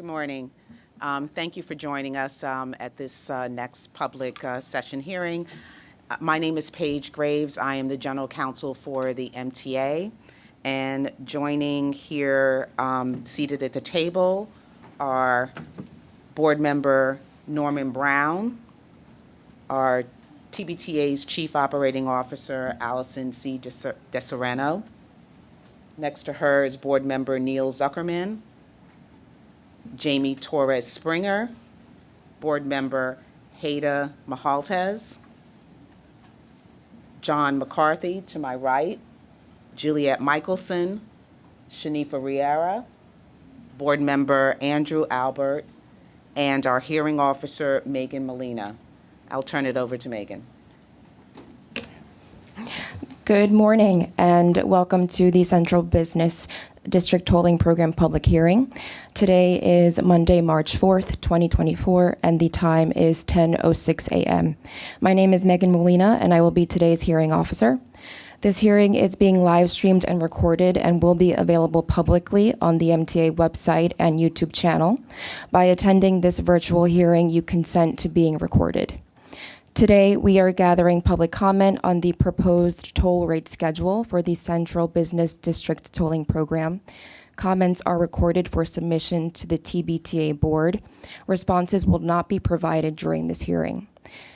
Good morning. Thank you for joining us at this next public session hearing. My name is Paige Graves. I am the General Counsel for the MTA. And joining here, seated at the table, are Board Member Norman Brown, our TBTA's Chief Operating Officer, Allison C. DeSereno. Next to her is Board Member Neil Zuckerman, Jamie Torres Springer, Board Member Haida Mahaltez, John McCarthy to my right, Juliet Michaelson, Shanifa Riera, Board Member Andrew Albert, and our hearing officer, Megan Molina. I'll turn it over to Megan. Good morning and welcome to the Central Business District Tolling Program public hearing. Today is Monday, March 4th, 2024, and the time is 10:06 a.m. My name is Megan Molina, and I will be today's hearing officer. This hearing is being live streamed and recorded and will be available publicly on the MTA website and YouTube channel. By attending this virtual hearing, you consent to being recorded. Today, we are gathering public comment on the proposed toll rate schedule for the Central Business District Tolling Program. Comments are recorded for submission to the TBTA board. Responses will not be provided during this hearing.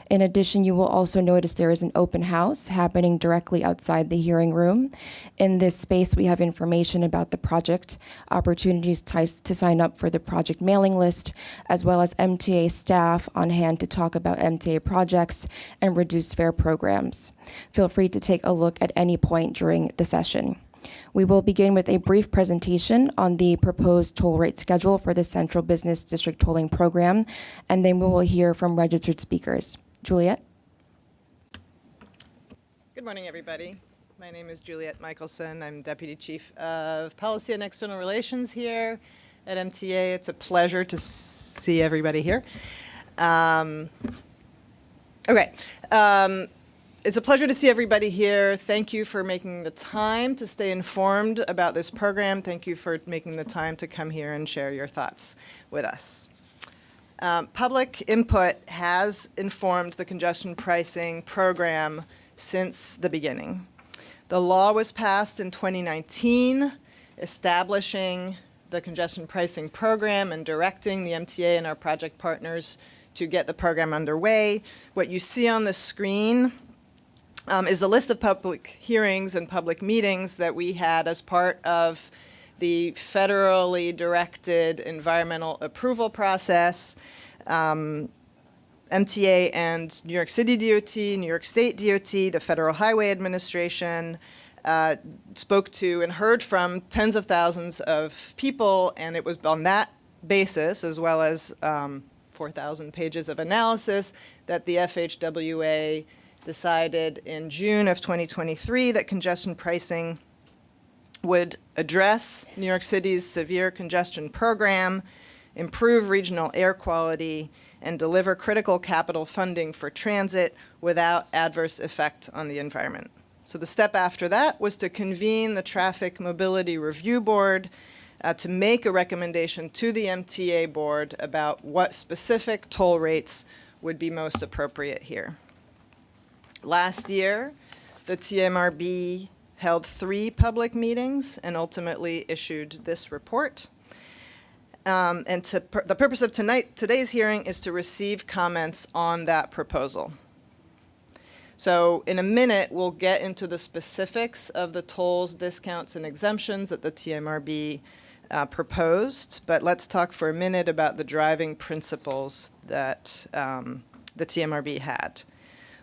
In addition, you will also notice there is an open house happening directly outside the hearing room. In this space, we have information about the project, opportunities to sign up for the project mailing list, as well as MTA staff on hand to talk about MTA projects and reduced fare programs. Feel free to take a look at any point during the session. We will begin with a brief presentation on the proposed toll rate schedule for the Central Business District Tolling Program, and then we will hear from registered speakers. Juliet? Good morning, everybody. My name is Juliet Michaelson. I'm Deputy Chief of Policy and External Relations here at MTA. It's a pleasure to see everybody here. It's a pleasure to see everybody here. Thank you for making the time to stay informed about this program. Thank you for making the time to come here and share your thoughts with us. Public input has informed the congestion pricing program since the beginning. The law was passed in 2019, establishing the congestion pricing program and directing the MTA and our project partners to get the program underway. What you see on the screen is a list of public hearings and public meetings that we had as part of the federally directed environmental approval process. MTA and New York City DOT, New York State DOT, the Federal Highway Administration spoke to and heard from tens of thousands of people, and it was on that basis, as well as 4,000 pages of analysis, that the FHWA decided in June of 2023 that congestion pricing would address New York City's severe congestion program, improve regional air quality, and deliver critical capital funding for transit without adverse effect on the environment. So the step after that was to convene the Traffic Mobility Review Board to make a recommendation to the MTA board about what specific toll rates would be most appropriate here. Last year, the TMRB held 3 public meetings and ultimately issued this report. The purpose of today's hearing is to receive comments on that proposal. So in a minute, we'll get into the specifics of the tolls, discounts, and exemptions that the TMRB proposed, but let's talk for a minute about the driving principles that the TMRB had.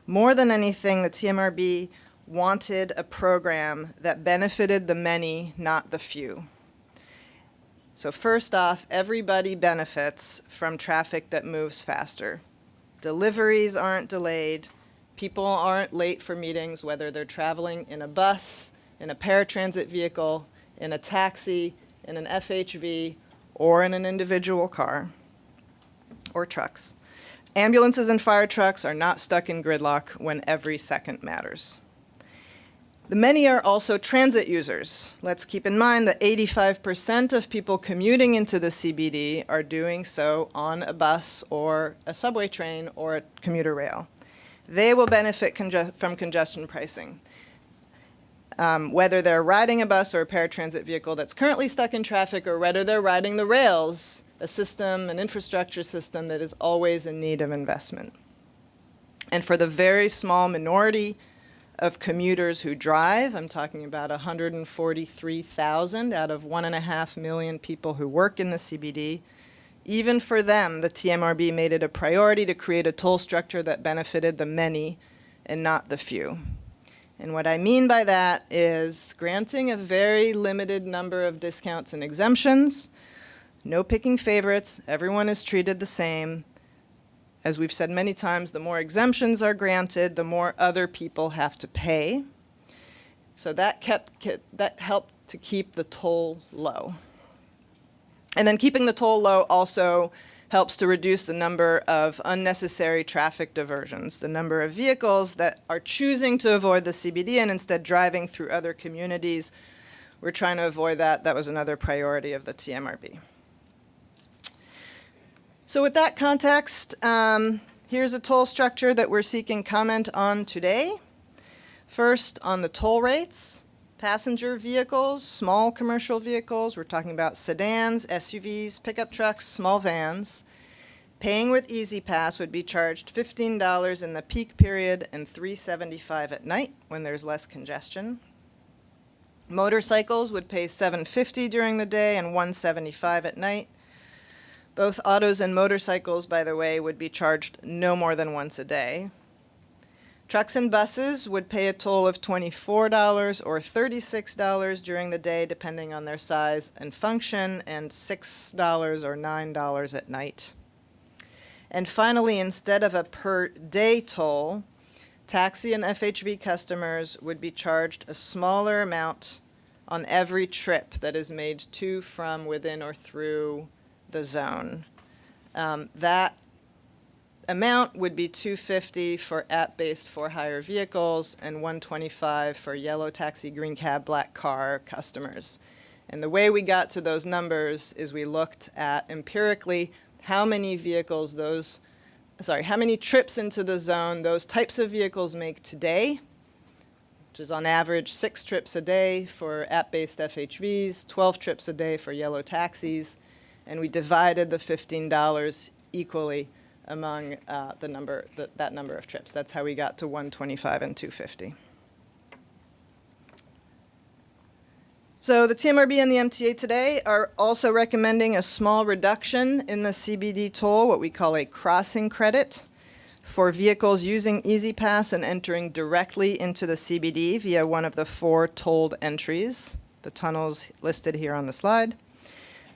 More than anything, the TMRB wanted a program that benefited the many, not the few. So first off, everybody benefits from traffic that moves faster. Deliveries aren't delayed. People aren't late for meetings, whether they're traveling in a bus, in a paratransit vehicle, in a taxi, in an FHV, or in an individual car or trucks. Ambulances and fire trucks are not stuck in gridlock when every second matters. The many are also transit users. Let's keep in mind that 85% of people commuting into the CBD are doing so on a bus or a subway train or a commuter rail. They will benefit from congestion pricing. Whether they're riding a bus or a paratransit vehicle that's currently stuck in traffic, or whether they're riding the rails, a system, an infrastructure system that is always in need of investment. And for the very small minority of commuters who drive, I'm talking about 143,000 out of 1.5 million people who work in the CBD, even for them, the TMRB made it a priority to create a toll structure that benefited the many and not the few. And what I mean by that is granting a very limited number of discounts and exemptions, no picking favorites, everyone is treated the same. As we've said many times, the more exemptions are granted, the more other people have to pay. So that helped to keep the toll low. And then keeping the toll low also helps to reduce the number of unnecessary traffic diversions, the number of vehicles that are choosing to avoid the CBD and instead driving through other communities. We're trying to avoid that. That was another priority of the TMRB. So with that context, here's a toll structure that we're seeking comment on today. First, on the toll rates. Passenger vehicles, small commercial vehicles, we're talking about sedans, SUVs, pickup trucks, small vans. Paying with E-ZPass would be charged $15 in the peak period and $3.75 at night when there's less congestion. Motorcycles would pay $7.50 during the day and $1.75 at night. Both autos and motorcycles, by the way, would be charged no more than once a day. Trucks and buses would pay a toll of $24 or $36 during the day, depending on their size and function, and $6 or $9 at night. And finally, instead of a per-day toll, taxi and FHV customers would be charged a smaller amount on every trip that is made to, from, within, or through the zone. That amount would be $2.50 for app-based for-hire vehicles and $1.25 for yellow taxi, green cab, black car customers. And the way we got to those numbers is we looked at empirically how many trips into the zone those types of vehicles make today, which is on average 6 trips a day for app-based FHVs, 12 trips a day for yellow taxis, and we divided the $15 equally among that number of trips. That's how we got to $1.25 and $2.50. So the TMRB and the MTA today are also recommending a small reduction in the CBD toll, what we call a crossing credit, for vehicles using E-ZPass and entering directly into the CBD via one of the 4 tolled entries, the tunnels listed here on the slide.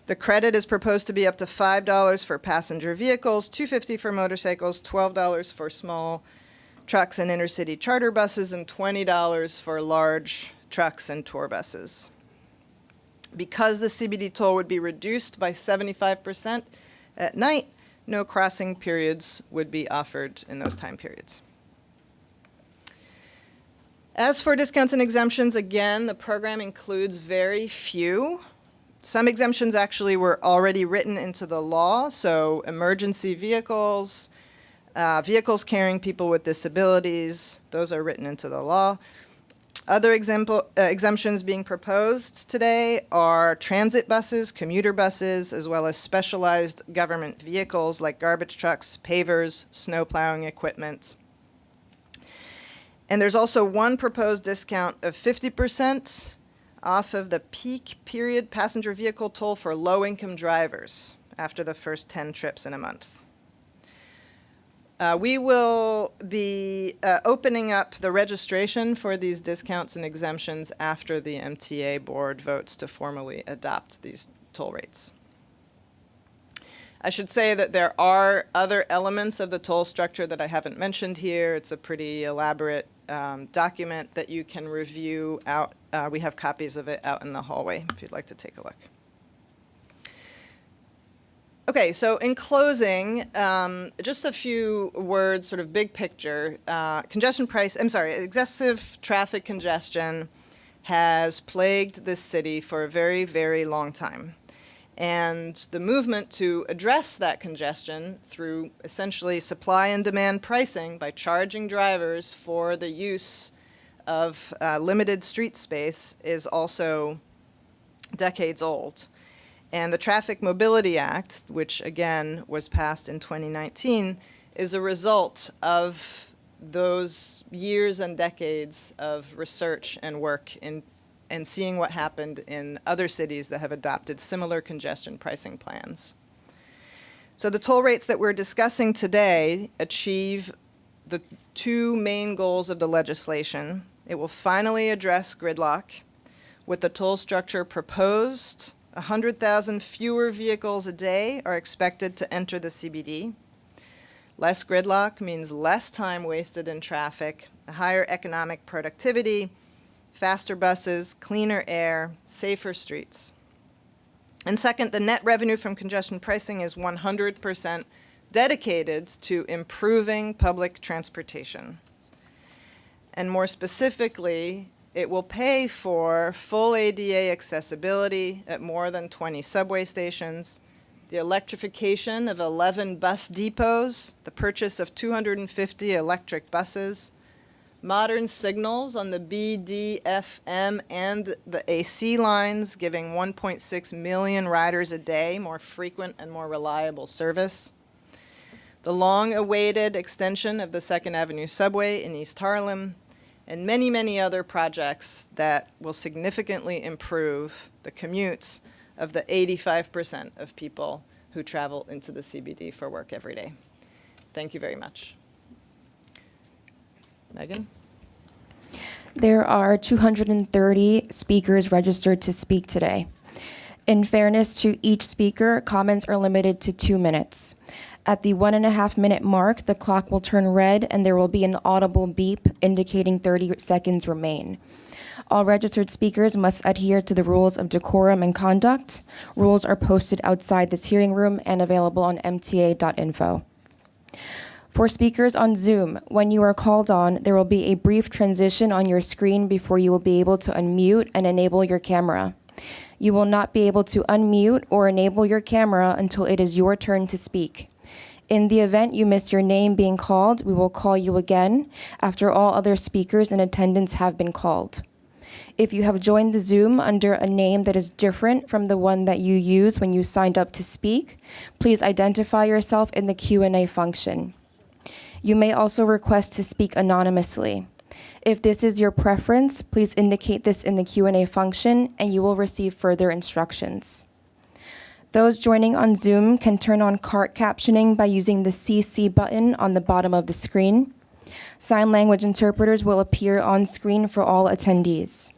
The credit is proposed to be up to $5 for passenger vehicles, $2.50 for motorcycles, $12 for small trucks and intercity charter buses, and $20 for large trucks and tour buses. Because the CBD toll would be reduced by 75% at night, no crossing periods would be offered in those time periods. As for discounts and exemptions, again, the program includes very few. Some exemptions actually were already written into the law, so emergency vehicles, vehicles carrying people with disabilities, those are written into the law. Other exemptions being proposed today are transit buses, commuter buses, as well as specialized government vehicles like garbage trucks, pavers, snow plowing equipment. And there's also one proposed discount of 50% off of the peak period passenger vehicle toll for low-income drivers after the first 10 trips in a month. We will be opening up the registration for these discounts and exemptions after the MTA board votes to formally adopt these toll rates. I should say that there are other elements of the toll structure that I haven't mentioned here. It's a pretty elaborate document that you can review out. We have copies of it out in the hallway if you'd like to take a look. Okay, so in closing, just a few words, sort of big picture. Excessive traffic congestion has plagued this city for a very, very long time. And the movement to address that congestion through essentially supply and demand pricing by charging drivers for the use of limited street space is also decades old. And the Traffic Mobility Act, which again was passed in 2019, is a result of those years and decades of research and work and seeing what happened in other cities that have adopted similar congestion pricing plans. So the toll rates that we're discussing today achieve the two main goals of the legislation. It will finally address gridlock. With the toll structure proposed, 100,000 fewer vehicles a day are expected to enter the CBD. Less gridlock means less time wasted in traffic, higher economic productivity, faster buses, cleaner air, safer streets. And second, the net revenue from congestion pricing is 100% dedicated to improving public transportation. And more specifically, it will pay for full ADA accessibility at more than 20 subway stations, the electrification of 11 bus depots, the purchase of 250 electric buses, modern signals on the B, D, F, M, and the AC lines, giving 1.6 million riders a day more frequent and more reliable service, the long-awaited extension of the 2nd Avenue subway in East Harlem, and many, many other projects that will significantly improve the commutes of the 85% of people who travel into the CBD for work every day. Thank you very much. Megan? There are 230 speakers registered to speak today. In fairness to each speaker, comments are limited to 2 minutes. At the 1.5-minute mark, the clock will turn red and there will be an audible beep indicating 30 seconds remain. All registered speakers must adhere to the rules of decorum and conduct. Rules are posted outside this hearing room and available on mta.info. For speakers on Zoom, when you are called on, there will be a brief transition on your screen before you will be able to unmute and enable your camera. You will not be able to unmute or enable your camera until it is your turn to speak. In the event you miss your name being called, we will call you again after all other speakers in attendance have been called. If you have joined the Zoom under a name that is different from the one that you used when you signed up to speak, please identify yourself in the Q&A function. You may also request to speak anonymously. If this is your preference, please indicate this in the Q&A function and you will receive further instructions. Those joining on Zoom can turn on cart captioning by using the CC button on the bottom of the screen. Sign language interpreters will appear on screen for all attendees.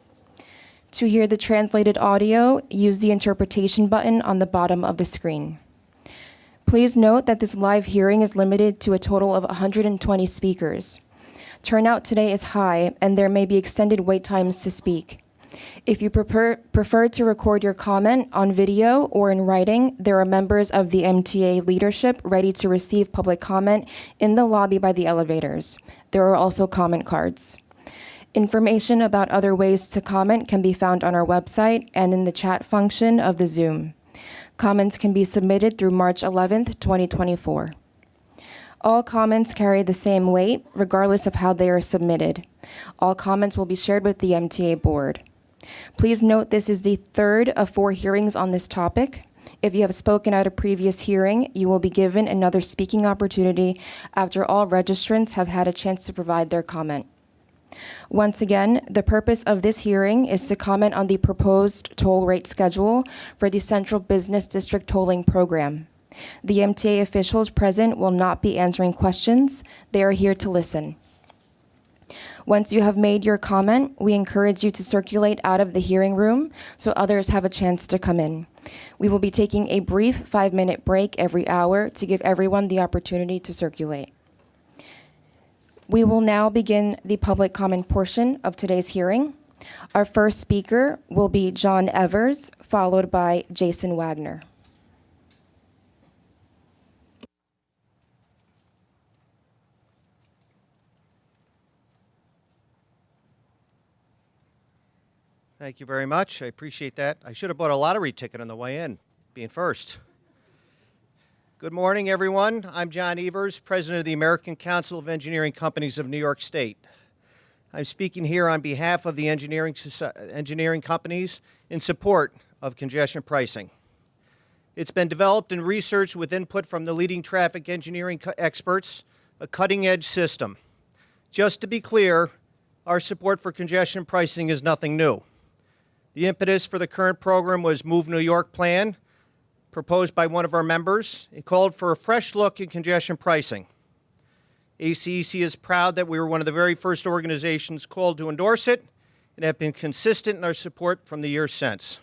To hear the translated audio, use the interpretation button on the bottom of the screen. Please note that this live hearing is limited to a total of 120 speakers. Turnout today is high, and there may be extended wait times to speak. If you prefer to record your comment on video or in writing, there are members of the MTA leadership ready to receive public comment in the lobby by the elevators. There are also comment cards. Information about other ways to comment can be found on our website and in the chat function of the Zoom. Comments can be submitted through March 11th, 2024. All comments carry the same weight, regardless of how they are submitted. All comments will be shared with the MTA board. Please note this is the third of 4 hearings on this topic. If you have spoken at a previous hearing, you will be given another speaking opportunity after all registrants have had a chance to provide their comment. Once again, the purpose of this hearing is to comment on the proposed toll rate schedule for the Central Business District Tolling Program. The MTA officials present will not be answering questions. They are here to listen. Once you have made your comment, we encourage you to circulate out of the hearing room so others have a chance to come in. We will be taking a brief 5-minute break every hour to give everyone the opportunity to circulate. We will now begin the public comment portion of today's hearing. Our first speaker will be John Evers, followed by Jason Wagner. Thank you very much. I appreciate that. I should have bought a lottery ticket on the way in, being first. Good morning, everyone. I'm John Evers, President of the American Council of Engineering Companies of New York State. I'm speaking here on behalf of the engineering companies in support of congestion pricing. It's been developed and researched with input from the leading traffic engineering experts, a cutting-edge system. Just to be clear, our support for congestion pricing is nothing new. The impetus for the current program was Move New York Plan, proposed by one of our members. It called for a fresh look at congestion pricing. ACEC is proud that we were one of the very first organizations called to endorse it and have been consistent in our support from the years since.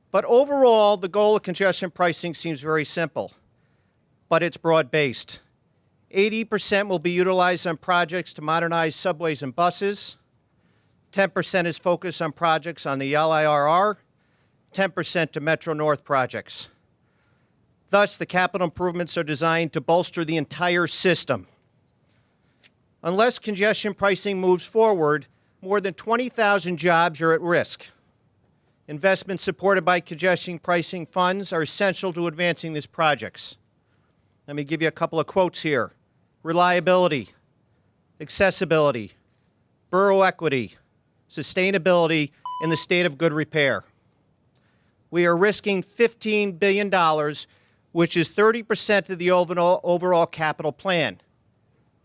But overall, the goal of congestion pricing seems very simple, but it's broad-based. 80% will be utilized on projects to modernize subways and buses. 10% is focused on projects on the LIRR, 10% to Metro North projects. Thus, the capital improvements are designed to bolster the entire system. Unless congestion pricing moves forward, more than 20,000 jobs are at risk. Investments supported by congestion pricing funds are essential to advancing these projects. Let me give you a couple of quotes here. Reliability, accessibility, borough equity, sustainability, and the state of good repair. We are risking $15 billion, which is 30% of the overall capital plan.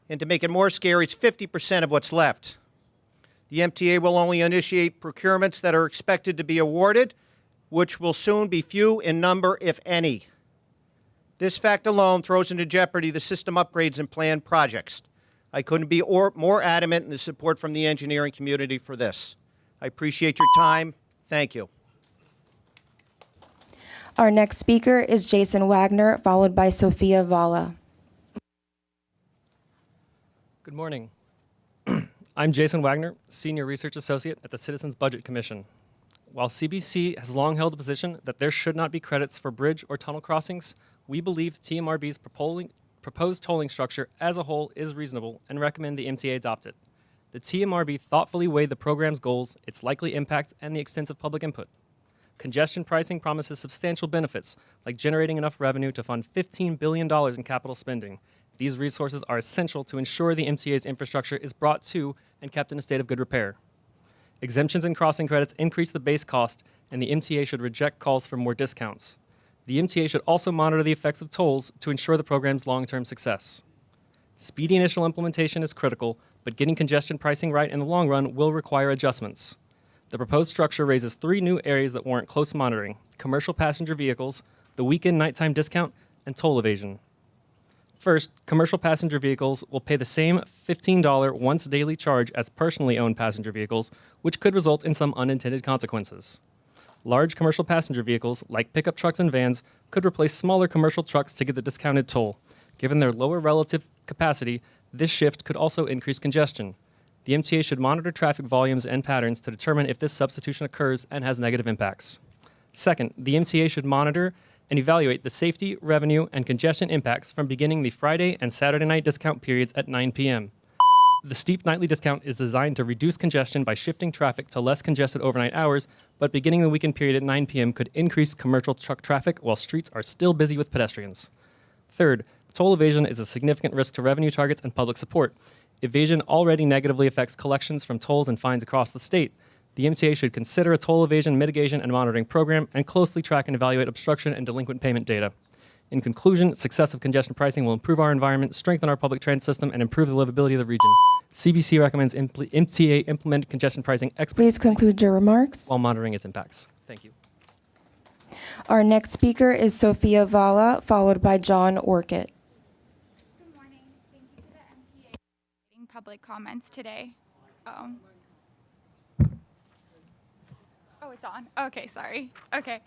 And to make it more scary, it's 50% of what's left. The MTA will only initiate procurements that are expected to be awarded, which will soon be few in number, if any. This fact alone throws into jeopardy the system upgrades and planned projects. I couldn't be more adamant in the support from the engineering community for this. I appreciate your time. Thank you. Our next speaker is Jason Wagner, followed by Sophia Vaa. Good morning. I'm Jason Wagner, Senior Research Associate at the Citizens Budget Commission. While CBC has long held the position that there should not be credits for bridge or tunnel crossings, we believe TMRB's proposed tolling structure as a whole is reasonable and recommend the MTA adopt it. The TMRB thoughtfully weighed the program's goals, its likely impact, and the extensive public input. Congestion pricing promises substantial benefits, like generating enough revenue to fund $15 billion in capital spending. These resources are essential to ensure the MTA's infrastructure is brought to and kept in a state of good repair. Exemptions and crossing credits increase the base cost, and the MTA should reject calls for more discounts. The MTA should also monitor the effects of tolls to ensure the program's long-term success. Speedy initial implementation is critical, but getting congestion pricing right in the long run will require adjustments. The proposed structure raises 3 new areas that warrant close monitoring: commercial passenger vehicles, the weekend nighttime discount, and toll evasion. First, commercial passenger vehicles will pay the same $15 once daily charge as personally owned passenger vehicles, which could result in some unintended consequences. Large commercial passenger vehicles, like pickup trucks and vans, could replace smaller commercial trucks to get the discounted toll. Given their lower relative capacity, this shift could also increase congestion. The MTA should monitor traffic volumes and patterns to determine if this substitution occurs and has negative impacts. Second, the MTA should monitor and evaluate the safety, revenue, and congestion impacts from beginning the Friday and Saturday night discount periods at 9 p.m. The steep nightly discount is designed to reduce congestion by shifting traffic to less congested overnight hours, but beginning the weekend period at 9 p.m. could increase commercial truck traffic while streets are still busy with pedestrians. Third, toll evasion is a significant risk to revenue targets and public support. Evasion already negatively affects collections from tolls and fines across the state. The MTA should consider a toll evasion mitigation and monitoring program and closely track and evaluate obstruction and delinquent payment data. In conclusion, successive congestion pricing will improve our environment, strengthen our public transit system, and improve the livability of the region. CBC recommends MTA implement congestion pricing Please conclude your remarks. while monitoring its impacts. Thank you. Our next speaker is Sophia Vaa, followed by John Orchid. Good morning. Thank you to the MTA for taking public comments today. Oh, it's on. Okay, sorry. Okay.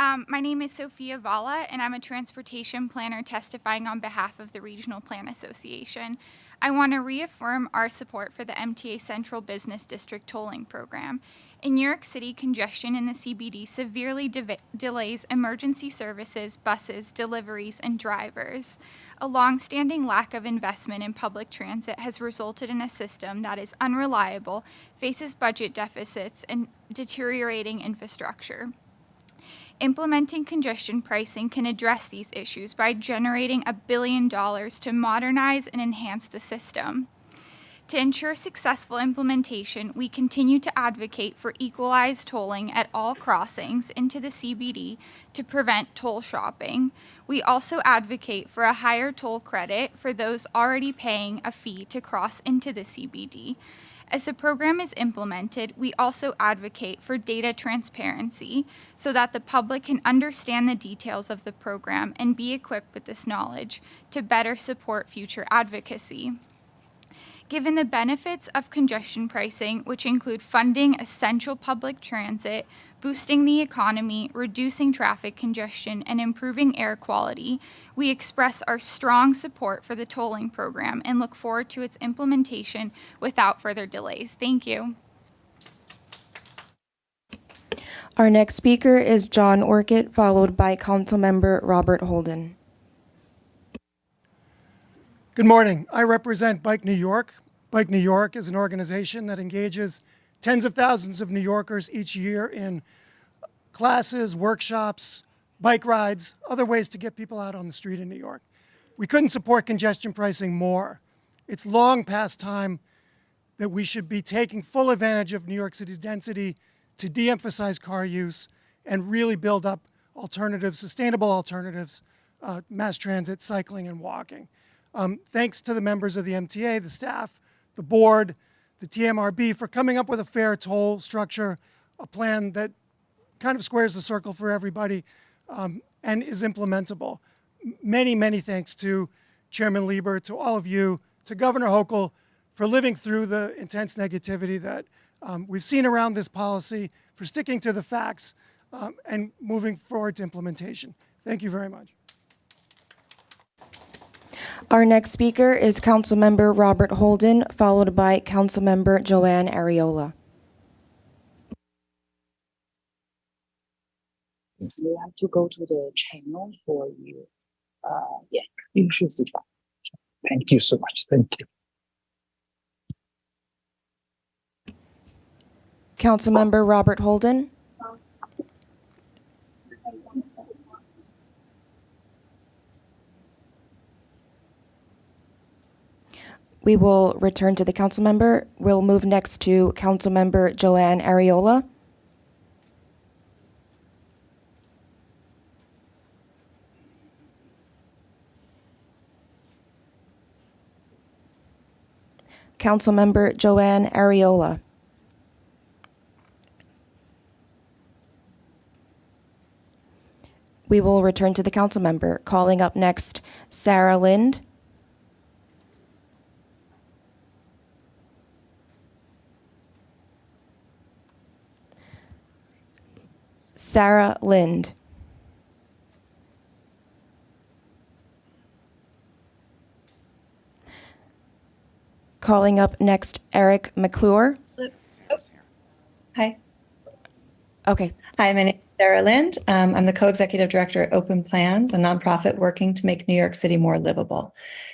My name is Sophia Vaa, and I'm a transportation planner testifying on behalf of the Regional Plan Association. I want to reaffirm our support for the MTA Central Business District tolling program. In New York City, congestion in the CBD severely delays emergency services, buses, deliveries, and drivers. A long-standing lack of investment in public transit has resulted in a system that is unreliable, faces budget deficits, and deteriorating infrastructure. Implementing congestion pricing can address these issues by generating $1 billion to modernize and enhance the system. To ensure successful implementation, we continue to advocate for equalized tolling at all crossings into the CBD to prevent toll shopping. We also advocate for a higher toll credit for those already paying a fee to cross into the CBD. As the program is implemented, we also advocate for data transparency so that the public can understand the details of the program and be equipped with this knowledge to better support future advocacy. Given the benefits of congestion pricing, which include funding essential public transit, boosting the economy, reducing traffic congestion, and improving air quality, we express our strong support for the tolling program and look forward to its implementation without further delays. Thank you. Our next speaker is John Orchid, followed by Councilmember Robert Holden. Good morning. I represent Bike New York. Bike New York is an organization that engages tens of thousands of New Yorkers each year in classes, workshops, bike rides, other ways to get people out on the street in New York. We couldn't support congestion pricing more. It's long past time that we should be taking full advantage of New York City's density to de-emphasize car use and really build up alternatives, sustainable alternatives, mass transit, cycling, and walking. Thanks to the members of the MTA, the staff, the board, the TMRB for coming up with a fair toll structure, a plan that kind of squares the circle for everybody and is implementable. Many, many thanks to Chairman Lieber, to all of you, to Governor Hochul for living through the intense negativity that we've seen around this policy, for sticking to the facts and moving forward to implementation. Thank you very much. Our next speaker is Councilmember Robert Holden, followed by Councilmember Joanne Arola. You have to go to the channel for you. Yeah, you should be fine. Thank you so much. Thank you. Councilmember Robert Holden. We will return to the council member. We'll move next to Councilmember Joanne Arola. Councilmember Joanne Arola. We will return to the council member. Calling up next, Sarah Lind. Sarah Lind. Calling up next, Eric McLure. Hi. Okay. Hi, my name is Sarah Lind. I'm the co-executive director at Open Plans, a nonprofit working to make New York City more livable.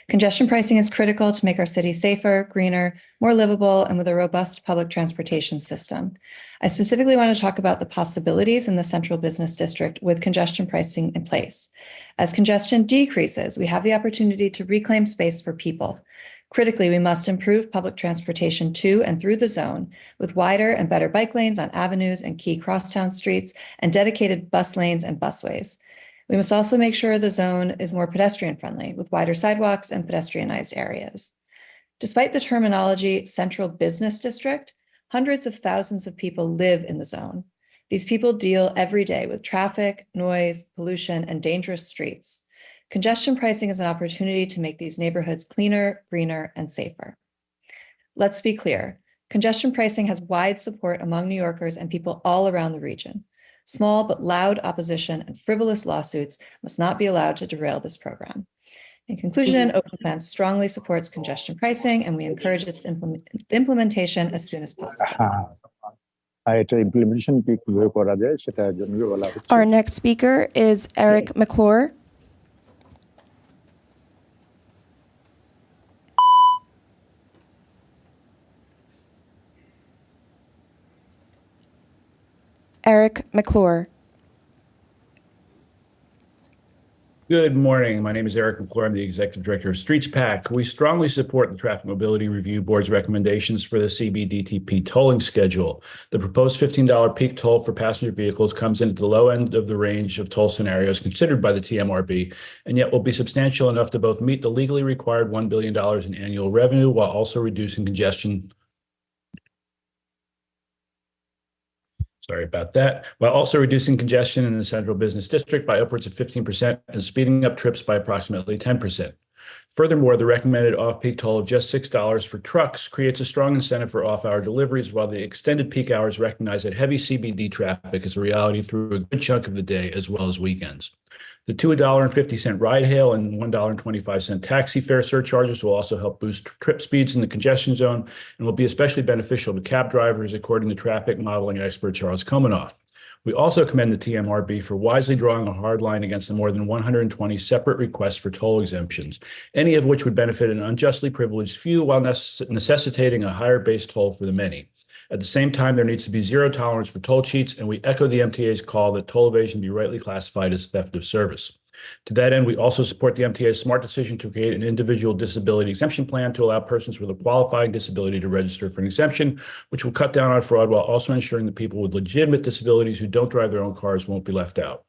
Congestion pricing is critical to make our city safer, greener, more livable, and with a robust public transportation system. I specifically want to talk about the possibilities in the central business district with congestion pricing in place. As congestion decreases, we have the opportunity to reclaim space for people. Critically, we must improve public transportation to and through the zone with wider and better bike lanes on avenues and key crosstown streets and dedicated bus lanes and busways. We must also make sure the zone is more pedestrian friendly with wider sidewalks and pedestrianized areas. Despite the terminology central business district, hundreds of thousands of people live in the zone. These people deal every day with traffic, noise, pollution, and dangerous streets. Congestion pricing is an opportunity to make these neighborhoods cleaner, greener, and safer. Let's be clear, congestion pricing has wide support among New Yorkers and people all around the region. Small but loud opposition and frivolous lawsuits must not be allowed to derail this program. In conclusion, Open Plans strongly supports congestion pricing, and we encourage its implementation as soon as possible. Our next speaker is Eric McLure. Eric McLure. Good morning. My name is Eric McLure. I'm the Executive Director of Streets PAC. We strongly support the Traffic Mobility Review Board's recommendations for the CBDTP tolling schedule. The proposed $15 peak toll for passenger vehicles comes in at the low end of the range of toll scenarios considered by the TMRB, and yet will be substantial enough to both meet the legally required $1 billion in annual revenue while also reducing congestion. Sorry about that. While also reducing congestion in the central business district by upwards of 15% and speeding up trips by approximately 10%. Furthermore, the recommended off-peak toll of just $6 for trucks creates a strong incentive for off-hour deliveries, while the extended peak hours recognize that heavy CBD traffic is a reality through a good chunk of the day as well as weekends. The $2.50 ride hail and $1.25 taxi fare surcharges will also help boost trip speeds in the congestion zone and will be especially beneficial to cab drivers, according to traffic modeling expert Charles Komanoff. We also commend the TMRB for wisely drawing a hard line against the more than 120 separate requests for toll exemptions, any of which would benefit an unjustly privileged few while necessitating a higher base toll for the many. At the same time, there needs to be zero tolerance for toll cheats, and we echo the MTA's call that toll evasion be rightly classified as theft of service. To that end, we also support the MTA's smart decision to create an individual disability exemption plan to allow persons with a qualifying disability to register for an exemption, which will cut down on fraud while also ensuring that people with legitimate disabilities who don't drive their own cars won't be left out.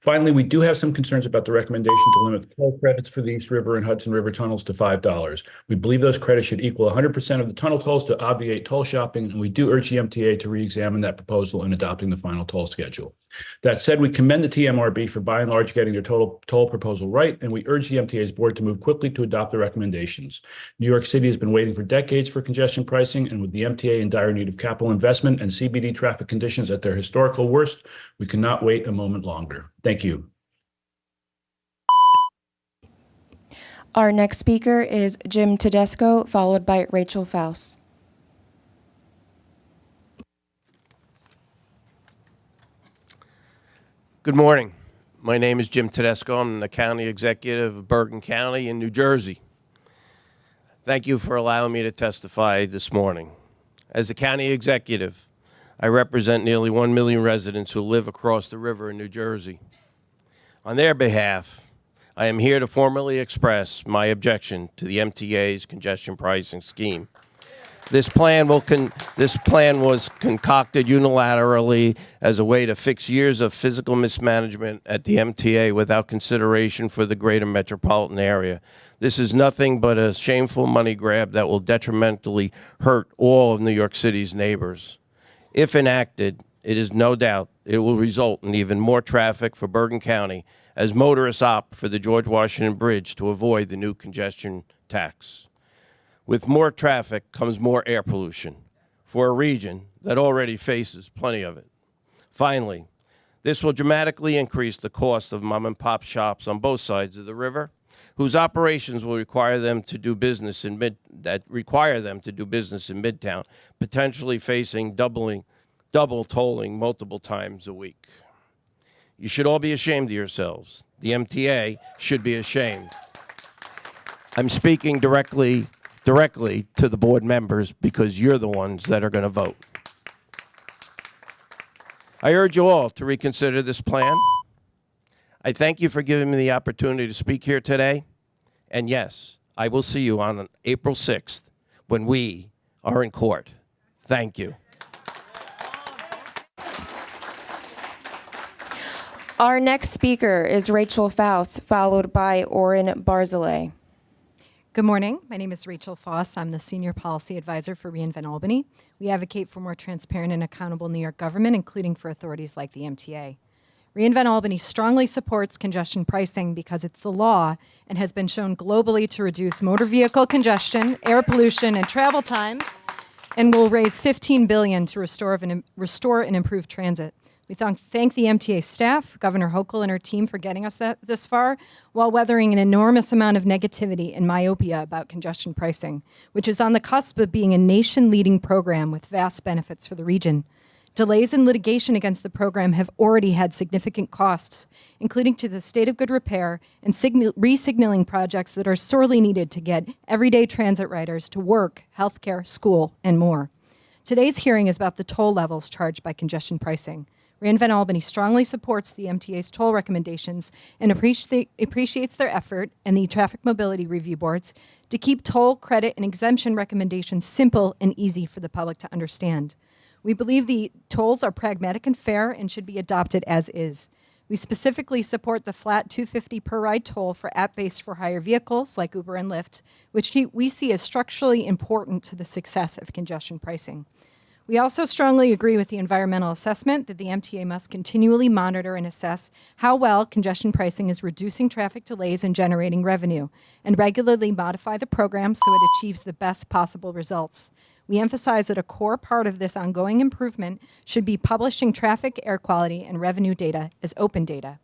Finally, we do have some concerns about the recommendation to limit the toll credits for the East River and Hudson River tunnels to $5. We believe those credits should equal 100% of the tunnel tolls to obviate toll shopping, and we do urge the MTA to re-examine that proposal in adopting the final toll schedule. That said, we commend the TMRB for by and large getting their total toll proposal right, and we urge the MTA's board to move quickly to adopt the recommendations. New York City has been waiting for decades for congestion pricing, and with the MTA in dire need of capital investment and CBD traffic conditions at their historical worst, we cannot wait a moment longer. Thank you. Our next speaker is Jim Tedesco, followed by Rachel Faust. Good morning. My name is Jim Tedesco. I'm the County Executive of Bergen County in New Jersey. Thank you for allowing me to testify this morning. As the County Executive, I represent nearly 1 million residents who live across the river in New Jersey. On their behalf, I am here to formally express my objection to the MTA's congestion pricing scheme. This plan was concocted unilaterally as a way to fix years of physical mismanagement at the MTA without consideration for the greater metropolitan area. This is nothing but a shameful money grab that will detrimentally hurt all of New York City's neighbors. If enacted, it is no doubt it will result in even more traffic for Bergen County as motorists opt for the George Washington Bridge to avoid the new congestion tax. With more traffic comes more air pollution for a region that already faces plenty of it. Finally, this will dramatically increase the cost of mom-and-pop shops on both sides of the river, whose operations will require them to do business in Midtown, potentially facing double tolling multiple times a week. You should all be ashamed of yourselves. The MTA should be ashamed. I'm speaking directly to the board members because you're the ones that are going to vote. I urge you all to reconsider this plan. I thank you for giving me the opportunity to speak here today. And yes, I will see you on April 6th when we are in court. Thank you. Our next speaker is Rachel Faust, followed by Orin Baray. Good morning. My name is Rachel Faust. I'm the Senior Policy Advisor for reInvent Albany. We advocate for more transparent and accountable New York government, including for authorities like the MTA. reInvent Albany strongly supports congestion pricing because it's the law and has been shown globally to reduce motor vehicle congestion, air pollution, and travel times, and will raise $15 billion to restore and improve transit. We thank the MTA staff, Governor Hochul and her team for getting us this far, while weathering an enormous amount of negativity and myopia about congestion pricing, which is on the cusp of being a nation-leading program with vast benefits for the region. Delays in litigation against the program have already had significant costs, including to the state of good repair and re-signaling projects that are sorely needed to get everyday transit riders to work, healthcare, school, and more. Today's hearing is about the toll levels charged by congestion pricing. Reinvent Albany strongly supports the MTA's toll recommendations and appreciates their effort and the Traffic Mobility Review Boards to keep toll, credit, and exemption recommendations simple and easy for the public to understand. We believe the tolls are pragmatic and fair and should be adopted as is. We specifically support the flat $2.50 per ride toll for app-based for-hire vehicles like Uber and Lyft, which we see as structurally important to the success of congestion pricing. We also strongly agree with the environmental assessment that the MTA must continually monitor and assess how well congestion pricing is reducing traffic delays and generating revenue, and regularly modify the program so it achieves the best possible results. We emphasize that a core part of this ongoing improvement should be publishing traffic, air quality, and revenue data as open data.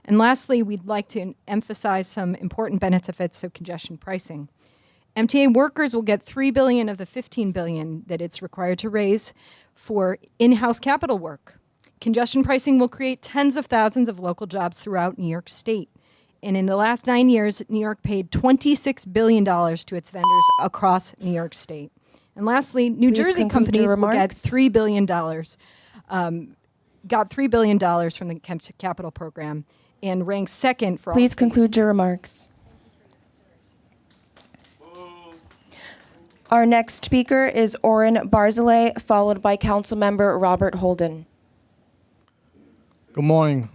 And lastly, we'd like to emphasize some important benefits of congestion pricing. MTA workers will get $3 billion of the $15 billion that it's required to raise for in-house capital work. Congestion pricing will create tens of thousands of local jobs throughout New York State. And in the last 9 years, New York paid $26 billion to its vendors across New York State. And lastly, New Jersey companies will get $3 billion, got $3 billion from the capital program and ranks second for all Please states. conclude your remarks. Our next speaker is Orin Baray, followed by Councilmember Robert Holden. Good morning.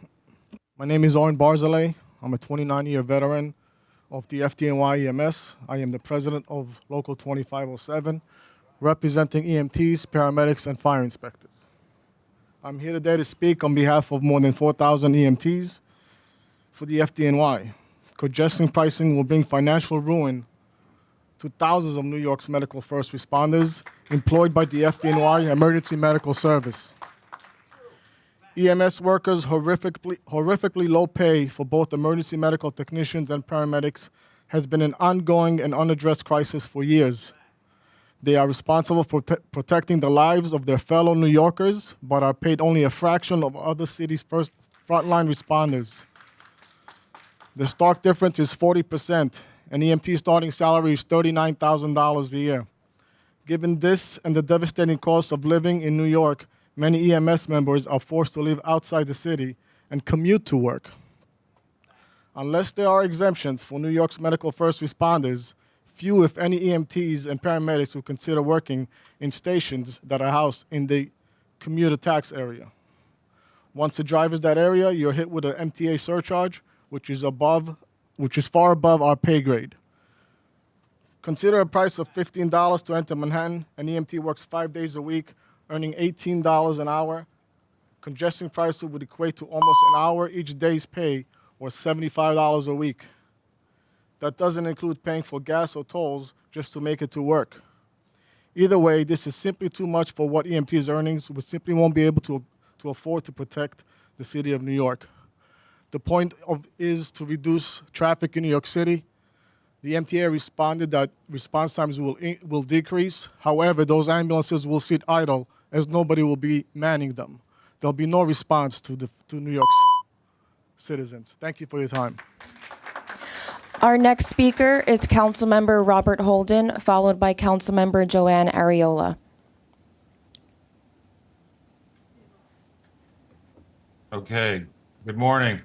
My name is Orin Baray. I'm a 29-year veteran of the FDNY EMS. I am the president of Local 2507, representing EMTs, paramedics, and fire inspectors. I'm here today to speak on behalf of more than 4,000 EMTs for the FDNY. Congestion pricing will bring financial ruin to thousands of New York's medical first responders employed by the FDNY Emergency Medical Service. EMS workers' horrifically low pay for both emergency medical technicians and paramedics has been an ongoing and unaddressed crisis for years. They are responsible for protecting the lives of their fellow New Yorkers, but are paid only a fraction of other cities' frontline responders. The stark difference is 40%. An EMT starting salary is $39,000 a year. Given this and the devastating cost of living in New York, many EMS members are forced to live outside the city and commute to work. Unless there are exemptions for New York's medical first responders, few, if any, EMTs and paramedics will consider working in stations that are housed in the commuter tax area. Once it drives that area, you're hit with an MTA surcharge, which is far above our pay grade. Consider a price of $15 to enter Manhattan. An EMT works 5 days a week, earning $18 an hour. Congestion prices would equate to almost an hour each day's pay, or $75 a week. That doesn't include paying for gas or tolls just to make it to work. Either way, this is simply too much for what EMT's earnings simply won't be able to afford to protect the city of New York. The point is to reduce traffic in New York City. The MTA responded that response times will decrease. However, those ambulances will sit idle as nobody will be manning them. There'll be no response to New York's citizens. Thank you for your time. Our next speaker is Councilmember Robert Holden, followed by Councilmember Joanne Arola. Okay, good morning.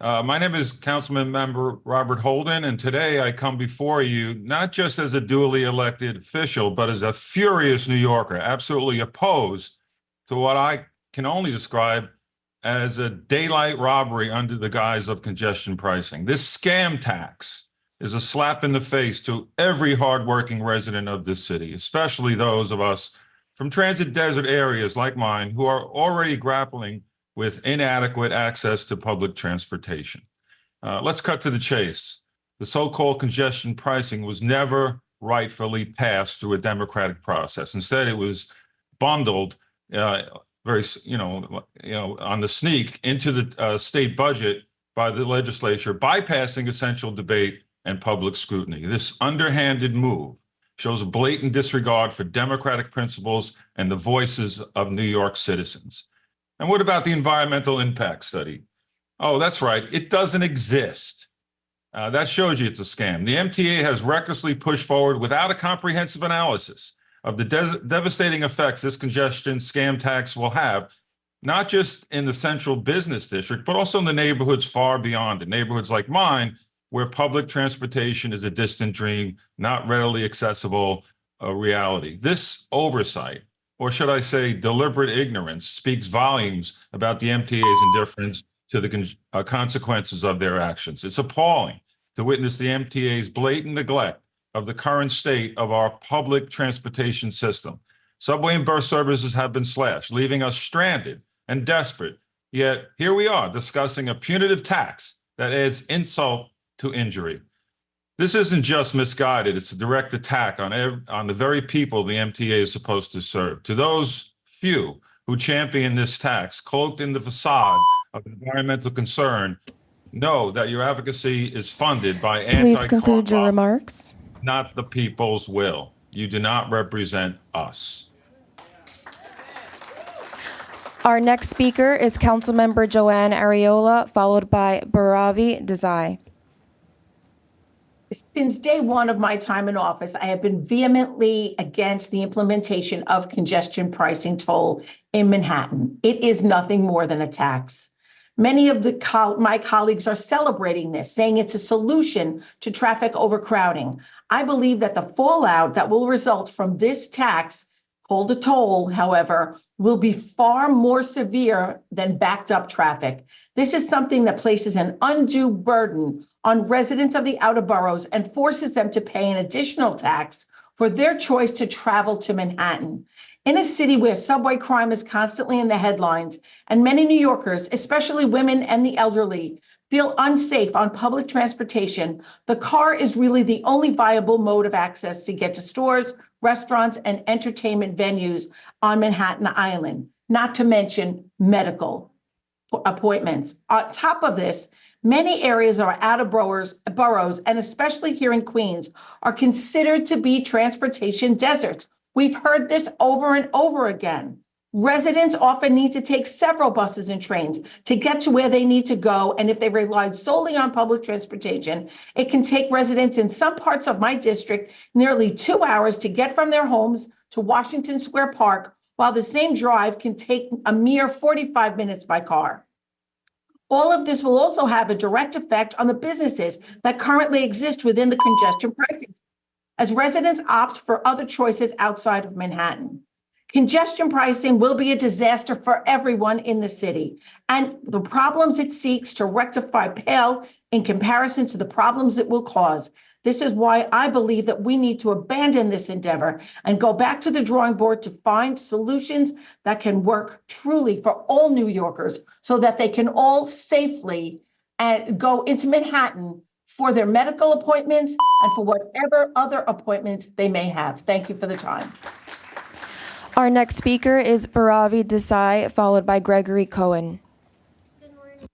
My name is Councilman Member Robert Holden, and today I come before you not just as a duly elected official, but as a furious New Yorker, absolutely opposed to what I can only describe as a daylight robbery under the guise of congestion pricing. This scam tax is a slap in the face to every hardworking resident of this city, especially those of us from transit desert areas like mine who are already grappling with inadequate access to public transportation. Let's cut to the chase. The so-called congestion pricing was never rightfully passed through a democratic process. Instead, it was bundled very, on the sneak into the state budget by the legislature, bypassing essential debate and public scrutiny. This underhanded move shows a blatant disregard for democratic principles and the voices of New York citizens. And what about the environmental impact study? Oh, that's right. It doesn't exist. That shows you it's a scam. The MTA has recklessly pushed forward without a comprehensive analysis of the devastating effects this congestion scam tax will have, not just in the central business district, but also in the neighborhoods far beyond it, neighborhoods like mine, where public transportation is a distant dream, not readily accessible reality. This oversight, or should I say deliberate ignorance, speaks volumes about the MTA's indifference to the consequences of their actions. It's appalling to witness the MTA's blatant neglect of the current state of our public transportation system. Subway and bus services have been slashed, leaving us stranded and desperate. Yet here we are discussing a punitive tax that adds insult to injury. This isn't just misguided, it's a direct attack on the very people the MTA is supposed to serve. To those few who champion this tax, cloaked in the facade of environmental concern, know that your advocacy is funded by Please conclude your remarks. Not the people's will. You do not represent us. Our next speaker is Councilmember Joanne Arola, followed by Baravi Desai. Since day one of my time in office, I have been vehemently against the implementation of congestion pricing toll in Manhattan. It is nothing more than a tax. Many of my colleagues are celebrating this, saying it's a solution to traffic overcrowding. I believe that the fallout that will result from this tax, called a toll, however, will be far more severe than backed up traffic. This is something that places an undue burden on residents of the outer boroughs and forces them to pay an additional tax for their choice to travel to Manhattan. In a city where subway crime is constantly in the headlines, and many New Yorkers, especially women and the elderly, feel unsafe on public transportation, the car is really the only viable mode of access to get to stores, restaurants, and entertainment venues on Manhattan Island, not to mention medical appointments. On top of this, many areas of our outer boroughs, and especially here in Queens, are considered to be transportation deserts. We've heard this over and over again. Residents often need to take several buses and trains to get to where they need to go, and if they relied solely on public transportation, it can take residents in some parts of my district nearly 2 hours to get from their homes to Washington Square Park, while the same drive can take a mere 45 minutes by car. All of this will also have a direct effect on the businesses that currently exist within the congestion pricing, as residents opt for other choices outside of Manhattan. Congestion pricing will be a disaster for everyone in the city, and the problems it seeks to rectify pale in comparison to the problems it will cause. This is why I believe that we need to abandon this endeavor and go back to the drawing board to find solutions that can work truly for all New Yorkers so that they can all safely go into Manhattan for their medical appointments and for whatever other appointments they may have. Thank you for the time. Our next speaker is Baravi Desai, followed by Gregory Cohen. Good morning.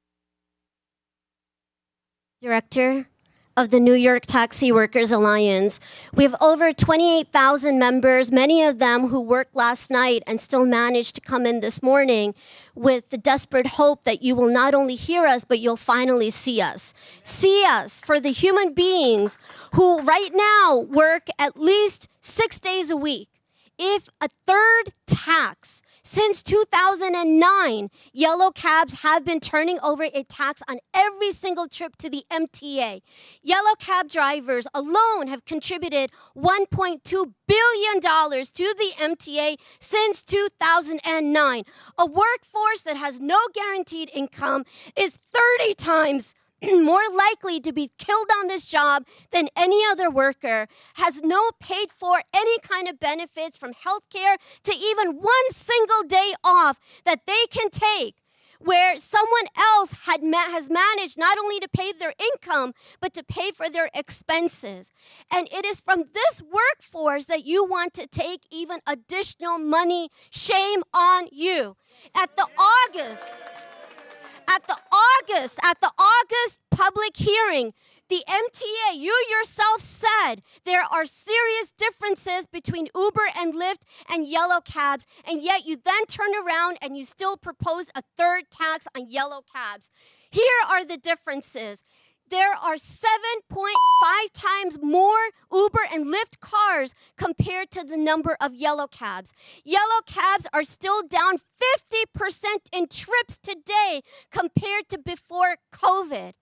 Director of the New York Taxi Workers Alliance. We have over 28,000 members, many of them who worked last night and still managed to come in this morning with the desperate hope that you will not only hear us, but you'll finally see us. See us for the human beings who right now work at least 6 days a week. If a third tax, since 2009, yellow cabs have been turning over a tax on every single trip to the MTA. Yellow cab drivers alone have contributed $1.2 billion to the MTA since 2009. A workforce that has no guaranteed income is 30 times more likely to be killed on this job than any other worker, has no paid for any kind of benefits from healthcare to even one single day off that they can take. where someone else has managed not only to pay their income, but to pay for their expenses. And it is from this workforce that you want to take even additional money. Shame on you. At the August public hearing, the MTA, you yourself said there are serious differences between Uber and Lyft and yellow cabs, and yet you then turn around and you still proposed a third tax on yellow cabs. Here are the differences. There are 7.5 times more Uber and Lyft cars compared to the number of yellow cabs. Yellow cabs are still down 50% in trips today compared to before COVID.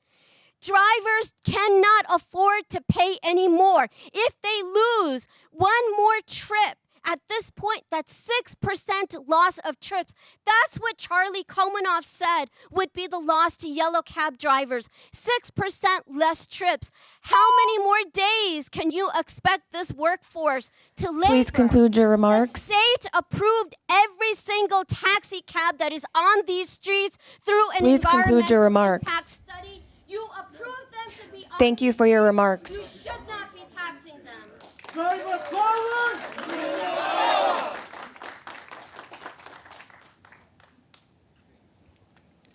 Drivers cannot afford to pay anymore. If they lose one more trip, at this point, that's 6% loss of trips. That's what Charlie Komanoff said would be the loss to yellow cab drivers. 6% less trips. How many more days can you expect this workforce to labor? Please conclude your remarks. The state approved every single taxi cab that is on these streets through an Please conclude your environmental remarks. impact study. You approved them to be Thank you for your remarks. You should not be taxing them.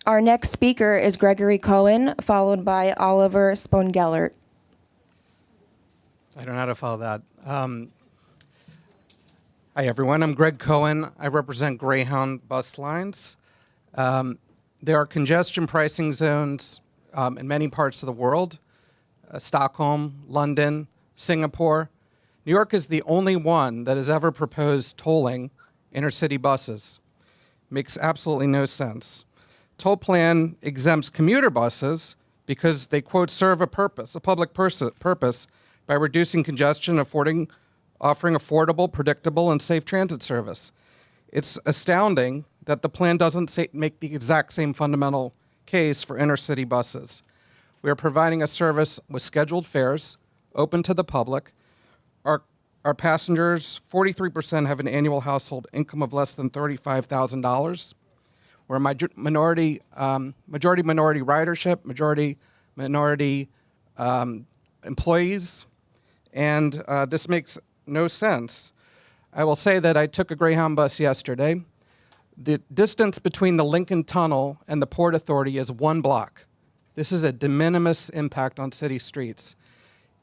Our next speaker is Gregory Cohen, followed by Oliver Spone-Gellert. I don't know how to follow that. Hi, everyone. I'm Greg Cohen. I represent Greyhound bus lines. There are congestion pricing zones in many parts of the world, Stockholm, London, Singapore. New York is the only one that has ever proposed tolling intercity buses. Makes absolutely no sense. Toll plan exempts commuter buses because they, quote, serve a purpose, a public purpose, by reducing congestion, offering affordable, predictable, and safe transit service. It's astounding that the plan doesn't make the exact same fundamental case for intercity buses. We are providing a service with scheduled fares, open to the public. Our passengers, 43% have an annual household income of less than $35,000. We're a majority minority ridership, majority minority employees, and this makes no sense. I will say that I took a Greyhound bus yesterday. The distance between the Lincoln Tunnel and the Port Authority is 1 block. This is a de minimis impact on city streets.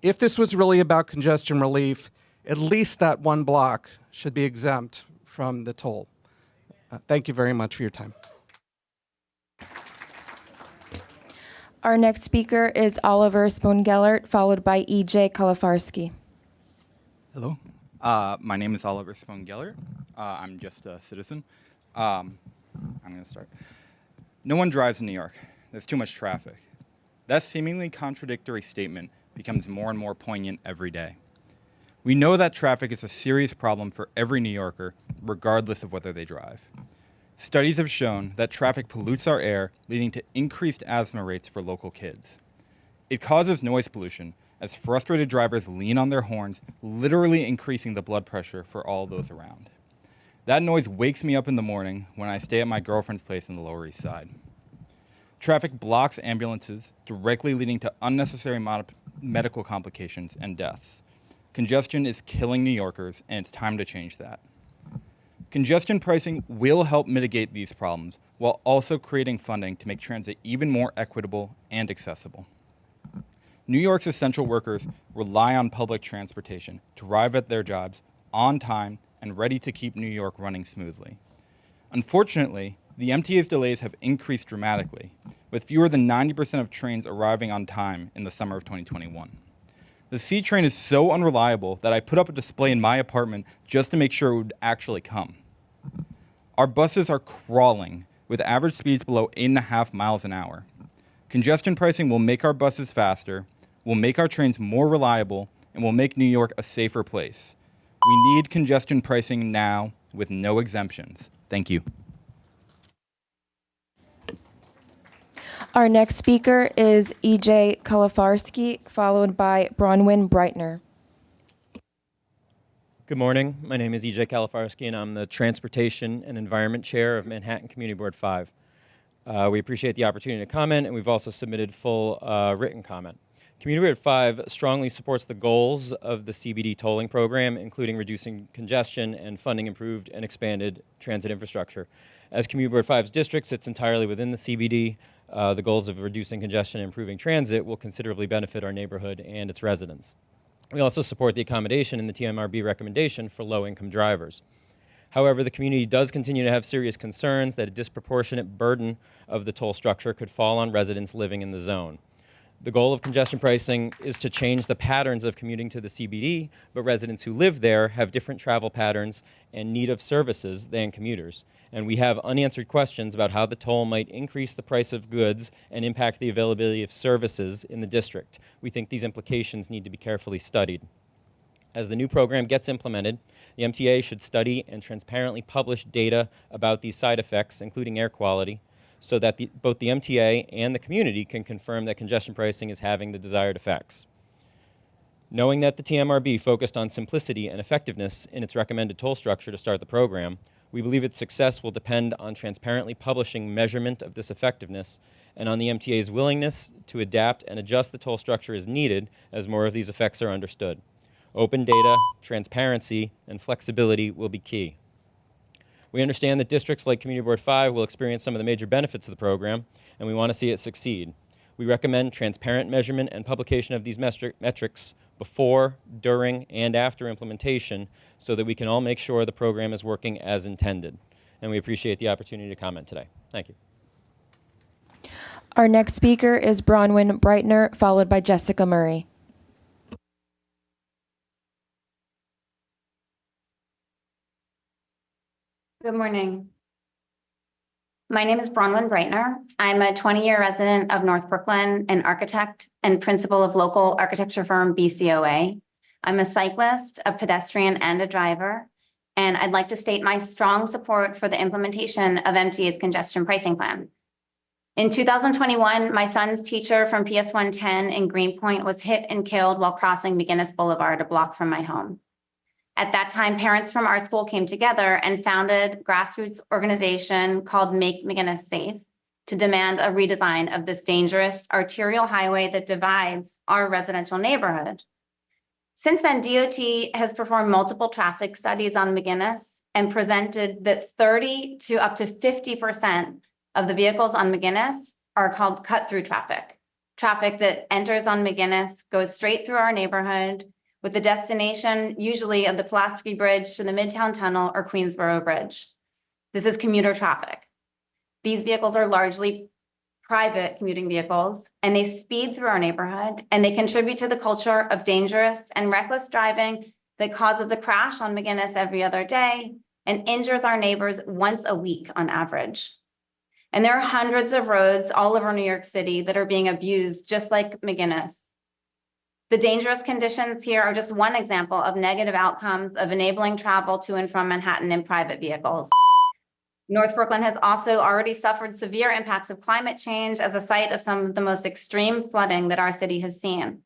If this was really about congestion relief, at least that 1 block should be exempt from the toll. Thank you very much for your time. Our next speaker is Oliver Spone-Gellert, followed by E.J. Kalafarsky. Hello. My name is Oliver Spone-Gellert. I'm just a citizen. I'm going to start. No one drives in New York. There's too much traffic. That seemingly contradictory statement becomes more and more poignant every day. We know that traffic is a serious problem for every New Yorker, regardless of whether they drive. Studies have shown that traffic pollutes our air, leading to increased asthma rates for local kids. It causes noise pollution, as frustrated drivers lean on their horns, literally increasing the blood pressure for all those around. That noise wakes me up in the morning when I stay at my girlfriend's place in the Lower East Side. Traffic blocks ambulances, directly leading to unnecessary medical complications and deaths. Congestion is killing New Yorkers, and it's time to change that. Congestion pricing will help mitigate these problems while also creating funding to make transit even more equitable and accessible. New York's essential workers rely on public transportation to arrive at their jobs on time and ready to keep New York running smoothly. Unfortunately, the MTA's delays have increased dramatically, with fewer than 90% of trains arriving on time in the summer of 2021. The C train is so unreliable that I put up a display in my apartment just to make sure it would actually come. Our buses are crawling, with average speeds below 8.5 miles an hour. Congestion pricing will make our buses faster, will make our trains more reliable, and will make New York a safer place. We need congestion pricing now with no exemptions. Thank you. Our next speaker is E.J. Kalafarsky, followed by Bronwyn Brightner. Good morning. My name is E.J. Kalafarsky, and I'm the Transportation and Environment Chair of Manhattan Community Board 5. We appreciate the opportunity to comment, and we've also submitted full written comment. Community Board 5 strongly supports the goals of the CBD tolling program, including reducing congestion and funding improved and expanded transit infrastructure. As Community Board 5's district sits entirely within the CBD, the goals of reducing congestion and improving transit will considerably benefit our neighborhood and its residents. We also support the accommodation in the TMRB recommendation for low-income drivers. However, the community does continue to have serious concerns that a disproportionate burden of the toll structure could fall on residents living in the zone. The goal of congestion pricing is to change the patterns of commuting to the CBD, but residents who live there have different travel patterns and need of services than commuters. And we have unanswered questions about how the toll might increase the price of goods and impact the availability of services in the district. We think these implications need to be carefully studied. As the new program gets implemented, the MTA should study and transparently publish data about these side effects, including air quality, so that both the MTA and the community can confirm that congestion pricing is having the desired effects. Knowing that the TMRB focused on simplicity and effectiveness in its recommended toll structure to start the program, we believe its success will depend on transparently publishing measurement of this effectiveness and on the MTA's willingness to adapt and adjust the toll structure as needed as more of these effects are understood. Open data, transparency, and flexibility will be key. We understand that districts like Community Board 5 will experience some of the major benefits of the program, and we want to see it succeed. We recommend transparent measurement and publication of these metrics before, during, and after implementation so that we can all make sure the program is working as intended. And we appreciate the opportunity to comment today. Thank you. Our next speaker is Bronwyn Brightner, followed by Jessica Murray. Good morning. My name is Bronwyn Brightner. I'm a 20-year resident of North Brooklyn, an architect and principal of local architecture firm BCOA. I'm a cyclist, a pedestrian, and a driver, and I'd like to state my strong support for the implementation of MTA's congestion pricing plan. In 2021, my son's teacher from PS 110 in Greenpoint was hit and killed while crossing McGinnis Boulevard, a block from my home. At that time, parents from our school came together and founded a grassroots organization called Make McGinnis Safe to demand a redesign of this dangerous arterial highway that divides our residential neighborhood. Since then, DOT has performed multiple traffic studies on McGinnis and presented that 30 to up to 50% of the vehicles on McGinnis are called cut-through traffic. Traffic that enters on McGinnis, goes straight through our neighborhood, with the destination usually of the Pulaski Bridge to the Midtown Tunnel or Queensboro Bridge. This is commuter traffic. These vehicles are largely private commuting vehicles, and they speed through our neighborhood, and they contribute to the culture of dangerous and reckless driving that causes a crash on McGinnis every other day and injures our neighbors once a week on average. And there are hundreds of roads all over New York City that are being abused just like McGinnis. The dangerous conditions here are just one example of negative outcomes of enabling travel to and from Manhattan in private vehicles. North Brooklyn has also already suffered severe impacts of climate change as a site of some of the most extreme flooding that our city has seen.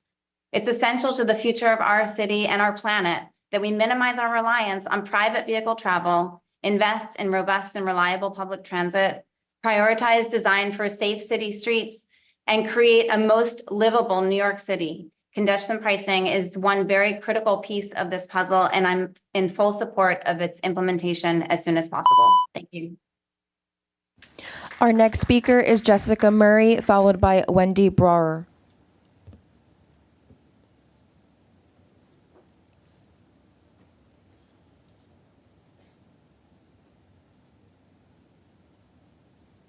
It's essential to the future of our city and our planet that we minimize our reliance on private vehicle travel, invest in robust and reliable public transit, prioritize design for safe city streets, and create a most livable New York City. Congestion pricing is one very critical piece of this puzzle, and I'm in full support of its implementation as soon as possible. Thank you. Our next speaker is Jessica Murray, followed by Wendy BR.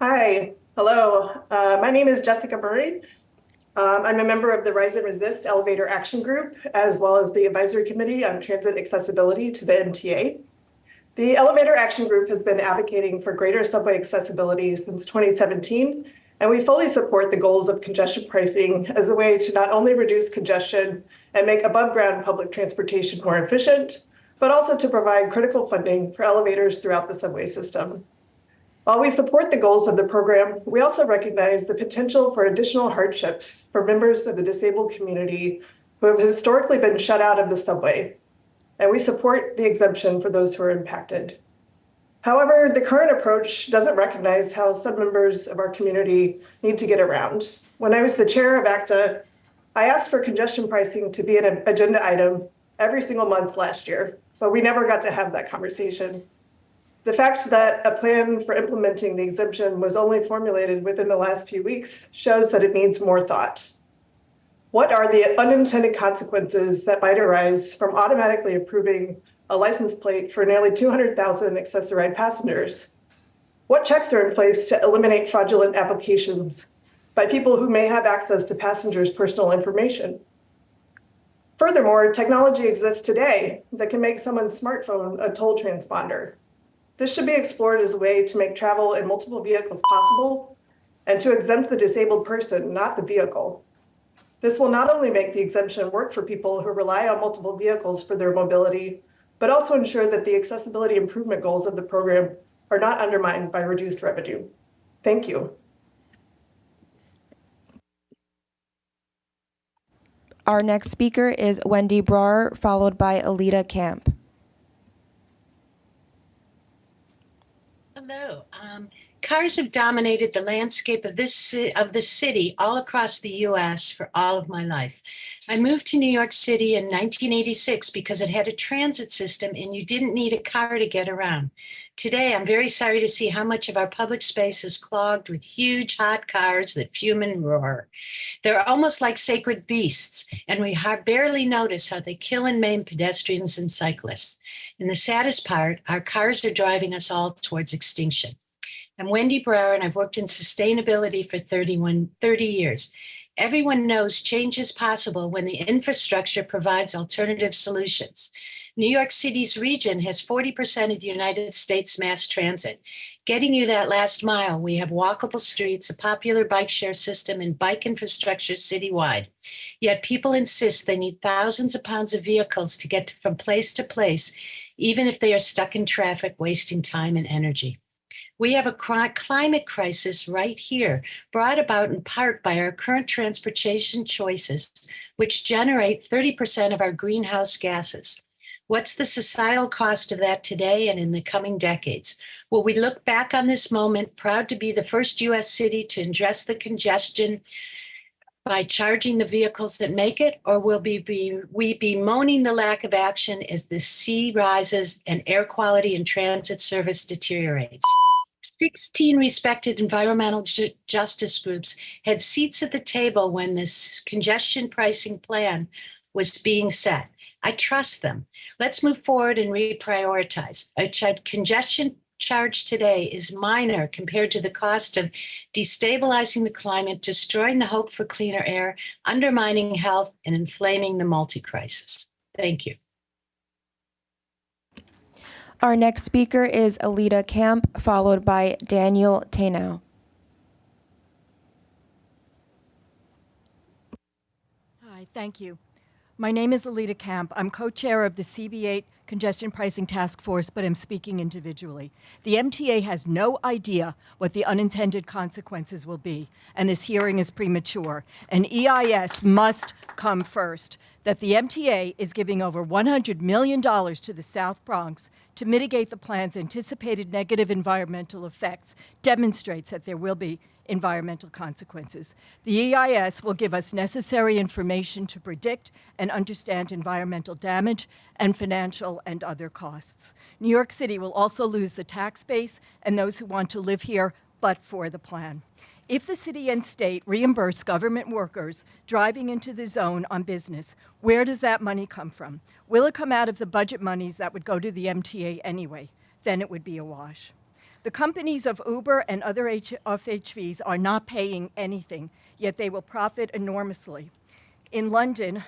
Hi, hello. My name is Jessica Murray. I'm a member of the Rise and Resist Elevator Action Group, as well as the Advisory Committee on Transit Accessibility to the MTA. The Elevator Action Group has been advocating for greater subway accessibility since 2017, and we fully support the goals of congestion pricing as a way to not only reduce congestion and make above-ground public transportation more efficient, but also to provide critical funding for elevators throughout the subway system. While we support the goals of the program, we also recognize the potential for additional hardships for members of the disabled community who have historically been shut out of the subway, and we support the exemption for those who are impacted. However, the current approach doesn't recognize how some members of our community need to get around. When I was the chair of ACTA, I asked for congestion pricing to be an agenda item every single month last year, but we never got to have that conversation. The fact that a plan for implementing the exemption was only formulated within the last few weeks shows that it needs more thought. What are the unintended consequences that might arise from automatically approving a license plate for nearly 200,000 accessorized passengers? What checks are in place to eliminate fraudulent applications by people who may have access to passengers' personal information? Furthermore, technology exists today that can make someone's smartphone a toll transponder. This should be explored as a way to make travel in multiple vehicles possible and to exempt the disabled person, not the vehicle. This will not only make the exemption work for people who rely on multiple vehicles for their mobility, but also ensure that the accessibility improvement goals of the program are not undermined by reduced revenue. Thank you. Our next speaker is Wendy BR, followed by Alita Camp. Hello. Cars have dominated the landscape of the city all across the U.S. for all of my life. I moved to New York City in 1986 because it had a transit system and you didn't need a car to get around. Today, I'm very sorry to see how much of our public space is clogged with huge hot cars that fume and roar. They're almost like sacred beasts, and we barely notice how they kill and maim pedestrians and cyclists. And the saddest part, our cars are driving us all towards extinction. I'm Wendy BR, and I've worked in sustainability for 30 years. Everyone knows change is possible when the infrastructure provides alternative solutions. New York City's region has 40% of the United States mass transit. Getting you that last mile, we have walkable streets, a popular bike share system, and bike infrastructure citywide. Yet people insist they need thousands of pounds of vehicles to get from place to place, even if they are stuck in traffic, wasting time and energy. We have a climate crisis right here, brought about in part by our current transportation choices, which generate 30% of our greenhouse gases. What's the societal cost of that today and in the coming decades? Will we look back on this moment proud to be the first U.S. city to address the congestion by charging the vehicles that make it, or will we be bemoaning the lack of action as the sea rises and air quality and transit service deteriorates? 16 respected environmental justice groups had seats at the table when this congestion pricing plan was being set. I trust them. Let's move forward and reprioritize. A congestion charge today is minor compared to the cost of destabilizing the climate, destroying the hope for cleaner air, undermining health, and inflaming the multi-crisis. Thank you. Our next speaker is Alita Camp, followed by Daniel Tainow. Hi, thank you. My name is Alita Camp. I'm co-chair of the CB8 Congestion Pricing Task Force, but I'm speaking individually. The MTA has no idea what the unintended consequences will be, and this hearing is premature. And EIS must come first. That the MTA is giving over $100 million to the South Bronx to mitigate the plan's anticipated negative environmental effects demonstrates that there will be environmental consequences. The EIS will give us necessary information to predict and understand environmental damage and financial and other costs. New York City will also lose the tax base and those who want to live here but for the plan. If the city and state reimburse government workers driving into the zone on business, where does that money come from? Will it come out of the budget monies that would go to the MTA anyway? Then it would be a wash. The companies of Uber and other FHVs are not paying anything, yet they will profit enormously. In London,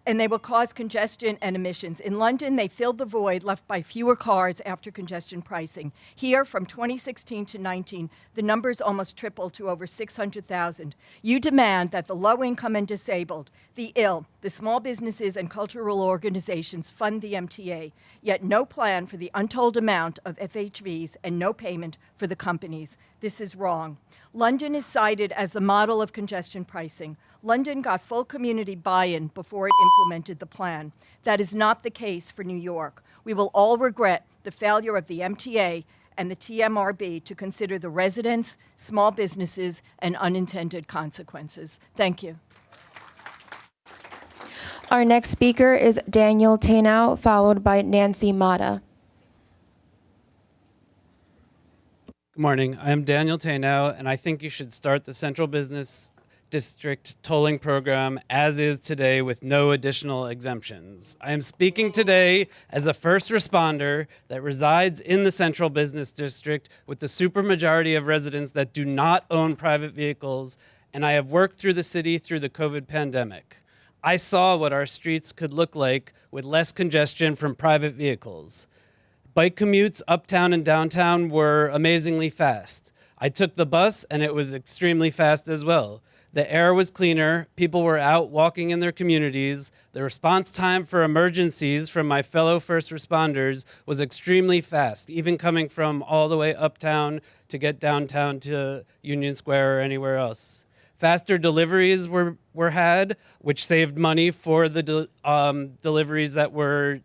and they will cause congestion and emissions. In London, they filled the void left by fewer cars after congestion pricing. Here, from 2016 to 19, the numbers almost tripled to over 600,000. You demand that the low-income and disabled, the ill, The small businesses and cultural organizations fund the MTA, yet no plan for the untold amount of FHVs and no payment for the companies. This is wrong. London is cited as the model of congestion pricing. London got full community buy-in before it implemented the plan. That is not the case for New York. We will all regret the failure of the MTA and the TMRB to consider the residents, small businesses, and unintended consequences. Thank you. Our next speaker is Daniel Tanow, followed by Nancy Mata. Good morning. I'm Daniel Tanow, and I think you should start the Central Business District tolling program as is today with no additional exemptions. I am speaking today as a first responder that resides in the Central Business District with the supermajority of residents that do not own private vehicles, and I have worked through the city through the COVID pandemic. I saw what our streets could look like with less congestion from private vehicles. Bike commutes uptown and downtown were amazingly fast. I took the bus and it was extremely fast as well. The air was cleaner, people were out walking in their communities, the response time for emergencies from my fellow first responders was extremely fast, even coming from all the way uptown to get downtown to Union Square or anywhere else. Faster deliveries were had, which saved money for the deliveries that were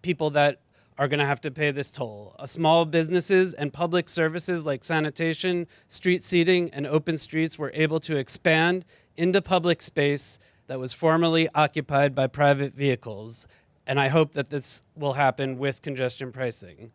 people that are going to have to pay this toll. Small businesses and public services like sanitation, street seating, and open streets were able to expand into public space that was formerly occupied by private vehicles. And I hope that this will happen with congestion pricing.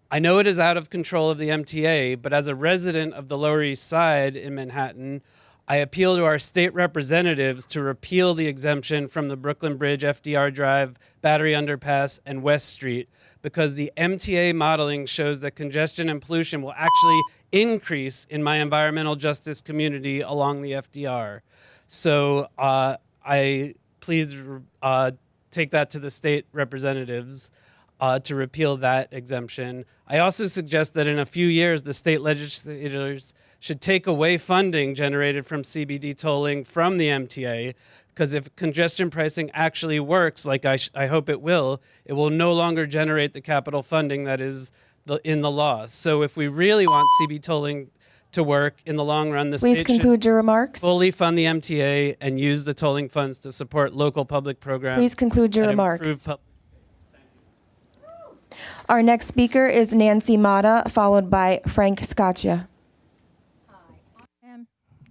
I know it is out of control of the MTA, but as a resident of the Lower East Side in Manhattan, I appeal to our state representatives to repeal the exemption from the Brooklyn Bridge, FDR Drive, Battery Underpass, and West Street, because the MTA modeling shows that congestion and pollution will actually increase in my environmental justice community along the FDR. So I please take that to the state representatives to repeal that exemption. I also suggest that in a few years, the state legislators should take away funding generated from CBD tolling from the MTA, because if congestion pricing actually works, like I hope it will no longer generate the capital funding that is in the law. So if we really want CBD tolling to work in the long run, the Please state conclude your remarks. should fully fund the MTA and use the tolling funds to support local public programs. Please conclude your and remarks. improve Our next speaker is Nancy Mata, followed by Frank Scaccia.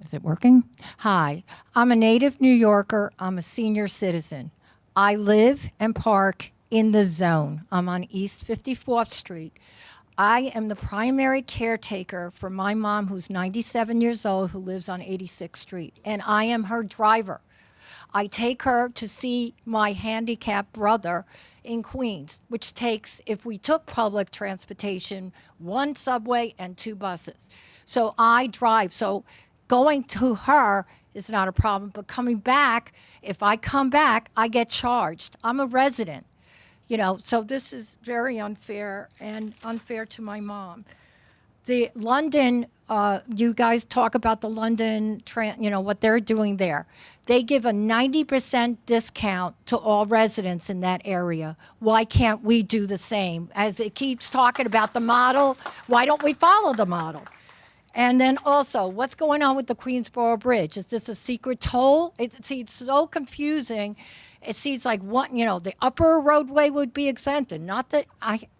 Is it working? Hi, I'm a native New Yorker. I'm a senior citizen. I live and park in the zone. I'm on East 54th Street. I am the primary caretaker for my mom, who's 97 years old, who lives on 86th Street, and I am her driver. I take her to see my handicapped brother in Queens, which takes, if we took public transportation, 1 subway and 2 buses. So I drive. So going to her is not a problem, but coming back, if I come back, I get charged. I'm a resident, so this is very unfair and unfair to my mom. The London, you guys talk about the London, what they're doing there. They give a 90% discount to all residents in that area. Why can't we do the same? As it keeps talking about the model, why don't we follow the model? And then also, what's going on with the Queensboro Bridge? Is this a secret toll? It seems so confusing. It seems like the upper roadway would be exempted, not that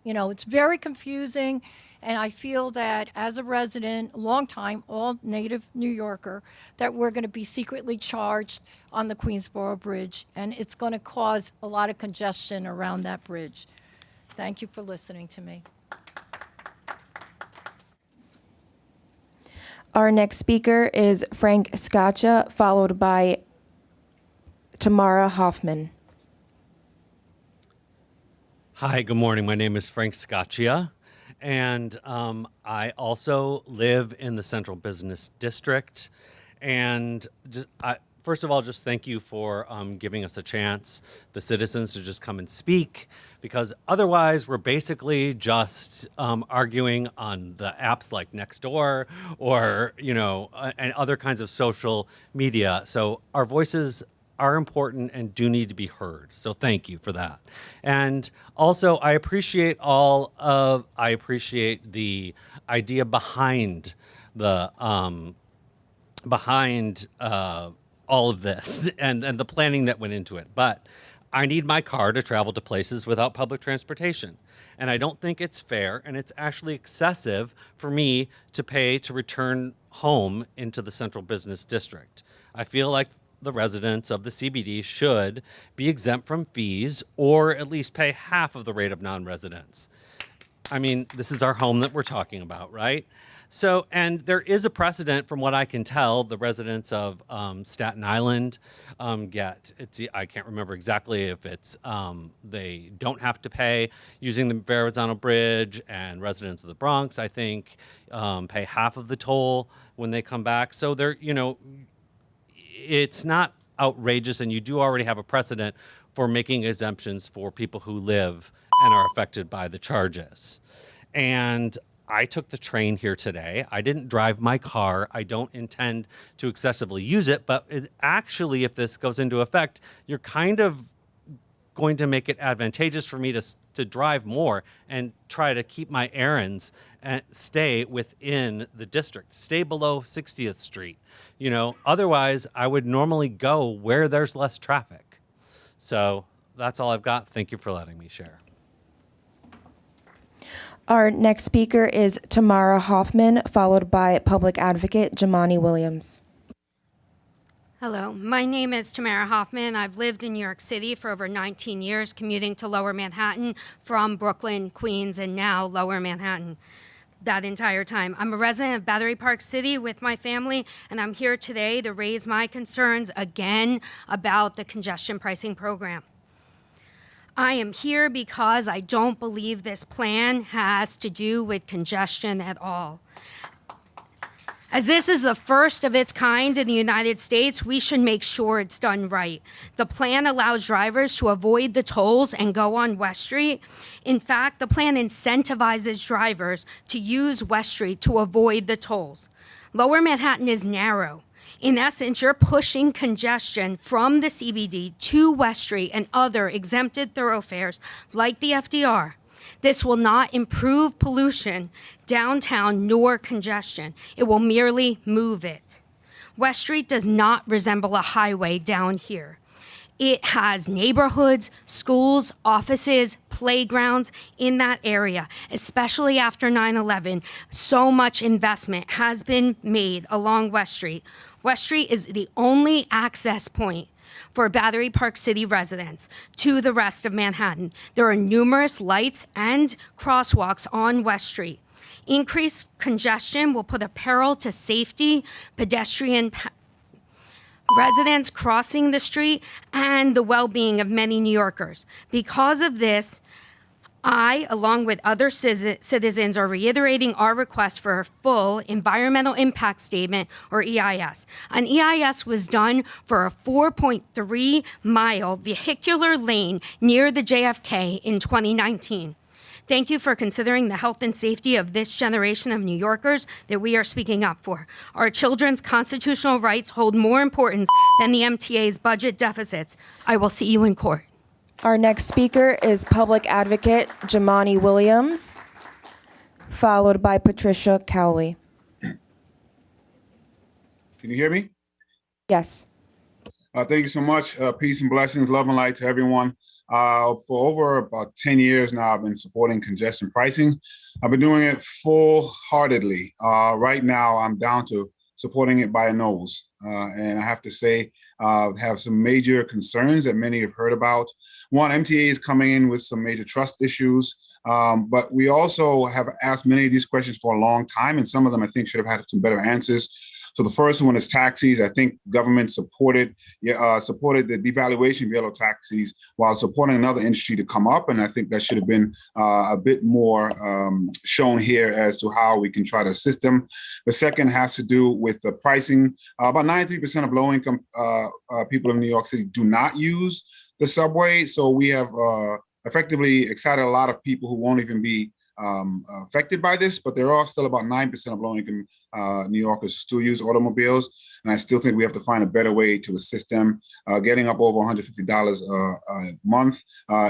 it's very confusing. And I feel that as a resident, long time, all native New Yorker, that we're going to be secretly charged on the Queensboro Bridge. And it's going to cause a lot of congestion around that bridge. Thank you for listening to me. Our next speaker is Frank Scaccia, followed by Tamara Hoffman. Hi, good morning. My name is Frank Scaccia, and I also live in the Central Business District. And first of all, just thank you for giving us a chance, the citizens, to just come and speak, because otherwise we're basically just arguing on the apps like Nextdoor or, and other kinds of social media. So our voices are important and do need to be heard. So thank you for that. And also, I appreciate the idea behind the all of this and the planning that went into it. But I need my car to travel to places without public transportation. And I don't think it's fair, and it's actually excessive for me to pay to return home into the central business district. I feel like the residents of the CBD should be exempt from fees or at least pay half of the rate of non-residents. I mean, this is our home that we're talking about, right? So, and there is a precedent from what I can tell, the residents of Staten Island I can't remember exactly if it's, they don't have to pay using the Verrazano Bridge, and residents of the Bronx, I think, pay half of the toll when they come back. So they're, it's not outrageous, and you do already have a precedent for making exemptions for people who live and are affected by the charges. And I took the train here today. I didn't drive my car. I don't intend to excessively use it, but actually, if this goes into effect, you're kind of going to make it advantageous for me to drive more and try to keep my errands and stay within the district, stay below 60th Street. Otherwise, I would normally go where there's less traffic. So that's all I've got. Thank you for letting me share. Our next speaker is Tamara Hoffman, followed by Public Advocate Jamani Williams. Hello, my name is Tamara Hoffman. I've lived in New York City for over 19 years, commuting to Lower Manhattan from Brooklyn, Queens, and now Lower Manhattan that entire time. I'm a resident of Battery Park City with my family, and I'm here today to raise my concerns again about the congestion pricing program. I am here because I don't believe this plan has to do with congestion at all. As this is the first of its kind in the United States, we should make sure it's done right. The plan allows drivers to avoid the tolls and go on West Street. In fact, the plan incentivizes drivers to use West Street to avoid the tolls. Lower Manhattan is narrow. In essence, you're pushing congestion from the CBD to West Street and other exempted thoroughfares like the FDR. This will not improve pollution downtown nor congestion. It will merely move it. West Street does not resemble a highway down here. It has neighborhoods, schools, offices, playgrounds in that area, especially after 9/11. So much investment has been made along West Street. West Street is the only access point for Battery Park City residents to the rest of Manhattan. There are numerous lights and crosswalks on West Street. Increased congestion will put a peril to safety, pedestrian residents crossing the street, and the well-being of many New Yorkers. Because of this, I, along with other citizens, are reiterating our request for a full environmental impact statement, or EIS. An EIS was done for a 4.3-mile vehicular lane near the JFK in 2019. Thank you for considering the health and safety of this generation of New Yorkers that we are speaking up for. Our children's constitutional rights hold more importance than the MTA's budget deficits. I will see you in court. Our next speaker is Public Advocate Jamani Williams, followed by Patricia Cowley. Can you hear me? Yes. Thank you so much. Peace and blessings, love and light to everyone. For over about 10 years now, I've been supporting congestion pricing. I've been doing it full-heartedly. Right now, I'm down to supporting it by a nose. And I have to say, have some major concerns that many have heard about. One, MTA is coming in with some major trust issues, but we also have asked many of these questions for a long time, and some of them I think should have had some better answers. So the first one is taxis. I think government supported the devaluation of yellow taxis while supporting another industry to come up, and I think that should have been a bit more shown here as to how we can try to assist them. The second has to do with the pricing. About 93% of low-income people in New York City do not use the subway, so we have effectively excited a lot of people who won't even be affected by this, but there are still about 9% of low-income New Yorkers who still use automobiles, and I still think we have to find a better way to assist them. Getting up over $150 a month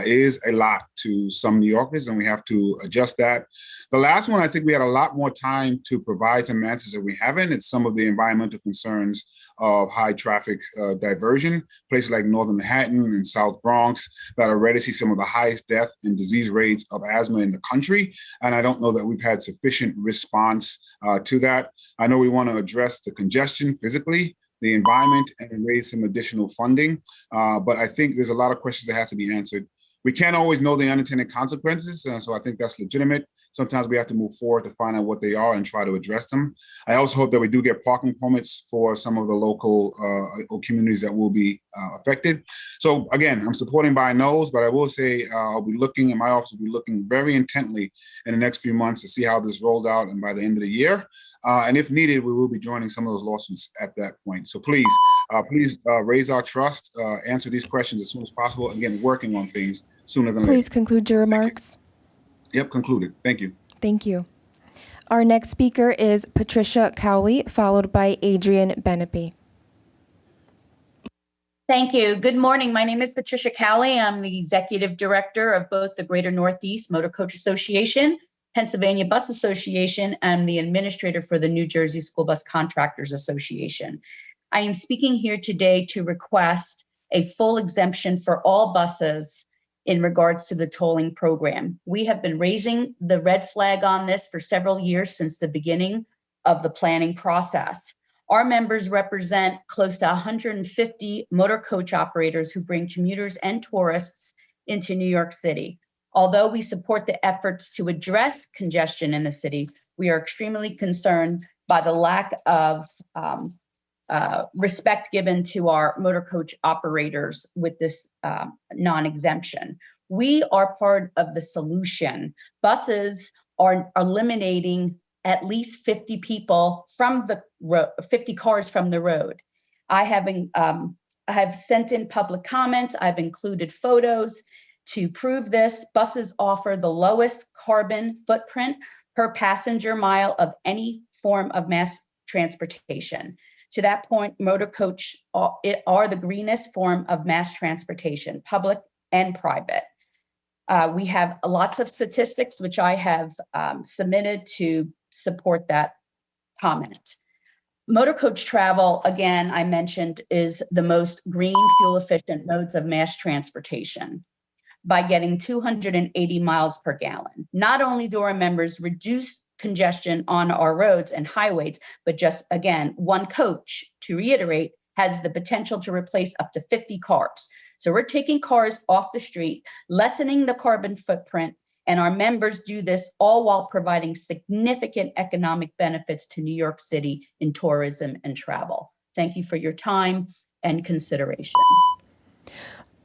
is a lot to some New Yorkers, and we have to adjust that. The last one, I think we had a lot more time to provide some answers that we haven't. It's some of the environmental concerns of high traffic diversion, places like Northern Manhattan and South Bronx that already see some of the highest death and disease rates of asthma in the country. And I don't know that we've had sufficient response to that. I know we want to address the congestion physically, the environment, and raise some additional funding. But I think there's a lot of questions that has to be answered. We can't always know the unintended consequences, so I think that's legitimate. Sometimes we have to move forward to find out what they are and try to address them. I also hope that we do get parking permits for some of the local communities that will be affected. So again, I'm supporting by nose, but I will say I'll be looking, and my office will be looking very intently in the next few months to see how this rolls out, and by the end of the year. And if needed, we will be joining some of those lawsuits at that point. So please raise our trust, answer these questions as soon as possible, and again, working on things sooner than later. Please conclude your remarks. Yep, concluded. Thank you. Thank you. Our next speaker is Patricia Cowley, followed by Adrian Benepi. Thank you. Good morning. My name is Patricia Cowley. I'm the Executive Director of both the Greater Northeast Motor Coach Association, Pennsylvania Bus Association, and the Administrator for the New Jersey School Bus Contractors Association. I am speaking here today to request a full exemption for all buses in regards to the tolling program. We have been raising the red flag on this for several years since the beginning of the planning process. Our members represent close to 150 motor coach operators who bring commuters and tourists into New York City. Although we support the efforts to address congestion in the city, we are extremely concerned by the lack of respect given to our motor coach operators with this non-exemption. We are part of the solution. Buses are eliminating at least 50 people from the 50 cars from the road. I have sent in public comments. I've included photos to prove this. Buses offer the lowest carbon footprint per passenger mile of any form of mass transportation. To that point, motor coach are the greenest form of mass transportation, public and private. We have lots of statistics, which I have submitted to support that comment. Motor coach travel, again, I mentioned, is the most green, fuel efficient modes of mass transportation by getting 280 miles per gallon. Not only do our members reduce congestion on our roads and highways, but just again, one coach, to reiterate, has the potential to replace up to 50 cars. So we're taking cars off the street, lessening the carbon footprint, and our members do this all while providing significant economic benefits to New York City in tourism and travel. Thank you for your time and consideration.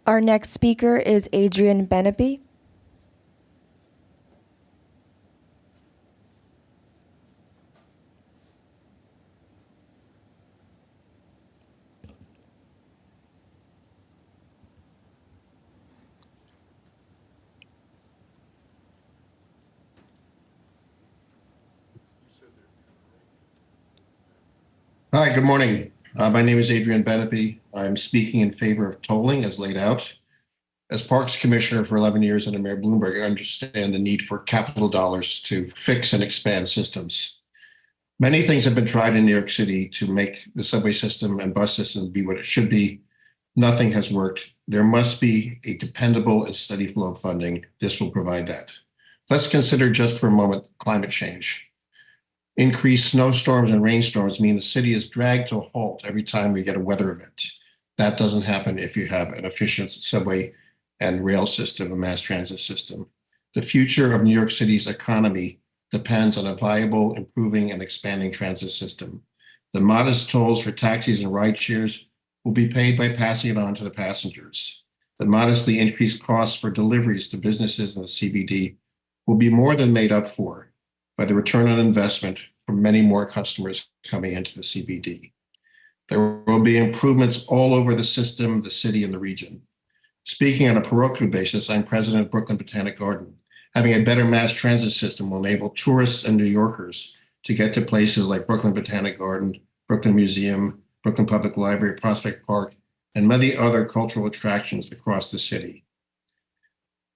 Our next speaker is Adrian Benepi. Hi, good morning. My name is Adrian Benepi. I'm speaking in favor of tolling as laid out. As Parks Commissioner for 11 years under Mayor Bloomberg, I understand the need for capital dollars to fix and expand systems. Many things have been tried in New York City to make the subway system and bus system be what it should be. Nothing has worked. There must be a dependable and steady flow of funding. This will provide that. Let's consider just for a moment climate change. Increased snowstorms and rainstorms mean the city is dragged to a halt every time we get a weather event. That doesn't happen if you have an efficient subway and rail system, a mass transit system. The future of New York City's economy depends on a viable, improving, and expanding transit system. The modest tolls for taxis and ride shares will be paid by passing it on to the passengers. The modestly increased costs for deliveries to businesses in the CBD will be more than made up for by the return on investment from many more customers coming into the CBD. There will be improvements all over the system, the city, and the region. Speaking on a parochial basis, I'm president of Brooklyn Botanic Garden, Having a better mass transit system will enable tourists and New Yorkers to get to places like Brooklyn Botanic Garden, Brooklyn Museum, Brooklyn Public Library, Prospect Park, and many other cultural attractions across the city.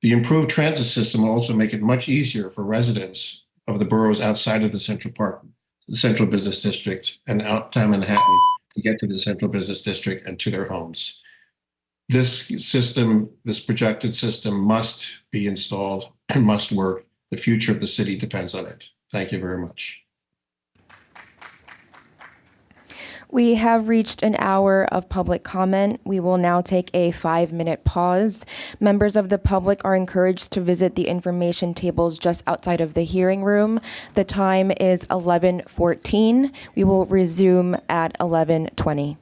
The improved transit system will also make it much easier for residents of the boroughs outside of the Central Business District and outtown Manhattan to get to the Central Business District and to their homes. This system, this projected system must be installed and must work. The future of the city depends on it. Thank you very much. We have reached an hour of public comment. We will now take a 5-minute pause. Members of the public are encouraged to visit the information tables just outside of the hearing room. The time is 11:14. We will resume at 11:20.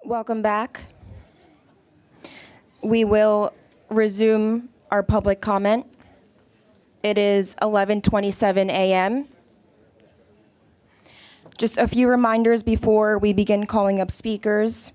Welcome back. We will resume our public comment. It is 11:27 a.m. Just a few reminders before we begin calling up speakers.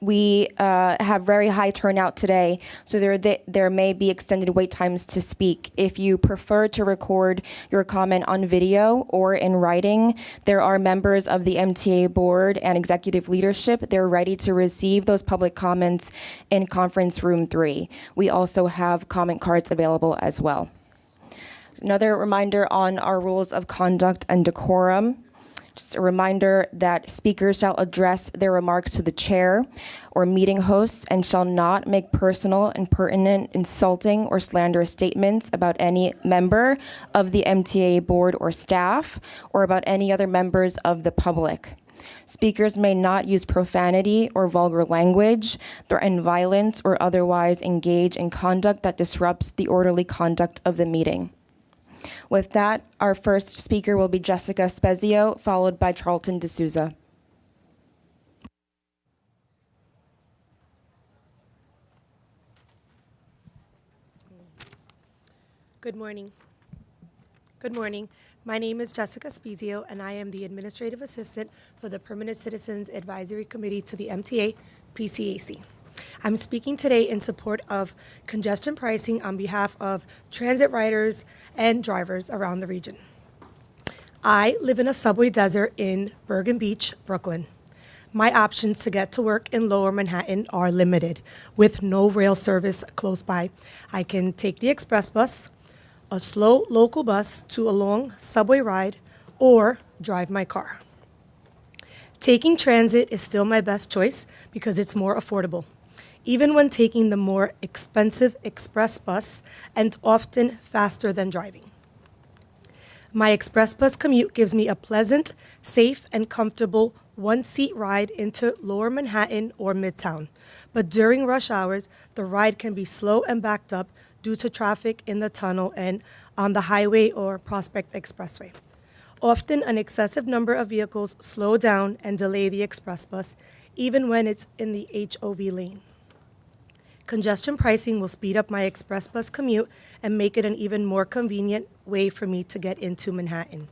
We have very high turnout today, so there may be extended wait times to speak. If you prefer to record your comment on video or in writing, there are members of the MTA board and executive leadership. They're ready to receive those public comments in conference room 3. We also have comment cards available as well. Another reminder on our rules of conduct and decorum. Just a reminder that speakers shall address their remarks to the chair or meeting hosts and shall not make personal, impertinent, insulting, or slanderous statements about any member of the MTA board or staff or about any other members of the public. Speakers may not use profanity or vulgar language, threaten violence, or otherwise engage in conduct that disrupts the orderly conduct of the meeting. With that, our first speaker will be Jessica Spezio, followed by Charlton D'Souza. Good morning. Good morning. My name is Jessica Spezio, and I am the Administrative Assistant for the Permanent Citizens Advisory Committee to the MTA PCAC. I'm speaking today in support of congestion pricing on behalf of transit riders and drivers around the region. I live in a subway desert in Bergen Beach, Brooklyn. My options to get to work in Lower Manhattan are limited, with no rail service close by. I can take the express bus, a slow local bus to a long subway ride, or drive my car. Taking transit is still my best choice because it's more affordable, even when taking the more expensive express bus and often faster than driving. My express bus commute gives me a pleasant, safe, and comfortable one-seat ride into Lower Manhattan or Midtown. But during rush hours, the ride can be slow and backed up due to traffic in the tunnel and on the highway or Prospect Expressway. Often, an excessive number of vehicles slow down and delay the express bus, even when it's in the HOV lane. Congestion pricing will speed up my express bus commute and make it an even more convenient way for me to get into Manhattan.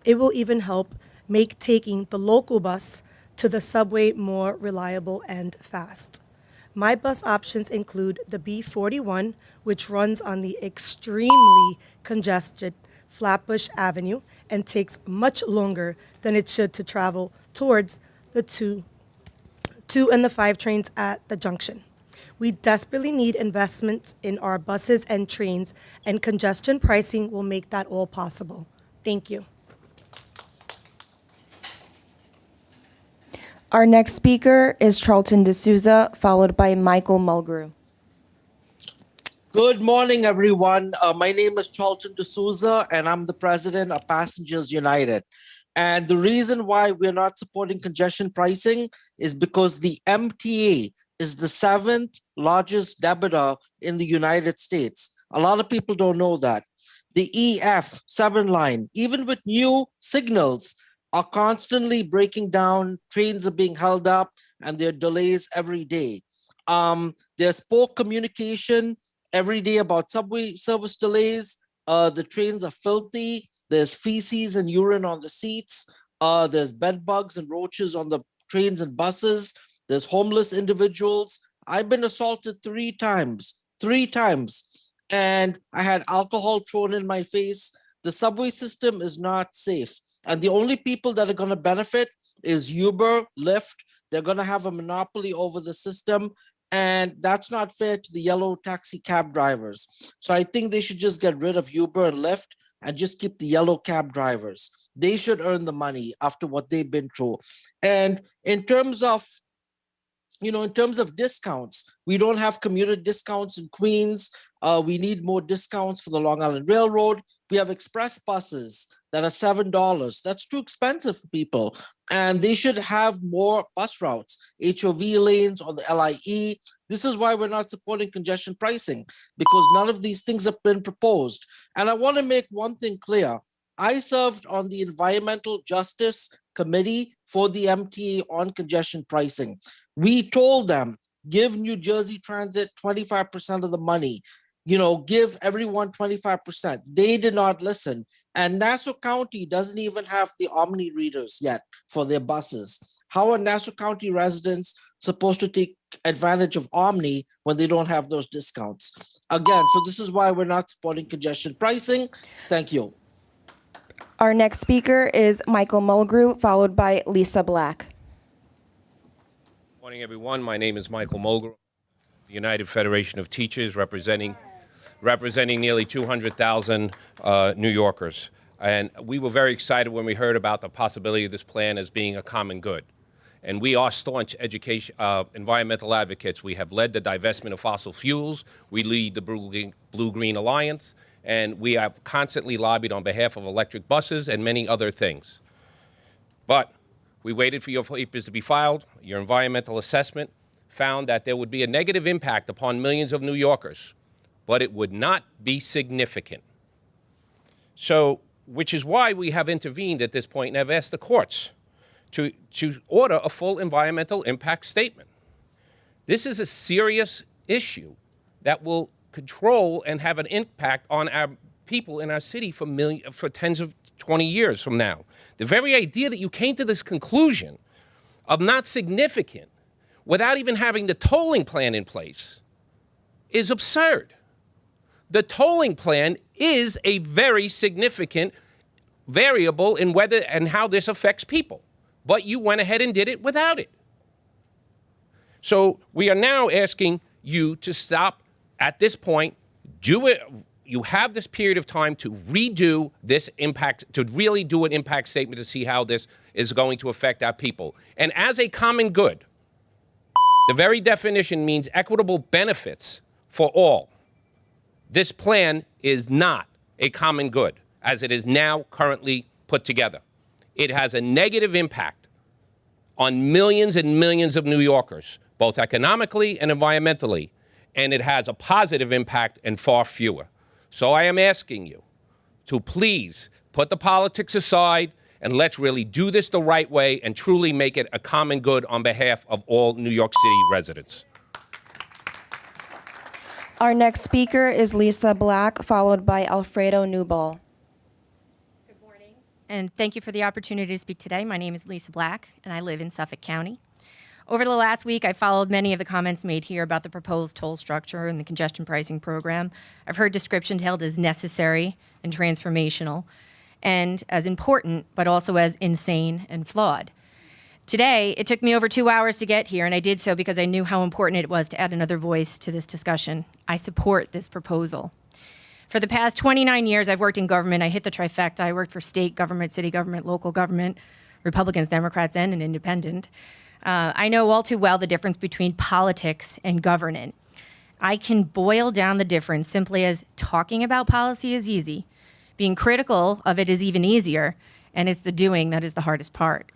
It will even help make taking the local bus to the subway more reliable and fast. My bus options include the B41, which runs on the extremely congested Flatbush Avenue and takes much longer than it should to travel towards the 2 and the 5 trains at the junction. We desperately need investments in our buses and trains, and congestion pricing will make that all possible. Thank you. Our next speaker is Charlton D'Souza, followed by Michael Mulgrew. Good morning, everyone. My name is Charlton D'Souza, and I'm the president of Passengers United. And the reason why we're not supporting congestion pricing is because the MTA is the 7th largest debitor in the United States. A lot of people don't know that. The EF 7 line, even with new signals, are constantly breaking down. Trains are being held up, and there are delays every day. There's poor communication every day about subway service delays. The trains are filthy. There's feces and urine on the seats. There's bed bugs and roaches on the trains and buses. There's homeless individuals. I've been assaulted 3 times, and I had alcohol thrown in my face. The subway system is not safe. And the only people that are going to benefit is Uber, Lyft. They're going to have a monopoly over the system. And that's not fair to the yellow taxi cab drivers. So I think they should just get rid of Uber and Lyft and just keep the yellow cab drivers. They should earn the money after what they've been through. And in terms of discounts, we don't have commuter discounts in Queens. We need more discounts for the Long Island Railroad. We have express buses that are $7. That's too expensive for people. And they should have more bus routes, HOV lanes on the LIE. This is why we're not supporting congestion pricing, because none of these things have been proposed. And I want to make one thing clear. I served on the Environmental Justice Committee for the MTA on congestion pricing. We told them, give New Jersey Transit 25% of the money, give everyone 25%. They did not listen. And Nassau County doesn't even have the Omni readers yet for their buses. How are Nassau County residents supposed to take advantage of Omni when they don't have those discounts? Again, so this is why we're not supporting congestion pricing. Thank you. Our next speaker is Michael Mulgrew, followed by Lisa Black. Morning, everyone. My name is Michael Mulgrew, the United Federation of Teachers, representing nearly 200,000 New Yorkers. And we were very excited when we heard about the possibility of this plan as being a common good. And we are staunch environmental advocates. We have led the divestment of fossil fuels. We lead the Blue-Green Alliance. And we have constantly lobbied on behalf of electric buses and many other things. But we waited for your papers to be filed. Your environmental assessment found that there would be a negative impact upon millions of New Yorkers, but it would not be significant. So, which is why we have intervened at this point and have asked the courts to order a full environmental impact statement. This is a serious issue that will control and have an impact on our people in our city for tens of 20 years from now. The very idea that you came to this conclusion of not significant without even having the tolling plan in place is absurd. The tolling plan is a very significant variable in whether and how this affects people, but you went ahead and did it without it. So we are now asking you to stop at this point, do it. You have this period of time to redo this impact, to really do an impact statement to see how this is going to affect our people. And as a common good, the very definition means equitable benefits for all. This plan is not a common good as it is now currently put together. It has a negative impact on millions and millions of New Yorkers, both economically and environmentally, and it has a positive impact and far fewer. So I am asking you to please put the politics aside and let's really do this the right way and truly make it a common good on behalf of all New York City residents. Our next speaker is Lisa Black, followed by Alfredo Newball. And thank you for the opportunity to speak today. My name is Lisa Black, and I live in Suffolk County. Over the last week, I followed many of the comments made here about the proposed toll structure and the congestion pricing program. I've heard descriptions hailed as necessary and transformational, and as important, but also as insane and flawed. Today, it took me over 2 hours to get here, and I did so because I knew how important it was to add another voice to this discussion. I support this proposal. For the past 29 years, I've worked in government. I hit the trifecta. I worked for state government, city government, local government, Republicans, Democrats, and an independent. I know all too well the difference between politics and governance. I can boil down the difference simply as talking about policy is easy, being critical of it is even easier, and it's the doing that is the hardest part.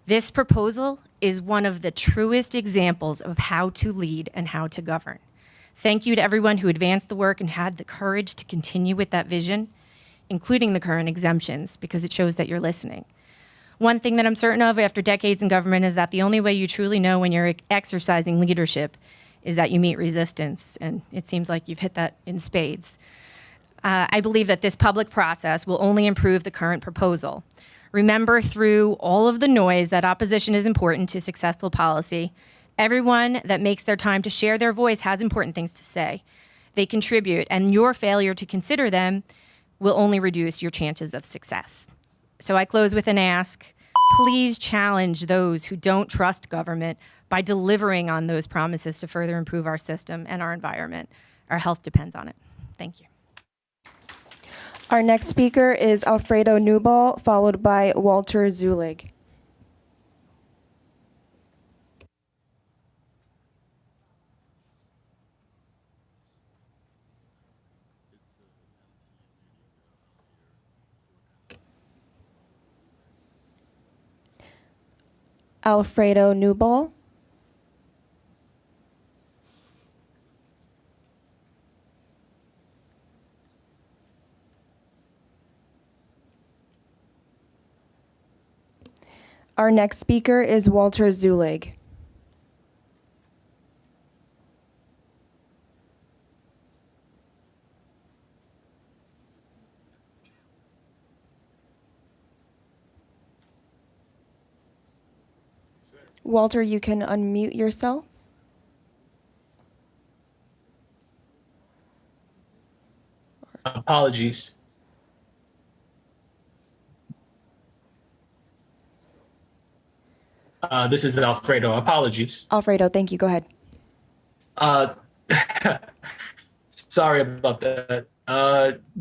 This proposal is one of the truest examples of how to lead and how to govern. Thank you to everyone who advanced the work and had the courage to continue with that vision, including the current exemptions, because it shows that you're listening. One thing that I'm certain of after decades in government is that the only way you truly know when you're exercising leadership is that you meet resistance, and it seems like you've hit that in spades. I believe that this public process will only improve the current proposal. Remember, through all of the noise, that opposition is important to successful policy. Everyone that makes their time to share their voice has important things to say. They contribute, and your failure to consider them will only reduce your chances of success. So I close with an ask. Please challenge those who don't trust government by delivering on those promises to further improve our system and our environment. Our health depends on it. Thank you. Our next speaker is Alfredo Newball, followed by Walter Zulig. Alfredo Newball. Our next speaker is Walter Zulig. Walter, you can unmute yourself. Apologies. This is Alfredo. Apologies. Alfredo, thank you. Go ahead. Sorry about that.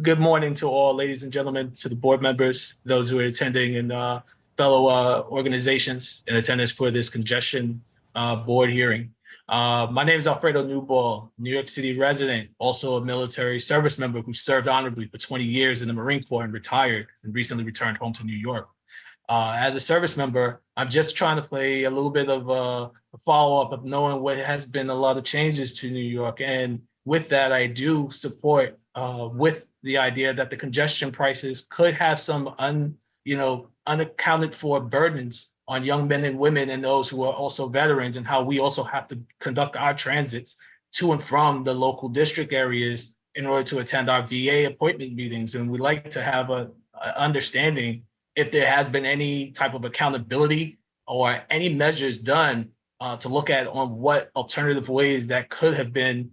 Good morning to all, ladies and gentlemen, to the board members, those who are attending, and fellow organizations in attendance for this congestion board hearing. My name is Alfredo Newball, New York City resident, also a military service member who served honorably for 20 years in the Marine Corps and retired and recently returned home to New York. As a service member, I'm just trying to play a little bit of a follow-up of knowing what has been a lot of changes to New York. And with that, I do support with the idea that the congestion prices could have some unaccounted for burdens on young men and women and those who are also veterans, and how we also have to conduct our transits to and from the local district areas in order to attend our VA appointment meetings. And we'd like to have a understanding if there has been any type of accountability or any measures done to look at on what alternative ways that could have been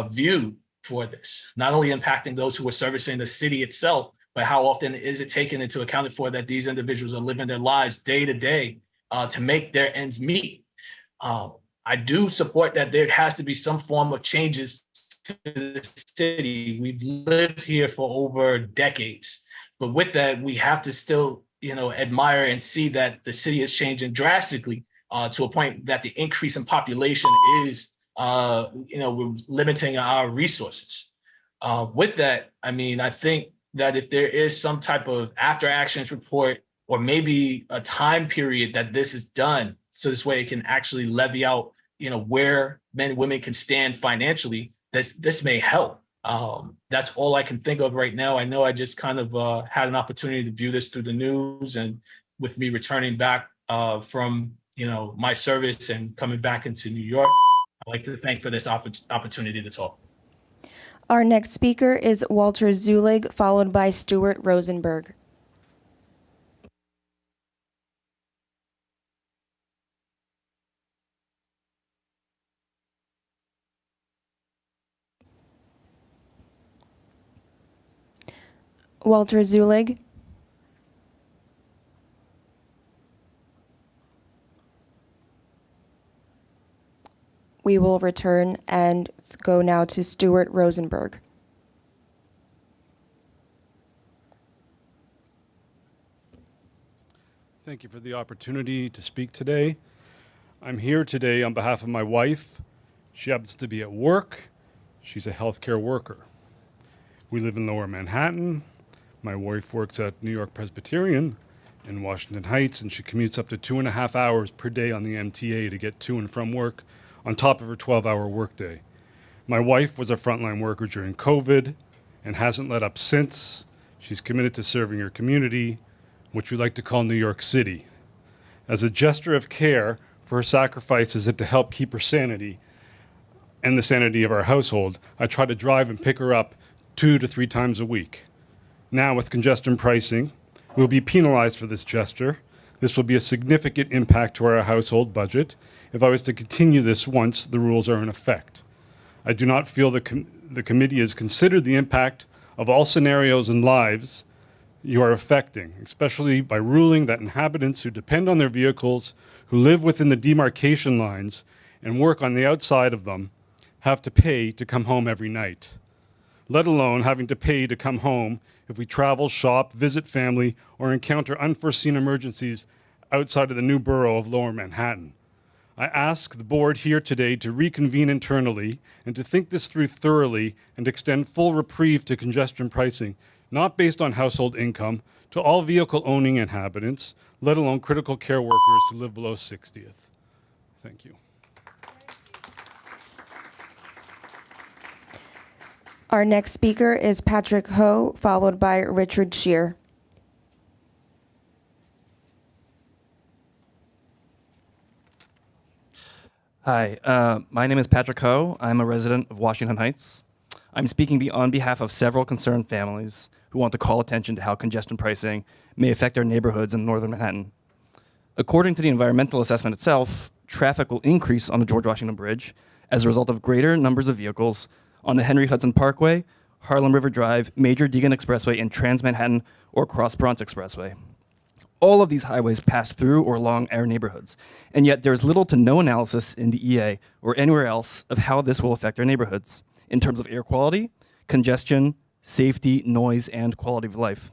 viewed for this, not only impacting those who are servicing the city itself, but how often is it taken into account for that these individuals are living their lives day to day to make their ends meet. I do support that there has to be some form of changes to the city. We've lived here for over decades, but with that, we have to still, admire and see that the city is changing drastically to a point that the increase in population is, we're limiting our resources. With that, I think that if there is some type of after actions report, or maybe a time period that this is done, so this way it can actually levy out, where men and women can stand financially, this may help. That's all I can think of right now. I know I just kind of had an opportunity to view this through the news, and with me returning back from, my service and coming back into New York, I'd like to thank for this opportunity to talk. Our next speaker is Walter Zulig, followed by Stuart Rosenberg. Walter Zulig. We will return and go now to Stuart Rosenberg. Thank you for the opportunity to speak today. I'm here today on behalf of my wife. She happens to be at work. She's a healthcare worker. We live in Lower Manhattan. My wife works at New York Presbyterian in Washington Heights, and she commutes up to 2.5 hours per day on the MTA to get to and from work, on top of her 12-hour workday. My wife was a frontline worker during COVID and hasn't let up since. She's committed to serving her community, which we like to call New York City. As a gesture of care for her sacrifices and to help keep her sanity and the sanity of our household, I try to drive and pick her up 2 to 3 times a week. Now, with congestion pricing, we'll be penalized for this gesture. This will be a significant impact to our household budget if I was to continue this once the rules are in effect. I do not feel the committee has considered the impact of all scenarios and lives you are affecting, especially by ruling that inhabitants who depend on their vehicles, who live within the demarcation lines and work on the outside of them, have to pay to come home every night, let alone having to pay to come home if we travel, shop, visit family, or encounter unforeseen emergencies outside of the new borough of Lower Manhattan. I ask the board here today to reconvene internally and to think this through thoroughly and extend full reprieve to congestion pricing, not based on household income, to all vehicle-owning inhabitants, let alone critical care workers who live below 60th. Thank you. Our next speaker is Patrick Ho, followed by Richard Scheer. Hi, my name is Patrick Ho. I'm a resident of Washington Heights. I'm speaking on behalf of several concerned families who want to call attention to how congestion pricing may affect their neighborhoods in northern Manhattan. According to the environmental assessment itself, traffic will increase on the George Washington Bridge as a result of greater numbers of vehicles on the Henry Hudson Parkway, Harlem River Drive, Major Deegan Expressway, and Trans-Manhattan or Cross Bronx Expressway. All of these highways pass through or along our neighborhoods, and yet there's little to no analysis in the EA or anywhere else of how this will affect our neighborhoods in terms of air quality, congestion, safety, noise, and quality of life.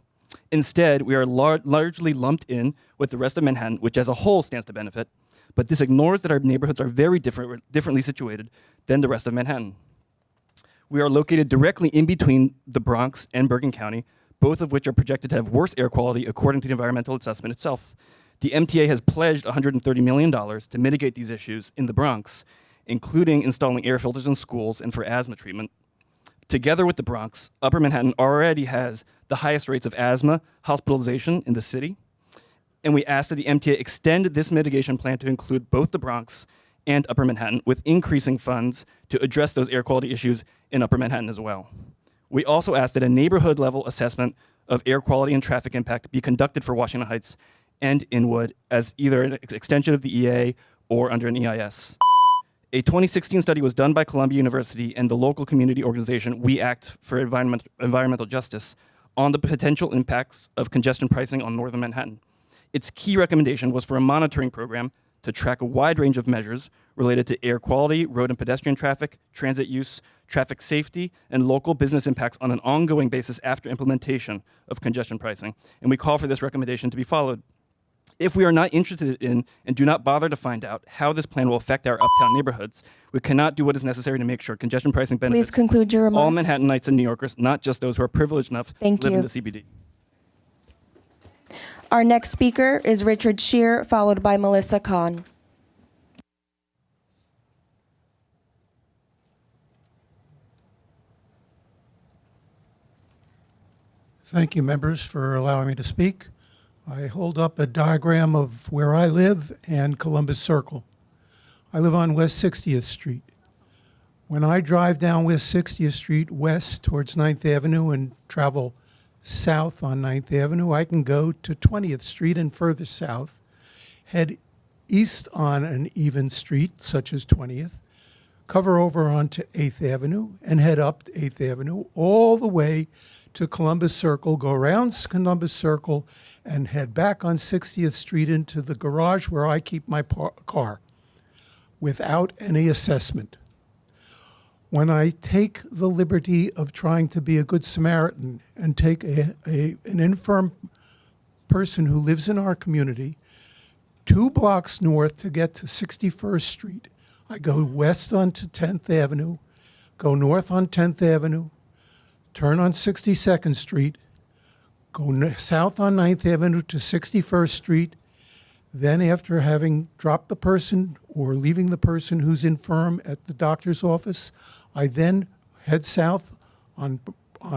Instead, we are largely lumped in with the rest of Manhattan, which as a whole stands to benefit, but this ignores that our neighborhoods are very differently situated than the rest of Manhattan. We are located directly in between the Bronx and Bergen County, both of which are projected to have worse air quality according to the environmental assessment itself. The MTA has pledged $130 million to mitigate these issues in the Bronx, including installing air filters in schools and for asthma treatment. Together with the Bronx, Upper Manhattan already has the highest rates of asthma hospitalization in the city, and we ask that the MTA extend this mitigation plan to include both the Bronx and Upper Manhattan, with increasing funds to address those air quality issues in Upper Manhattan as well. We also ask that a neighborhood-level assessment of air quality and traffic impact be conducted for Washington Heights and Inwood as either an extension of the EA or under an EIS. A 2016 study was done by Columbia University and the local community organization We Act for Environmental Justice on the potential impacts of congestion pricing on northern Manhattan. Its key recommendation was for a monitoring program to track a wide range of measures related to air quality, road and pedestrian traffic, transit use, traffic safety, and local business impacts on an ongoing basis after implementation of congestion pricing. And we call for this recommendation to be followed. If we are not interested in and do not bother to find out how this plan will affect our uptown neighborhoods, we cannot do what is necessary to make sure congestion pricing benefits Please conclude your remarks. all Manhattanites and New Yorkers, not just those who are privileged enough to live in the CBD. Our next speaker is Richard Scheer, followed by Melissa Kahn. Thank you, members, for allowing me to speak. I hold up a diagram of where I live and Columbus Circle. I live on West 60th Street. When I drive down West 60th Street west towards 9th Avenue and travel south on 9th Avenue, I can go to 20th Street and further south, head east on an even street, such as 20th, cover over onto 8th Avenue, and head up 8th Avenue all the way to Columbus Circle, go around Columbus Circle, and head back on 60th Street into the garage where I keep my car without any assessment. When I take the liberty of trying to be a good Samaritan and take an infirm person who lives in our community 2 blocks north to get to 61st Street, I go west onto 10th Avenue, go north on 10th Avenue, turn on 62nd Street, go south on 9th Avenue to 61st Street. Then after having dropped the person or leaving the person who's infirm at the doctor's office, I then head south on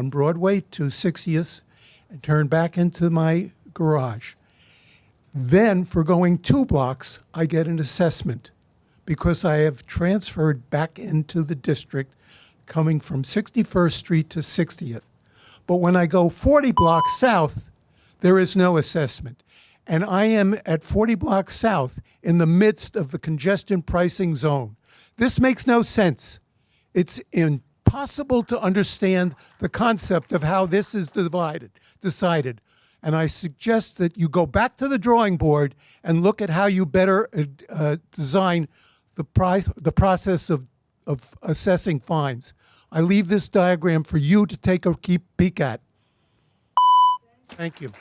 Broadway to 60th and turn back into my garage. Then for going 2 blocks, I get an assessment because I have transferred back into the district coming from 61st Street to 60th. But when I go 40 blocks south, there is no assessment. And I am at 40 blocks south in the midst of the congestion pricing zone. This makes no sense. It's impossible to understand the concept of how this is decided. And I suggest that you go back to the drawing board and look at how you better design the process of assessing fines. I leave this diagram for you to take a peek at. Thank you.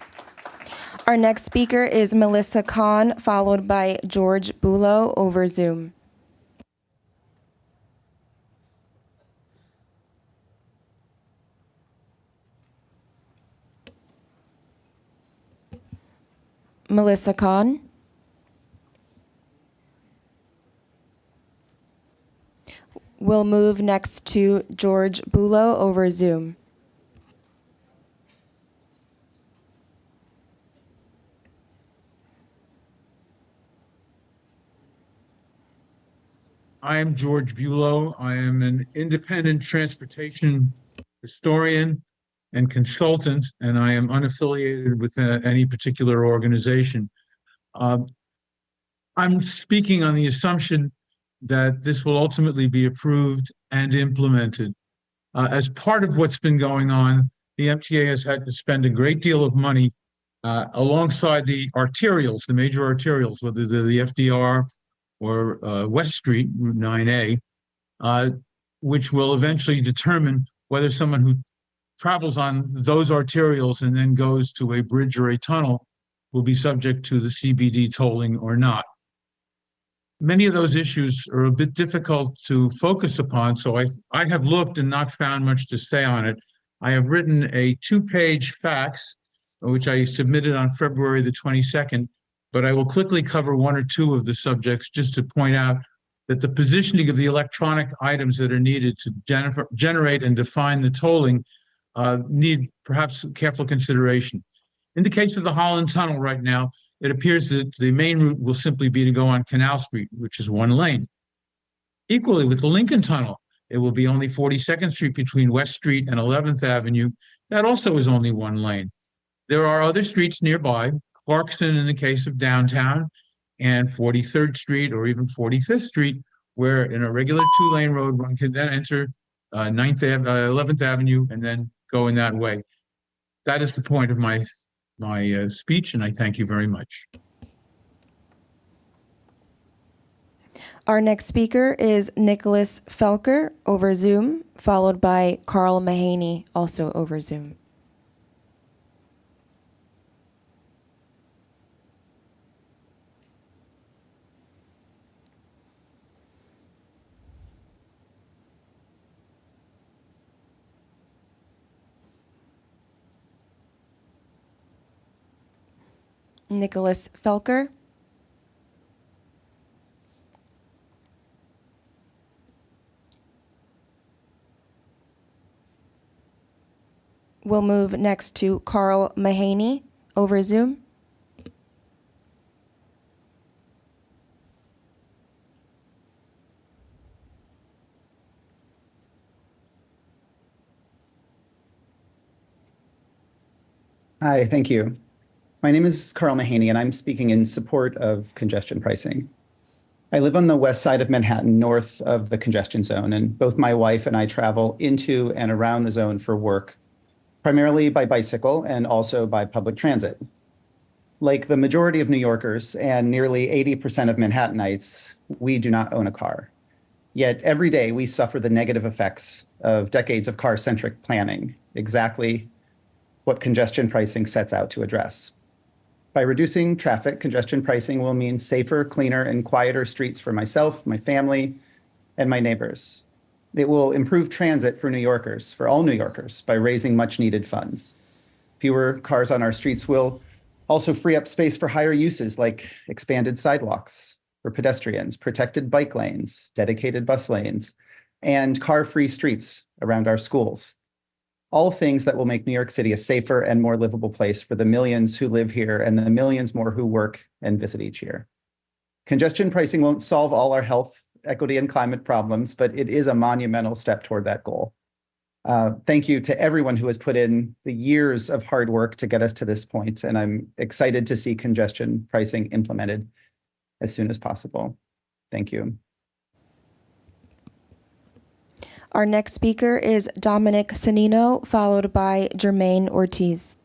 Our next speaker is Melissa Kahn, followed by George Bulow over Zoom. Melissa Kahn. We'll move next to George Bulow over Zoom. I am George Bulow. I am an independent transportation historian and consultant, and I am unaffiliated with any particular organization. I'm speaking on the assumption that this will ultimately be approved and implemented. As part of what's been going on, the MTA has had to spend a great deal of money alongside the arterials, the major arterials, whether they're the FDR or West Street, Route 9A, which will eventually determine whether someone who travels on those arterials and then goes to a bridge or a tunnel will be subject to the CBD tolling or not. Many of those issues are a bit difficult to focus upon, so I have looked and not found much to say on it. I have written a 2-page fax, which I submitted on February the 22nd, but I will quickly cover one or two of the subjects just to point out that the positioning of the electronic items that are needed to generate and define the tolling need perhaps careful consideration. In the case of the Holland Tunnel right now, it appears that the main route will simply be to go on Canal Street, which is one lane. Equally, with the Lincoln Tunnel, it will be only 42nd Street between West Street and 11th Avenue. That also is only one lane. There are other streets nearby, Clarkson in the case of downtown, and 43rd Street or even 45th Street, where in a regular 2-lane road, one can then enter 11th Avenue and then go in that way. That is the point of my speech, and I thank you very much. Our next speaker is Nicholas Felker over Zoom, followed by Carl Mahaney, also over Zoom. Nicholas Felker. We'll move next to Carl Mahaney over Zoom. Hi, thank you. My name is Carl Mahaney, and I'm speaking in support of congestion pricing. I live on the west side of Manhattan, north of the congestion zone, and both my wife and I travel into and around the zone for work, primarily by bicycle and also by public transit. Like the majority of New Yorkers and nearly 80% of Manhattanites, we do not own a car. Yet every day we suffer the negative effects of decades of car-centric planning, exactly what congestion pricing sets out to address. By reducing traffic, congestion pricing will mean safer, cleaner, and quieter streets for myself, my family, and my neighbors. It will improve transit for New Yorkers, for all New Yorkers, by raising much-needed funds. Fewer cars on our streets will also free up space for higher uses like expanded sidewalks for pedestrians, protected bike lanes, dedicated bus lanes, and car-free streets around our schools. All things that will make New York City a safer and more livable place for the millions who live here and the millions more who work and visit each year. Congestion pricing won't solve all our health, equity, and climate problems, but it is a monumental step toward that goal. Thank you to everyone who has put in the years of hard work to get us to this point, and I'm excited to see congestion pricing implemented as soon as possible. Thank you. Our next speaker is Dominic Sanino, followed by Jermaine Ortiz.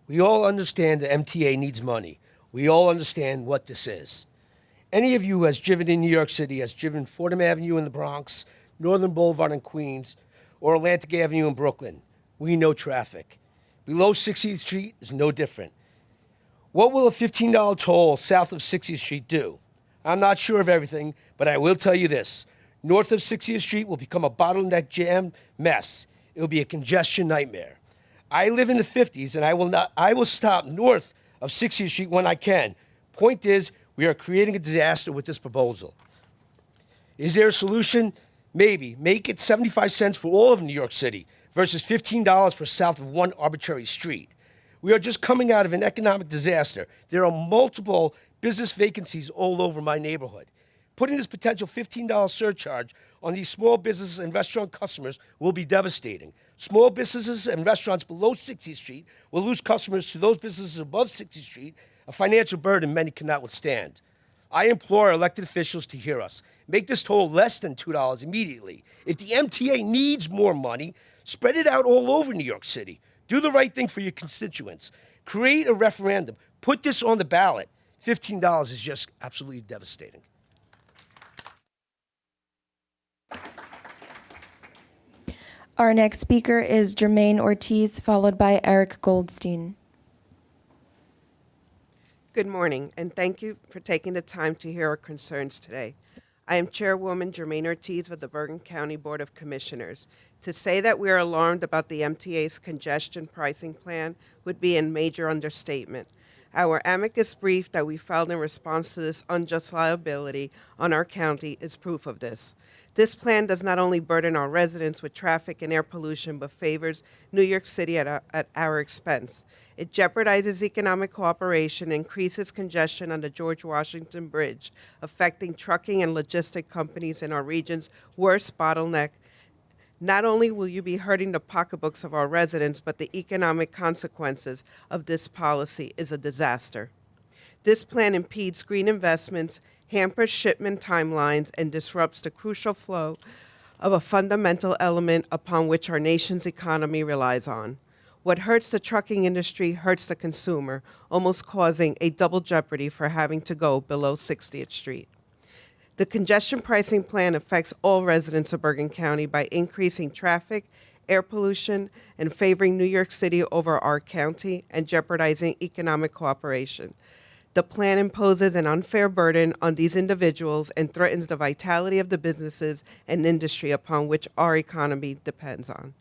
We all understand the MTA needs money. We all understand what this is. Any of you who has driven in New York City, has driven Fordham Avenue in the Bronx, Northern Boulevard in Queens, or Atlantic Avenue in Brooklyn, we know traffic. Below 60th Street is no different. What will a $15 toll south of 60th Street do? I'm not sure of everything, but I will tell you this. North of 60th Street will become a bottleneck jam mess. It will be a congestion nightmare. I live in the 50s, and I will stop north of 60th Street when I can. Point is, we are creating a disaster with this proposal. Is there a solution? Maybe. Make it 75 cents for all of New York City versus $15 for south of one arbitrary street. We are just coming out of an economic disaster. There are multiple business vacancies all over my neighborhood. Putting this potential $15 surcharge on these small businesses and restaurant customers will be devastating. Small businesses and restaurants below 60th Street will lose customers to those businesses above 60th Street, a financial burden many cannot withstand. I implore elected officials to hear us. Make this toll less than $2 immediately. If the MTA needs more money, spread it out all over New York City. Do the right thing for your constituents. Create a referendum. Put this on the ballot. $15 is just absolutely devastating. Our next speaker is Jermaine Ortiz, followed by Eric Goldstein. Good morning, and thank you for taking the time to hear our concerns today. I am Chairwoman Jermaine Ortiz with the Bergen County Board of Commissioners. To say that we are alarmed about the MTA's congestion pricing plan would be a major understatement. Our amicus brief that we filed in response to this unjust liability on our county is proof of this. This plan does not only burden our residents with traffic and air pollution, but favors New York City at our expense. It jeopardizes economic cooperation, increases congestion on the George Washington Bridge, affecting trucking and logistic companies in our region's worst bottleneck. Not only will you be hurting the pocketbooks of our residents, but the economic consequences of this policy is a disaster. This plan impedes green investments, hampers shipment timelines, and disrupts the crucial flow of a fundamental element upon which our nation's economy relies on. What hurts the trucking industry hurts the consumer, almost causing a double jeopardy for having to go below 60th Street. The congestion pricing plan affects all residents of Bergen County by increasing traffic, air pollution, and favoring New York City over our county and jeopardizing economic cooperation. The plan imposes an unfair burden on these individuals and threatens the vitality of the businesses and industry upon which our economy depends on.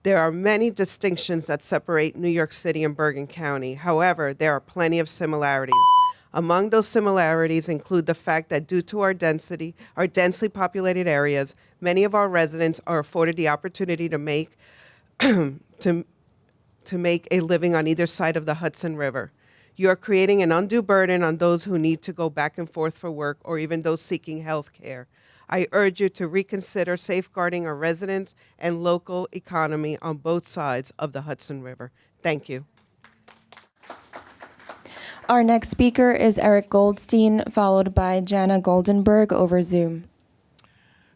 There are many distinctions that separate New York City and Bergen County. However, there are plenty of similarities. Among those similarities include the fact that due to our densely populated areas, many of our residents are afforded the opportunity to make to make a living on either side of the Hudson River. You are creating an undue burden on those who need to go back and forth for work or even those seeking health care. I urge you to reconsider safeguarding our residents and local economy on both sides of the Hudson River. Thank you. Our next speaker is Eric Goldstein, followed by Jana Goldenberg over Zoom.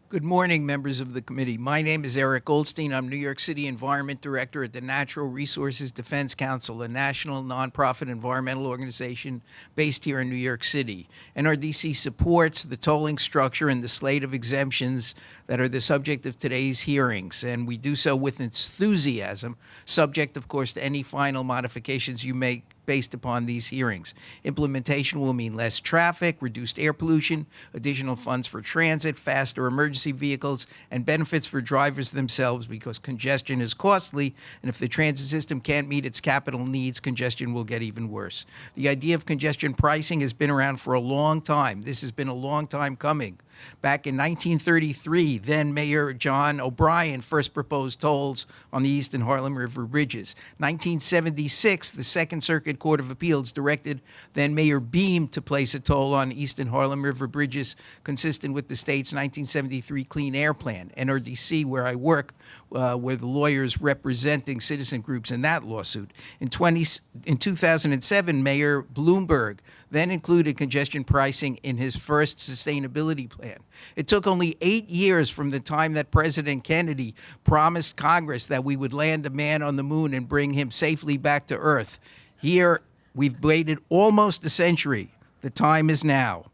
Good morning, members of the committee. My name is Eric Goldstein. I'm New York City Environment Director at the Natural Resources Defense Council, a national nonprofit environmental organization based here in New York City. NRDC supports the tolling structure and the slate of exemptions that are the subject of today's hearings, and we do so with enthusiasm, subject, of course, to any final modifications you make based upon these hearings. Implementation will mean less traffic, reduced air pollution, additional funds for transit, faster emergency vehicles, and benefits for drivers themselves because congestion is costly, and if the transit system can't meet its capital needs, congestion will get even worse. The idea of congestion pricing has been around for a long time. This has been a long time coming. Back in 1933, then Mayor John O'Brien first proposed tolls on the East and Harlem River bridges. 1976, the Second Circuit Court of Appeals directed then Mayor Beam to place a toll on East and Harlem River bridges consistent with the state's 1973 Clean Air Plan. NRDC, where I work, were the lawyers representing citizen groups in that lawsuit. In 2007, Mayor Bloomberg then included congestion pricing in his first sustainability plan. It took only 8 years from the time that President Kennedy promised Congress that we would land a man on the moon and bring him safely back to Earth. Here, we've waited almost a century. The time is now.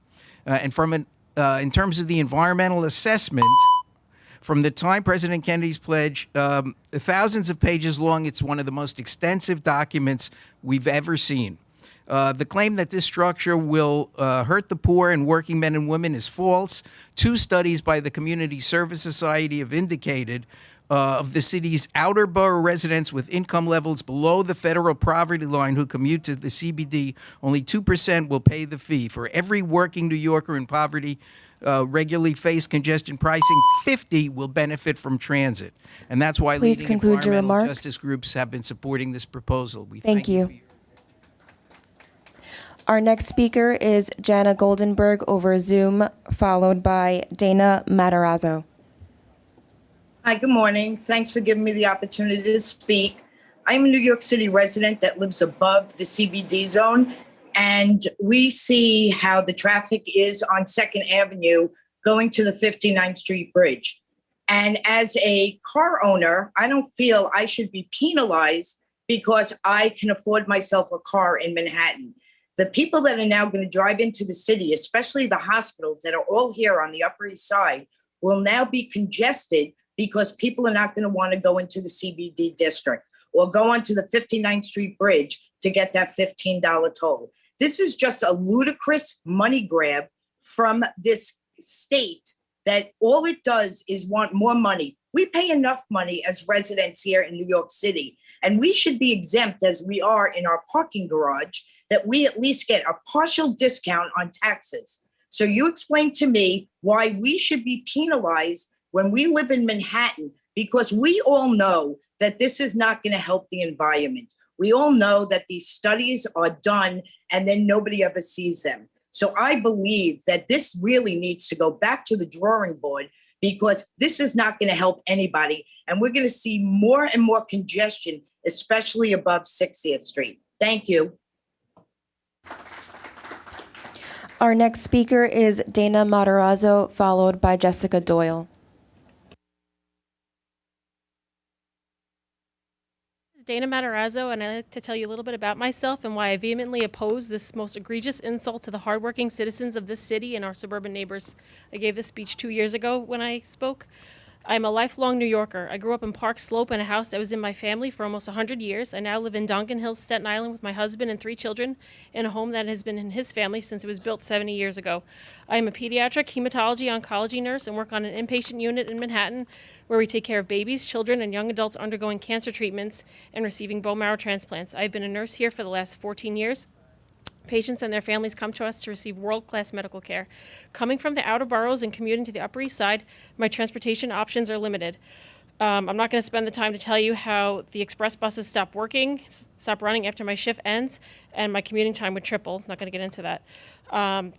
In terms of the environmental assessment, from the time President Kennedy's pledge, thousands of pages long, it's one of the most extensive documents we've ever seen. The claim that this structure will hurt the poor and working men and women is false. 2 studies by the Community Service Society have indicated of the city's outer borough residents with income levels below the federal poverty line who commute to the CBD, only 2% will pay the fee. For every working New Yorker in poverty, regularly face congestion pricing, 50 will benefit from transit. And that's why Please leading conclude your environmental remarks. justice groups have been supporting this proposal. We Thank you. for your Our next speaker is Jana Goldenberg over Zoom, followed by Dana Matarazzo. Hi, good morning. Thanks for giving me the opportunity to speak. I'm a New York City resident that lives above the CBD zone, and we see how the traffic is on 2nd Avenue going to the 59th Street Bridge. And as a car owner, I don't feel I should be penalized because I can afford myself a car in Manhattan. The people that are now going to drive into the city, especially the hospitals that are all here on the Upper East Side, will now be congested because people are not going to want to go into the CBD district or go onto the 59th Street Bridge to get that $15 toll. This is just a ludicrous money grab from this state that all it does is want more money. We pay enough money as residents here in New York City, and we should be exempt as we are in our parking garage, that we at least get a partial discount on taxes. So you explain to me why we should be penalized when we live in Manhattan, because we all know that this is not going to help the environment. We all know that these studies are done and then nobody ever sees them. So I believe that this really needs to go back to the drawing board, because this is not going to help anybody. And we're going to see more and more congestion, especially above 60th Street. Thank you. Our next speaker is Dana Matarazzo, followed by Jessica Doyle. Dana Matarazzo, and I'd like to tell you a little bit about myself and why I vehemently oppose this most egregious insult to the hardworking citizens of this city and our suburban neighbors. I gave this speech 2 years ago when I spoke. I'm a lifelong New Yorker. I grew up in Park Slope in a house that was in my family for almost 100 years. I now live in Donkin Hills, Staten Island with my husband and 3 children in a home that has been in his family since it was built 70 years ago. I am a pediatric hematology oncology nurse and work on an inpatient unit in Manhattan where we take care of babies, children, and young adults undergoing cancer treatments and receiving bone marrow transplants. I've been a nurse here for the last 14 years. Patients and their families come to us to receive world-class medical care. Coming from the outer boroughs and commuting to the Upper East Side, my transportation options are limited. I'm not going to spend the time to tell you how the express buses stop running after my shift ends, and my commuting time would triple. Not going to get into that.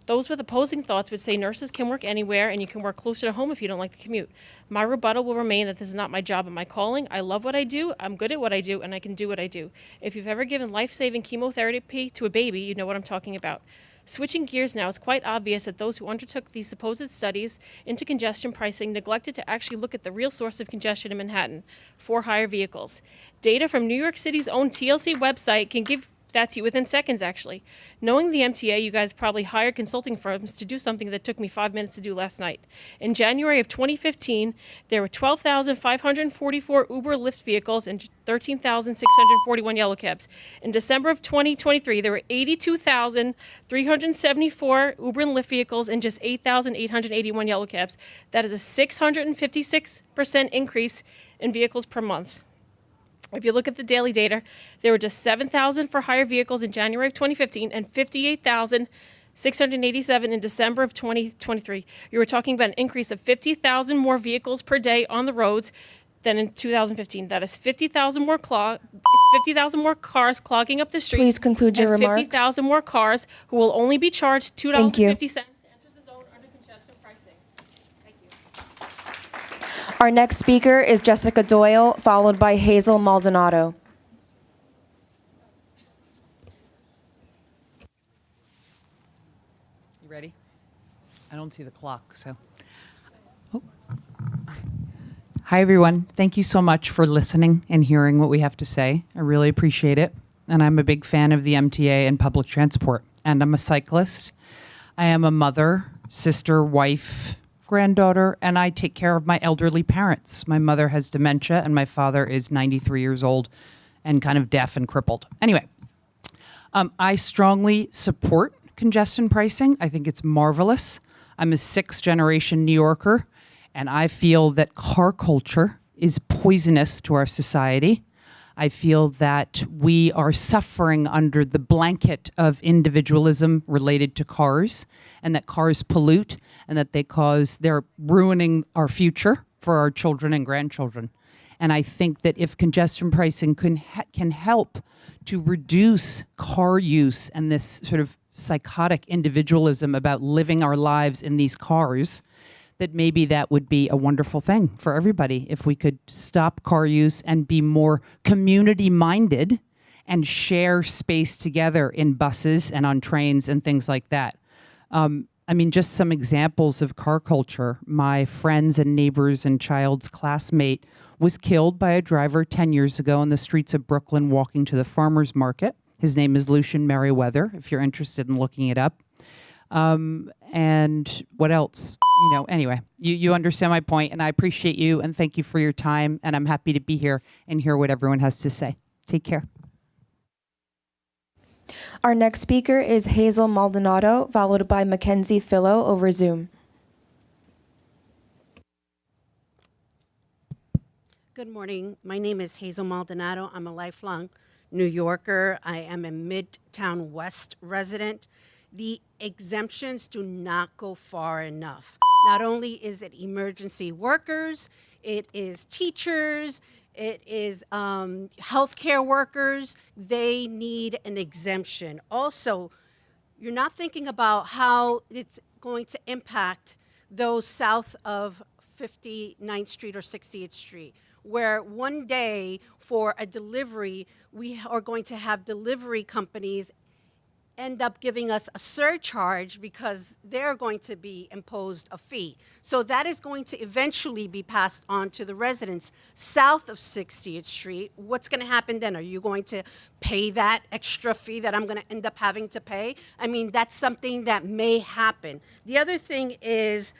Those with opposing thoughts would say nurses can work anywhere and you can work closer to home if you don't like the commute. My rebuttal will remain that this is not my job and my calling. I love what I do, I'm good at what I do, and I can do what I do. If you've ever given life-saving chemotherapy to a baby, you know what I'm talking about. Switching gears now, it's quite obvious that those who undertook these supposed studies into congestion pricing neglected to actually look at the real source of congestion in Manhattan, for hire vehicles. Data from New York City's own TLC website can give that to you within seconds, actually. Knowing the MTA, you guys probably hired consulting firms to do something that took me 5 minutes to do last night. In January of 2015, there were 12,544 Uber Lyft vehicles and 13,641 yellow cabs. In December of 2023, there were 82,374 Uber and Lyft vehicles and just 8,881 yellow cabs. That is a 656% increase in vehicles per month. If you look at the daily data, there were just 7,000 for hire vehicles in January of 2015 and 58,687 in December of 2023. You were talking about an increase of 50,000 more vehicles per day on the roads than in 2015. That is 50,000 more cars clogging up the streets. Please conclude your and remarks. 50,000 more cars who will only be charged $2.50 to enter the zone under congestion pricing. Our next speaker is Jessica Doyle, followed by Hazel Maldonado. You ready? I don't see the clock, so. Hi, everyone. Thank you so much for listening and hearing what we have to say. I really appreciate it. And I'm a big fan of the MTA and public transport. And I'm a cyclist. I am a mother, sister, wife, granddaughter, and I take care of my elderly parents. My mother has dementia, and my father is 93 years old and kind of deaf and crippled. Anyway, I strongly support congestion pricing. I think it's marvelous. I'm a 6th-generation New Yorker, and I feel that car culture is poisonous to our society. I feel that we are suffering under the blanket of individualism related to cars, and that cars pollute, and that they're ruining our future for our children and grandchildren. And I think that if congestion pricing can help to reduce car use and this sort of psychotic individualism about living our lives in these cars, that maybe that would be a wonderful thing for everybody if we could stop car use and be more community-minded and share space together in buses and on trains and things like that. I mean, just some examples of car culture. My friends and neighbors and child's classmate was killed by a driver 10 years ago on the streets of Brooklyn walking to the farmer's market. His name is Lucian Merriweather, if you're interested in looking it up. And what else? Anyway, you understand my point, and I appreciate you, and thank you for your time, and I'm happy to be here and hear what everyone has to say. Take care. Our next speaker is Hazel Maldonado, followed by Mackenzie Philo over Zoom. Good morning. My name is Hazel Maldonado. I'm a lifelong New Yorker. I am a Midtown West resident. The exemptions do not go far enough. Not only is it emergency workers, it is teachers, it is healthcare workers. They need an exemption. Also, you're not thinking about how it's going to impact those south of 59th Street or 60th Street, where one day for a delivery, we are going to have delivery companies end up giving us a surcharge because they're going to be imposed a fee. So that is going to eventually be passed on to the residents south of 60th Street. What's going to happen then? Are you going to pay that extra fee that I'm going to end up having to pay? I mean, that's something that may happen. The other thing is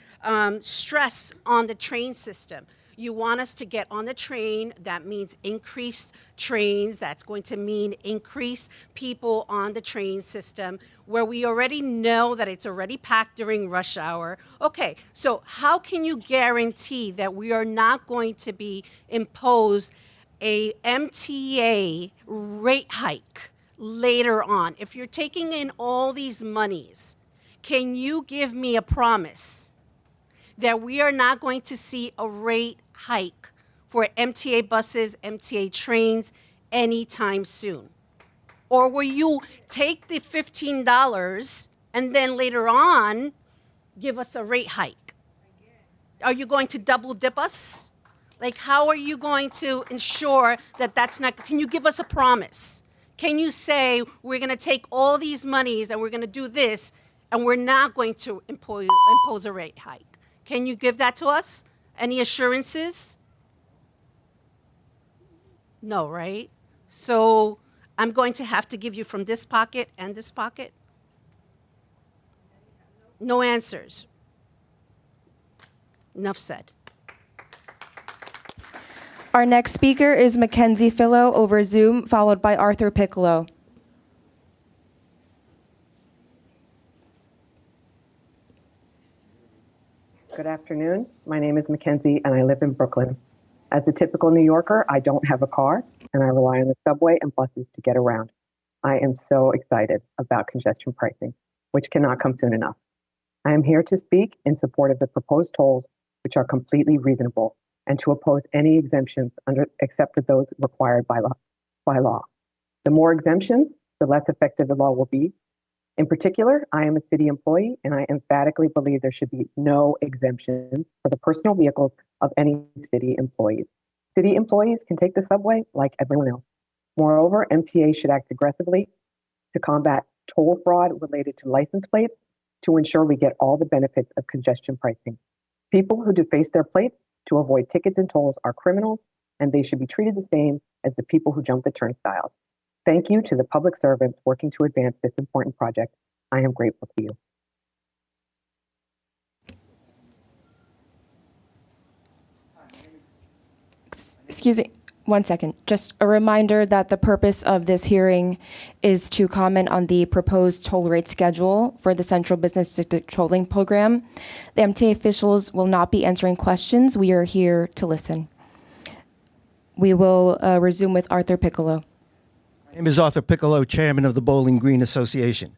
stress on the train system. You want us to get on the train. That means increased trains. That's going to mean increased people on the train system where we already know that it's already packed during rush hour. Okay, so how can you guarantee that we are not going to be imposed a MTA rate hike later on? If you're taking in all these monies, can you give me a promise that we are not going to see a rate hike for MTA buses, MTA trains anytime soon? Or will you take the $15 and then later on give us a rate hike? Are you going to double dip us? Like, how are you going to ensure that that's not, can you give us a promise? Can you say we're going to take all these monies and we're going to do this and we're not going to impose a rate hike? Can you give that to us? Any assurances? No, right? So I'm going to have to give you from this pocket and this pocket? No answers. Enough said. Our next speaker is Mackenzie Philo over Zoom, followed by Arthur Piccolo. Good afternoon. My name is Mackenzie, and I live in Brooklyn. As a typical New Yorker, I don't have a car, and I rely on the subway and buses to get around. I am so excited about congestion pricing, which cannot come soon enough. I am here to speak in support of the proposed tolls, which are completely reasonable, and to oppose any exemptions except for those required by law. The more exemptions, the less effective the law will be. In particular, I am a city employee, and I emphatically believe there should be no exemptions for the personal vehicles of any city employees. City employees can take the subway like everyone else. Moreover, MTA should act aggressively to combat toll fraud related to license plates to ensure we get all the benefits of congestion pricing. People who deface their plates to avoid tickets and tolls are criminals, and they should be treated the same as the people who jump the turnstiles. Thank you to the public servants working to advance this important project. I am grateful to you. Excuse me, one second. Just a reminder that the purpose of this hearing is to comment on the proposed toll rate schedule for the Central Business District Tolling Program. The MTA officials will not be answering questions. We are here to listen. We will resume with Arthur Piccolo. My name is Arthur Piccolo, Chairman of the Bowling Green Association.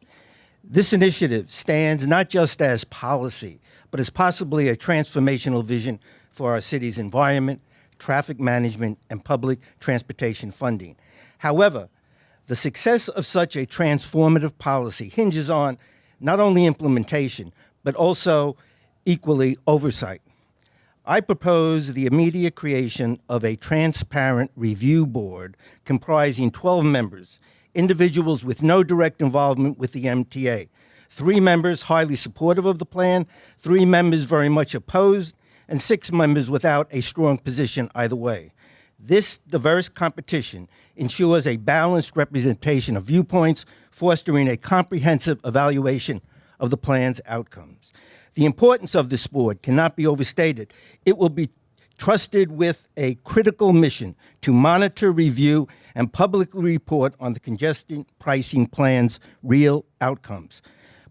This initiative stands not just as policy, but as possibly a transformational vision for our city's environment, traffic management, and public transportation funding. However, the success of such a transformative policy hinges on not only implementation, but also equally oversight. I propose the immediate creation of a transparent review board comprising 12 members, individuals with no direct involvement with the MTA, 3 members highly supportive of the plan, 3 members very much opposed, and 6 members without a strong position either way. This diverse competition ensures a balanced representation of viewpoints, fostering a comprehensive evaluation of the plan's outcomes. The importance of this board cannot be overstated. It will be trusted with a critical mission to monitor, review, and publicly report on the congestion pricing plan's real outcomes.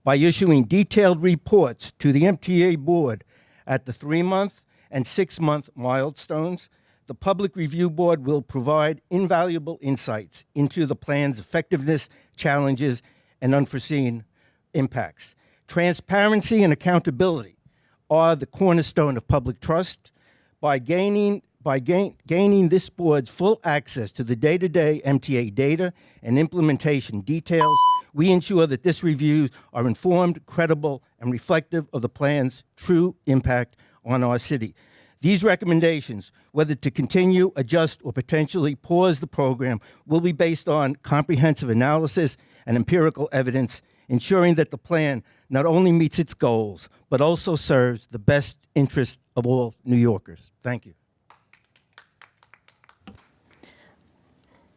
By issuing detailed reports to the MTA board at the 3-month and 6-month milestones, the Public Review Board will provide invaluable insights into the plan's effectiveness, challenges, and unforeseen impacts. Transparency and accountability are the cornerstone of public trust. By gaining this board's full access to the day-to-day MTA data and implementation details, we ensure that this reviews are informed, credible, and reflective of the plan's true impact on our city. These recommendations, whether to continue, adjust, or potentially pause the program, will be based on comprehensive analysis and empirical evidence, ensuring that the plan not only meets its goals, but also serves the best interest of all New Yorkers. Thank you.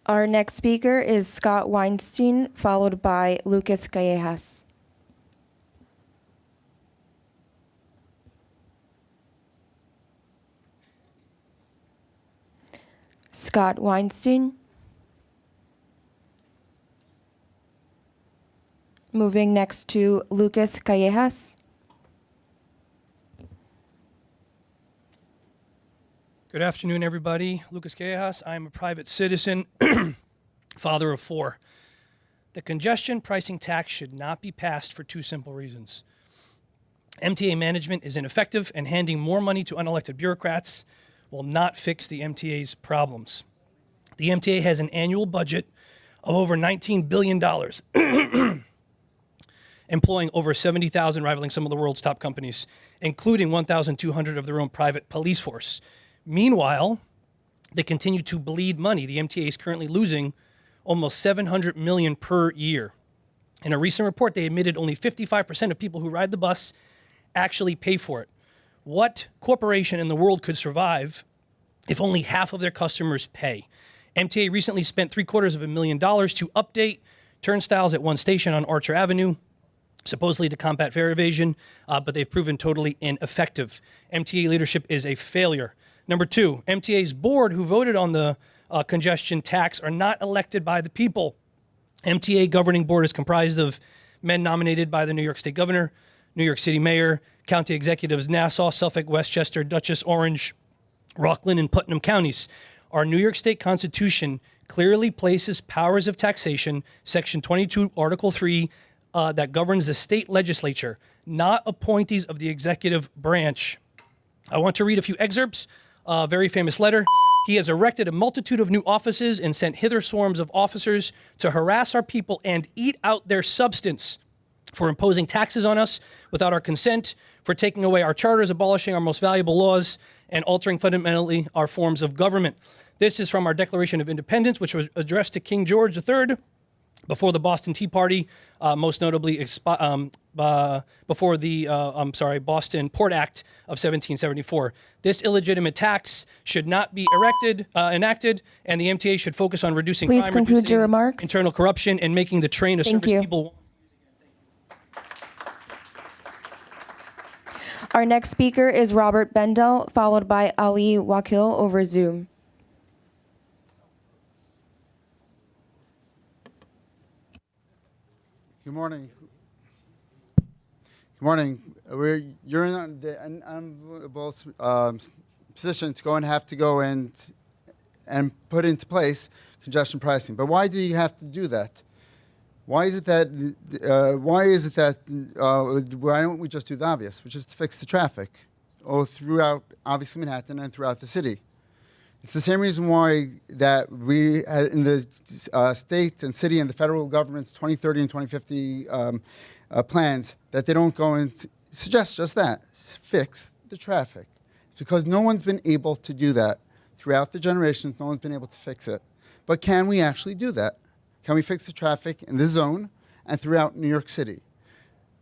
Our next speaker is Scott Weinstein, followed by Lucas Callejas. Scott Weinstein. Moving next to Lucas Callejas. Good afternoon, everybody. Lucas Callejas. I'm a private citizen, father of 4. The congestion pricing tax should not be passed for 2 simple reasons. MTA management is ineffective, and handing more money to unelected bureaucrats will not fix the MTA's problems. The MTA has an annual budget of over $19 billion, employing over 70,000, rivaling some of the world's top companies, including 1,200 of their own private police force. Meanwhile, they continue to bleed money. The MTA is currently losing almost $700 million per year. In a recent report, they admitted only 55% of people who ride the bus actually pay for it. What corporation in the world could survive if only half of their customers pay? MTA recently spent $750,000 to update turnstiles at one station on Archer Avenue, supposedly to combat fare evasion, but they've proven totally ineffective. MTA leadership is a failure. Number 2, MTA's board, who voted on the congestion tax, are not elected by the people. MTA governing board is comprised of men nominated by the New York State governor, New York City mayor, county executives Nassau, Suffolk, Westchester, Dutchess, Orange, Rockland, and Putnam counties. Our New York State Constitution clearly places powers of taxation, Section 22, Article 3, that governs the state legislature, not appointees of the executive branch. I want to read a few excerpts. A very famous letter. He has erected a multitude of new offices and sent hither swarms of officers to harass our people and eat out their substance, for imposing taxes on us without our consent, for taking away our charters, abolishing our most valuable laws, and altering fundamentally our forms of government. This is from our Declaration of Independence, which was addressed to King George III before the Boston Tea Party, most notably before the Boston Port Act of 1774. This illegitimate tax should not be enacted, and the MTA should focus on reducing Please crime, conclude reducing your remarks. internal corruption, and making the train a Thank service you. people want. Our next speaker is Robert Bendel, followed by Ali Wakil over Zoom. Good morning. Good morning. You're in the unenviable position to have to go and and put into place congestion pricing. But why do you have to do that? Why don't we just do the obvious, which is to fix the traffic throughout, obviously, Manhattan and throughout the city? It's the same reason why that we, in the state and city and the federal government's 2030 and 2050 plans, that they don't go and suggest just that, fix the traffic. It's because no one's been able to do that. Throughout the generations, no one's been able to fix it. But can we actually do that? Can we fix the traffic in this zone and throughout New York City?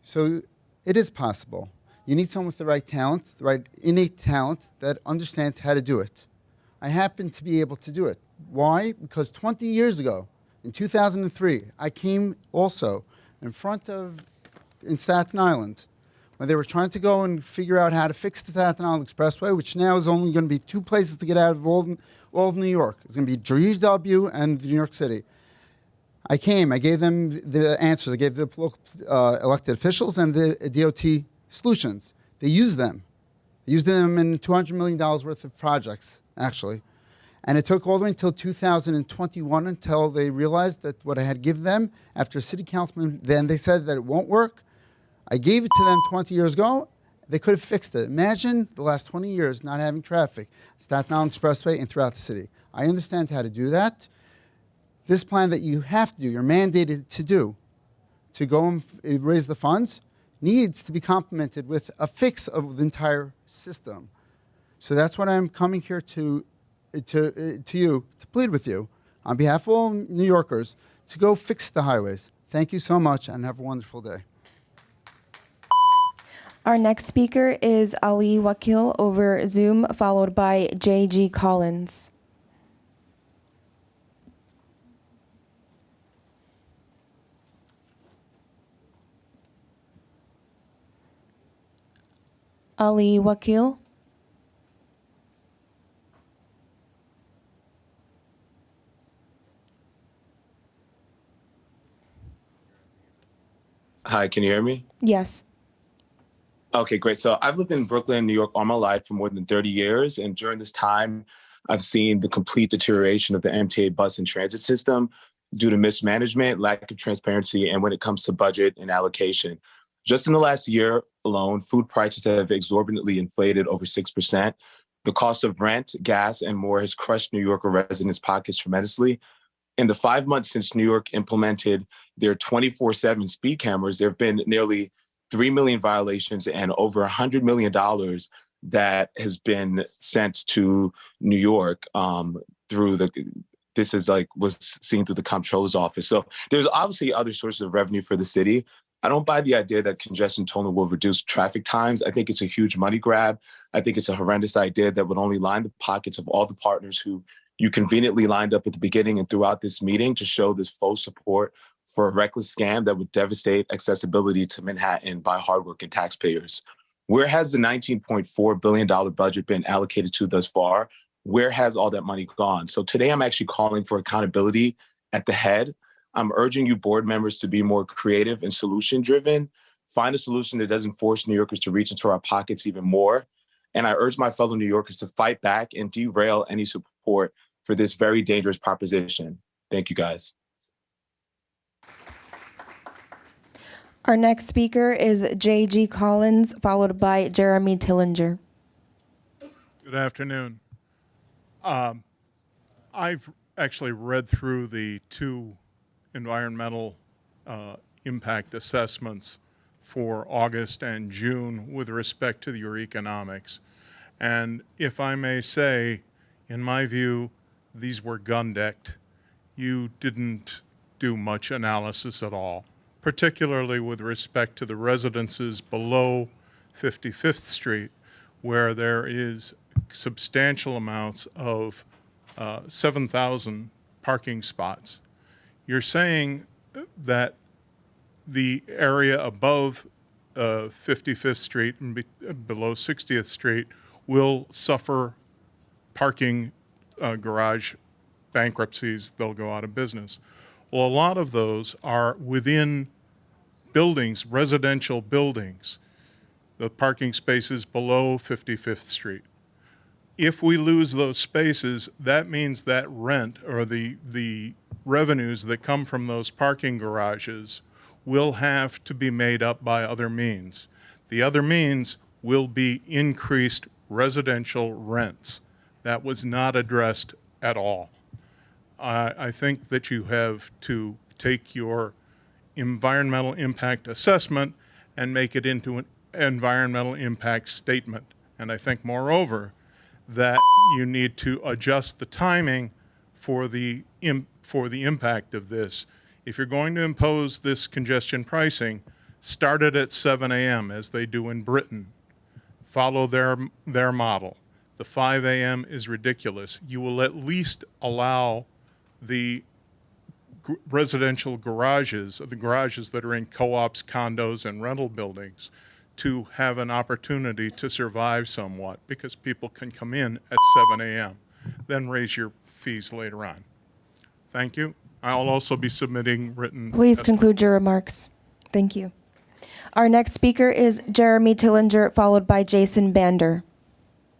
So it is possible. You need someone with the right talent, the right innate talent that understands how to do it. I happen to be able to do it. Why? Because 20 years ago, in 2003, I came also in Staten Island, when they were trying to go and figure out how to fix the Staten Island Expressway, which now is only going to be two places to get out of all of New York. It's going to be GW and New York City. I gave them the answers. I gave the local elected officials and the DOT solutions. They used them. They used them in $200 million worth of projects, actually. And it took all the way until 2021 until they realized that what I had given them after city councilman, then they said that it won't work. I gave it to them 20 years ago. They could have fixed it. Imagine the last 20 years not having traffic, Staten Island Expressway and throughout the city. I understand how to do that. This plan that you have to do, you're mandated to do, to go and raise the funds, needs to be complemented with a fix of the entire system. So that's what I'm coming here to plead with you on behalf of all New Yorkers to go fix the highways. Thank you so much and have a wonderful day. Our next speaker is Ali Wakil over Zoom, followed by J.G. Collins. Ali Wakil. Hi, can you hear me? Yes. Okay, great. So I've lived in Brooklyn, New York all my life for more than 30 years. And during this time, I've seen the complete deterioration of the MTA bus and transit system due to mismanagement, lack of transparency, and when it comes to budget and allocation. Just in the last year alone, food prices have exorbitantly inflated over 6%. The cost of rent, gas, and more has crushed New Yorker residents' pockets tremendously. In the 5 months since New York implemented their 24/7 speed cameras, there have been nearly 3 million violations and over $100 million that has been sent to New York was seen through the comptroller's office. So there's obviously other sources of revenue for the city. I don't buy the idea that congestion tolling will reduce traffic times. I think it's a huge money grab. I think it's a horrendous idea that would only line the pockets of all the partners who you conveniently lined up at the beginning and throughout this meeting to show this faux support for a reckless scam that would devastate accessibility to Manhattan by hardworking taxpayers. Where has the $19.4 billion budget been allocated to thus far? Where has all that money gone? So today I'm actually calling for accountability at the head. I'm urging you board members to be more creative and solution-driven. Find a solution that doesn't force New Yorkers to reach into our pockets even more. And I urge my fellow New Yorkers to fight back and derail any support for this very dangerous proposition. Thank you, guys. Our next speaker is J.G. Collins, followed by Jeremy Tillinger. Good afternoon. I've actually read through the two environmental impact assessments for August and June with respect to your economics. And if I may say, in my view, these were gun-decked. You didn't do much analysis at all, particularly with respect to the residences below 55th Street, where there is substantial amounts of 7,000 parking spots. You're saying that the area above 55th Street and below 60th Street will suffer parking garage bankruptcies. They'll go out of business. Well, a lot of those are within buildings, residential buildings, the parking spaces below 55th Street. If we lose those spaces, that means that rent or the revenues that come from those parking garages will have to be made up by other means. The other means will be increased residential rents. That was not addressed at all. I think that you have to take your environmental impact assessment and make it into an environmental impact statement. And I think, moreover, that you need to adjust the timing for the impact of this. If you're going to impose this congestion pricing, start it at 7 a.m. as they do in Britain. Follow their model. The 5 a.m. is ridiculous. You will at least allow the residential garages, the garages that are in co-ops, condos, and rental buildings, to have an opportunity to survive somewhat, because people can come in at 7 a.m., then raise your fees later on. Thank you. I'll also be submitting written Please testimony. conclude your remarks. Thank you. Our next speaker is Jeremy Tillinger, followed by Jason Bander.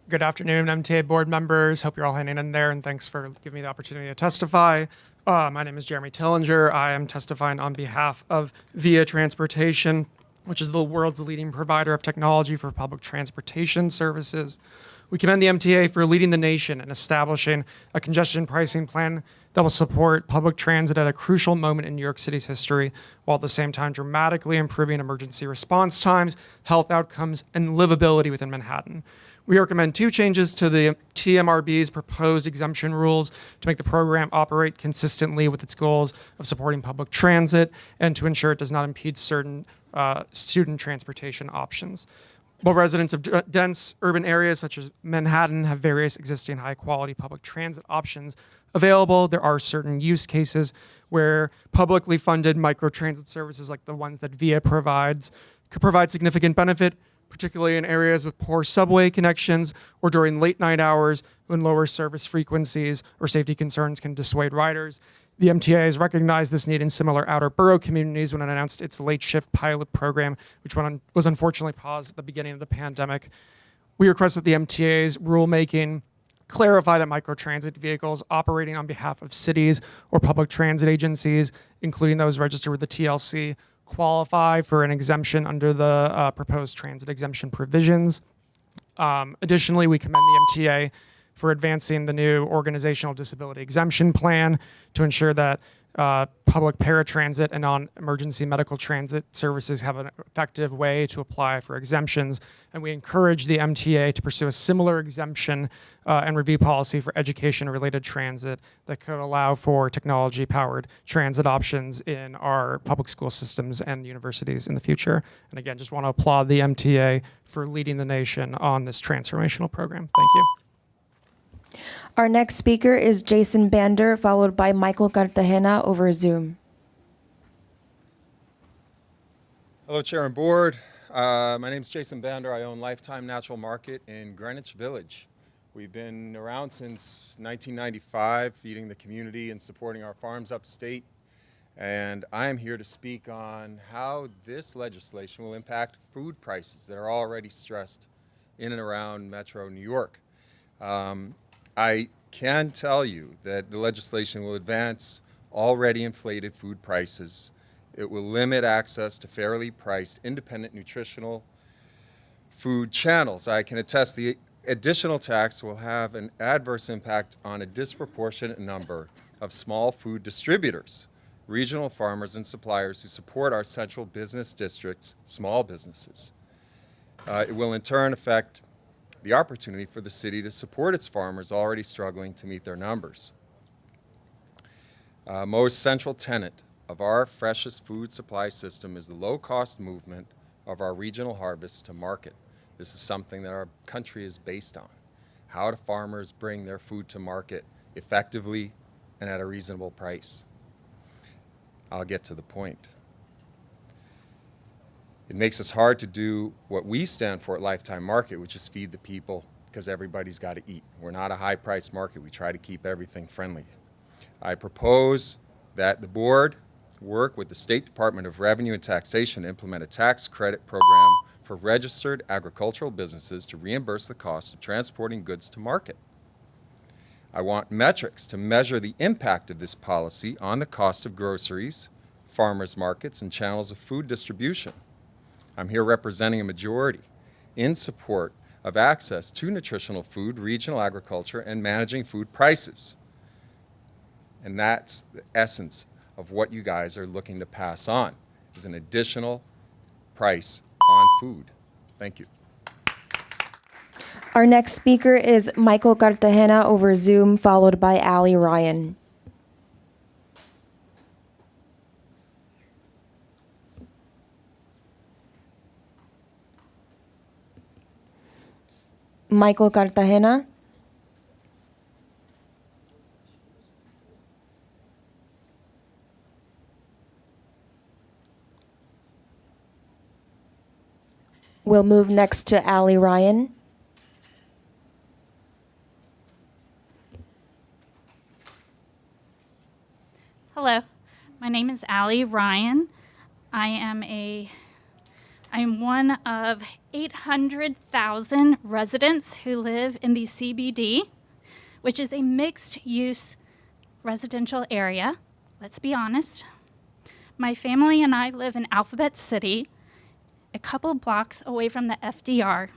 Good afternoon, MTA board members. Hope you're all hanging in there, and thanks for giving me the opportunity to testify. My name is Jeremy Tillinger. I am testifying on behalf of Via Transportation, which is the world's leading provider of technology for public transportation services. We commend the MTA for leading the nation in establishing a congestion pricing plan that will support public transit at a crucial moment in New York City's history, while at the same time dramatically improving emergency response times, health outcomes, and livability within Manhattan. We recommend 2 changes to the TMRB's proposed exemption rules to make the program operate consistently with its goals of supporting public transit and to ensure it does not impede certain student transportation options. While residents of dense urban areas such as Manhattan have various existing high-quality public transit options available, there are certain use cases where publicly funded microtransit services like the ones that Via provides could provide significant benefit, particularly in areas with poor subway connections or during late night hours when lower service frequencies or safety concerns can dissuade riders. The MTA has recognized this need in similar outer borough communities when it announced its late shift pilot program, which was unfortunately paused at the beginning of the pandemic. We request that the MTA's rulemaking clarify that microtransit vehicles operating on behalf of cities or public transit agencies, including those registered with the TLC, qualify for an exemption under the proposed transit exemption provisions. Additionally, we commend the MTA for advancing the new organizational disability exemption plan to ensure that public paratransit and non-emergency medical transit services have an effective way to apply for exemptions. And we encourage the MTA to pursue a similar exemption and review policy for education-related transit that could allow for technology-powered transit options in our public school systems and universities in the future. And again, just want to applaud the MTA for leading the nation on this transformational program. Thank you. Our next speaker is Jason Bander, followed by Michael Cartagena over Zoom. Hello, Chair and Board. My name is Jason Bander. I own Lifetime Natural Market in Greenwich Village. We've been around since 1995, feeding the community and supporting our farms upstate. And I am here to speak on how this legislation will impact food prices that are already stressed in and around Metro New York. I can tell you that the legislation will advance already inflated food prices. It will limit access to fairly priced independent nutritional food channels. I can attest the additional tax will have an adverse impact on a disproportionate number of small food distributors, regional farmers and suppliers who support our central business district's small businesses. It will in turn affect the opportunity for the city to support its farmers already struggling to meet their numbers. Most central tenet of our freshest food supply system is the low-cost movement of our regional harvests to market. This is something that our country is based on. How do farmers bring their food to market effectively and at a reasonable price? I'll get to the point. It makes us hard to do what we stand for at Lifetime Market, which is feed the people, because everybody's got to eat. We're not a high-price market. We try to keep everything friendly. I propose that the board work with the State Department of Revenue and Taxation to implement a tax credit program for registered agricultural businesses to reimburse the cost of transporting goods to market. I want metrics to measure the impact of this policy on the cost of groceries, farmers markets, and channels of food distribution. I'm here representing a majority in support of access to nutritional food, regional agriculture, and managing food prices. And that's the essence of what you guys are looking to pass on, is an additional price on food. Thank you. Our next speaker is Michael Cartagena over Zoom, followed by Ali Ryan. Michael Cartagena. We'll move next to Ali Ryan. Hello, my name is Ali Ryan. I am one of 800,000 residents who live in the CBD, which is a mixed-use residential area. Let's be honest. My family and I live in Alphabet City, a couple blocks away from the FDR,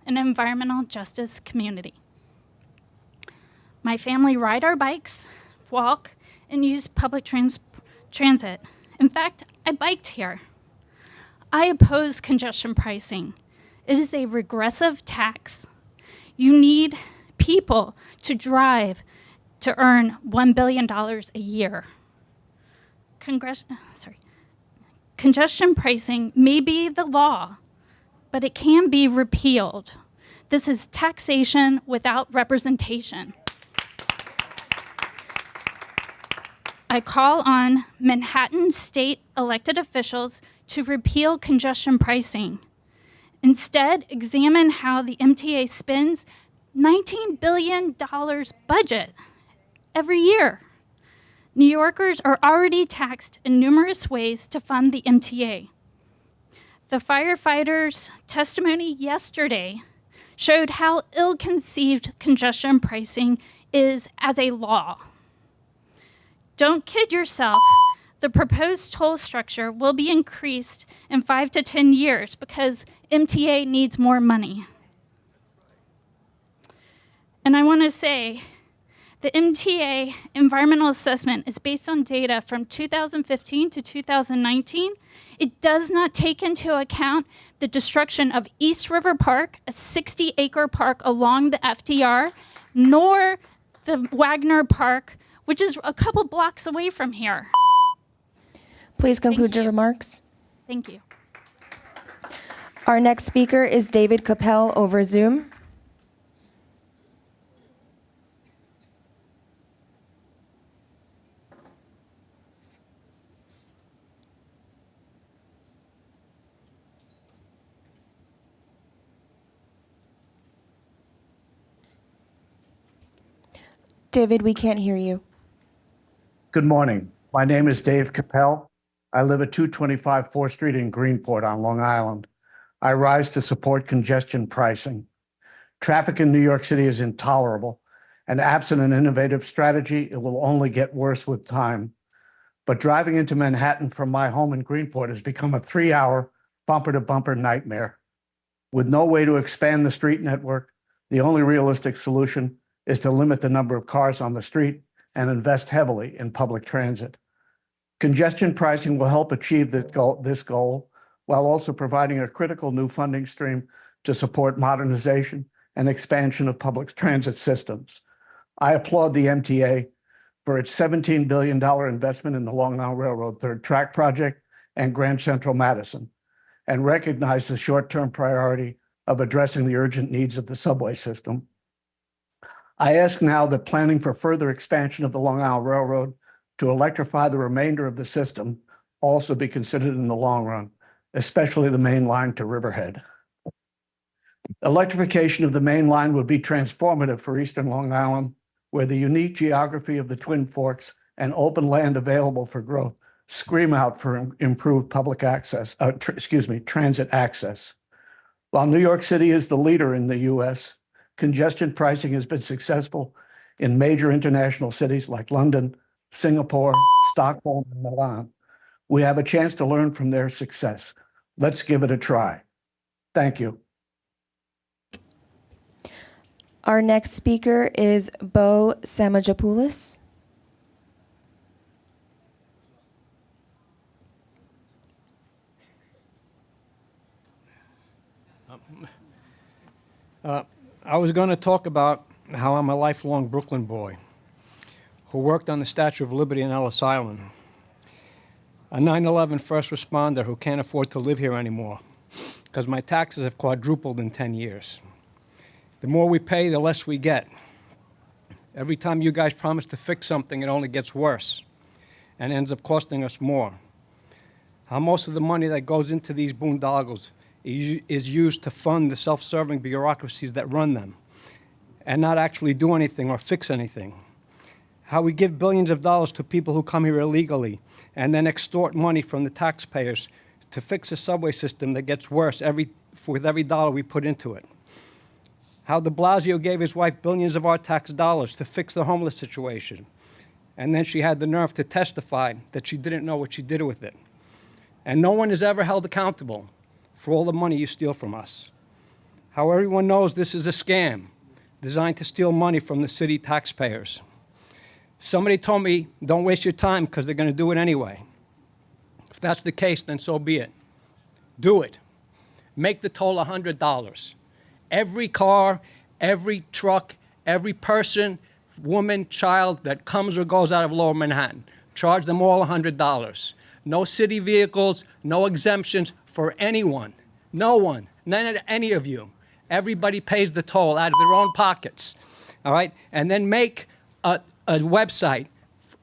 an environmental justice community. My family ride our bikes, walk, and use public transit. In fact, I biked here. I oppose congestion pricing. It is a regressive tax. You need people to drive to earn $1 billion a year. Congestion pricing may be the law, but it can be repealed. This is taxation without representation. I call on Manhattan state elected officials to repeal congestion pricing. Instead, examine how the MTA spends $19 billion budget every year. New Yorkers are already taxed in numerous ways to fund the MTA. The firefighters' testimony yesterday showed how ill-conceived congestion pricing is as a law. Don't kid yourself. The proposed toll structure will be increased in 5 to 10 years because MTA needs more money. And I want to say, the MTA environmental assessment is based on data from 2015 to 2019. It does not take into account the destruction of East River Park, a 60-acre park along the FDR, nor the Wagner Park, which is a couple blocks away from here. Please conclude your remarks. Thank you. Our next speaker is David Capel over Zoom. David, we can't hear you. Good morning. My name is Dave Capel. I live at 225 4th Street in Greenport on Long Island. I rise to support congestion pricing. Traffic in New York City is intolerable, and absent an innovative strategy, it will only get worse with time. But driving into Manhattan from my home in Greenport has become a 3-hour bumper-to-bumper nightmare. With no way to expand the street network, the only realistic solution is to limit the number of cars on the street and invest heavily in public transit. Congestion pricing will help achieve this goal while also providing a critical new funding stream to support modernization and expansion of public transit systems. I applaud the MTA for its $17 billion investment in the Long Island Railroad Third Track Project and Grand Central Madison, and recognize the short-term priority of addressing the urgent needs of the subway system. I ask now that planning for further expansion of the Long Island Railroad to electrify the remainder of the system also be considered in the long run, especially the main line to Riverhead. Electrification of the main line would be transformative for Eastern Long Island, where the unique geography of the Twin Forks and open land available for growth scream out for improved public access, transit access. While New York City is the leader in the US, congestion pricing has been successful in major international cities like London, Singapore, Stockholm, and Milan. We have a chance to learn from their success. Let's give it a try. Thank you. Our next speaker is Bo Samajopoulos. I was going to talk about how I'm a lifelong Brooklyn boy who worked on the Statue of Liberty in Ellis Island, a 9/11 first responder who can't afford to live here anymore because my taxes have quadrupled in 10 years. The more we pay, the less we get. Every time you guys promise to fix something, it only gets worse and ends up costing us more. How most of the money that goes into these boondoggles is used to fund the self-serving bureaucracies that run them and not actually do anything or fix anything. How we give billions of dollars to people who come here illegally and then extort money from the taxpayers to fix a subway system that gets worse with every dollar we put into it. How de Blasio gave his wife billions of our tax dollars to fix the homeless situation, and then she had the nerve to testify that she didn't know what she did with it. And no one is ever held accountable for all the money you steal from us. How everyone knows this is a scam designed to steal money from the city taxpayers. Somebody told me, don't waste your time because they're going to do it anyway. If that's the case, then so be it. Do it. Make the toll $100. Every car, every truck, every person, woman, child that comes or goes out of Lower Manhattan, charge them all $100. No city vehicles, no exemptions for anyone. No one, none of any of you. Everybody pays the toll out of their own pockets, all right? And then make a website,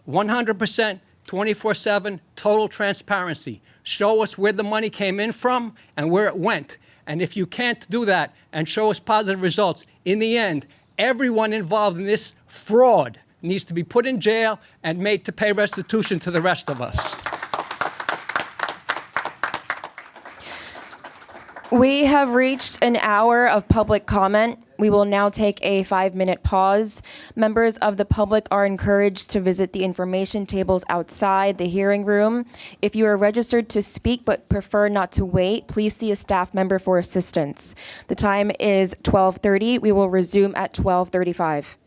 100%, 24/7, total transparency. Show us where the money came in from and where it went. And if you can't do that and show us positive results, in the end, everyone involved in this fraud needs to be put in jail and made to pay restitution to the rest of us. We have reached an hour of public comment. We will now take a 5-minute pause. Members of the public are encouraged to visit the information tables outside the hearing room. If you are registered to speak but prefer not to wait, please see a staff member for assistance. The time is 12:30. We will resume at 12:35.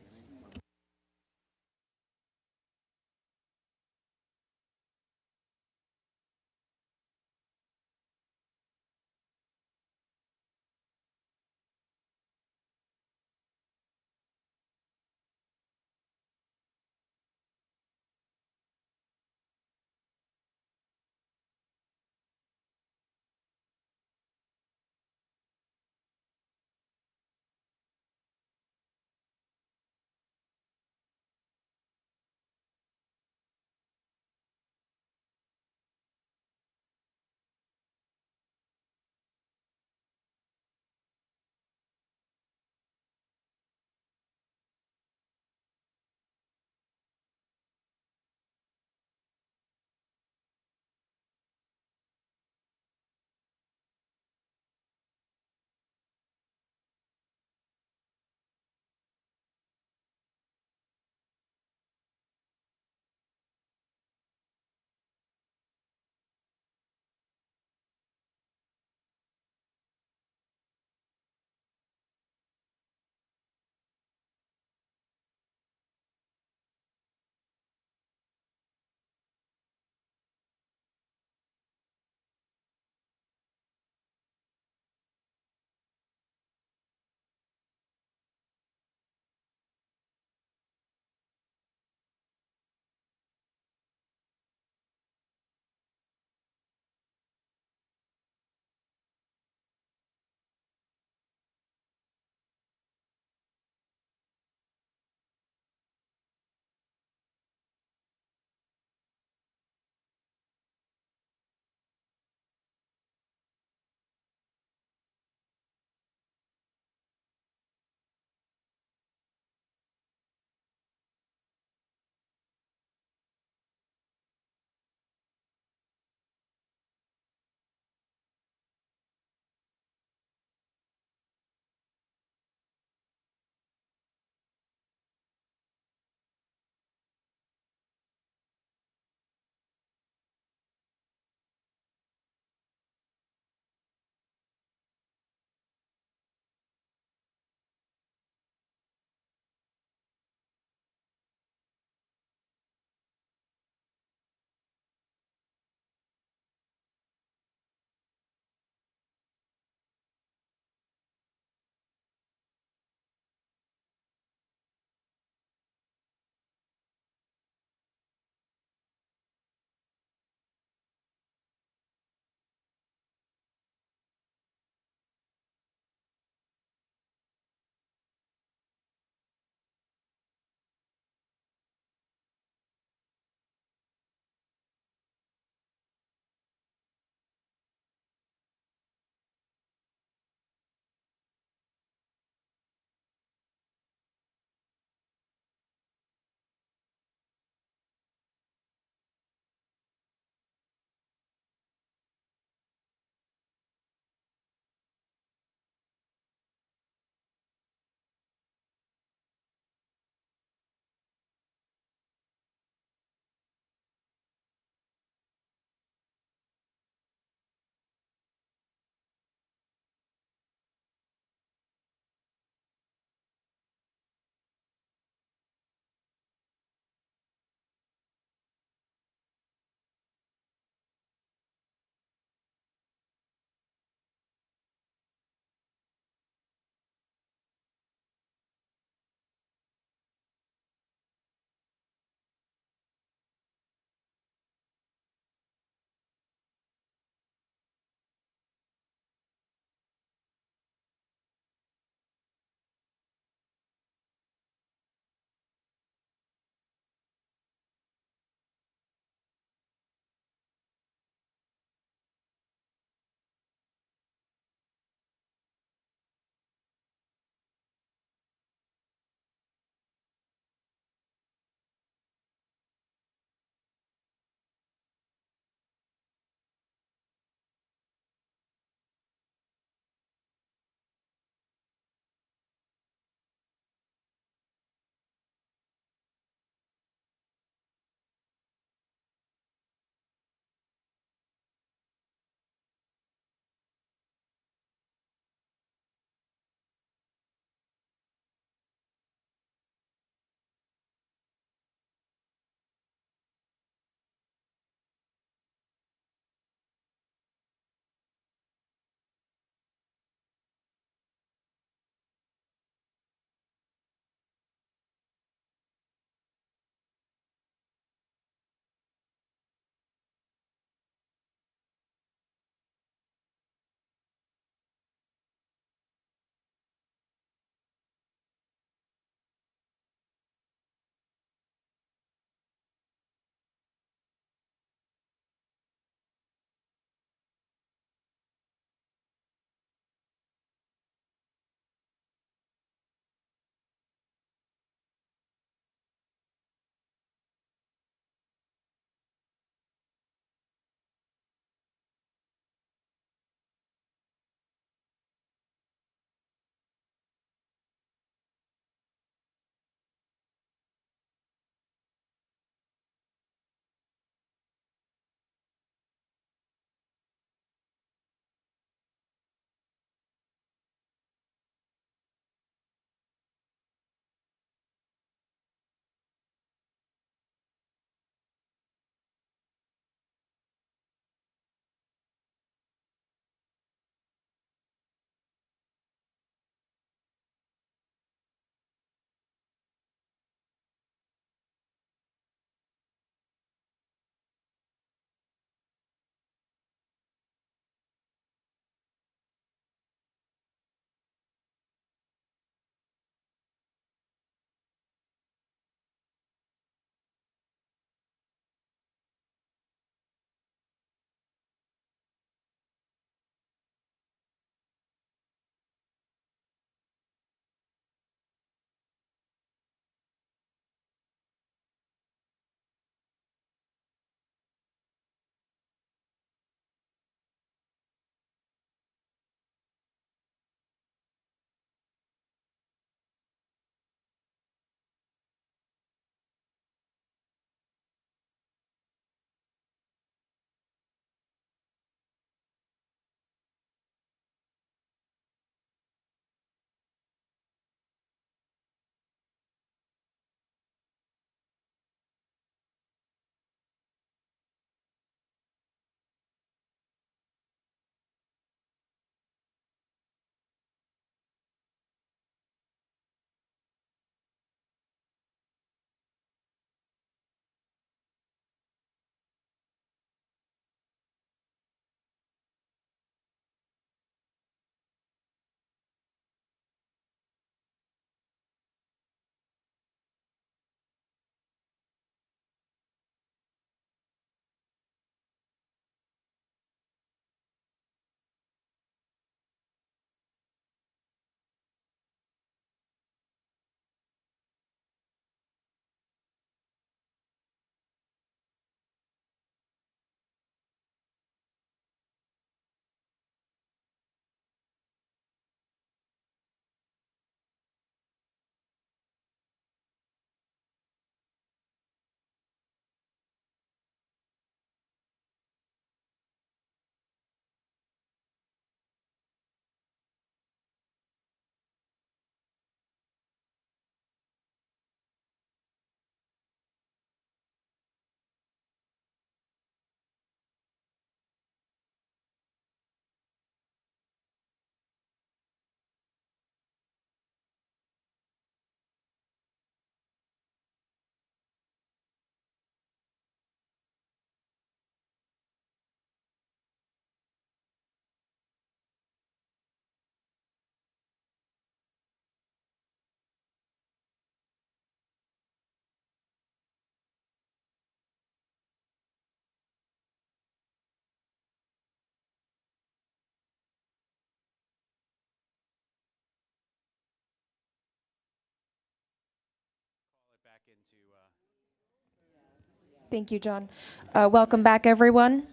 Thank you, John. Welcome back, everyone.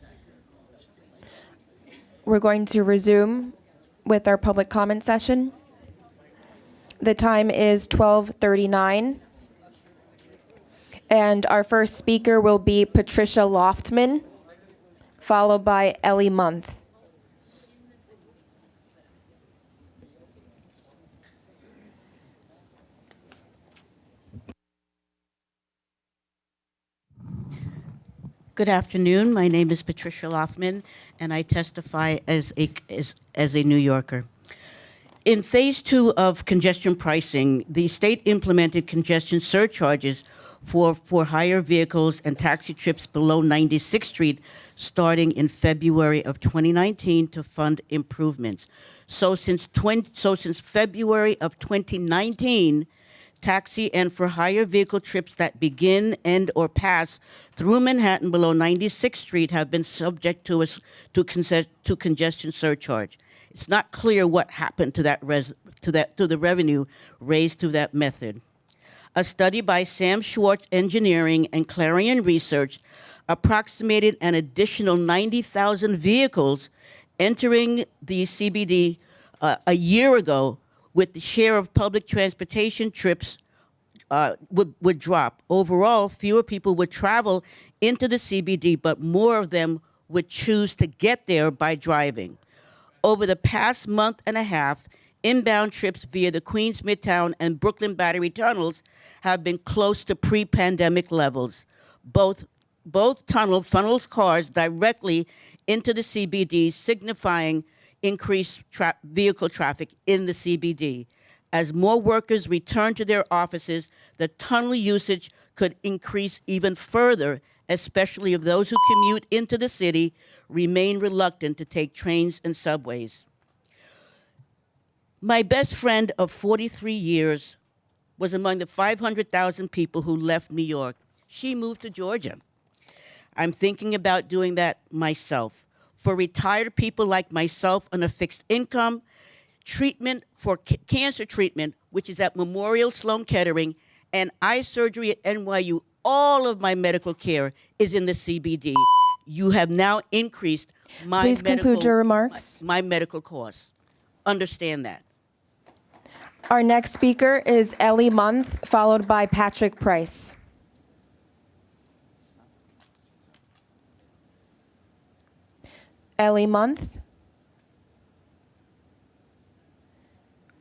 We're going to resume with our public comment session. The time is 12:39. And our first speaker will be Patricia Loftman, followed by Ellie Month. Good afternoon. My name is Patricia Loftman, and I testify as a New Yorker. In phase 2 of congestion pricing, the state implemented congestion surcharges for hire vehicles and taxi trips below 96th Street starting in February of 2019 to fund improvements. So since February of 2019, taxi and for hire vehicle trips that begin, end, or pass through Manhattan below 96th Street have been subject to congestion surcharge. It's not clear what happened to the revenue raised through that method. A study by Sam Schwartz Engineering and Clarion Research approximated an additional 90,000 vehicles entering the CBD a year ago, with the share of public transportation trips would drop. Overall, fewer people would travel into the CBD, but more of them would choose to get there by driving. Over the past month and a half, inbound trips via the Queens Midtown and Brooklyn Battery tunnels have been close to pre-pandemic levels. Both tunnel funnels cars directly into the CBD, signifying increased vehicle traffic in the CBD. As more workers return to their offices, the tunnel usage could increase even further, especially if those who commute into the city remain reluctant to take trains and subways. My best friend of 43 years was among the 500,000 people who left New York. She moved to Georgia. I'm thinking about doing that myself. For retired people like myself on a fixed income, treatment for cancer treatment, which is at Memorial Sloan Kettering, and eye surgery at NYU, all of my medical care is in the CBD. You have now increased my Please conclude your remarks. my medical costs. Understand that. Our next speaker is Ellie Month, followed by Patrick Price. Ellie Month.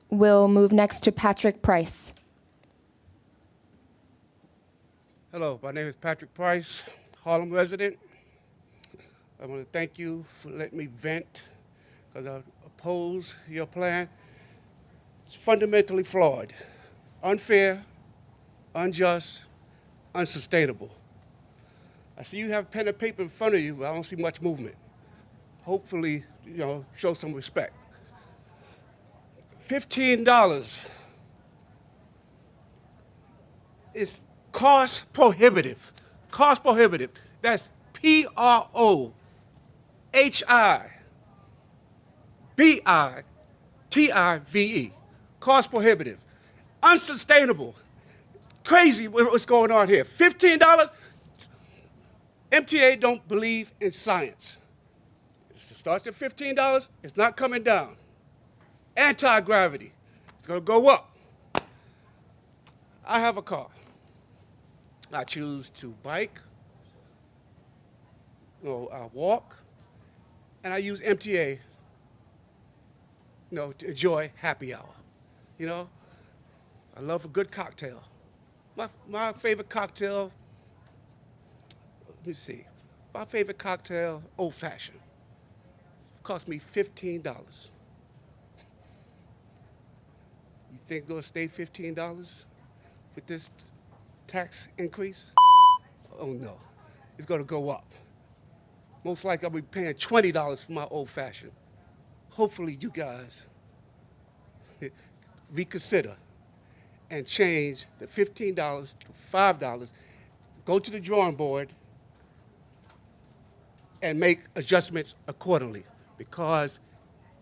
We'll move next to Patrick Price. Hello, my name is Patrick Price, Harlem resident. I want to thank you for letting me vent because I oppose your plan. It's fundamentally flawed, unfair, unjust, unsustainable. I see you have pen and paper in front of you, but I don't see much movement. Hopefully, show some respect. $15 is cost prohibitive. Cost prohibitive. That's PROHIBITIVE. Cost prohibitive. Unsustainable. Crazy what's going on here. $15? MTA don't believe in science. It starts at $15, it's not coming down. Anti-gravity, it's gonna go up. I have a car. I choose to bike, I walk, and I use MTA, to enjoy happy hour. I love a good cocktail. My favorite cocktail, let me see. My favorite cocktail, old fashioned. Cost me $15. You think it's gonna stay $15 with this tax increase? Oh no, it's gonna go up. Most likely I'll be paying $20 for my old fashioned. Hopefully you guys reconsider and change the $15 to $5. Go to the drawing board and make adjustments accordingly, because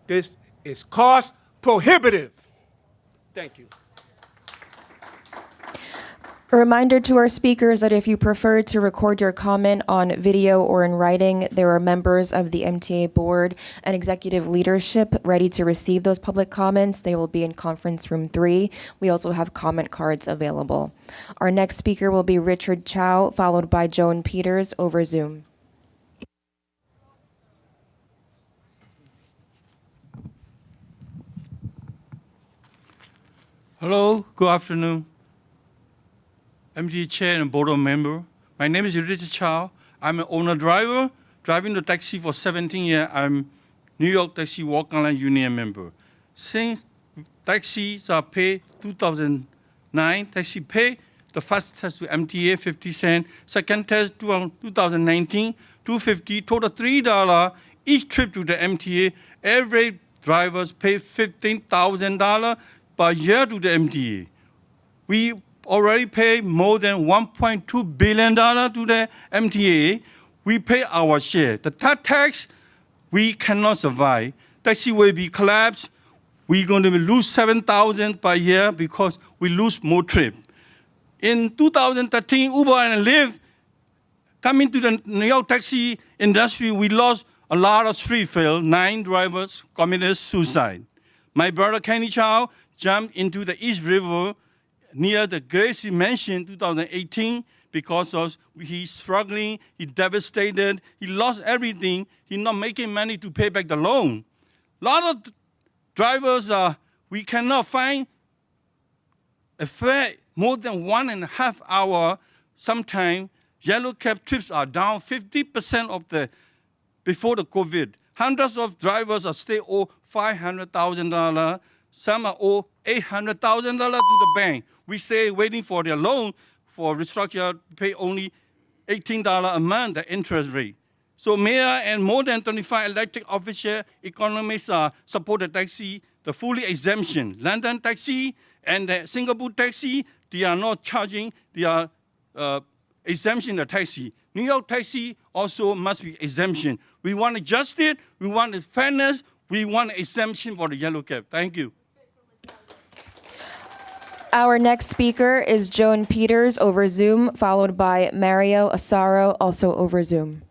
this is cost prohibitive. Thank you. A reminder to our speakers that if you prefer to record your comment on video or in writing, there are members of the MTA board and executive leadership ready to receive those public comments. They will be in conference room 3. We also have comment cards available. Our next speaker will be Richard Chow, followed by Joan Peters over Zoom. Hello, good afternoon. MTA Chair and Board of Member. My name is Richard Chow. I'm an owner-driver, driving the taxi for 17 years. I'm New York Taxi Walk-On Line Union member. Since taxis are paid 2009, taxi pay, the first test to MTA, 50 cents. Second test, 2019, $2.50, total $3 each trip to the MTA. Every drivers pay $15,000 per year to the MTA. We already pay more than $1.2 billion to the MTA. We pay our share. The tax, we cannot survive. Taxi will be collapsed. We're going to lose $7,000 per year because we lose more trips. In 2013, Uber and Lyft coming to the New York taxi industry, we lost a lot of street fail. 9 drivers committed suicide. My brother Kenny Chow jumped into the East River near the Gracie Mansion 2018 because of he's struggling, he's devastated, he lost everything, he's not making money to pay back the loan. A lot of drivers, we cannot find a fare more than 1.5 hours. Sometimes yellow cab trips are down 50% of the before the COVID. Hundreds of drivers are still owe $500,000. Some are owe $800,000 to the bank. We stay waiting for their loan for restructure, pay only $18 a month, the interest rate. So mayor and more than 25 elected official economists support the taxi, the fully exemption. London taxi and the Singapore taxi, they are not charging, they are exemption the taxi. New York taxi also must be exemption. We want justice, we want fairness, we want exemption for the yellow cab. Thank you. Our next speaker is Joan Peters over Zoom, followed by Mario Asaro, also over Zoom.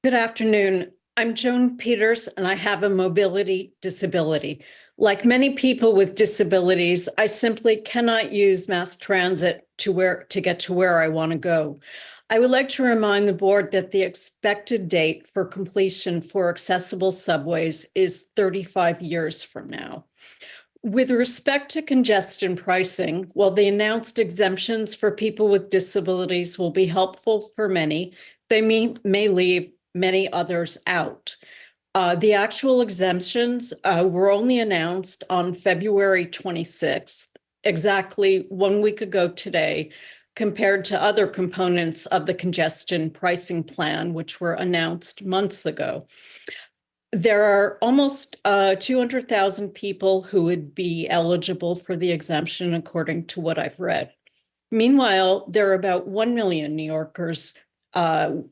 Good afternoon. I'm Joan Peters, and I have a mobility disability. Like many people with disabilities, I simply cannot use mass transit to get to where I want to go. I would like to remind the board that the expected date for completion for accessible subways is 35 years from now. With respect to congestion pricing, while the announced exemptions for people with disabilities will be helpful for many, they may leave many others out. The actual exemptions were only announced on February 26th, exactly 1 week ago today, compared to other components of the congestion pricing plan, which were announced months ago. There are almost 200,000 people who would be eligible for the exemption, according to what I've read. Meanwhile, there are about 1 million New Yorkers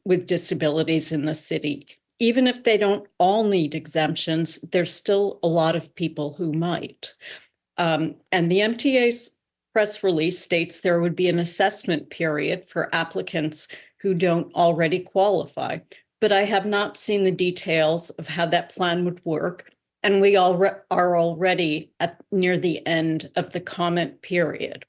with disabilities in the city. Even if they don't all need exemptions, there's still a lot of people who might. And the MTA's press release states there would be an assessment period for applicants who don't already qualify. But I have not seen the details of how that plan would work, and we are already near the end of the comment period.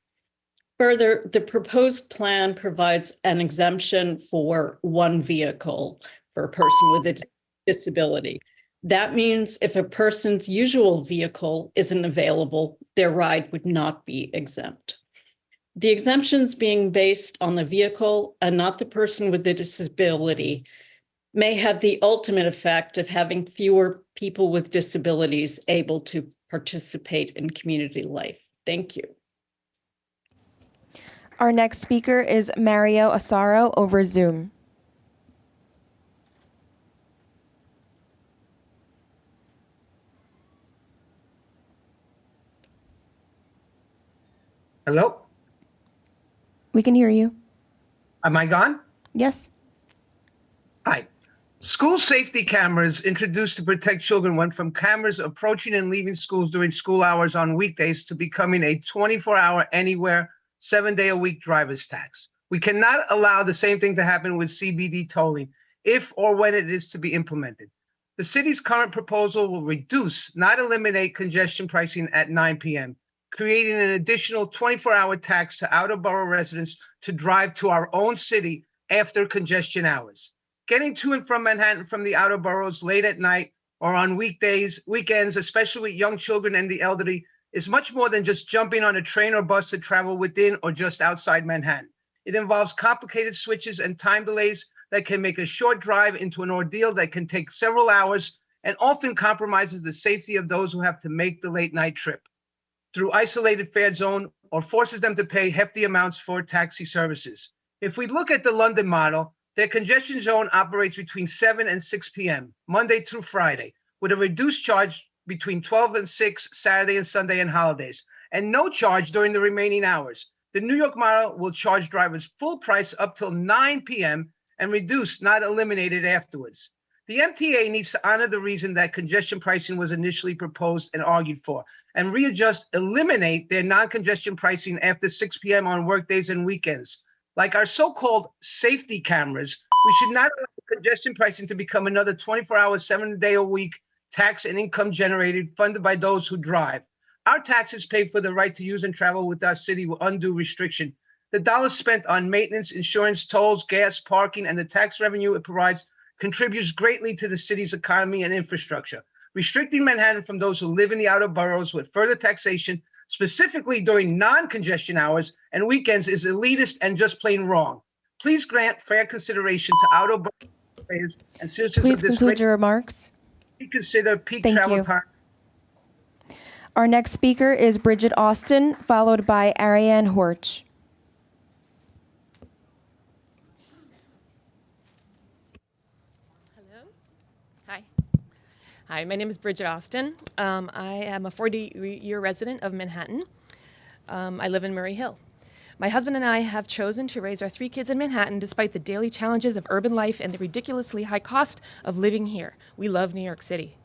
Further, the proposed plan provides an exemption for one vehicle for a person with a disability. That means if a person's usual vehicle isn't available, their ride would not be exempt. The exemptions being based on the vehicle and not the person with the disability may have the ultimate effect of having fewer people with disabilities able to participate in community life. Thank you. Our next speaker is Mario Asaro over Zoom. Hello? We can hear you. Am I gone? Yes. Hi. School safety cameras introduced to protect children went from cameras approaching and leaving schools during school hours on weekdays to becoming a 24-hour anywhere 7-day-a-week driver's tax. We cannot allow the same thing to happen with CBD tolling if or when it is to be implemented. The city's current proposal will reduce, not eliminate, congestion pricing at 9 p.m., creating an additional 24-hour tax to outer borough residents to drive to our own city after congestion hours. Getting to and from Manhattan from the outer boroughs late at night or on weekdays, weekends, especially with young children and the elderly, is much more than just jumping on a train or bus to travel within or just outside Manhattan. It involves complicated switches and time delays that can make a short drive into an ordeal that can take several hours and often compromises the safety of those who have to make the late night trip through isolated fare zone or forces them to pay hefty amounts for taxi services. If we look at the London model, their congestion zone operates between 7 and 6 p.m., Monday through Friday, with a reduced charge between 12 and 6, Saturday and Sunday and holidays, and no charge during the remaining hours. The New York model will charge drivers full price up till 9 p.m. and reduce, not eliminate it afterwards. The MTA needs to honor the reason that congestion pricing was initially proposed and argued for, and eliminate their non-congestion pricing after 6 p.m. on workdays and weekends. Like our so-called safety cameras, we should not allow congestion pricing to become another 24-hour, 7-day-a-week tax and income generated, funded by those who drive. Our taxes pay for the right to use and travel with our city with undue restriction. The dollars spent on maintenance, insurance, tolls, gas, parking, and the tax revenue it provides contributes greatly to the city's economy and infrastructure. Restricting Manhattan from those who live in the outer boroughs with further taxation, specifically during non-congestion hours and weekends, is elitist and just plain wrong. Please grant fair consideration to outer borough players and citizens Please of this conclude great your remarks. consider peak Thank travel you. time. Our next speaker is Bridget Austin, followed by Ariane Horch. Hi, my name is Bridget Austin. I am a 40-year resident of Manhattan. I live in Murray Hill. My husband and I have chosen to raise our 3 kids in Manhattan despite the daily challenges of urban life and the ridiculously high cost of living here. We love New York City.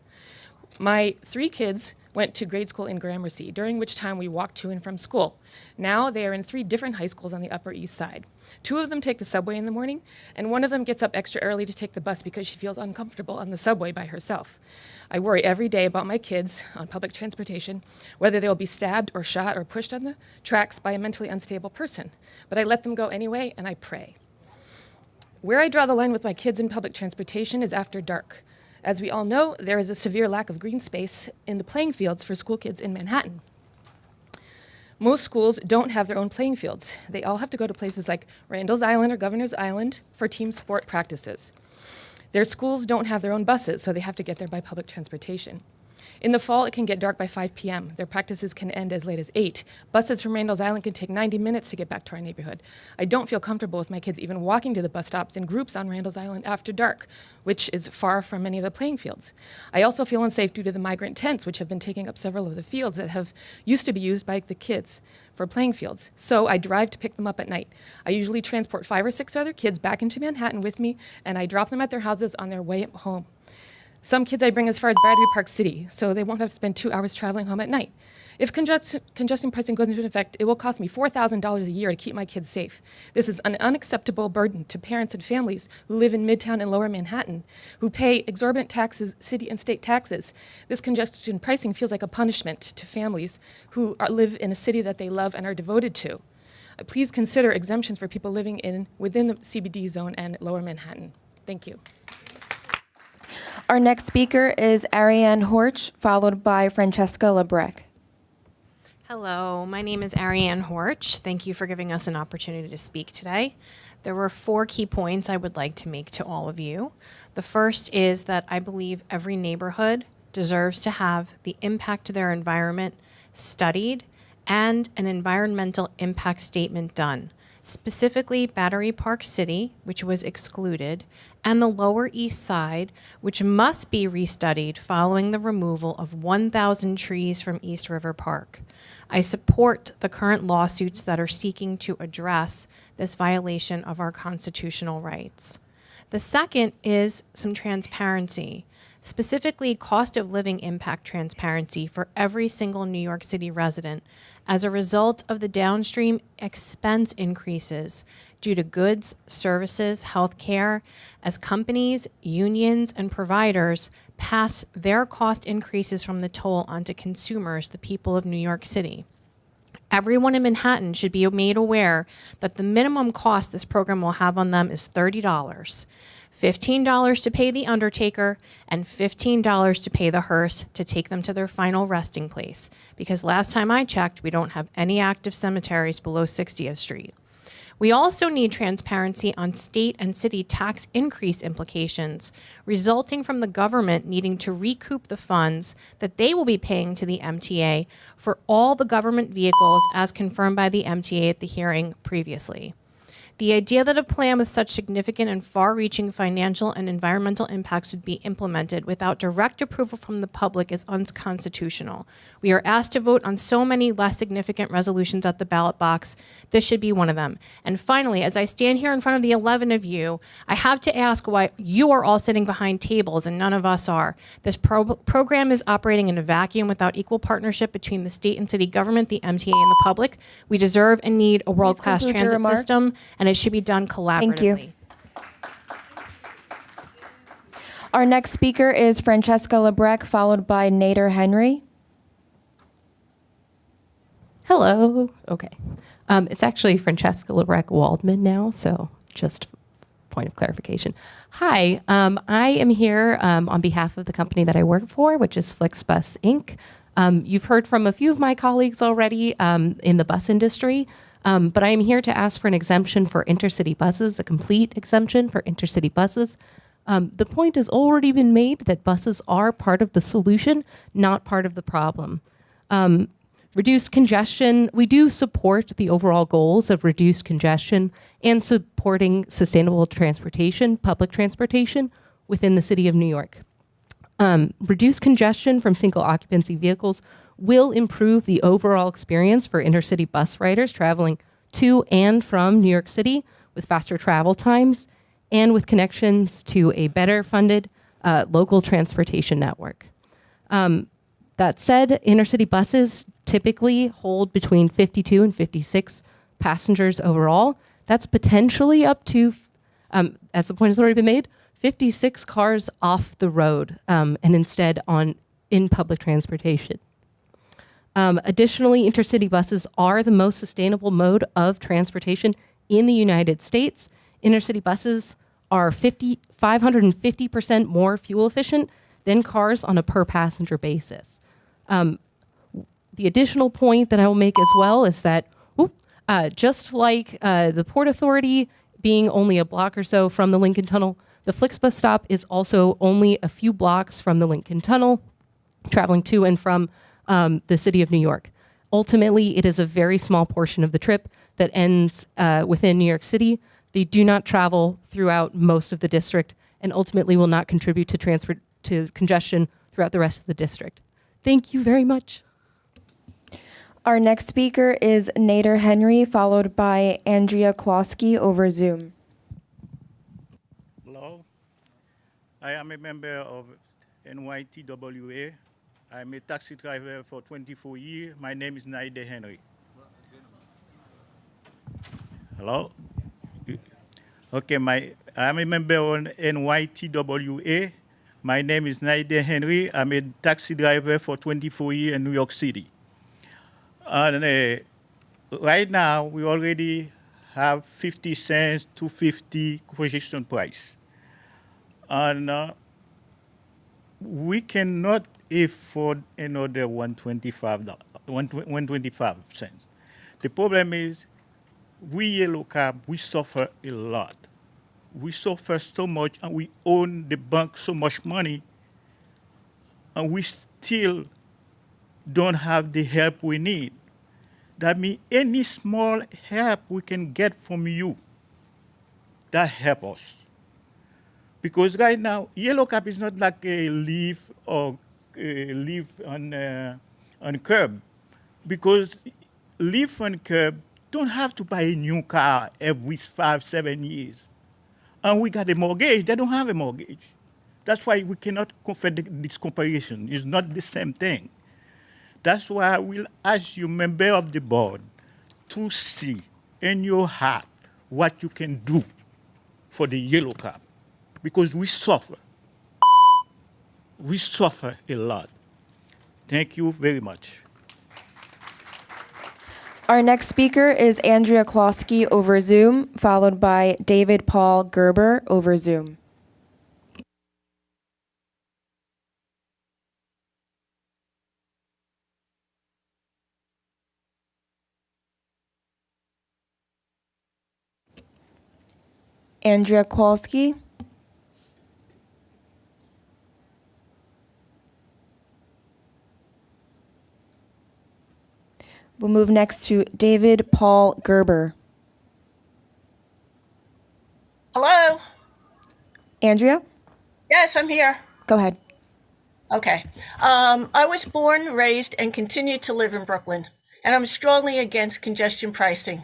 My 3 kids went to grade school in Gramercy, during which time we walked to and from school. Now they are in 3 different high schools on the Upper East Side. 2 of them take the subway in the morning, and 1 of them gets up extra early to take the bus because she feels uncomfortable on the subway by herself. I worry every day about my kids on public transportation, whether they'll be stabbed or shot or pushed on the tracks by a mentally unstable person. But I let them go anyway, and I pray. Where I draw the line with my kids in public transportation is after dark. As we all know, there is a severe lack of green space in the playing fields for school kids in Manhattan. Most schools don't have their own playing fields. They all have to go to places like Randall's Island or Governor's Island for team sport practices. Their schools don't have their own buses, so they have to get there by public transportation. In the fall, it can get dark by 5 p.m. Their practices can end as late as 8. Buses from Randall's Island can take 90 minutes to get back to our neighborhood. I don't feel comfortable with my kids even walking to the bus stops in groups on Randall's Island after dark, which is far from many of the playing fields. I also feel unsafe due to the migrant tents, which have been taking up several of the fields that have used to be used by the kids for playing fields. So I drive to pick them up at night. I usually transport 5 or 6 other kids back into Manhattan with me, and I drop them at their houses on their way home. Some kids I bring as far as Baravi Park City, so they won't have to spend 2 hours traveling home at night. If congestion pricing goes into effect, it will cost me $4,000 a year to keep my kids safe. This is an unacceptable burden to parents and families who live in Midtown and Lower Manhattan, who pay exorbitant taxes, city and state taxes. This congestion pricing feels like a punishment to families who live in a city that they love and are devoted to. Please consider exemptions for people living within the CBD zone and Lower Manhattan. Thank you. Our next speaker is Ariane Horch, followed by Francesca Lebrec. Hello, my name is Ariane Horch. Thank you for giving us an opportunity to speak today. There were 4 key points I would like to make to all of you. The first is that I believe every neighborhood deserves to have the impact to their environment studied and an environmental impact statement done. Specifically Battery Park City, which was excluded, and the Lower East Side, which must be restudied following the removal of 1,000 trees from East River Park. I support the current lawsuits that are seeking to address this violation of our constitutional rights. The second is some transparency. specifically cost of living impact transparency for every single New York City resident as a result of the downstream expense increases due to goods, services, healthcare, as companies, unions, and providers pass their cost increases from the toll onto consumers, the people of New York City. Everyone in Manhattan should be made aware that the minimum cost this program will have on them is $30. $15 to pay the undertaker and $15 to pay the hearse to take them to their final resting place. Because last time I checked, we don't have any active cemeteries below 60th Street. We also need transparency on state and city tax increase implications resulting from the government needing to recoup the funds that they will be paying to the MTA for all the government vehicles as confirmed by the MTA at the hearing previously. The idea that a plan with such significant and far-reaching financial and environmental impacts would be implemented without direct approval from the public is unconstitutional. We are asked to vote on so many less significant resolutions at the ballot box. This should be one of them. And finally, as I stand here in front of the 11 of you, I have to ask why you are all sitting behind tables and none of us are. This program is operating in a vacuum without equal partnership between the state and city government, the MTA, and the public. We deserve and need a world-class conclude your transit remarks. system, and it should be done collaboratively. Thank you. Our next speaker is Francesca Lebrecq, followed by Nader Henry. Hello. Okay. It's actually Francesca Lebrecq Waldman now, so just point of clarification. Hi, I am here on behalf of the company that I work for, which is Flixbus Inc. You've heard from a few of my colleagues already in the bus industry. But I am here to ask for an exemption for intercity buses, a complete exemption for intercity buses. The point has already been made that buses are part of the solution, not part of the problem. Reduced congestion, we do support the overall goals of reduced congestion and supporting sustainable transportation, public transportation within the city of New York. Reduced congestion from single occupancy vehicles will improve the overall experience for intercity bus riders traveling to and from New York City with faster travel times and with connections to a better funded local transportation network. That said, intercity buses typically hold between 52 and 56 passengers overall. That's potentially up to, as the point has already been made, 56 cars off the road and instead in public transportation. Additionally, intercity buses are the most sustainable mode of transportation in the United States. Intercity buses are 550% more fuel efficient than cars on a per passenger basis. The additional point that I will make as well is that just like the Port Authority being only a block or so from the Lincoln Tunnel, the Flixbus stop is also only a few blocks from the Lincoln Tunnel, traveling to and from the city of New York. Ultimately, it is a very small portion of the trip that ends within New York City. They do not travel throughout most of the district and ultimately will not contribute to congestion throughout the rest of the district. Thank you very much. Our next speaker is Nader Henry, followed by Andrea Klosky over Zoom. Hello. I am a member of NYTWA. I'm a taxi driver for 24 years. My name is Nader Henry. Hello? Okay, I'm a member of NYTWA. My name is Nader Henry. I'm a taxi driver for 24 years in New York City. And right now, we already have 50 cents to 50 congestion price. And we cannot afford another 125 cents. The problem is, we Yellow Cab, we suffer a lot. We suffer so much, and we own the bank so much money, and we still don't have the help we need. That means any small help we can get from you, that help us. Because right now, Yellow Cab is not like a leaf or leaf on curb. Because leaf and curb don't have to buy a new car every 5-7 years. And we got a mortgage, they don't have a mortgage. That's why we cannot compare this comparison. It's not the same thing. That's why I will ask you, member of the board, to see in your heart what you can do for the yellow cab, because we suffer. We suffer a lot. Thank you very much. Our next speaker is Andrea Karski over Zoom, followed by David Paul Gerber over Zoom. Andrea Karski. We'll move next to David Paul Gerber. Hello? Andrea, Yes, I'm here. go ahead. Okay. I was born, raised, and continue to live in Brooklyn, and I'm strongly against congestion pricing.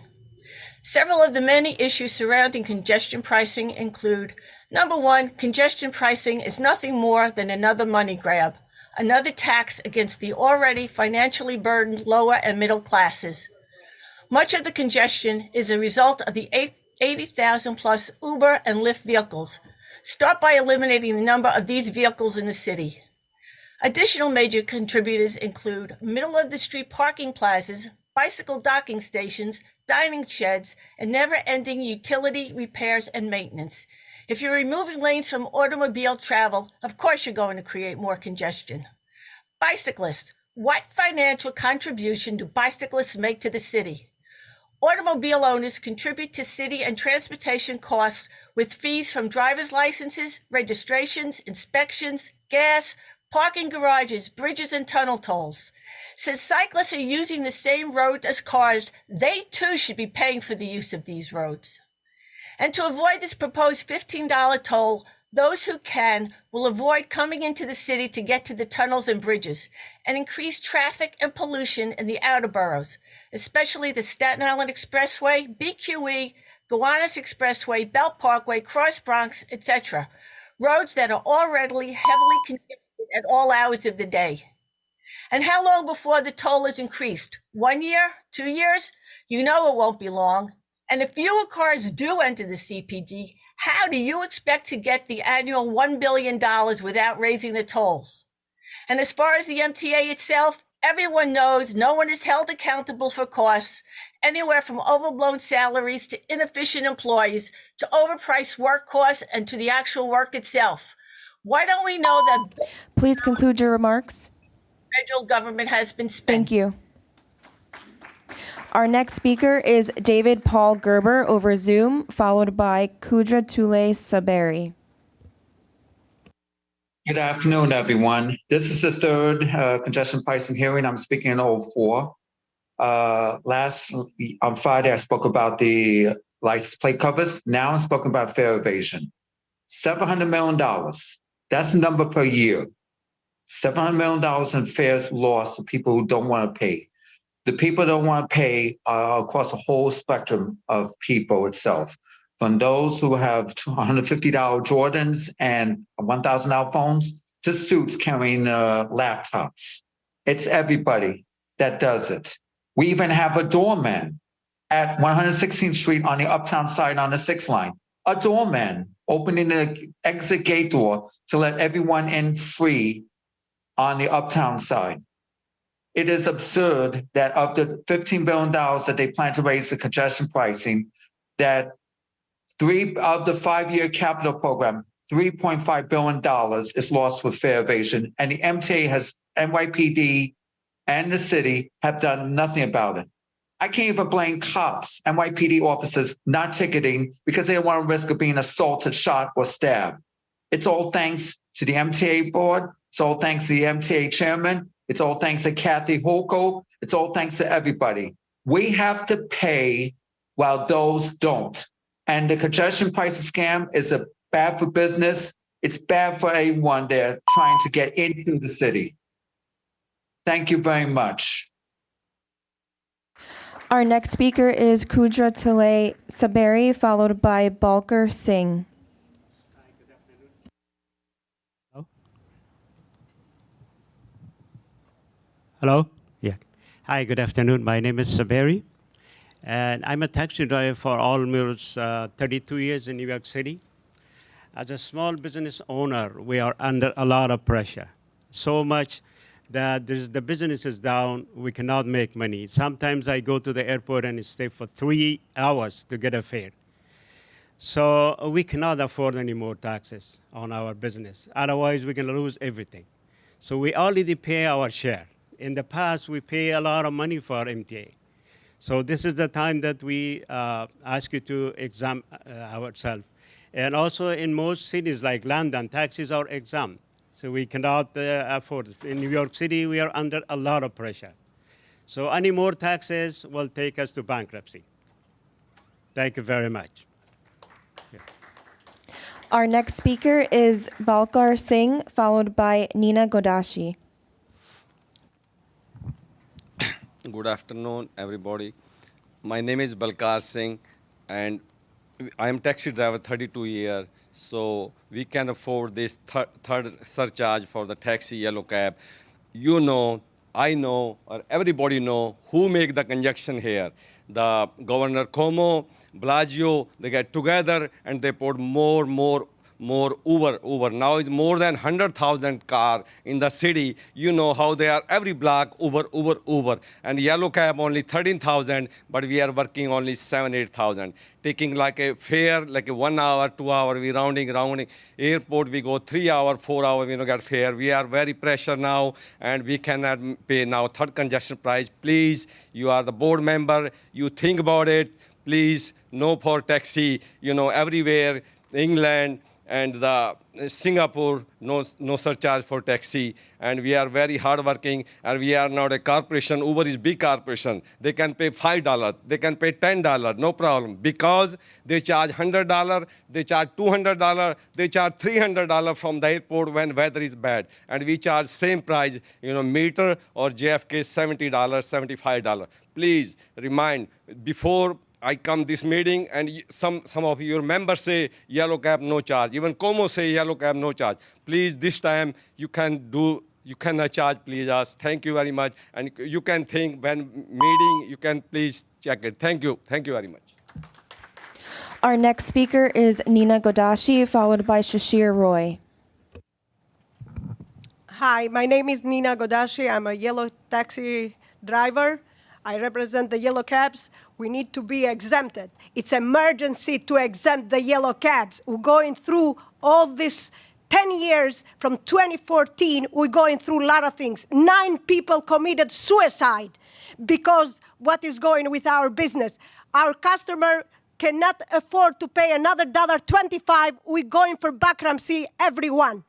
Several of the many issues surrounding congestion pricing include, number one, congestion pricing is nothing more than another money grab, another tax against the already financially burdened lower and middle classes. Much of the congestion is a result of the 80,000 plus Uber and Lyft vehicles. Start by eliminating the number of these vehicles in the city. Additional major contributors include middle-of-the-street parking plazas, bicycle docking stations, dining sheds, and never-ending utility repairs and maintenance. If you're removing lanes from automobile travel, of course you're going to create more congestion. Bicyclists. What financial contribution do bicyclists make to the city? Automobile owners contribute to city and transportation costs with fees from driver's licenses, registrations, inspections, gas, parking garages, bridges, and tunnel tolls. Since cyclists are using the same road as cars, they too should be paying for the use of these roads. And to avoid this proposed $15 toll, those who can will avoid coming into the city to get to the tunnels and bridges and increase traffic and pollution in the outer boroughs, especially the Staten Island Expressway, BQE, Gowanus Expressway, Belt Parkway, Cross Bronx, etc. Roads that are already heavily congested at all hours of the day. And how long before the toll is increased? 1 year? 2 years? You know it won't be long. And if fewer cars do enter the CPD, how do you expect to get the annual $1 billion without raising the tolls? And as far as the MTA itself, everyone knows no one is held accountable for costs, anywhere from overblown salaries to inefficient employees to overpriced work costs and to the actual work itself. Why don't we know that Please conclude your remarks. federal government has been spent? Thank you. Our next speaker is David Paul Gerber over Zoom, followed by Kudra Tule Saberi. Good afternoon, everyone. This is the third congestion pricing hearing. I'm speaking in 04. On Friday, I spoke about the license plate covers. Now I'm speaking about fare evasion. $700 million. That's the number per year. $700 million in fares lost to people who don't want to pay. The people don't want to pay across a whole spectrum of people itself. From those who have $150 Jordans and $1,000 phones to suits carrying laptops. It's everybody that does it. We even have a doorman at 116th Street on the uptown side on the 6th line. A doorman opening the exit gate door to let everyone in free on the uptown side. It is absurd that of the $15 billion that they plan to raise for congestion pricing, that 3 of the 5-year capital program, $3.5 billion is lost with fare evasion. And the MTA has, NYPD and the city have done nothing about it. I can't even blame cops, NYPD officers not ticketing because they don't want to risk of being assaulted, shot, or stabbed. It's all thanks to the MTA board. It's all thanks to the MTA chairman. It's all thanks to Kathy Holko. It's all thanks to everybody. We have to pay while those don't. And the congestion pricing scam is bad for business. It's bad for anyone there trying to get into the city. Thank you very much. Our next speaker is Kudra Tule Saberi, followed by Balkar Singh. Hello? Yeah. Hi, good afternoon. My name is Saberi, and I'm a taxi driver for almost 32 years in New York City. As a small business owner, we are under a lot of pressure. So much that the business is down, we cannot make money. Sometimes I go to the airport and stay for 3 hours to get a fare. So we cannot afford any more taxes on our business. Otherwise, we can lose everything. So we already pay our share. In the past, we pay a lot of money for MTA. So this is the time that we ask you to examine ourselves. And also in most cities like London, taxes are exempt. So we cannot afford it. In New York City, we are under a lot of pressure. So any more taxes will take us to bankruptcy. Thank you very much. Our next speaker is Balkar Singh, followed by Nina Godashi. Good afternoon, everybody. My name is Balkar Singh, and I am taxi driver 32 years, so we can afford this third surcharge for the taxi yellow cab. You know, I know, or everybody know who make the congestion here. The Governor Cuomo, Blasio, they get together and they put more Uber. Now it's more than 100,000 car in the city. You know how they are every block Uber. And yellow cab only 13,000, but we are working only 7,000-8,000. Taking like a fare, like a 1 hour, 2 hour, we rounding. Airport, we go 3 hour, 4 hour, we don't get fare. We are very pressure now, and we cannot pay now third congestion price. Please, you are the board member, you think about it. Please, no for taxi, everywhere, England, and the Singapore, no surcharge for taxi. And we are very hardworking, and we are not a corporation. Uber is big corporation. They can pay $5, they can pay $10, no problem. Because they charge $100, they charge $200, they charge $300 from the airport when weather is bad. And we charge same price, meter or JFK $70, $75. Please remind, before I come this meeting, and some of your members say yellow cab no charge. Even Como say yellow cab no charge. Please, this time you cannot charge, please us. Thank you very much. And you can think when meeting, you can please check it. Thank you very much. Our next speaker is Nina Godashi, followed by Shashir Roy. Hi, my name is Nina Godashi. I'm a yellow taxi driver. I represent the yellow cabs. We need to be exempted. It's emergency to exempt the yellow cabs. We're going through all this 10 years from 2014. We're going through a lot of things. 9 people committed suicide because what is going with our business. Our customer cannot afford to pay another $1.25. We're going for bankruptcy, everyone.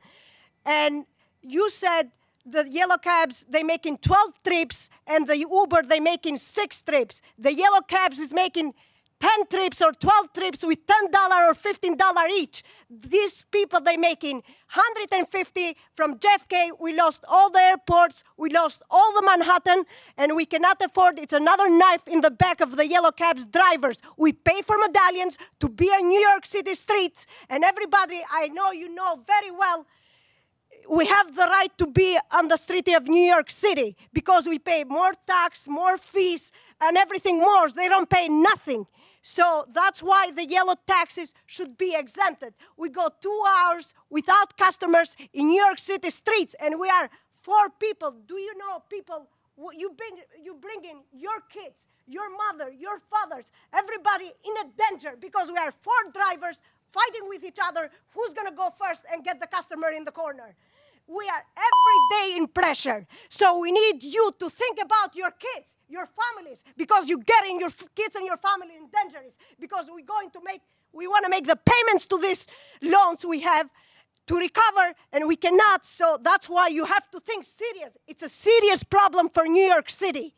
And you said the yellow cabs, they making 12 trips, and the Uber, they making 6 trips. The yellow cabs is making 10 trips or 12 trips with $10 or $15 each. These people, they making 150 from JFK. We lost all the airports. We lost all the Manhattan, and we cannot afford. It's another knife in the back of the yellow cabs drivers. We pay for medallions to be on New York City streets, and everybody, I know you know very well, we have the right to be on the street of New York City because we pay more tax, more fees, and everything more. They don't pay nothing. So that's why the yellow taxis should be exempted. We go 2 hours without customers in New York City streets, and we are 4 people. Do you know people, you bring in your kids, your mother, your fathers, everybody in a danger because we are 4 drivers fighting with each other. Who's going to go first and get the customer in the corner? We are every day in pressure. So we need you to think about your kids, your families, because you're getting your kids and your family in danger. Because we want to make the payments to these loans we have to recover, and we cannot. So that's why you have to think serious. It's a serious problem for New York City.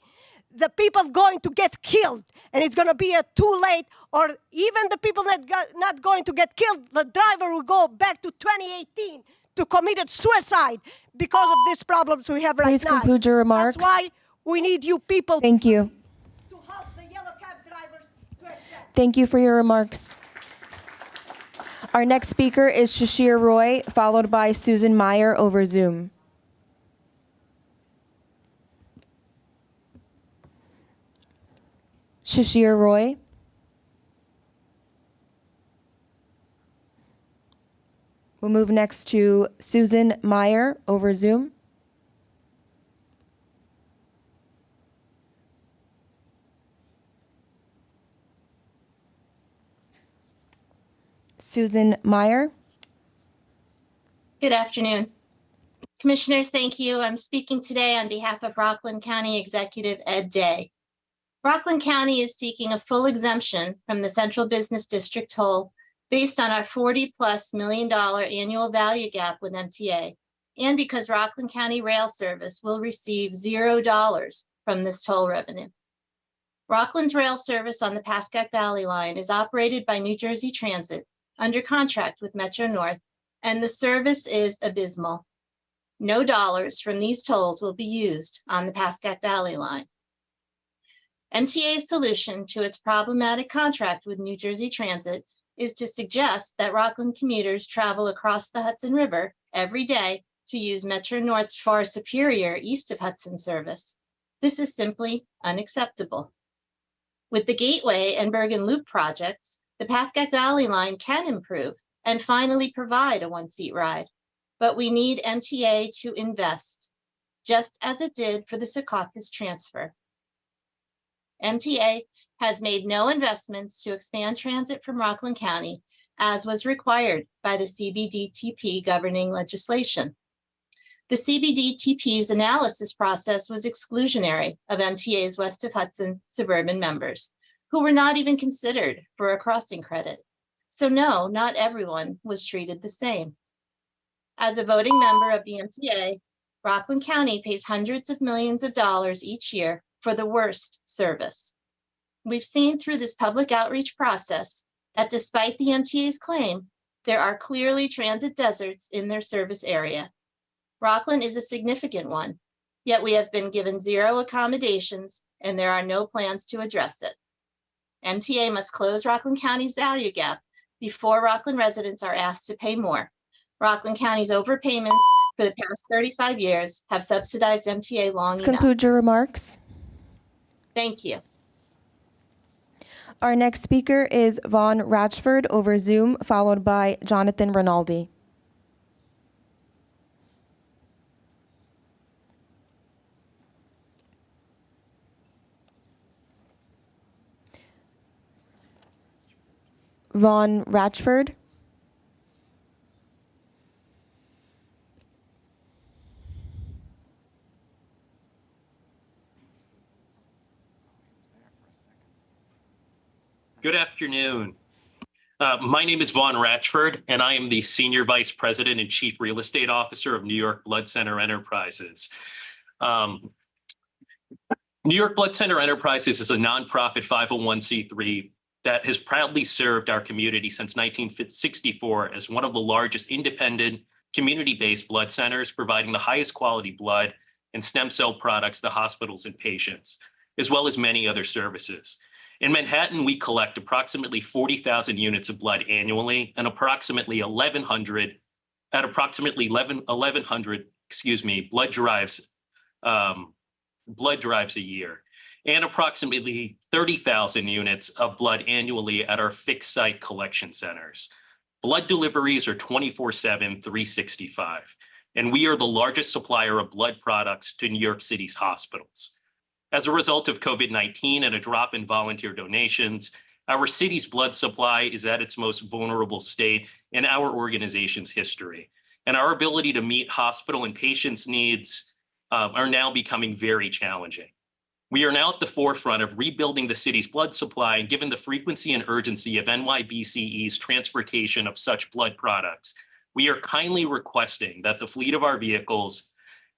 The people going to get killed, and it's going to be too late, or even the people that not going to get killed, the driver will go back to 2018 to committed suicide because of these problems we have right now. Please conclude your remarks. That's why we need you people. Thank you. To help the yellow cab drivers to accept. Thank you for your remarks. Our next speaker is Shashir Roy, followed by Susan Meyer over Zoom. Shashir Roy. We'll move next to Susan Meyer over Zoom. Susan Meyer. Good afternoon. Commissioners, thank you. I'm speaking today on behalf of Rockland County Executive Ed Day. Rockland County is seeking a full exemption from the Central Business District toll based on our $40+ million annual value gap with MTA, and because Rockland County Rail Service will receive $0 from this toll revenue. Rockland's rail service on the Pascack Valley line is operated by New Jersey Transit under contract with Metro North, and the service is abysmal. No dollars from these tolls will be used on the Pascack Valley line. MTA's solution to its problematic contract with New Jersey Transit is to suggest that Rockland commuters travel across the Hudson River every day to use Metro North's far superior East of Hudson service. This is simply unacceptable. With the Gateway and Bergen Loop projects, the Pascack Valley line can improve and finally provide a one-seat ride, but we need MTA to invest, just as it did for the Secaucus transfer. MTA has made no investments to expand transit from Rockland County, as was required by the CBDTP governing legislation. The CBDTP's analysis process was exclusionary of MTA's West of Hudson suburban members, who were not even considered for a crossing credit. So no, not everyone was treated the same. As a voting member of the MTA, Rockland County pays hundreds of millions of dollars each year for the worst service. We've seen through this public outreach process that despite the MTA's claim, there are clearly transit deserts in their service area. Rockland is a significant one, yet we have been given zero accommodations and there are no plans to address it. MTA must close Rockland County's value gap before Rockland residents are asked to pay more. Rockland County's overpayments for the past 35 years have subsidized MTA long enough. Conclude your remarks. Thank you. Our next speaker is Vaughn Ratchford over Zoom, followed by Jonathan Rinaldi. Vaughn Ratchford. Good afternoon. My name is Vaughn Ratchford, and I am the Senior Vice President and Chief Real Estate Officer of New York Blood Center Enterprises. New York Blood Center Enterprises is a nonprofit 501c3 that has proudly served our community since 1964 as one of the largest independent community-based blood centers, providing the highest quality blood and stem cell products to hospitals and patients, as well as many other services. In Manhattan, we collect approximately 40,000 units of blood annually and approximately 1,100 blood drives a year, and approximately 30,000 units of blood annually at our fixed site collection centers. Blood deliveries are 24/7, 365, and we are the largest supplier of blood products to New York City's hospitals. As a result of COVID-19 and a drop in volunteer donations, our city's blood supply is at its most vulnerable state in our organization's history, and our ability to meet hospital and patients' needs are now becoming very challenging. We are now at the forefront of rebuilding the city's blood supply, and given the frequency and urgency of NYBCE's transportation of such blood products, we are kindly requesting that the fleet of our vehicles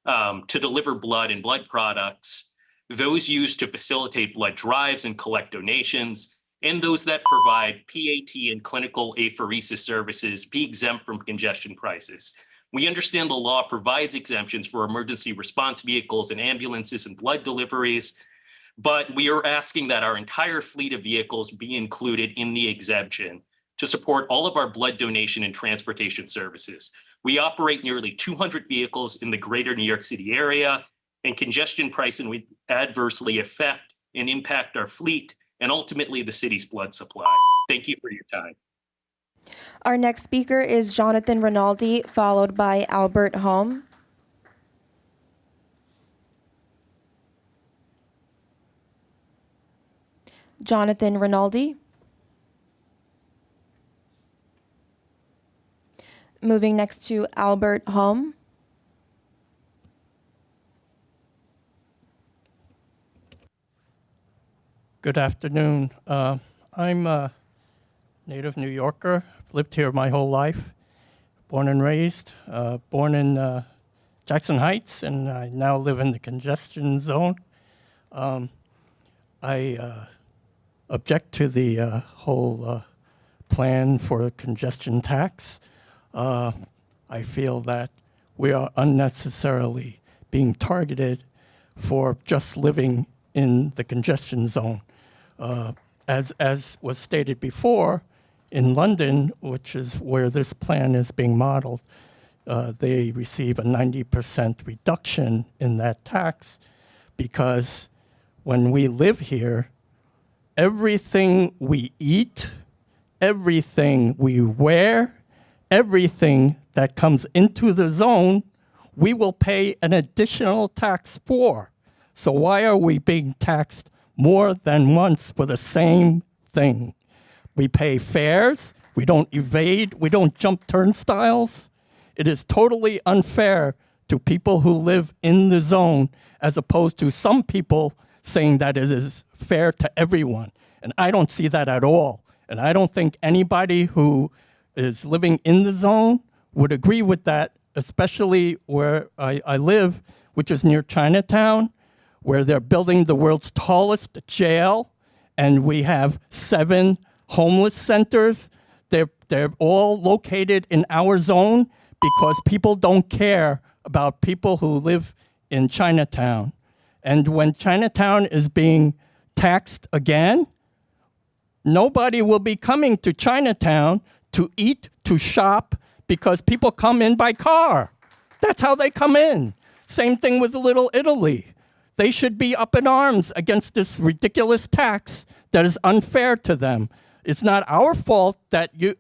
to deliver blood and blood products, those used to facilitate blood drives and collect donations, and those that provide PAT and clinical apheresis services be exempt from congestion prices. We understand the law provides exemptions for emergency response vehicles and ambulances and blood deliveries, but we are asking that our entire fleet of vehicles be included in the exemption to support all of our blood donation and transportation services. We operate nearly 200 vehicles in the greater New York City area, and congestion pricing would adversely affect and impact our fleet and ultimately the city's blood supply. Thank you for your time. Our next speaker is Jonathan Rinaldi, followed by Albert Home. Jonathan Rinaldi. Moving next to Albert Home. Good afternoon. I'm a native New Yorker. I've lived here my whole life, born and raised, born in Jackson Heights, and I now live in the congestion zone. I object to the whole plan for a congestion tax. I feel that we are unnecessarily being targeted for just living in the congestion zone. As was stated before, in London, which is where this plan is being modeled, they receive a 90% reduction in that tax because when we live here, everything we eat, everything we wear, everything that comes into the zone, we will pay an additional tax for. So why are we being taxed more than once for the same thing? We pay fares, we don't evade, we don't jump turnstiles. It is totally unfair to people who live in the zone as opposed to some people saying that it is fair to everyone. And I don't see that at all. And I don't think anybody who is living in the zone would agree with that, especially where I live, which is near Chinatown, where they're building the world's tallest jail, and we have 7 homeless centers. They're all located in our zone because people don't care about people who live in Chinatown. And when Chinatown is being taxed again, nobody will be coming to Chinatown to eat, to shop, because people come in by car. That's how they come in. Same thing with Little Italy. They should be up in arms against this ridiculous tax that is unfair to them. It's not our fault that the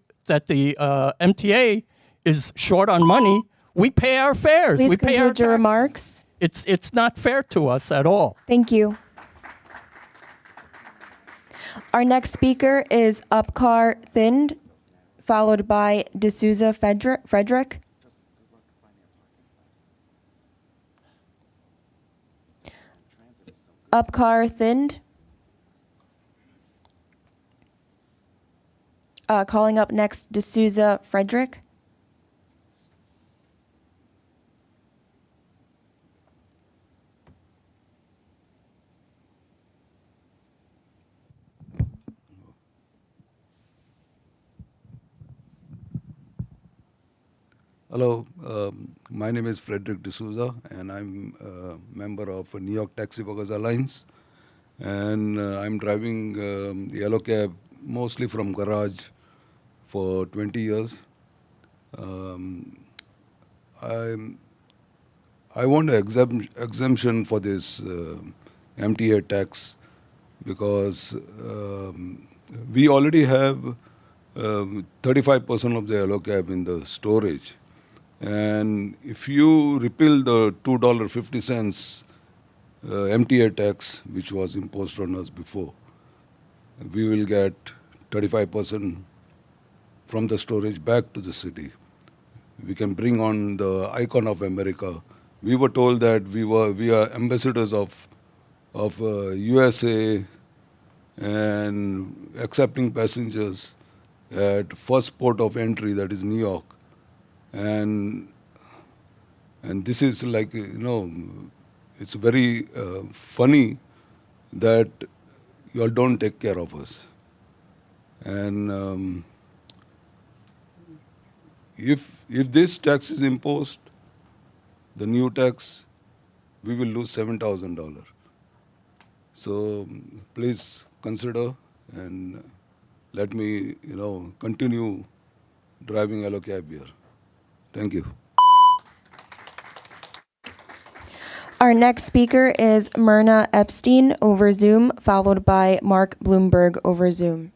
MTA is short on money. We pay our fares. Please we pay our conclude your remarks. It's not fair to us at all. Thank you. Our next speaker is Upkar Thind, followed by D'Souza Frederick. Upkar Thind. Calling up next, D'Souza Frederick. Hello, my name is Frederick D'Souza, and I'm a member of New York Taxi Workers Alliance. And I'm driving yellow cab mostly from garage for 20 years. I want an exemption for this MTA tax because we already have 35% of the yellow cab in the storage. And if you repeal the $2.50 MTA tax, which was imposed on us before, we will get 35% from the storage back to the city. We can bring on the icon of America. We were told that we are ambassadors of USA and accepting passengers at first port of entry, that is New York. And this is like, it's very funny that you all don't take care of us. And if this tax is imposed, the new tax, we will lose $7,000. So please consider and let me, continue driving yellow cab here. Thank you. Our next speaker is Myrna Epstein over Zoom, followed by Mark Bloomberg over Zoom.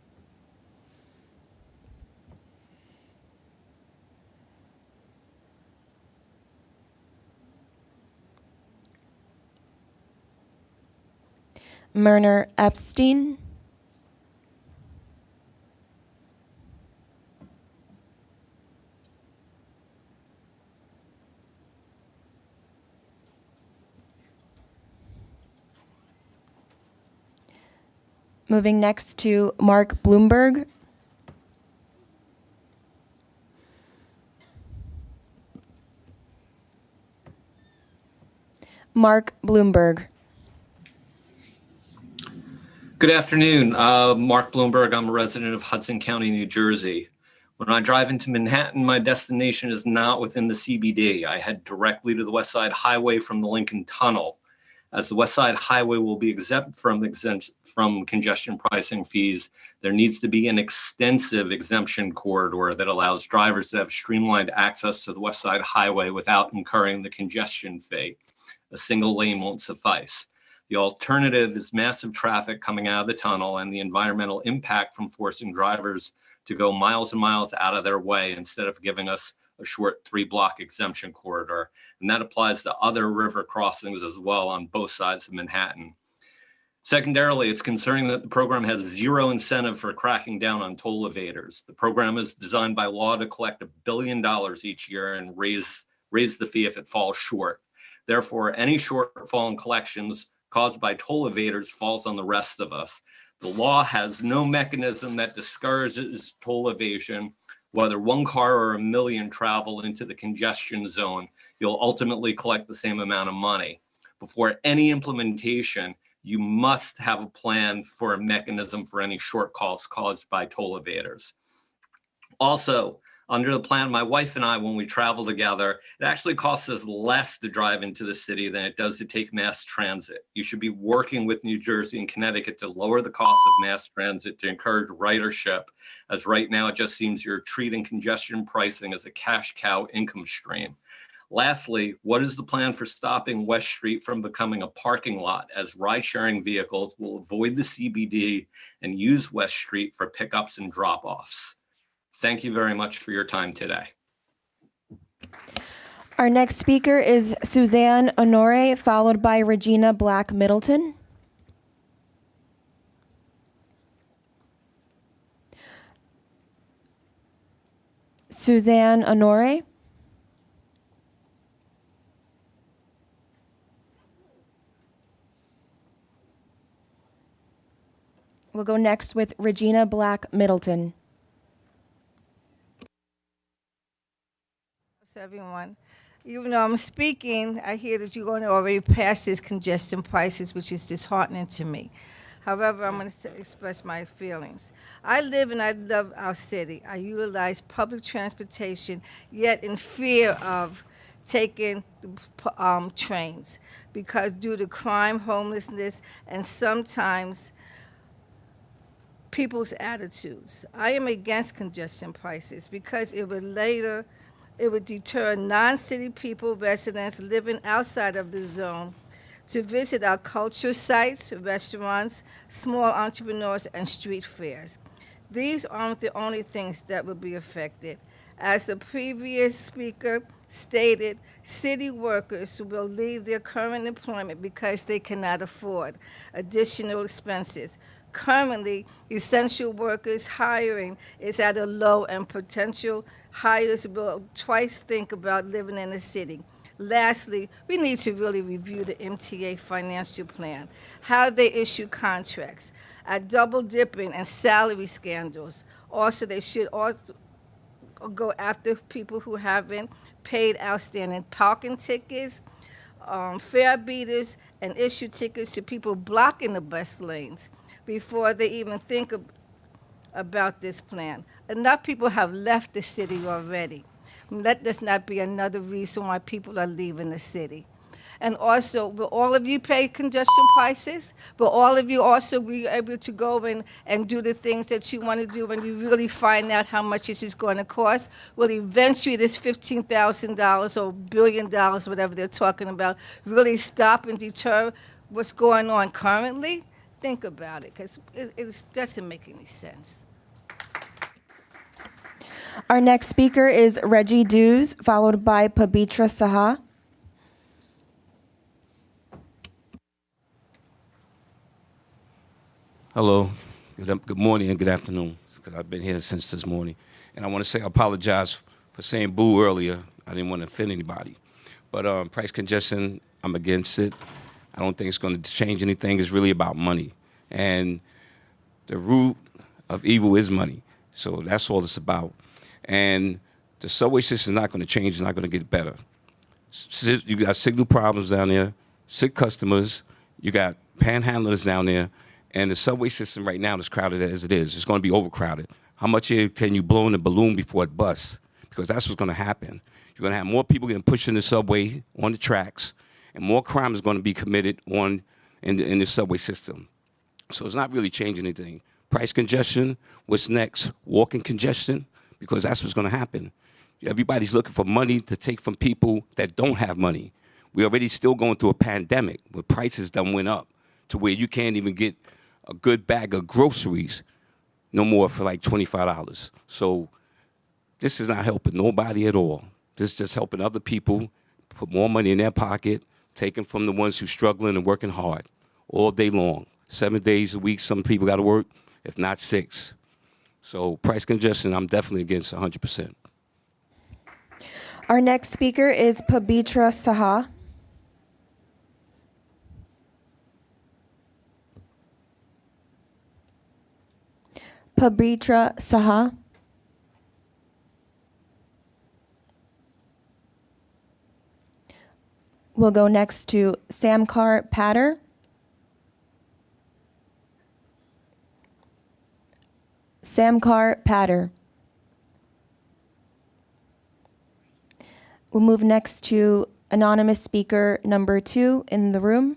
Myrna Epstein. Moving next to Mark Bloomberg. Mark Bloomberg. Good afternoon. Mark Bloomberg. I'm a resident of Hudson County, New Jersey. When I drive into Manhattan, my destination is not within the CBD. I head directly to the West Side Highway from the Lincoln Tunnel. As the West Side Highway will be exempt from congestion pricing fees, there needs to be an extensive exemption corridor that allows drivers to have streamlined access to the West Side Highway without incurring the congestion fee. A single lane won't suffice. The alternative is massive traffic coming out of the tunnel and the environmental impact from forcing drivers to go miles and miles out of their way instead of giving us a short 3-block exemption corridor. And that applies to other river crossings as well on both sides of Manhattan. Secondarily, it's concerning that the program has zero incentive for cracking down on toll evaders. The program is designed by law to collect $1 billion each year and raise the fee if it falls short. Therefore, any shortfall in collections caused by toll evaders falls on the rest of us. The law has no mechanism that discourages toll evasion. Whether one car or 1 million travel into the congestion zone, you'll ultimately collect the same amount of money. Before any implementation, you must have a plan for a mechanism for any shortfalls caused by toll evaders. Also, under the plan, my wife and I, when we travel together, it actually costs us less to drive into the city than it does to take mass transit. You should be working with New Jersey and Connecticut to lower the cost of mass transit to encourage ridership, as right now it just seems you're treating congestion pricing as a cash cow income stream. Lastly, what is the plan for stopping West Street from becoming a parking lot, as ride-sharing vehicles will avoid the CBD and use West Street for pickups and drop-offs? Thank you very much for your time today. Our next speaker is Suzanne Honore, followed by Regina Black Middleton. Suzanne Honore. We'll go next with Regina Black Middleton. Everyone. Even though I'm speaking, I hear that you're going to already pass this congestion prices, which is disheartening to me. However, I'm going to express my feelings. I live and I love our city. I utilize public transportation, yet in fear of taking trains because due to crime, homelessness, and sometimes people's attitudes. I am against congestion prices because it would deter non-city people, residents living outside of the zone to visit our culture sites, restaurants, small entrepreneurs, and street fairs. These aren't the only things that will be affected. As the previous speaker stated, city workers will leave their current employment because they cannot afford additional expenses. Currently, essential workers hiring is at a low, and potential hires will twice think about living in the city. Lastly, we need to really review the MTA financial plan, how they issue contracts, double dipping and salary scandals. Also, they should also go after people who haven't paid outstanding parking tickets, fare beaters, and issue tickets to people blocking the bus lanes before they even think about this plan. Enough people have left the city already. Let this not be another reason why people are leaving the city. And also, will all of you pay congestion prices? Will all of you also be able to go and do the things that you want to do when you really find out how much this is going to cost? Will eventually this $15,000 or $1 billion, whatever they're talking about, really stop and deter what's going on currently? Think about it, because it doesn't make any sense. Our next speaker is Reggie Dews, followed by Pabitra Saha. Hello, good morning and good afternoon, because I've been here since this morning. And I want to say I apologize for saying boo earlier. I didn't want to offend anybody. But price congestion, I'm against it. I don't think it's going to change anything. It's really about money. And the root of evil is money. So that's all it's about. And the subway system is not going to change. It's not going to get better. You got signal problems down there, sick customers. You got panhandlers down there. And the subway system right now is crowded as it is. It's going to be overcrowded. How much air can you blow in a balloon before it busts? Because that's what's going to happen. You're going to have more people getting pushed in the subway on the tracks, and more crime is going to be committed in the subway system. So it's not really changing anything. Price congestion, what's next? Walking congestion, because that's what's going to happen. Everybody's looking for money to take from people that don't have money. We're already still going through a pandemic where prices done went up to where you can't even get a good bag of groceries no more for like $25. So this is not helping nobody at all. This is just helping other people put more money in their pocket, taking from the ones who're struggling and working hard all day long. 7 days a week, some people got to work, if not 6. So price congestion, I'm definitely against 100%. Our next speaker is Pabitra Saha. Pabitra Saha. We'll go next to Samkar Patter. Samkar Patter. We'll move next to anonymous speaker number 2 in the room.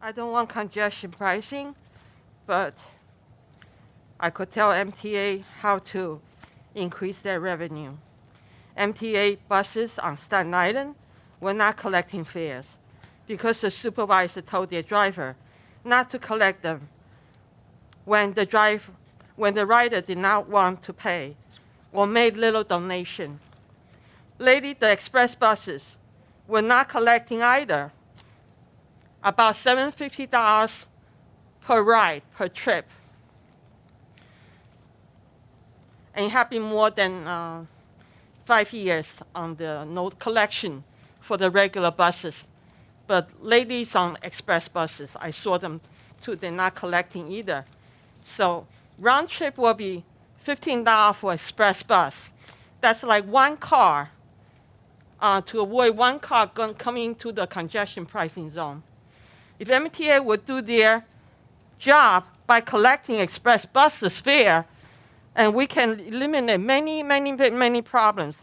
I don't want congestion pricing, but I could tell MTA how to increase their revenue. MTA buses on Staten Island were not collecting fares because the supervisor told their driver not to collect them when the rider did not want to pay or made little donation. Lately, the express buses were not collecting either. About $750 per ride, per trip. And it had been more than 5 years on the no collection for the regular buses. But ladies on express buses, I saw them too, they're not collecting either. So round trip will be $15 for express bus. That's like one car to avoid one car coming to the congestion pricing zone. If MTA would do their job by collecting express buses fare, and we can eliminate many problems.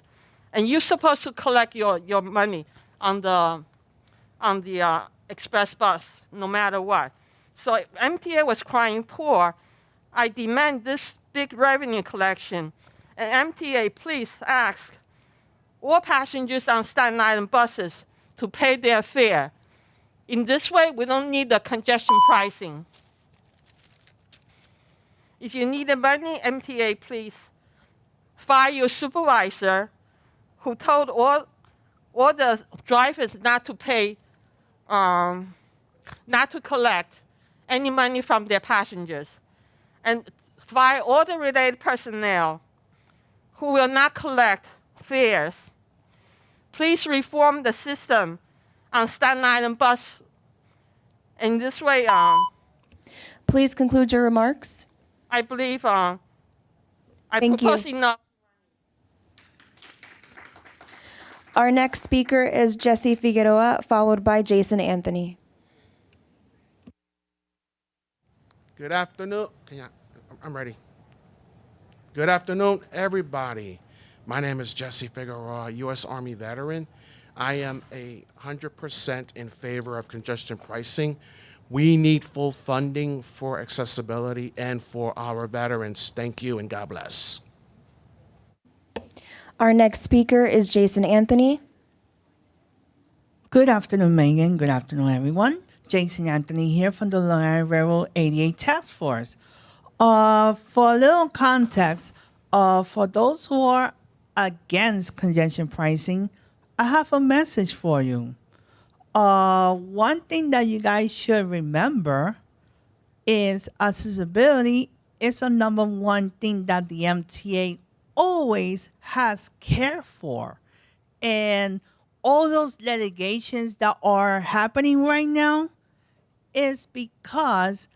And you're supposed to collect your money on the express bus, no matter what. So if MTA was crying poor, I demand this big revenue collection. And MTA, please ask all passengers on Staten Island buses to pay their fare. In this way, we don't need the congestion pricing. If you need the money, MTA, please fire your supervisor who told all the drivers not to pay, not to collect any money from their passengers. And fire all the related personnel who will not collect fares. Please reform the system on Staten Island bus. In this way, please conclude your remarks. I believe I Thank propose you. enough. Our next speaker is Jesse Figueroa, followed by Jason Anthony. Good afternoon. I'm ready. Good afternoon, everybody. My name is Jesse Figueroa, U.S. Army veteran. I am 100% in favor of congestion pricing. We need full funding for accessibility and for our veterans. Thank you and God bless. Our next speaker is Jason Anthony. Good afternoon, Megan. Good afternoon, everyone. Jason Anthony here from the Long Island Railroad 88 Task Force. For a little context, for those who are against congestion pricing, I have a message for you. One thing that you guys should remember is accessibility is the number one thing that the MTA always has cared for. And all those litigations that are happening right now is because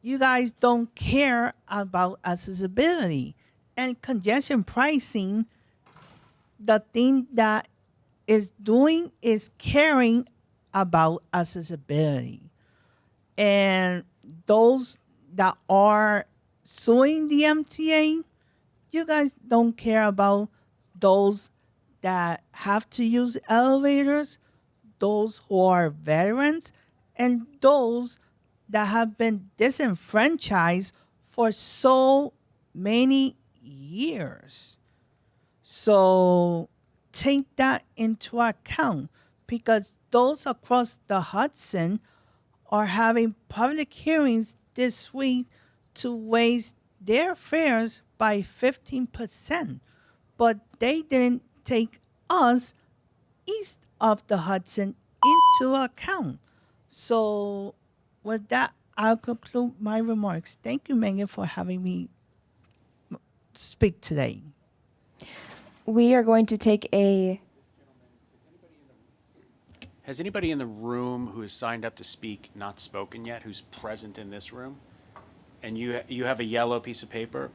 you guys don't care about accessibility. And congestion pricing, the thing that is doing is caring about accessibility. And those that are suing the MTA, you guys don't care about those that have to use elevators, those who are veterans, and those that have been disenfranchised for so many years. So take that into account, because those across the Hudson are having public hearings this week to raise their fares by 15%, but they didn't take us east of the Hudson into account. So with that, I'll conclude my remarks. Thank you, Megan, for having me speak today. We are going to take a... Has anybody in the room who has signed up to speak not spoken yet, who's present in this room? And you have a yellow piece of paper?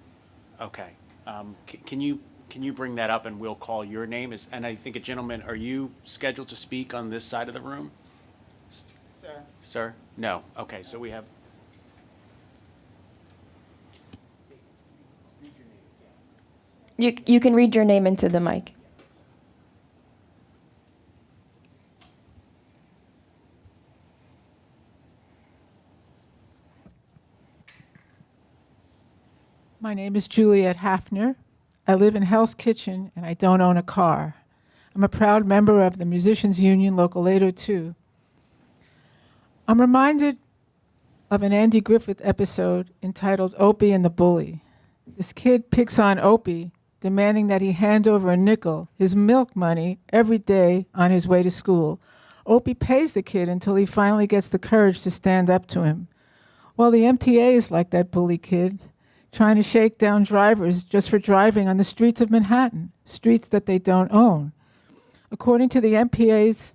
Okay. Can you bring that up and we'll call your name? And I think a gentleman, are you scheduled to speak on this side of the room? Sir. Sir? No. Okay, so we have... You can read your name into the mic. My name is Juliet Hafner. I live in Hell's Kitchen and I don't own a car. I'm a proud member of the Musicians Union Local 802. I'm reminded of an Andy Griffith episode entitled Opie and the Bully. This kid picks on Opie, demanding that he hand over a nickel, his milk money, every day on his way to school. Opie pays the kid until he finally gets the courage to stand up to him. Well, the MTA is like that bully kid, trying to shake down drivers just for driving on the streets of Manhattan, streets that they don't own. According to the MTA's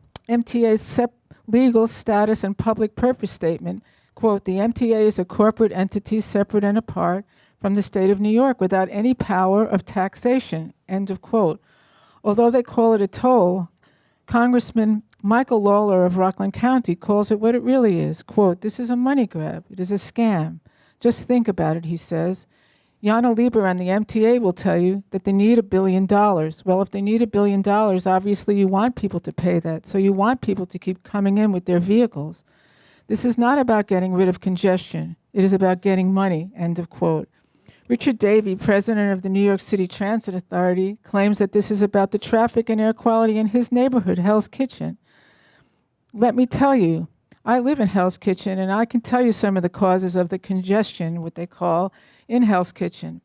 legal status and public purpose statement, quote, the MTA is a corporate entity separate and apart from the state of New York without any power of taxation, end of quote. Although they call it a toll, Congressman Michael Lawler of Rockland County calls it what it really is. Quote, this is a money grab. It is a scam. Just think about it, he says. Jana Lieber and the MTA will tell you that they need $1 billion. Well, if they need $1 billion, obviously you want people to pay that. So you want people to keep coming in with their vehicles. This is not about getting rid of congestion. It is about getting money, end of quote. Richard Davey, president of the New York City Transit Authority, claims that this is about the traffic and air quality in his neighborhood, Hell's Kitchen. Let me tell you, I live in Hell's Kitchen, and I can tell you some of the causes of the congestion, what they call, in Hell's Kitchen.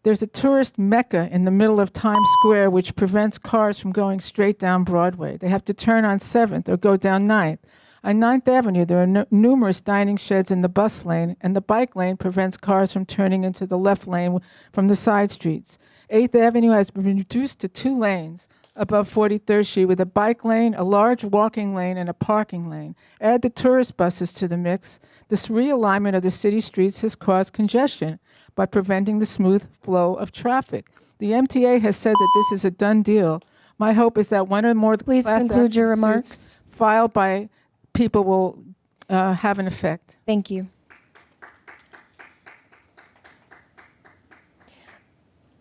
There's a tourist mecca in the middle of Times Square which prevents cars from going straight down Broadway. They have to turn on 7th or go down 9th. On 9th Avenue, there are numerous dining sheds in the bus lane, and the bike lane prevents cars from turning into the left lane from the side streets. 8th Avenue has been reduced to 2 lanes above 43rd Street with a bike lane, a large walking lane, and a parking lane. Add the tourist buses to the mix. This realignment of the city streets has caused congestion by preventing the smooth flow of traffic. The MTA has said that this is a done deal. My hope is that one or more of the Please class conclude your action suits remarks. filed by people will have an effect. Thank you.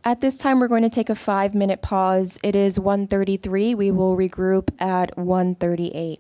At this time, we're going to take a 5-minute pause. It is 1:33. We will regroup at 1:38.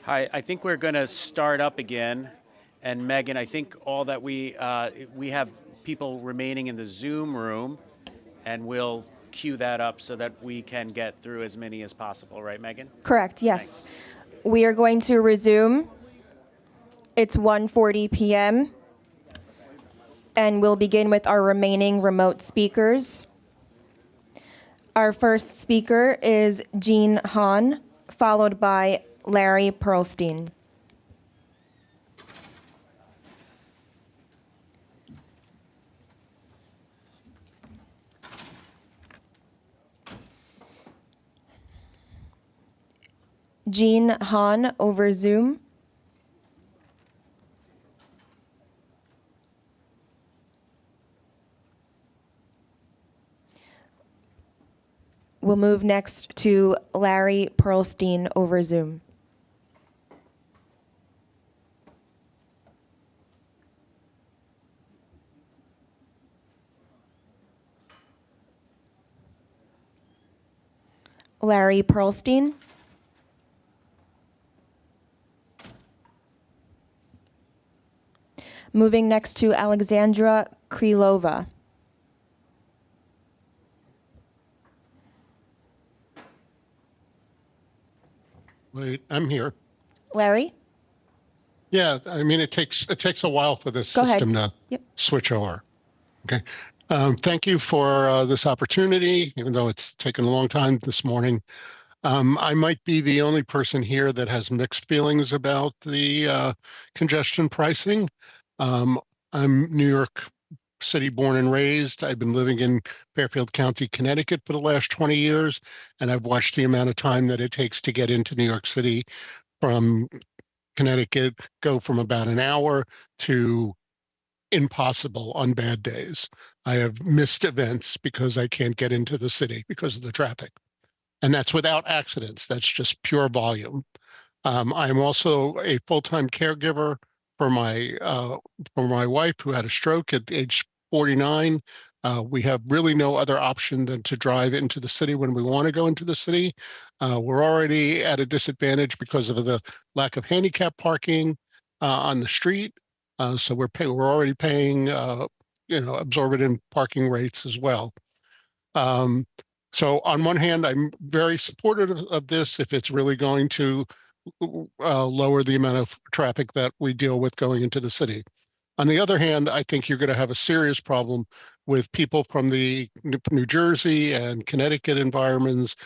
Hi, I think we're going to start up again. And Megan, I think all that we have people remaining in the Zoom room, and we'll queue that up so that we can get through as many as possible, right, Megan? Correct, yes. We are going to resume. It's 1:40 p.m. and we'll begin with our remaining remote speakers. Our first speaker is Jean Hahn, followed by Larry Perlstein. Jean Hahn over Zoom. We'll move next to Larry Perlstein over Zoom. Larry Perlstein. Moving next to Alexandra Krylova. Wait, I'm here. Larry? Yeah, I mean, it takes a while for this Go system ahead. to switch over. Okay. Thank you for this opportunity, even though it's taken a long time this morning. I might be the only person here that has mixed feelings about the congestion pricing. I'm New York City born and raised. I've been living in Fairfield County, Connecticut for the last 20 years, and I've watched the amount of time that it takes to get into New York City from Connecticut go from about an hour to impossible on bad days. I have missed events because I can't get into the city because of the traffic. And that's without accidents. That's just pure volume. I'm also a full-time caregiver for my wife who had a stroke at age 49. We have really no other option than to drive into the city when we want to go into the city. We're already at a disadvantage because of the lack of handicap parking on the street. So we're already paying absorbent parking rates as well. So on one hand, I'm very supportive of this if it's really going to lower the amount of traffic that we deal with going into the city. On the other hand, I think you're going to have a serious problem with people from the New Jersey and Connecticut environments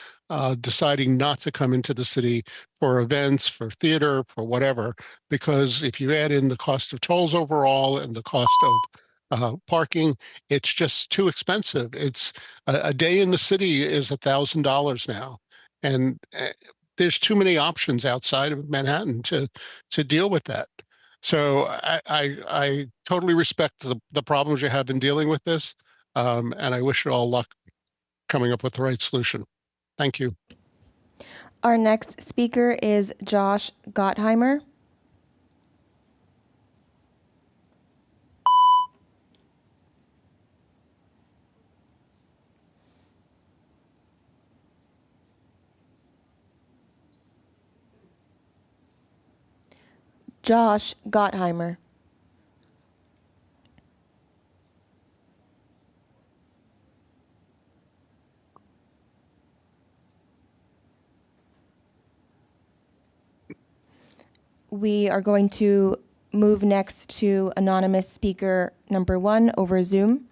deciding not to come into the city for events, for theater, for whatever, because if you add in the cost of tolls overall and the cost of parking, it's just too expensive. It's a day in the city is $1,000 now, and there's too many options outside of Manhattan to deal with that. So I totally respect the problems you have in dealing with this, and I wish you all luck coming up with the right solution. Thank you. Our next speaker is Josh Gottheimer. Josh Gottheimer. We are going to move next to anonymous speaker number 1 over Zoom.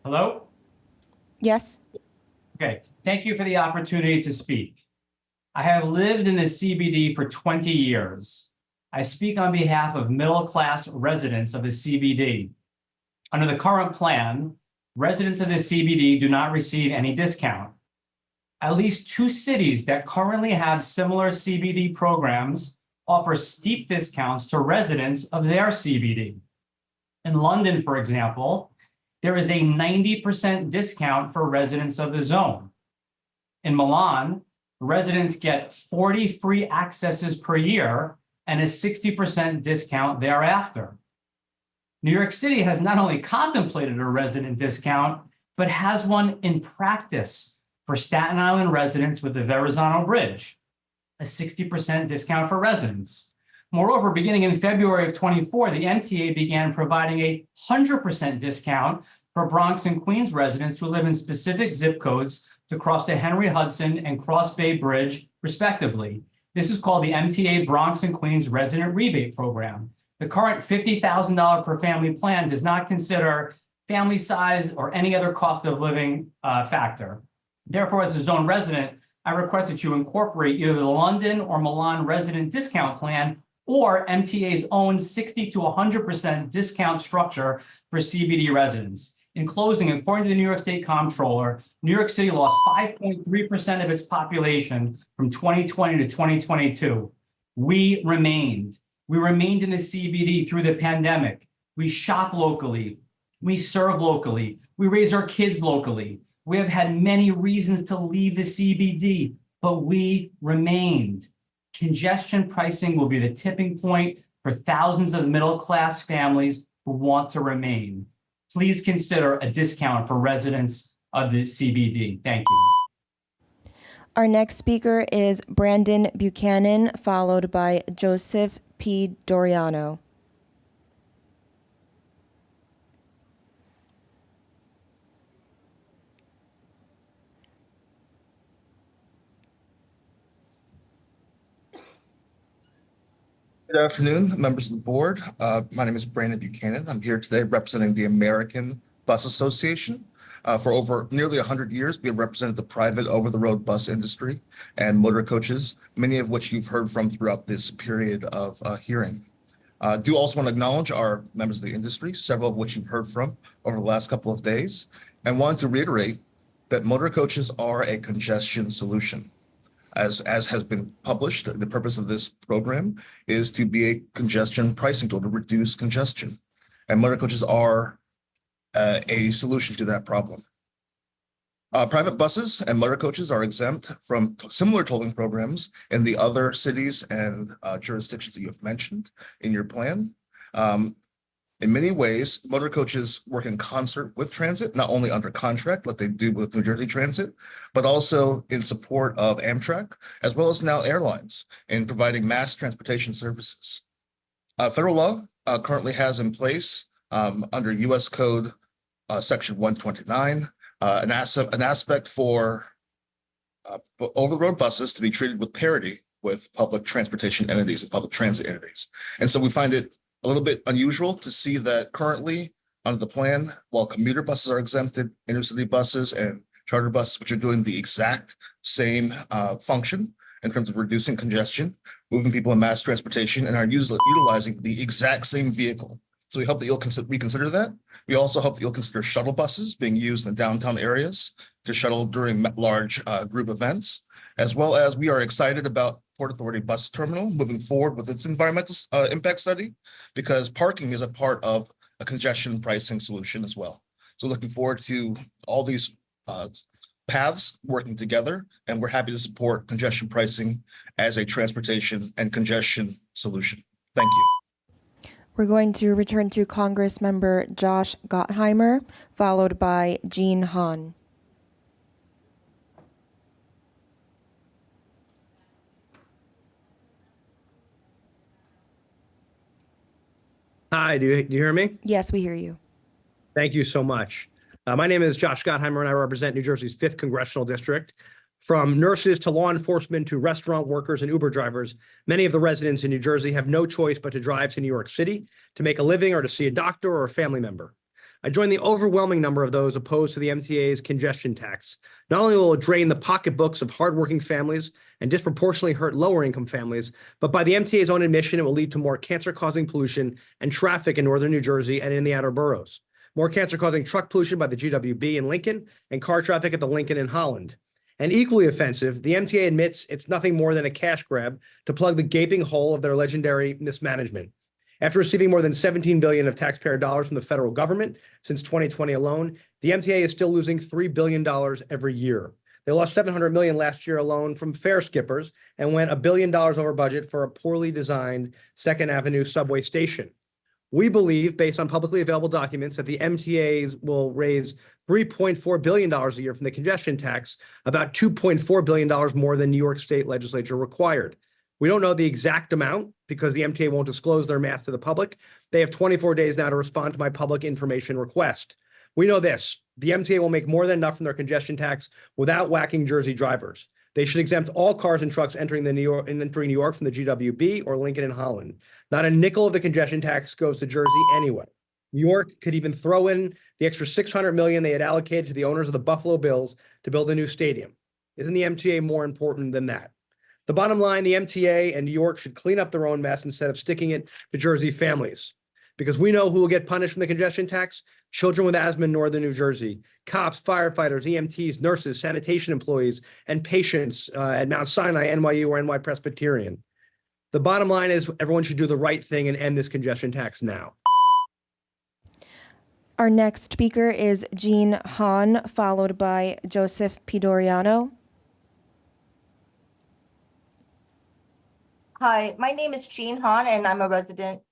Hello? Yes. Okay, thank you for the opportunity to speak. I have lived in the CBD for 20 years. I speak on behalf of middle-class residents of the CBD. Under the current plan, residents of the CBD do not receive any discount. At least 2 cities that currently have similar CBD programs offer steep discounts to residents of their CBD. In London, for example, there is a 90% discount for residents of the zone. In Milan, residents get 40 free accesses per year and a 60% discount thereafter. New York City has not only contemplated a resident discount, but has one in practice for Staten Island residents with the Verrazano Bridge, a 60% discount for residents. Moreover, beginning in February of 24, the MTA began providing a 100% discount for Bronx and Queens residents who live in specific zip codes to cross the Henry Hudson and Cross Bay Bridge, respectively. This is called the MTA Bronx and Queens Resident Rebate Program. The current $50,000 per family plan does not consider family size or any other cost of living factor. Therefore, as a zone resident, I request that you incorporate either the London or Milan resident discount plan or MTA's own 60 to 100% discount structure for CBD residents. In closing, according to the New York State Comptroller, New York City lost 5.3% of its population from 2020 to 2022. We remained in the CBD through the pandemic. We shop locally. We serve locally. We raise our kids locally. We have had many reasons to leave the CBD, but we remained. Congestion pricing will be the tipping point for thousands of middle-class families who want to remain. Please consider a discount for residents of the CBD. Thank you. Our next speaker is Brandon Buchanan, followed by Joseph P. Doriano. Good afternoon, members of the board. My name is Brandon Buchanan. I'm here today representing the American Bus Association. For over nearly 100 years, we have represented the private over-the-road bus industry and motor coaches, many of which you've heard from throughout this period of hearing. I do also want to acknowledge our members of the industry, several of which you've heard from over the last couple of days, and wanted to reiterate that motor coaches are a congestion solution. As has been published, the purpose of this program is to be a congestion pricing tool to reduce congestion. And motor coaches are a solution to that problem. Private buses and motor coaches are exempt from similar tolling programs in the other cities and jurisdictions that you have mentioned in your plan. In many ways, motor coaches work in concert with transit, not only under contract, like they do with New Jersey Transit, but also in support of Amtrak, as well as now airlines, in providing mass transportation services. Federal law currently has in place under U.S. Code Section 129, an aspect for over-the-road buses to be treated with parity with public transportation entities and public transit entities. And so we find it a little bit unusual to see that currently under the plan, while commuter buses are exempted, intercity buses and charter buses, which are doing the exact same function in terms of reducing congestion, moving people in mass transportation, and are utilizing the exact same vehicle. So we hope that you'll reconsider that. We also hope that you'll consider shuttle buses being used in downtown areas to shuttle during large group events, as well as we are excited about Port Authority Bus Terminal moving forward with its environmental impact study, because parking is a part of a congestion pricing solution as well. So looking forward to all these paths working together, and we're happy to support congestion pricing as a transportation and congestion solution. Thank you. We're going to return to Congress member Josh Gottheimer, followed by Jean Hahn. Hi, do you hear me? Yes, we hear you. Thank you so much. My name is Josh Gottheimer, and I represent New Jersey's 5th Congressional District. From nurses to law enforcement to restaurant workers and Uber drivers, many of the residents in New Jersey have no choice but to drive to New York City to make a living or to see a doctor or a family member. I join the overwhelming number of those opposed to the MTA's congestion tax. Not only will it drain the pocketbooks of hardworking families and disproportionately hurt lower income families, but by the MTA's own admission, it will lead to more cancer-causing pollution and traffic in northern New Jersey and in the outer boroughs. More cancer-causing truck pollution by the GWB in Lincoln and car traffic at the Lincoln in Holland. And equally offensive, the MTA admits it's nothing more than a cash grab to plug the gaping hole of their legendary mismanagement. After receiving more than $17 billion of taxpayer dollars from the federal government since 2020 alone, the MTA is still losing $3 billion every year. They lost $700 million last year alone from fare skippers and went $1 billion over budget for a poorly designed 2nd Avenue subway station. We believe, based on publicly available documents, that the MTAs will raise $3.4 billion a year from the congestion tax, about $2.4 billion more than New York State legislature required. We don't know the exact amount because the MTA won't disclose their math to the public. They have 24 days now to respond to my public information request. We know this: the MTA will make more than enough from their congestion tax without whacking Jersey drivers. They should exempt all cars and trucks entering New York from the GWB or Lincoln and Holland. Not a nickel of the congestion tax goes to Jersey anyway. New York could even throw in the extra $600 million they had allocated to the owners of the Buffalo Bills to build a new stadium. Isn't the MTA more important than that? The bottom line, the MTA and New York should clean up their own mess instead of sticking it to Jersey families. Because we know who will get punished from the congestion tax: children with asthma in northern New Jersey, cops, firefighters, EMTs, nurses, sanitation employees, and patients at Mount Sinai, NYU, or NY Presbyterian. The bottom line is everyone should do the right thing and end this congestion tax now. Our next speaker is Jean Hahn, followed by Joseph Pidoriano. Hi, my name is Jean Hahn, and I'm a resident.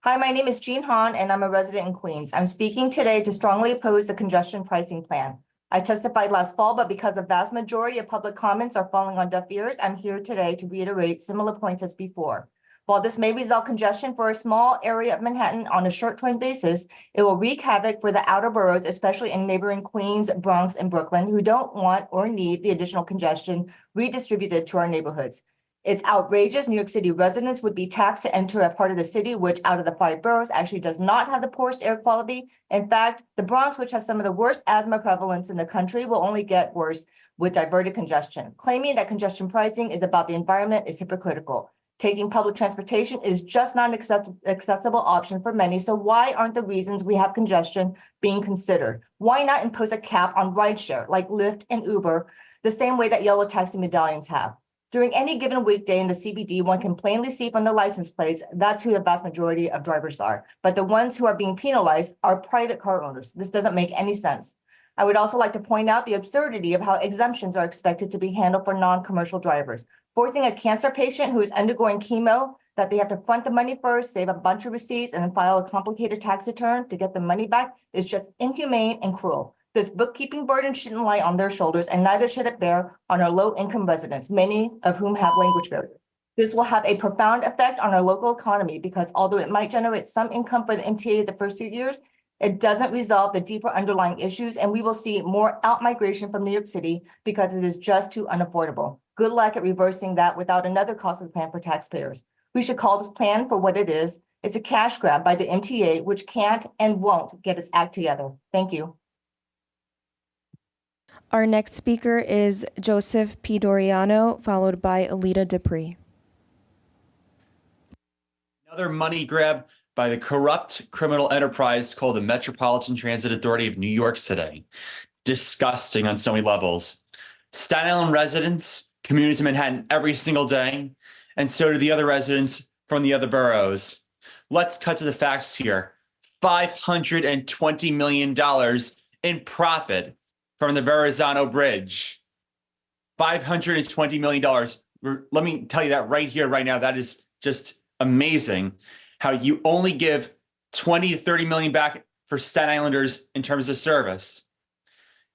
Hi, my name is Jean Hahn, and I'm a resident in Queens. I'm speaking today to strongly oppose the congestion pricing plan. I testified last fall, but because the vast majority of public comments are falling on deaf ears, I'm here today to reiterate similar points as before. While this may resolve congestion for a small area of Manhattan on a short-term basis, it will wreak havoc for the outer boroughs, especially in neighboring Queens, Bronx, and Brooklyn, who don't want or need the additional congestion redistributed to our neighborhoods. It's outrageous. New York City residents would be taxed to enter a part of the city, which out of the 5 boroughs actually does not have the poorest air quality. In fact, the Bronx, which has some of the worst asthma prevalence in the country, will only get worse with diverted congestion. Claiming that congestion pricing is about the environment is hypocritical. Taking public transportation is just not an accessible option for many. So why aren't the reasons we have congestion being considered? Why not impose a cap on rideshare like Lyft and Uber, the same way that yellow taxi medallions have? During any given weekday in the CBD, one can plainly see from the license plates that's who the vast majority of drivers are. But the ones who are being penalized are private car owners. This doesn't make any sense. I would also like to point out the absurdity of how exemptions are expected to be handled for non-commercial drivers. Forcing a cancer patient who is undergoing chemo that they have to front the money first, save a bunch of receipts, and then file a complicated tax return to get the money back is just inhumane and cruel. This bookkeeping burden shouldn't lie on their shoulders, and neither should it bear on our low-income residents, many of whom have language barriers. This will have a profound effect on our local economy because although it might generate some income for the MTA the first few years, it doesn't resolve the deeper underlying issues, and we will see more out-migration from New York City because it is just too unaffordable. Good luck at reversing that without another costly plan for taxpayers. We should call this plan for what it is. It's a cash grab by the MTA, which can't and won't get its act together. Thank you. Our next speaker is Joseph Pidoriano, followed by Alita Dupree. Another money grab by the corrupt criminal enterprise called the Metropolitan Transit Authority of New York City. Disgusting on so many levels. Staten Island residents commute to Manhattan every single day, and so do the other residents from the other boroughs. Let's cut to the facts here. $520 million in profit from the Verrazano Bridge. $520 million. Let me tell you that right here, right now. That is just amazing how you only give 20 to 30 million back for Staten Islanders in terms of service.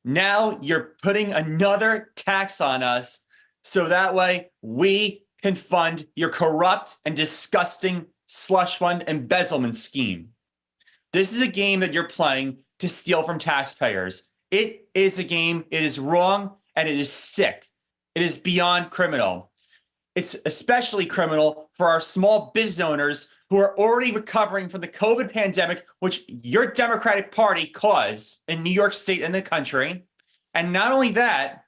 Now you're putting another tax on us so that way we can fund your corrupt and disgusting slush fund embezzlement scheme. This is a game that you're playing to steal from taxpayers. It is a game, it is wrong, and it is sick. It is beyond criminal. It's especially criminal for our small business owners who are already recovering from the COVID pandemic, which your Democratic Party caused in New York State and the country. And not only that,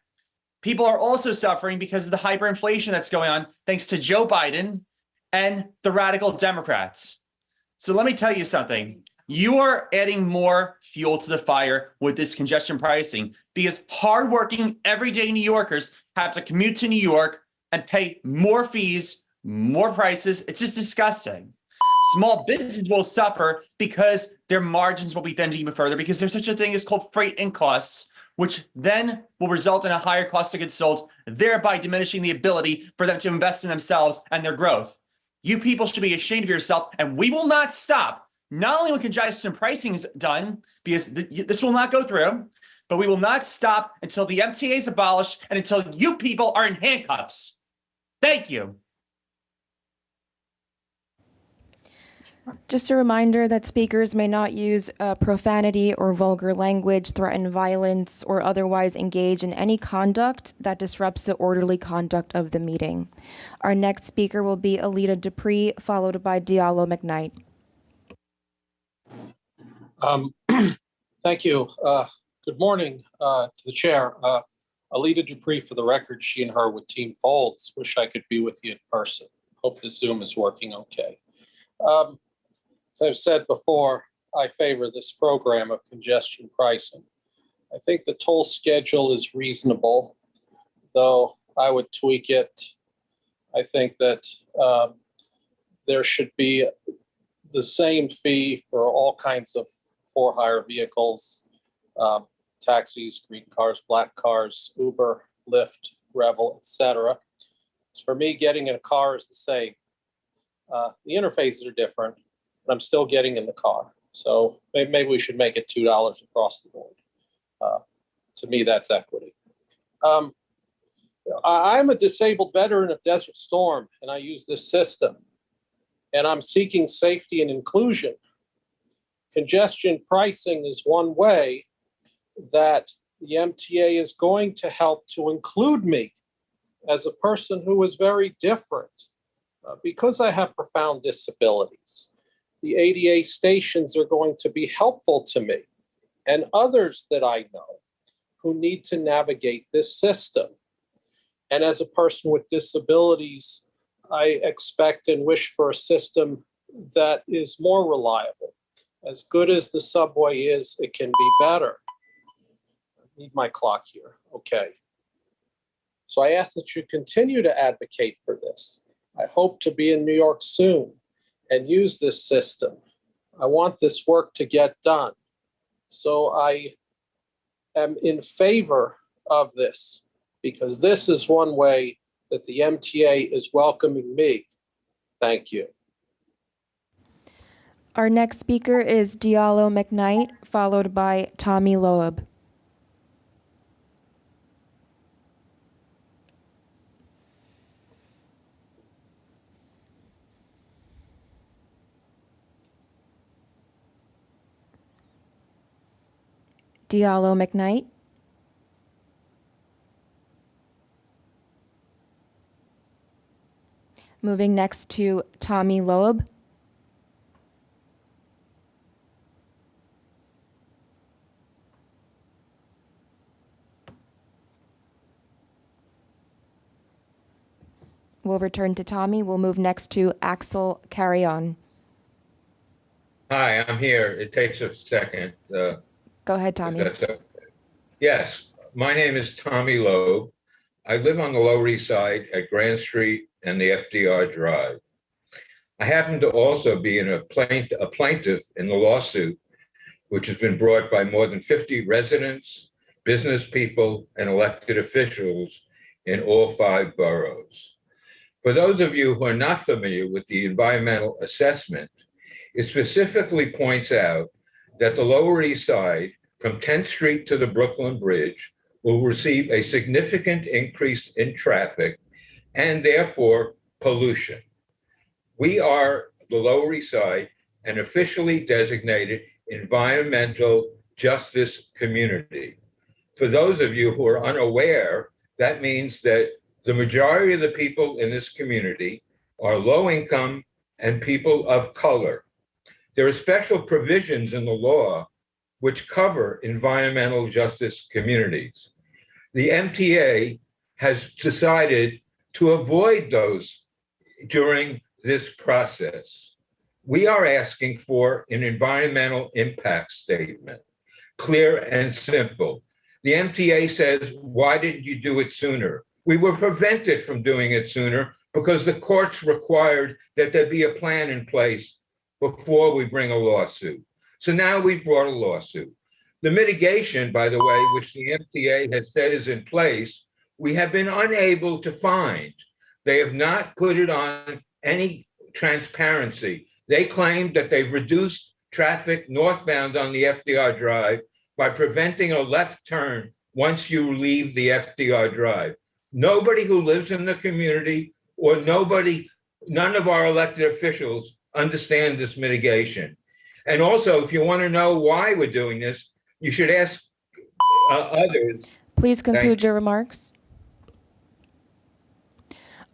people are also suffering because of the hyperinflation that's going on thanks to Joe Biden and the radical Democrats. So let me tell you something. You are adding more fuel to the fire with this congestion pricing because hardworking, everyday New Yorkers have to commute to New York and pay more fees, more prices. It's just disgusting. Small businesses will suffer because their margins will be then even further because there's such a thing as called freight in costs, which then will result in a higher cost of goods sold, thereby diminishing the ability for them to invest in themselves and their growth. You people should be ashamed of yourself, and we will not stop. Not only when congestion pricing is done, because this will not go through, but we will not stop until the MTA is abolished and until you people are in handcuffs. Thank you. Just a reminder that speakers may not use profanity or vulgar language, threaten violence, or otherwise engage in any conduct that disrupts the orderly conduct of the meeting. Our next speaker will be Alita Dupree, followed by Diallo McKnight. Thank you. Good morning to the chair. Alita Dupree, for the record, she and her with Team Folds. Wish I could be with you in person. Hope the Zoom is working okay. As I've said before, I favor this program of congestion pricing. I think the toll schedule is reasonable, though I would tweak it. I think that there should be the same fee for all kinds of for-hire vehicles, taxis, green cars, black cars, Uber, Lyft, Revel, etc. For me, getting in a car is the same. The interfaces are different, but I'm still getting in the car. So maybe we should make it $2 across the board. To me, that's equity. I'm a disabled veteran of Desert Storm, and I use this system. And I'm seeking safety and inclusion. Congestion pricing is one way that the MTA is going to help to include me as a person who is very different because I have profound disabilities. The ADA stations are going to be helpful to me and others that I know who need to navigate this system. And as a person with disabilities, I expect and wish for a system that is more reliable. As good as the subway is, it can be better. I need my clock here. Okay. So I ask that you continue to advocate for this. I hope to be in New York soon and use this system. I want this work to get done. So I am in favor of this because this is one way that the MTA is welcoming me. Thank you. Our next speaker is Diallo McKnight, followed by Tommy Loeb. Diallo McKnight. Moving next to Tommy Loeb. We'll return to Tommy. We'll move next to Axel Carrion. Hi, I'm here. It takes a second. Go ahead, Tommy. Yes, my name is Tommy Loeb. I live on the Lower East Side at Grand Street and the FDR Drive. I happen to also be a plaintiff in the lawsuit, which has been brought by more than 50 residents, business people, and elected officials in all 5 boroughs. For those of you who are not familiar with the environmental assessment, it specifically points out that the Lower East Side, from 10th Street to the Brooklyn Bridge, will receive a significant increase in traffic and therefore pollution. We are, the Lower East Side, an officially designated environmental justice community. For those of you who are unaware, that means that the majority of the people in this community are low income and people of color. There are special provisions in the law which cover environmental justice communities. The MTA has decided to avoid those during this process. We are asking for an environmental impact statement, clear and simple. The MTA says, why didn't you do it sooner? We were prevented from doing it sooner because the courts required that there be a plan in place before we bring a lawsuit. So now we've brought a lawsuit. The mitigation, by the way, which the MTA has said is in place, we have been unable to find. They have not put it on any transparency. They claim that they've reduced traffic northbound on the FDR Drive by preventing a left turn once you leave the FDR Drive. Nobody who lives in the community or none of our elected officials understand this mitigation. And also, if you want to know why we're doing this, you should ask others. Please conclude your remarks.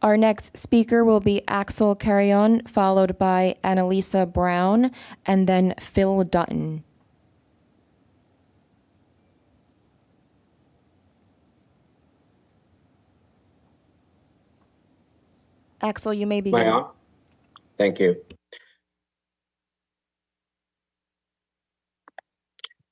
Our next speaker will be Axel Carrion, followed by Annalisa Brown, and then Phil Dutton. Axel, you may begin. Am I on? Thank you.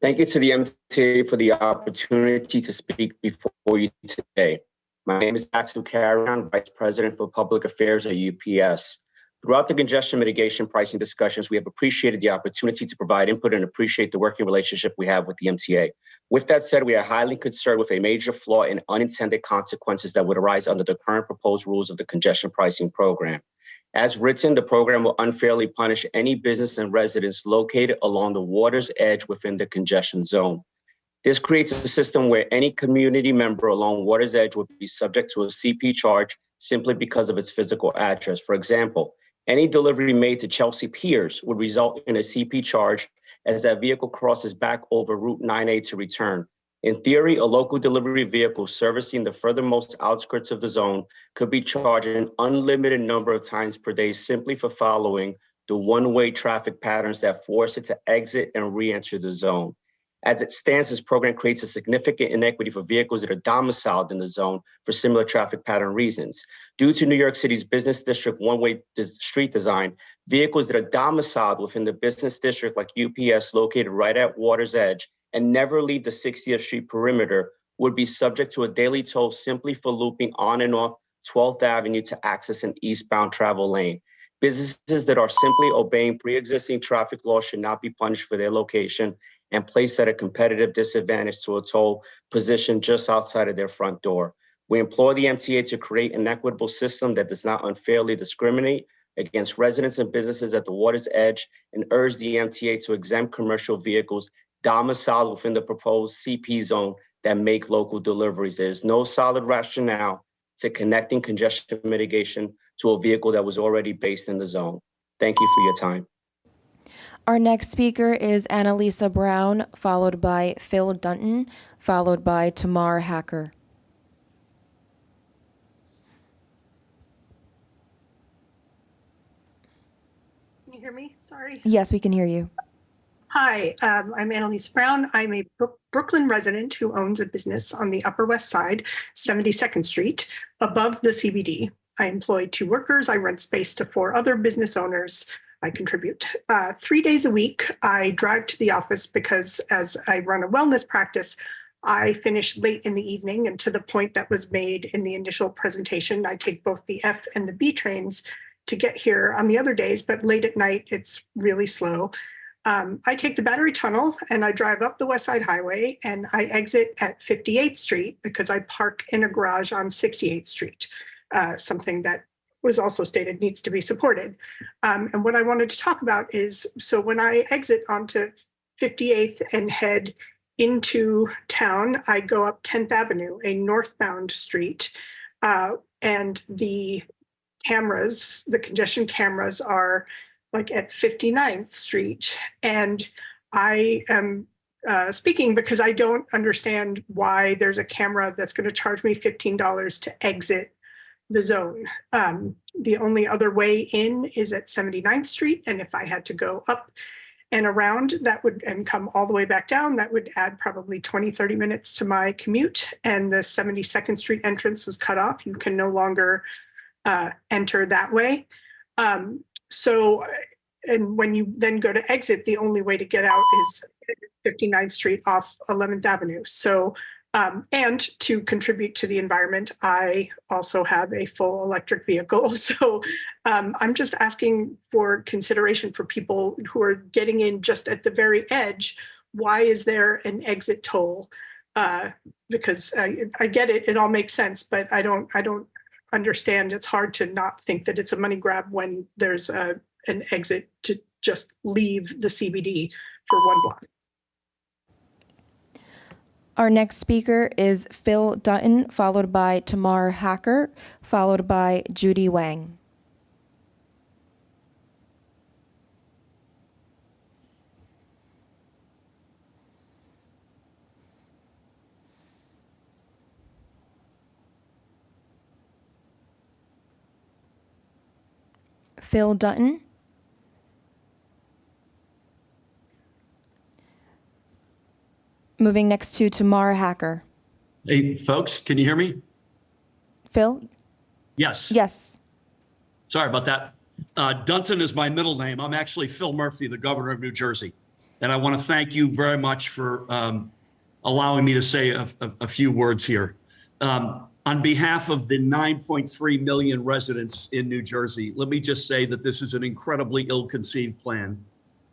Thank you to the MTA for the opportunity to speak before you today. My name is Axel Carrion, Vice President for Public Affairs at UPS. Throughout the congestion mitigation pricing discussions, we have appreciated the opportunity to provide input and appreciate the working relationship we have with the MTA. With that said, we are highly concerned with a major flaw in unintended consequences that would arise under the current proposed rules of the congestion pricing program. As written, the program will unfairly punish any business and residents located along the water's edge within the congestion zone. This creates a system where any community member along water's edge would be subject to a CP charge simply because of its physical address. For example, any delivery made to Chelsea Piers would result in a CP charge as that vehicle crosses back over Route 9A to return. In theory, a local delivery vehicle servicing the furthermost outskirts of the zone could be charged an unlimited number of times per day simply for following the one-way traffic patterns that force it to exit and re-enter the zone. As it stands, this program creates a significant inequity for vehicles that are domiciled in the zone for similar traffic pattern reasons. Due to New York City's business district one-way street design, vehicles that are domiciled within the business district like UPS located right at water's edge and never leave the 60th Street perimeter would be subject to a daily toll simply for looping on and off 12th Avenue to access an eastbound travel lane. Businesses that are simply obeying pre-existing traffic laws should not be punished for their location and placed at a competitive disadvantage to a toll positioned just outside of their front door. We implore the MTA to create an equitable system that does not unfairly discriminate against residents and businesses at the water's edge and urge the MTA to exempt commercial vehicles domiciled within the proposed CP zone that make local deliveries. There is no solid rationale to connecting congestion mitigation to a vehicle that was already based in the zone. Thank you for your time. Our next speaker is Annalisa Brown, followed by Phil Dutton, followed by Tamar Hacker. Can you hear me? Sorry. Yes, we can hear you. Hi, I'm Annalisa Brown. I'm a Brooklyn resident who owns a business on the Upper West Side, 72nd Street, above the CBD. I employ 2 workers. I rent space to 4 other business owners. I contribute 3 days a week. I drive to the office because as I run a wellness practice, I finish late in the evening, and to the point that was made in the initial presentation, I take both the F and the B trains to get here on the other days, but late at night, it's really slow. I take the Battery Tunnel and I drive up the West Side Highway and I exit at 58th Street because I park in a garage on 68th Street, something that was also stated needs to be supported. And what I wanted to talk about is, so when I exit onto 58th and head into town, I go up 10th Avenue, a northbound street, and the cameras, the congestion cameras are like at 59th Street. And I am speaking because I don't understand why there's a camera that's going to charge me $15 to exit the zone. The only other way in is at 79th Street. And if I had to go up and around, that would, and come all the way back down, that would add probably 20, 30 minutes to my commute. And the 72nd Street entrance was cut off. You can no longer enter that way. And when you then go to exit, the only way to get out is 59th Street off 11th Avenue. So, and to contribute to the environment, I also have a full electric vehicle. So I'm just asking for consideration for people who are getting in just at the very edge. Why is there an exit toll? Because I get it, it all makes sense, but I don't understand it's hard to not think that it's a money grab when there's an exit to just leave the CBD for one block. Our next speaker is Phil Dutton, followed by Tamar Hacker, followed by Judy Wang. Phil Dutton. Moving next to Tamar Hacker. Hey, folks, can you hear me? Phil? Yes. Yes. Sorry about that. Dunton is my middle name. I'm actually Phil Murphy, the governor of New Jersey. And I want to thank you very much for allowing me to say a few words here. On behalf of the 9.3 million residents in New Jersey, let me just say that this is an incredibly ill-conceived plan.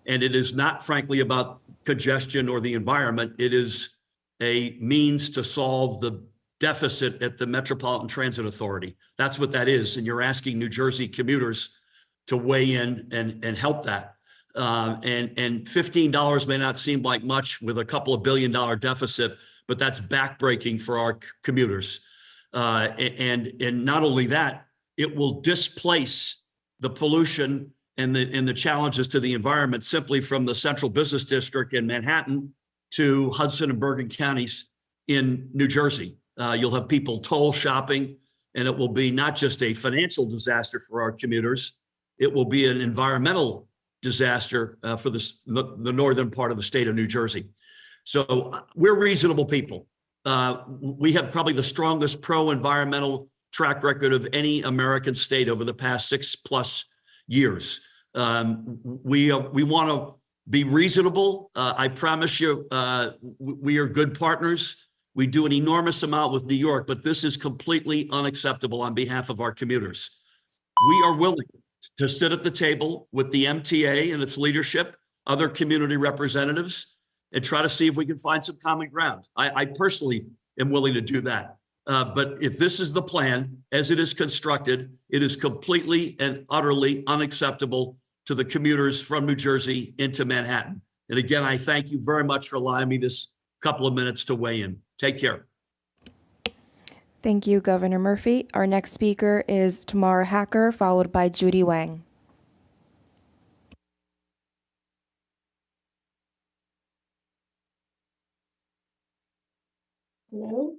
And it is not, frankly, about congestion or the environment. It is a means to solve the deficit at the Metropolitan Transit Authority. That's what that is. And you're asking New Jersey commuters to weigh in and help that. And $15 may not seem like much with a couple of $1 billion deficit, but that's backbreaking for our commuters. And not only that, it will displace the pollution and the challenges to the environment simply from the central business district in Manhattan to Hudson and Bergen counties in New Jersey. You'll have people toll shopping, and it will be not just a financial disaster for our commuters, it will be an environmental disaster for the northern part of the state of New Jersey. So we're reasonable people. We have probably the strongest pro-environmental track record of any American state over the past 6+ years. We want to be reasonable. I promise you, we are good partners. We do an enormous amount with New York, but this is completely unacceptable on behalf of our commuters. We are willing to sit at the table with the MTA and its leadership, other community representatives, and try to see if we can find some common ground. I personally am willing to do that. But if this is the plan, as it is constructed, it is completely and utterly unacceptable to the commuters from New Jersey into Manhattan. And again, I thank you very much for allowing me this couple of minutes to weigh in. Take care. Thank you, Governor Murphy. Our next speaker is Tamar Hacker, followed by Judy Wang. Hello?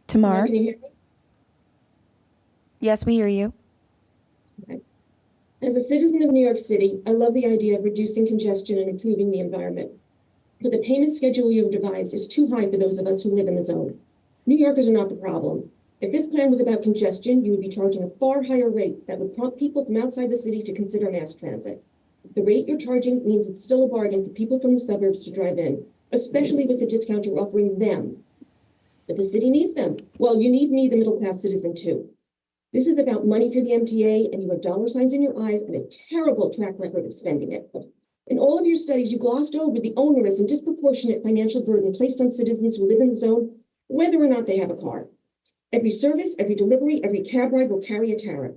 Tamar? Can you hear me? Yes, we hear you. Okay. As a citizen of New York City, I love the idea of reducing congestion and improving the environment. But the payment schedule you have devised is too high for those of us who live in the zone. New Yorkers are not the problem. If this plan was about congestion, you would be charging a far higher rate that would prompt people from outside the city to consider mass transit. The rate you're charging means it's still a bargain for people from the suburbs to drive in, especially with the discount you're offering them. But the city needs them. Well, you need me, the middle-class citizen, too. This is about money for the MTA, and you have dollar signs in your eyes and a terrible track record of spending it. In all of your studies, you glossed over the onerous and disproportionate financial burden placed on citizens who live in the zone, whether or not they have a car. Every service, every delivery, every cab ride will carry a tariff.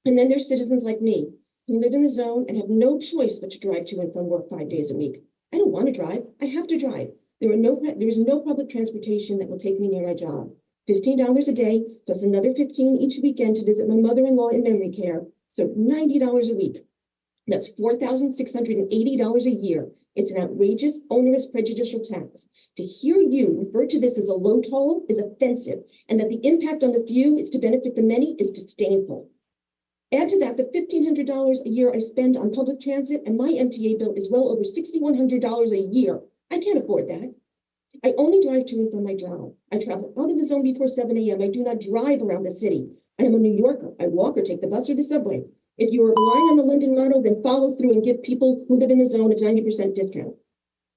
And then there's citizens like me who live in the zone and have no choice but to drive to and from work 5 days a week. I don't want to drive. I have to drive. There is no public transportation that will take me near my job. $15 a day, plus another $15 each weekend to visit my mother-in-law in memory care. So $90 a week. That's $4,680 a year. It's an outrageous, onerous, prejudicial tax. To hear you refer to this as a low toll is offensive, and that the impact on the few is to benefit the many is disdainful. Add to that the $1,500 a year I spend on public transit, and my MTA bill is well over $6,100 a year. I can't afford that. I only drive to and from my job. I travel out of the zone before 7 a.m. I do not drive around the city. I am a New Yorker. I walk or take the bus or the subway. If you are relying on the London model, then follow through and give people who live in the zone a 90% discount.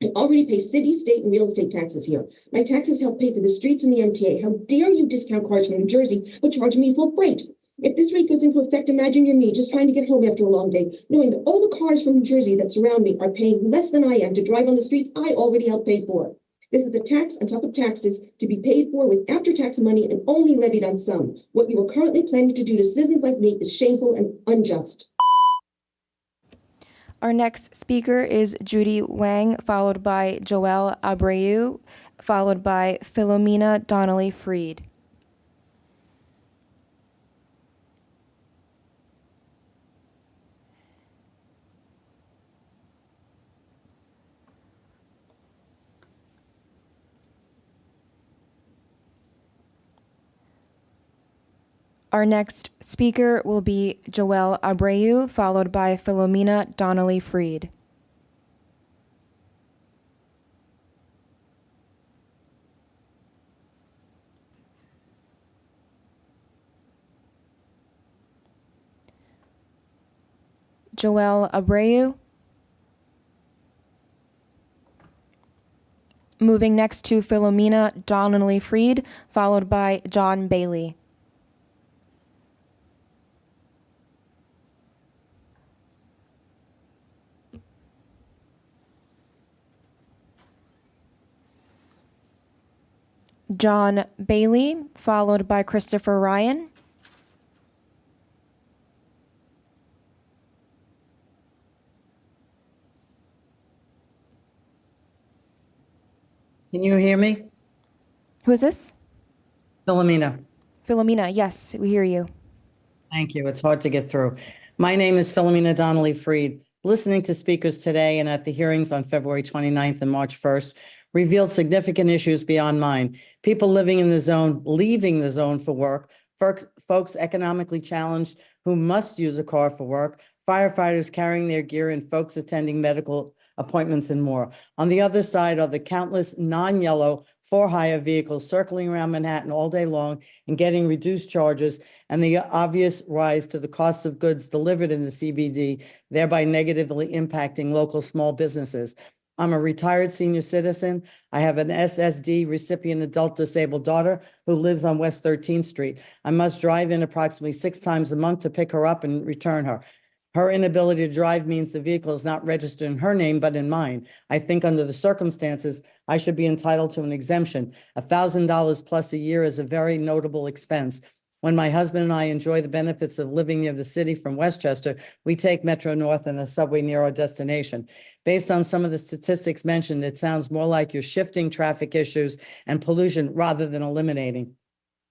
I already pay city, state, and real estate taxes here. My taxes help pay for the streets and the MTA. How dare you discount cars from New Jersey but charge me full freight? If this rate goes into effect, imagine you're me just trying to get home after a long day, knowing that all the cars from New Jersey that surround me are paying less than I am to drive on the streets I already help pay for. This is a tax on top of taxes to be paid for with after-tax money and only levied on some. What you are currently planning to do to citizens like me is shameful and unjust. Our next speaker is Judy Wang, followed by Joelle Abreu, followed by Philomena Donnelly-Freed. Our next speaker will be Joelle Abreu, followed by Philomena Donnelly-Freed. Joelle Abreu. Moving next to Philomena Donnelly-Freed, followed by John Bailey. John Bailey, followed by Christopher Ryan. Can you hear me? Who is this? Philomena. Philomena, yes, we hear you. Thank you. It's hard to get through. My name is Philomena Donnelly-Freed. Listening to speakers today and at the hearings on February 29th and March 1st revealed significant issues beyond mine. People living in the zone, leaving the zone for work, folks economically challenged who must use a car for work, firefighters carrying their gear, and folks attending medical appointments and more. On the other side are the countless non-yellow for-hire vehicles circling around Manhattan all day long and getting reduced charges, and the obvious rise to the cost of goods delivered in the CBD, thereby negatively impacting local small businesses. I'm a retired senior citizen. I have an SSD recipient adult disabled daughter who lives on West 13th Street. I must drive in approximately 6 times a month to pick her up and return her. Her inability to drive means the vehicle is not registered in her name, but in mine. I think under the circumstances, I should be entitled to an exemption. $1,000 plus a year is a very notable expense. When my husband and I enjoy the benefits of living near the city from Westchester, we take Metro North and a subway near our destination. Based on some of the statistics mentioned, it sounds more like you're shifting traffic issues and pollution rather than eliminating.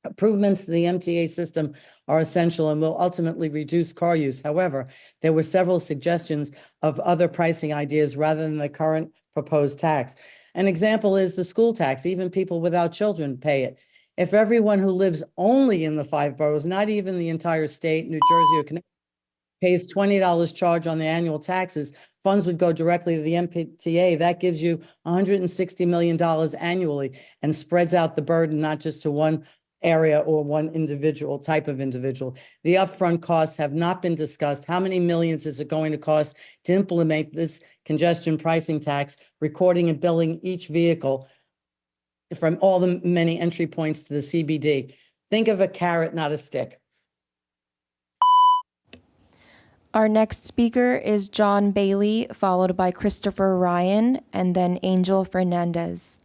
Improvements to the MTA system are essential and will ultimately reduce car use. However, there were several suggestions of other pricing ideas rather than the current proposed tax. An example is the school tax. Even people without children pay it. If everyone who lives only in the 5 boroughs, not even the entire state, New Jersey or Connecticut, pays $20 charge on the annual taxes, funds would go directly to the MTA. That gives you $160 million annually and spreads out the burden not just to one area or one individual type of individual. The upfront costs have not been discussed. How many millions is it going to cost to implement this congestion pricing tax, recording and billing each vehicle from all the many entry points to the CBD? Think of a carrot, not a stick. Our next speaker is John Bailey, followed by Christopher Ryan, and then Angel Fernandez.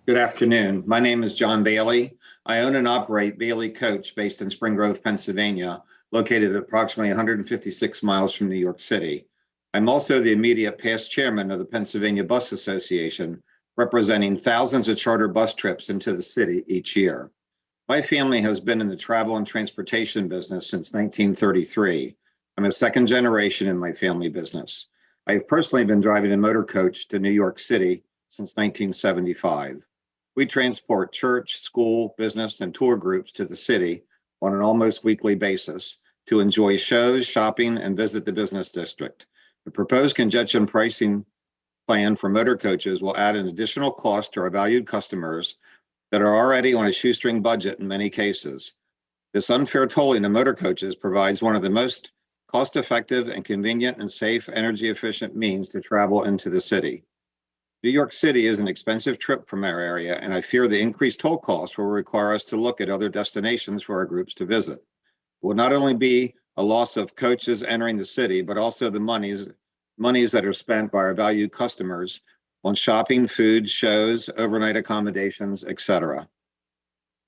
Good afternoon. My name is John Bailey. I own and operate Bailey Coach based in Spring Grove, Pennsylvania, located approximately 156 miles from New York City. I'm also the immediate past chairman of the Pennsylvania Bus Association, representing thousands of charter bus trips into the city each year. My family has been in the travel and transportation business since 1933. I'm a second generation in my family business. I've personally been driving a motor coach to New York City since 1975. We transport church, school, business, and tour groups to the city on an almost weekly basis to enjoy shows, shopping, and visit the business district. The proposed congestion pricing plan for motor coaches will add an additional cost to our valued customers that are already on a shoestring budget in many cases. This unfair tolling of motor coaches provides one of the most cost-effective and convenient and safe, energy-efficient means to travel into the city. New York City is an expensive trip from our area, and I fear the increased toll costs will require us to look at other destinations for our groups to visit. It will not only be a loss of coaches entering the city, but also the monies that are spent by our valued customers on shopping, food, shows, overnight accommodations, etc.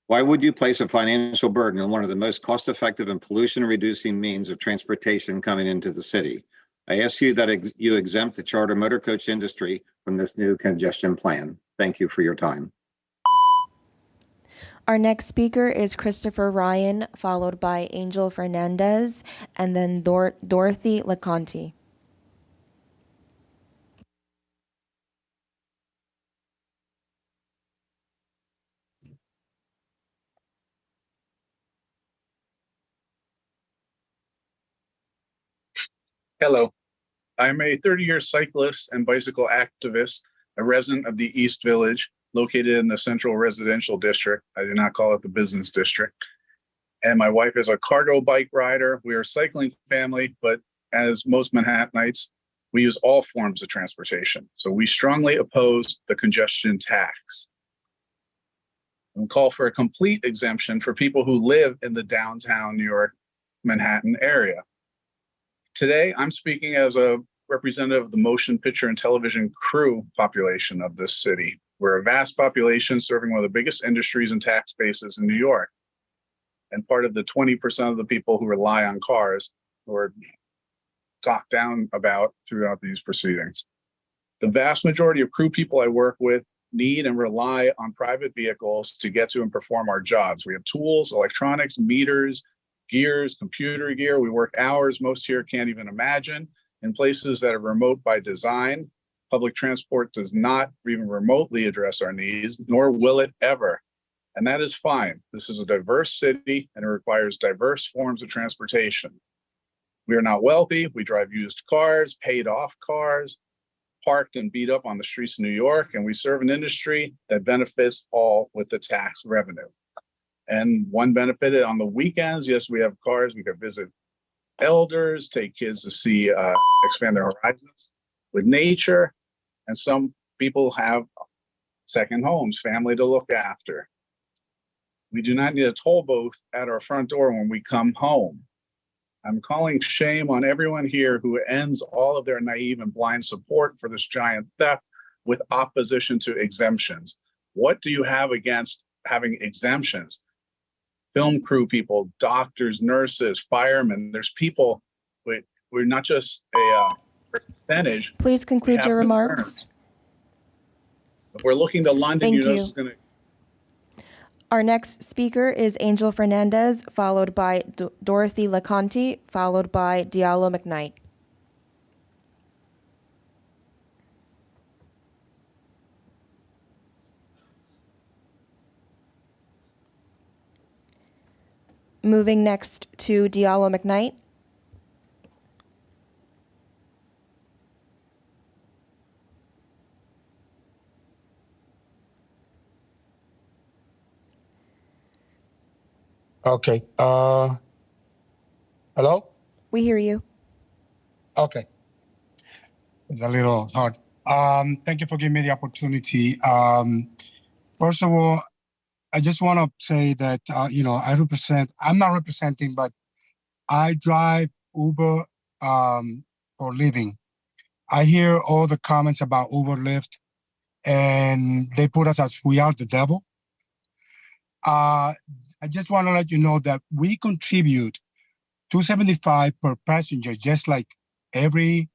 Why would you place a financial burden on one of the most cost-effective and pollution-reducing means of transportation coming into the city? I ask you that you exempt the charter motor coach industry from this new congestion plan. Thank you for your time. Our next speaker is Christopher Ryan, followed by Angel Fernandez, and then Dorothy LeConte. Hello, I'm a 30-year cyclist and bicycle activist, a resident of the East Village, located in the Central Residential District. I do not call it the business district. And my wife is a cargo bike rider. We are a cycling family, but as most Manhattanites, we use all forms of transportation. So we strongly oppose the congestion tax. And call for a complete exemption for people who live in the downtown New York, Manhattan area. Today, I'm speaking as a representative of the motion picture and television crew population of this city. We're a vast population serving one of the biggest industries and tax bases in New York, and part of the 20% of the people who rely on cars who are talked down about throughout these proceedings. The vast majority of crew people I work with need and rely on private vehicles to get to and perform our jobs. We have tools, electronics, meters, gears, computer gear. We work hours most here can't even imagine in places that are remote by design. Public transport does not even remotely address our needs, nor will it ever. And that is fine. This is a diverse city and it requires diverse forms of transportation. We are not wealthy. We drive used cars, paid off cars, parked and beat up on the streets of New York, and we serve an industry that benefits all with the tax revenue. And one benefit on the weekends, yes, we have cars. We could visit elders, take kids to see, expand their horizons with nature. And some people have second homes, family to look after. We do not need a toll booth at our front door when we come home. I'm calling shame on everyone here who ends all of their naive and blind support for this giant theft with opposition to exemptions. What do you have against having exemptions? Film crew people, doctors, nurses, firemen, there's people, we're not just a percentage. Please conclude your remarks. If we're looking to London, Thank know you. this is going to. Our next speaker is Angel Fernandez, followed by Dorothy LeConte, followed by Diallo McKnight. Moving next to Diallo McKnight. Okay. Hello? We hear you. Okay. It's a little hard. Thank you for giving me the opportunity. First of all, I just want to say that, I'm not representing, but I drive Uber for a living. I hear all the comments about Uber, Lyft, and they put us as we are the devil. I just want to let you know that we contribute $2.75 per passenger, just like every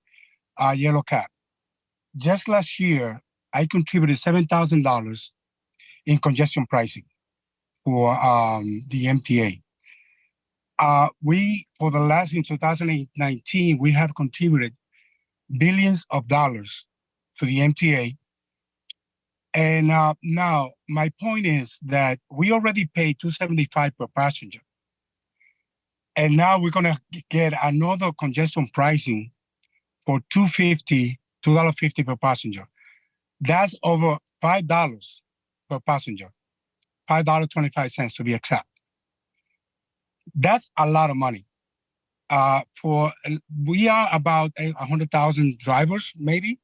yellow cab. Just last year, I contributed $7,000 in congestion pricing for the MTA. For the last, in 2019, we have contributed billions of dollars to the MTA. And now my point is that we already paid $2.75 per passenger. And now we're gonna get another congestion pricing for $2.50 per passenger. That's over $5 per passenger, $5.25 to be exact. That's a lot of money. We are about 100,000 drivers, maybe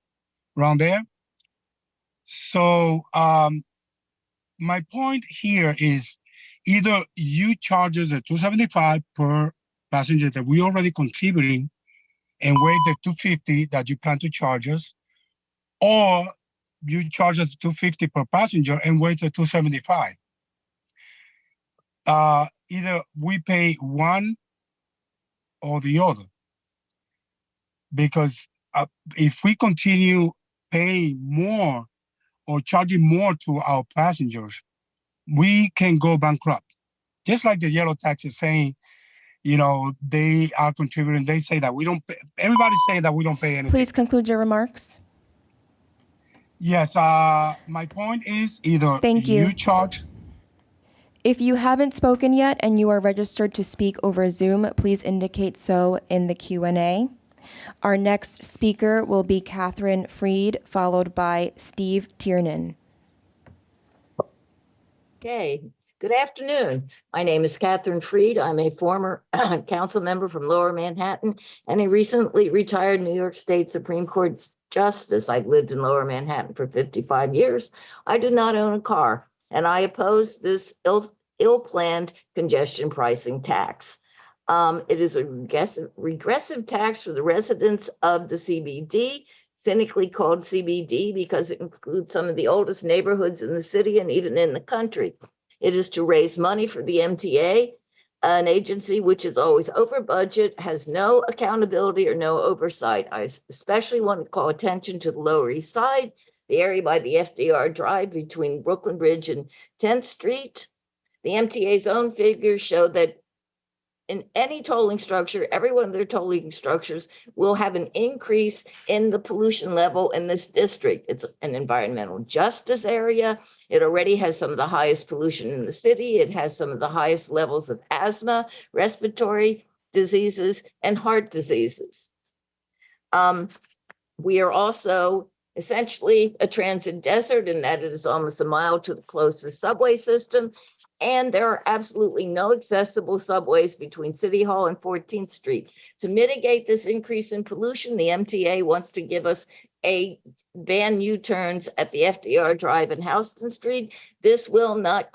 around there. So my point here is either you charge us a $2.75 per passengers that we already contributing and waive the $250 that you plan to charge us, or you charge us $250 per passenger and waive the $275. Either we pay one or the other, because if we continue paying more or charging more to our passengers, we can go bankrupt. Just like the yellow tax is saying, you know, they are contributing. They say that we don't pay. Everybody's saying that we don't pay anything. Please conclude your remarks. Yes, my point is either Thank you. you charge. If you haven't spoken yet and you are registered to speak over Zoom, please indicate so in the Q&A. Our next speaker will be Catherine Freed, followed by Steve Tiernan. Okay, good afternoon. My name is Catherine Freed. I'm a former council member from Lower Manhattan and a recently retired New York State Supreme Court Justice. I've lived in Lower Manhattan for 55 years. I do not own a car, and I oppose this ill-planned congestion pricing tax. It is a regressive tax for the residents of the CBD, cynically called CBD because it includes some of the oldest neighborhoods in the city and even in the country. It is to raise money for the MTA, an agency which is always over budget, has no accountability or no oversight. I especially want to call attention to the Lower East Side, the area by the FDR Drive between Brooklyn Bridge and 10th Street. The MTA's own figures show that in any tolling structure, every one of their tolling structures will have an increase in the pollution level in this district. It's an environmental justice area. It already has some of the highest pollution in the city. It has some of the highest levels of asthma, respiratory diseases, and heart diseases. We are also essentially a transit desert in that it is almost a mile to the closest subway system. And there are absolutely no accessible subways between City Hall and 14th Street. To mitigate this increase in pollution, the MTA wants to give us ban U-turns at the FDR Drive and Houston Street. This will not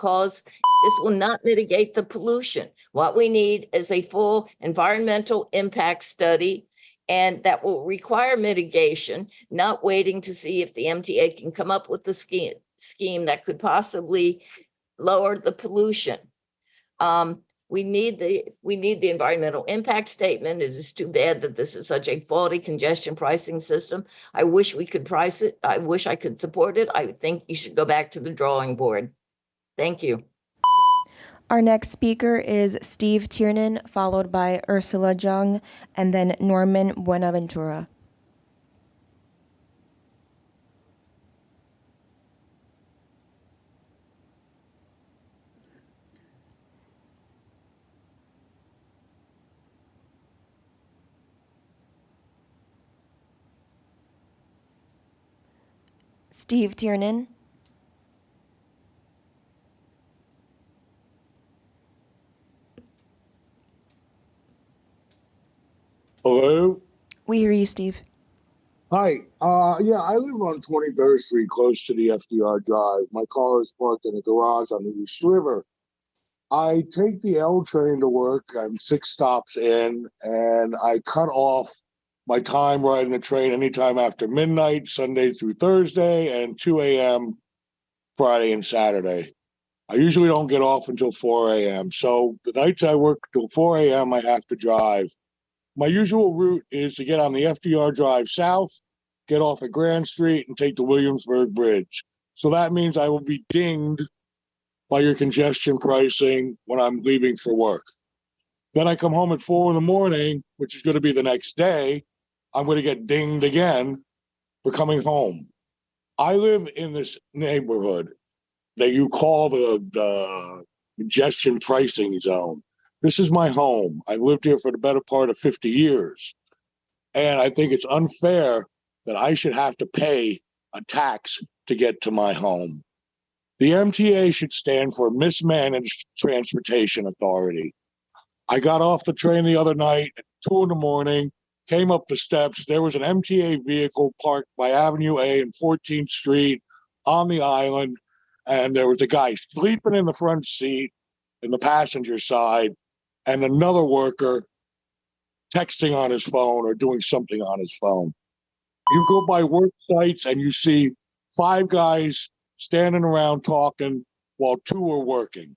mitigate the pollution. What we need is a full environmental impact study, and that will require mitigation, not waiting to see if the MTA can come up with the scheme that could possibly lower the pollution. We need the environmental impact statement. It is too bad that this is such a faulty congestion pricing system. I wish we could price it. I wish I could support it. I think you should go back to the drawing board. Thank you. Our next speaker is Steve Tiernan, followed by Ursula Jung, and then Norman Buenaventura. Steve Tiernan. Hello? We hear you, Steve. Hi. Yeah, I live on 23rd Street, close to the FDR Drive. My car is parked in a garage on the East River. I take the L train to work. I'm 6 stops in, and I cut off my time riding the train anytime after midnight, Sunday through Thursday, and 2 a.m. Friday and Saturday. I usually don't get off until 4 a.m. So the nights I work till 4 a.m., I have to drive. My usual route is to get on the FDR Drive South, get off at Grand Street, and take the Williamsburg Bridge. So that means I will be dinged by your congestion pricing when I'm leaving for work. Then I come home at 4 in the morning, which is going to be the next day. I'm going to get dinged again for coming home. I live in this neighborhood that you call the congestion pricing zone. This is my home. I've lived here for the better part of 50 years. And I think it's unfair that I should have to pay a tax to get to my home. The MTA should stand for Mismanaged Transportation Authority. I got off the train the other night at 2 in the morning, came up the steps. There was an MTA vehicle parked by Avenue A and 14th Street on the island. And there was a guy sleeping in the front seat in the passenger side, and another worker texting on his phone or doing something on his phone. You go by work sites and you see 5 guys standing around talking while 2 are working.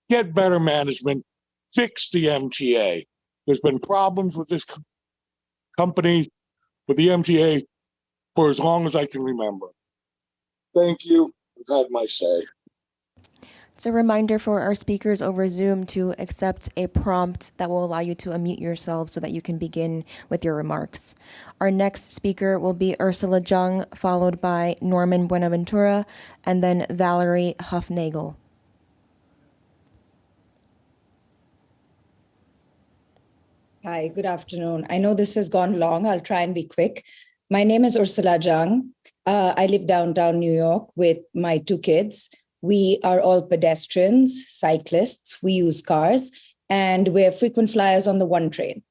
Get better management, fix the MTA. There's been problems with this company, with the MTA, for as long as I can remember. Thank you. I've had my say. It's a reminder for our speakers over Zoom to accept a prompt that will allow you to unmute yourself so that you can begin with your remarks. Our next speaker will be Ursula Jung, followed by Norman Buenaventura, and then Valerie Huffnagel. Hi, good afternoon. I know this has gone long. I'll try and be quick. My name is Ursula Jung. I live downtown New York with my 2 kids. We are all pedestrians, cyclists, we use cars, and we're frequent flyers on the 1 train.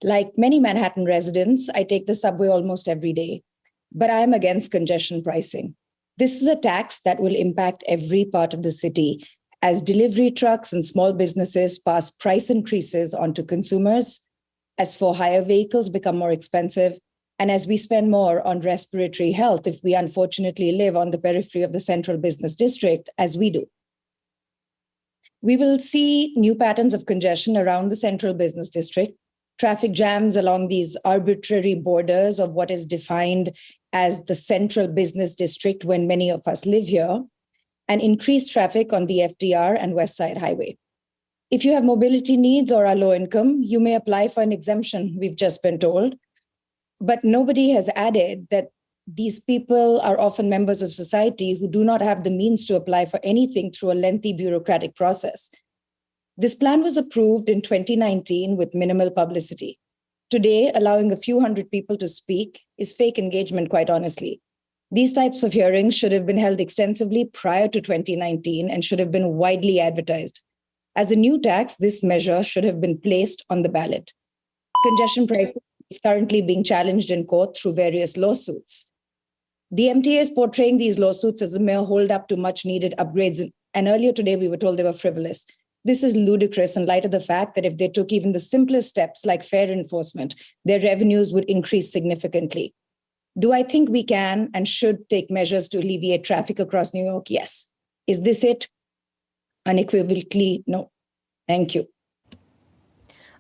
Like many Manhattan residents, I take the subway almost every day, but I'm against congestion pricing. This is a tax that will impact every part of the city as delivery trucks and small businesses pass price increases onto consumers, as for hire vehicles become more expensive, and as we spend more on respiratory health if we unfortunately live on the periphery of the central business district, as we do. We will see new patterns of congestion around the central business district, traffic jams along these arbitrary borders of what is defined as the central business district when many of us live here, and increased traffic on the FDR and West Side Highway. If you have mobility needs or are low income, you may apply for an exemption, we've just been told. But nobody has added that these people are often members of society who do not have the means to apply for anything through a lengthy bureaucratic process. This plan was approved in 2019 with minimal publicity. Today, allowing a few hundred people to speak is fake engagement, quite honestly. These types of hearings should have been held extensively prior to 2019 and should have been widely advertised. As a new tax, this measure should have been placed on the ballot. Congestion pricing is currently being challenged in court through various lawsuits. The MTA is portraying these lawsuits as a mere hold-up to much-needed upgrades, and earlier today we were told they were frivolous. This is ludicrous in light of the fact that if they took even the simplest steps like fare enforcement, their revenues would increase significantly. Do I think we can and should take measures to alleviate traffic across New York? Yes. Is this it? Unequivocally, no. Thank you.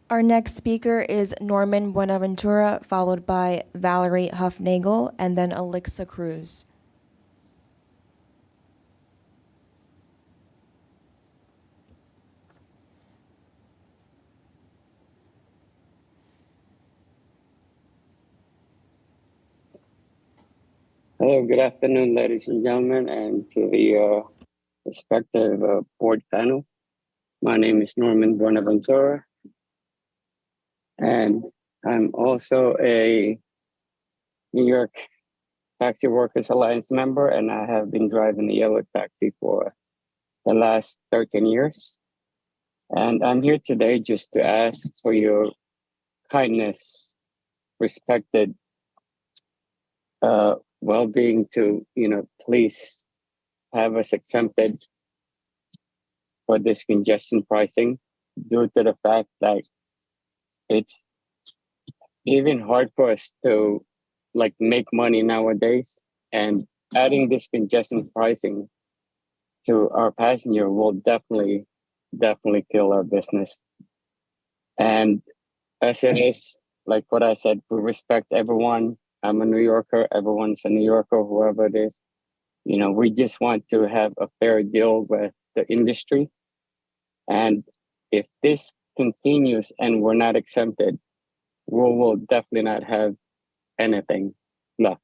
Our next speaker is Norman Buenaventura, followed by Valerie Huffnagel, and then Alexa Cruz. Hello, good afternoon, ladies and gentlemen, and to the respective board panel. My name is Norman Buenaventura, and I'm also a New York Taxi Workers Alliance member, and I have been driving the yellow taxi for the last 13 years. And I'm here today just to ask for your kindness, respected well-being to, please have us exempted for this congestion pricing due to the fact that it's even hard for us to make money nowadays, and adding this congestion pricing to our passenger will definitely kill our business. And as it is, like what I said, we respect everyone. I'm a New Yorker, everyone's a New Yorker, whoever it is. We just want to have a fair deal with the industry. And if this continues and we're not exempted, we will definitely not have anything left.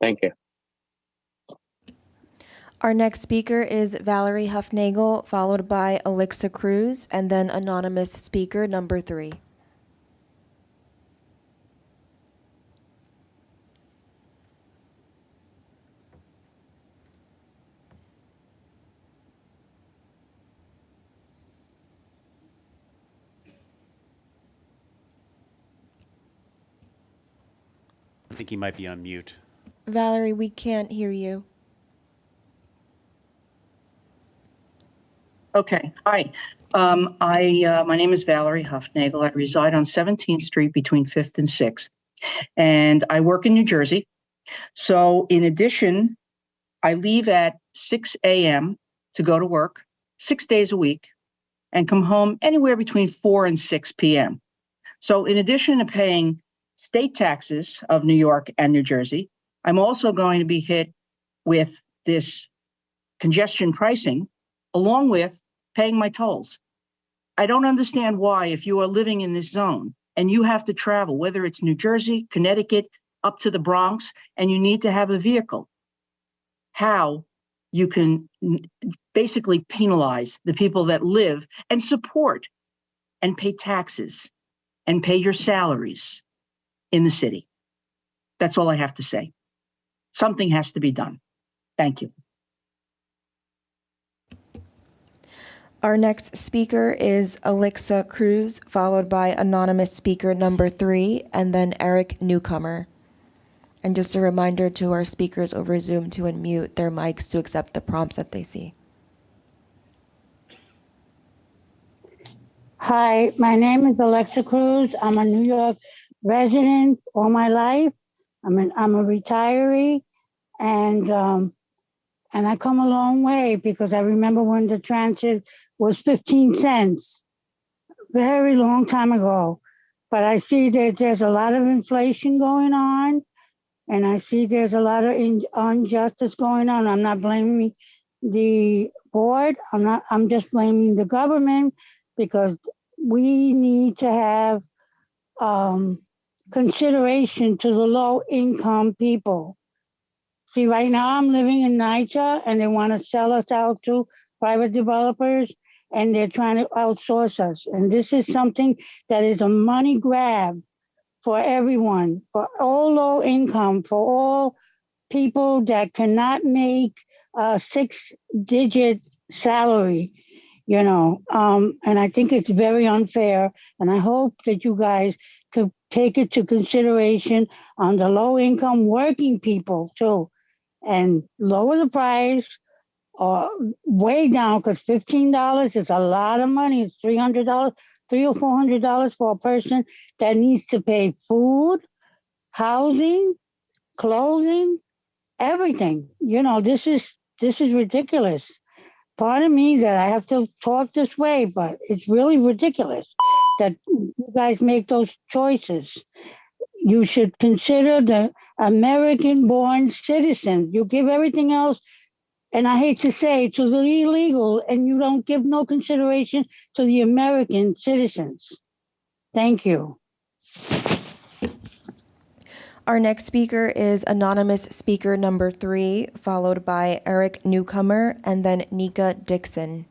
Thank you. Our next speaker is Valerie Huffnagel, followed by Alexa Cruz, and then anonymous speaker number 3. I think he might be on mute. Valerie, we can't hear you. Okay. Hi. My name is Valerie Huffnagel. I reside on 17th Street between 5th and 6th, and I work in New Jersey. So in addition, I leave at 6 a.m. to go to work 6 days a week and come home anywhere between 4 and 6 p.m. So in addition to paying state taxes of New York and New Jersey, I'm also going to be hit with this congestion pricing along with paying my tolls. I don't understand why, if you are living in this zone and you have to travel, whether it's New Jersey, Connecticut, up to the Bronx, and you need to have a vehicle, how you can basically penalize the people that live and support and pay taxes and pay your salaries in the city. That's all I have to say. Something has to be done. Thank you. Our next speaker is Alexa Cruz, followed by anonymous speaker number 3, and then Eric Newcomer. And just a reminder to our speakers over Zoom to unmute their mics to accept the prompts that they see. Hi, my name is Alexa Cruz. I'm a New York resident all my life. I'm a retiree, and I come a long way because I remember when the transit was 15 cents, very long time ago. But I see that there's a lot of inflation going on, and I see there's a lot of injustice going on. I'm not blaming the board. I'm just blaming the government because we need to have consideration to the low income people. See, right now I'm living in NYCHA and they want to sell us out to private developers and they're trying to outsource us. And this is something that is a money grab for everyone, for all low income, for all people that cannot make a 6-digit salary, you know. And I think it's very unfair. And I hope that you guys could take it to consideration on the low income working people too, and lower the price or way down, because $15 is a lot of money. It's $300, $300 or $400 for a person that needs to pay food, housing, clothing, everything. You know, this is ridiculous. Pardon me that I have to talk this way, but it's really ridiculous that you guys make those choices. You should consider the American-born citizen. You give everything else, and I hate to say, to the illegal, and you don't give no consideration to the American citizens. Thank you. Our next speaker is anonymous speaker number 3, followed by Eric Newcomer, and then Nika Dixon.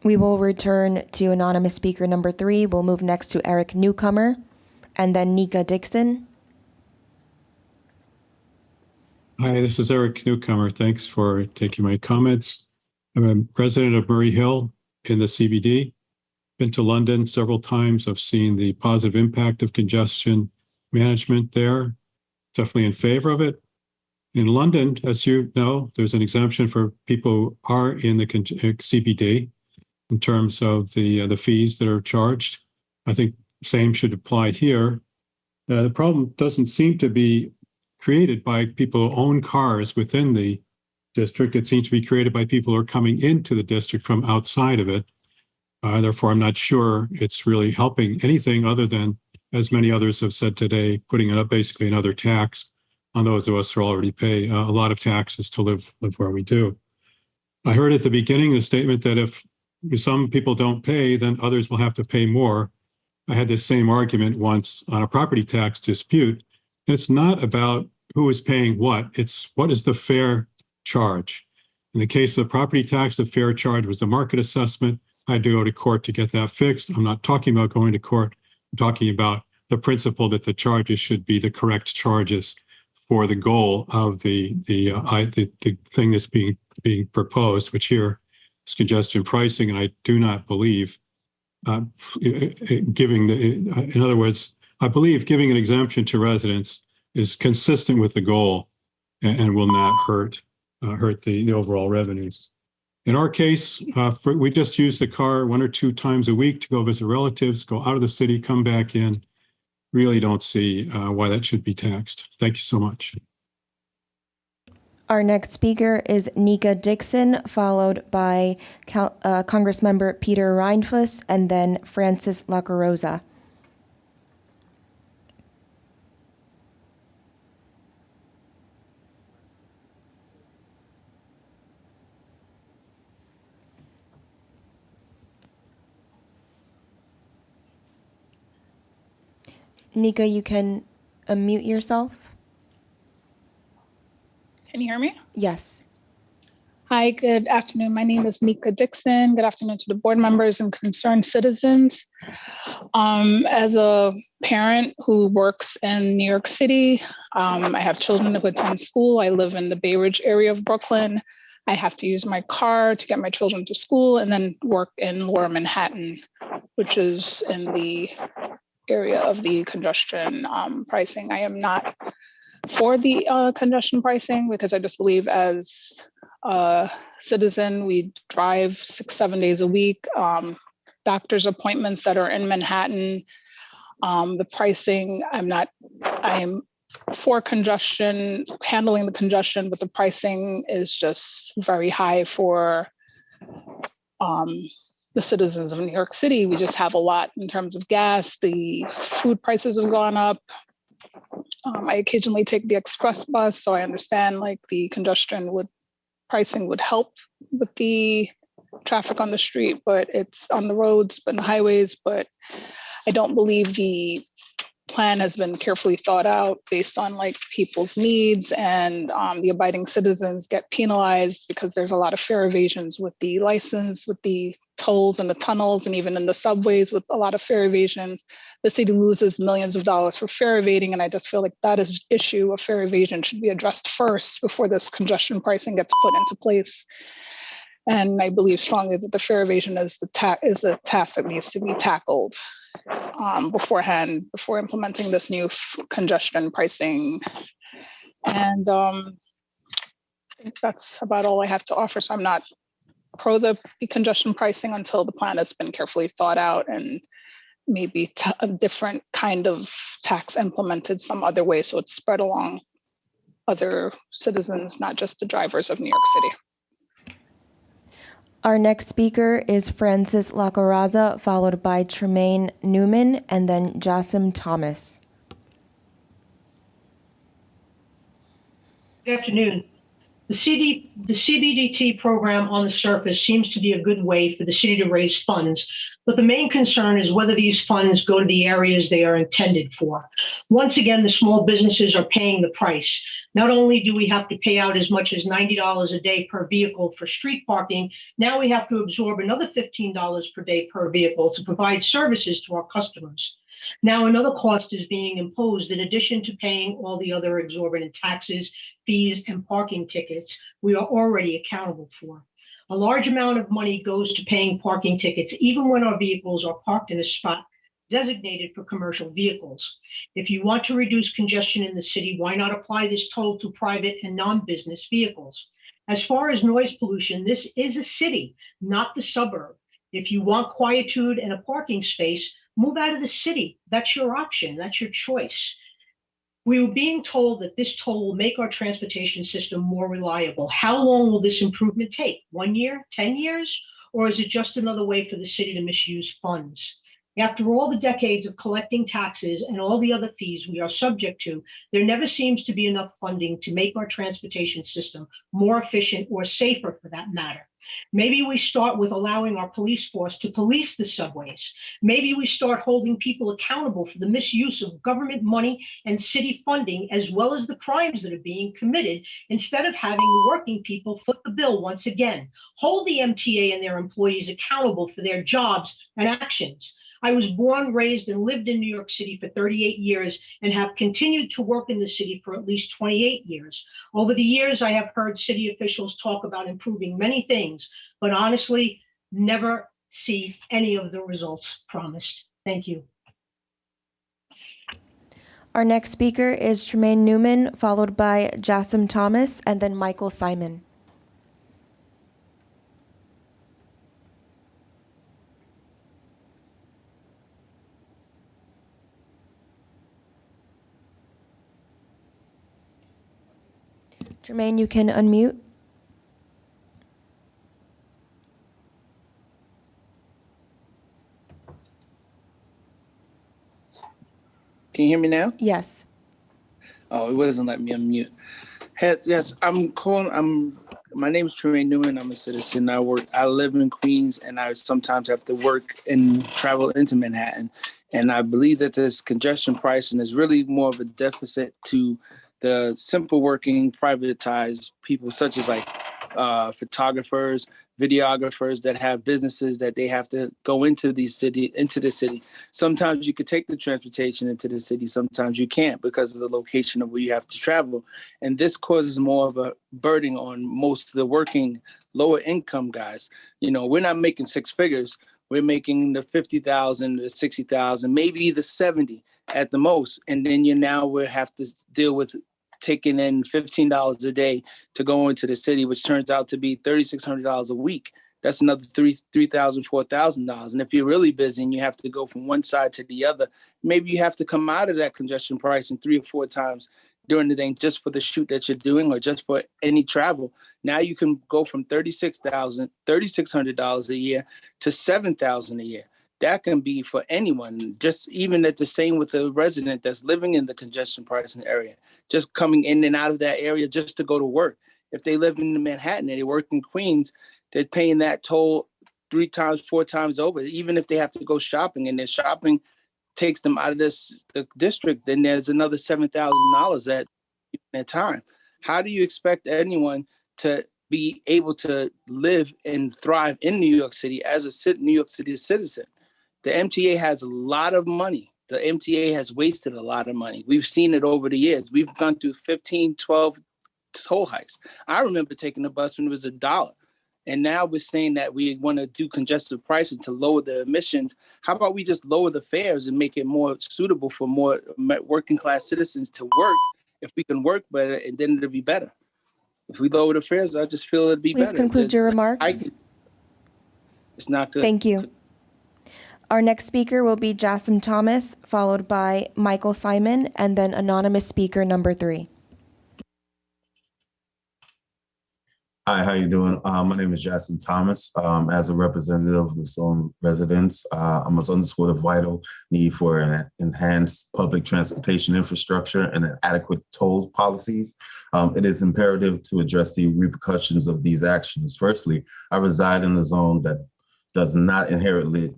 We will return to anonymous speaker number 3. We'll move next to Eric Newcomer and then Nika Dixon. Hi, this is Eric Newcomer. Thanks for taking my comments. I'm a resident of Murray Hill in the CBD. Been to London several times. I've seen the positive impact of congestion management there. Definitely in favor of it. In London, as you know, there's an exemption for people who are in the CBD. In terms of the fees that are charged. I think same should apply here. The problem doesn't seem to be created by people who own cars within the district. It seems to be created by people who are coming into the district from outside of it. Therefore, I'm not sure it's really helping anything other than, as many others have said today, putting it up basically another tax on those of us who already pay a lot of taxes to live where we do. I heard at the beginning the statement that if some people don't pay, then others will have to pay more. I had this same argument once on a property tax dispute. And it's not about who is paying what, it's what is the fair charge. In the case of the property tax, the fair charge was the market assessment. I had to go to court to get that fixed. I'm not talking about going to court. I'm talking about the principle that the charges should be the correct charges for the goal of the thing that's being proposed, which here is congestion pricing, and I do not believe in other words, I believe giving an exemption to residents is consistent with the goal and will not hurt the overall revenues. In our case, we just use the car 1 or 2 times a week to go visit relatives, go out of the city, come back in. Really don't see why that should be taxed. Thank you so much. Our next speaker is Nika Dixon, followed by Congressmember Peter Reinfuss, and then Francis Lacorosa. Nika, you can unmute yourself. Can you hear me? Yes. Hi, good afternoon. My name is Nika Dixon. Good afternoon to the board members and concerned citizens. As a parent who works in New York City, I have children who attend school. I live in the Bay Ridge area of Brooklyn. I have to use my car to get my children to school and then work in Lower Manhattan, which is in the area of the congestion pricing. I am not for the congestion pricing because I just believe as a citizen, we drive 6-7 days a week. Doctor's appointments that are in Manhattan, the pricing, I am for congestion, handling the congestion, but the pricing is just very high for the citizens of New York City. We just have a lot in terms of gas. The food prices have gone up. I occasionally take the express bus, so I understand like the congestion pricing would help with the traffic on the street, but it's on the roads, but in the highways. But I don't believe the plan has been carefully thought out based on like people's needs, and the abiding citizens get penalized because there's a lot of fare evasions with the license, with the tolls and the tunnels, and even in the subways with a lot of fare evasion. The city loses millions of dollars for fare evading, and I just feel like that issue of fare evasion should be addressed first before this congestion pricing gets put into place. And I believe strongly that the fare evasion is the task that needs to be tackled beforehand, before implementing this new congestion pricing. And I think that's about all I have to offer. So I'm not pro the congestion pricing until the plan has been carefully thought out and maybe a different kind of tax implemented some other way so it's spread along other citizens, not just the drivers of New York City. Our next speaker is Francis Lacorosa, followed by Tremaine Newman, and then Jasim Thomas. Good afternoon. The CBDT program on the surface seems to be a good way for the city to raise funds, but the main concern is whether these funds go to the areas they are intended for. Once again, the small businesses are paying the price. Not only do we have to pay out as much as $90 a day per vehicle for street parking, now we have to absorb another $15 per day per vehicle to provide services to our customers. Now another cost is being imposed in addition to paying all the other exorbitant taxes, fees, and parking tickets we are already accountable for. A large amount of money goes to paying parking tickets, even when our vehicles are parked in a spot designated for commercial vehicles. If you want to reduce congestion in the city, why not apply this toll to private and non-business vehicles? As far as noise pollution, this is a city, not the suburb. If you want quietude and a parking space, move out of the city. That's your option. That's your choice. We were being told that this toll will make our transportation system more reliable. How long will this improvement take? 1 year, 10 years? Or is it just another way for the city to misuse funds? After all the decades of collecting taxes and all the other fees we are subject to, there never seems to be enough funding to make our transportation system more efficient or safer for that matter. Maybe we start with allowing our police force to police the subways. Maybe we start holding people accountable for the misuse of government money and city funding, as well as the crimes that are being committed, instead of having the working people foot the bill once again. Hold the MTA and their employees accountable for their jobs and actions. I was born, raised, and lived in New York City for 38 years and have continued to work in the city for at least 28 years. Over the years, I have heard city officials talk about improving many things, but honestly, never see any of the results promised. Thank you. Our next speaker is Tremaine Newman, followed by Jassim Thomas, and then Michael Simon. Tremaine, you can unmute. Can you hear me now? Yes. Oh, it wasn't letting me unmute. Yes, I'm calling. My name is Tremaine Newman. I'm a citizen. I live in Queens, and I sometimes have to work and travel into Manhattan. And I believe that this congestion pricing is really more of a deficit to the simple working, privatized people, such as like photographers, videographers that have businesses that they have to go into the city. Sometimes you could take the transportation into the city. Sometimes you can't because of the location of where you have to travel. And this causes more of a burden on most of the working lower income guys. You know, we're not making six figures. We're making the 50,000, the 60,000, maybe the 70 at the most. And then we'll have to deal with taking in $15 a day to go into the city, which turns out to be $3,600 a week. That's another $3,000, $4,000. And if you're really busy and you have to go from one side to the other, maybe you have to come out of that congestion pricing 3 or 4 times during the day just for the shoot that you're doing or just for any travel. Now you can go from $3,600 a year to $7,000 a year. That can be for anyone, just even at the same with a resident that's living in the congestion pricing area, just coming in and out of that area just to go to work. If they live in Manhattan and they work in Queens, they're paying that toll 3 times, 4 times over. Even if they have to go shopping and their shopping takes them out of the district, then there's another $7,000 at that time. How do you expect anyone to be able to live and thrive in New York City as a New York City citizen? The MTA has a lot of money. The MTA has wasted a lot of money. We've seen it over the years. We've gone through 15, 12 toll hikes. I remember taking the bus when it was $1. And now we're saying that we want to do congestive pricing to lower the emissions. How about we just lower the fares and make it more suitable for more working class citizens to work? If we can work better, and then it'll be better. If we lower the fares, I just feel it'd be better. Please conclude your remarks. It's not good. Thank you. Our next speaker will be Jassim Thomas, followed by Michael Simon, and then anonymous speaker number 3. Hi, how you doing? My name is Jassim Thomas. As a representative of the Spone residents, I must underscore the vital need for an enhanced public transportation infrastructure and an adequate toll policies. It is imperative to address the repercussions of these actions. Firstly, I reside in a zone that does not inherently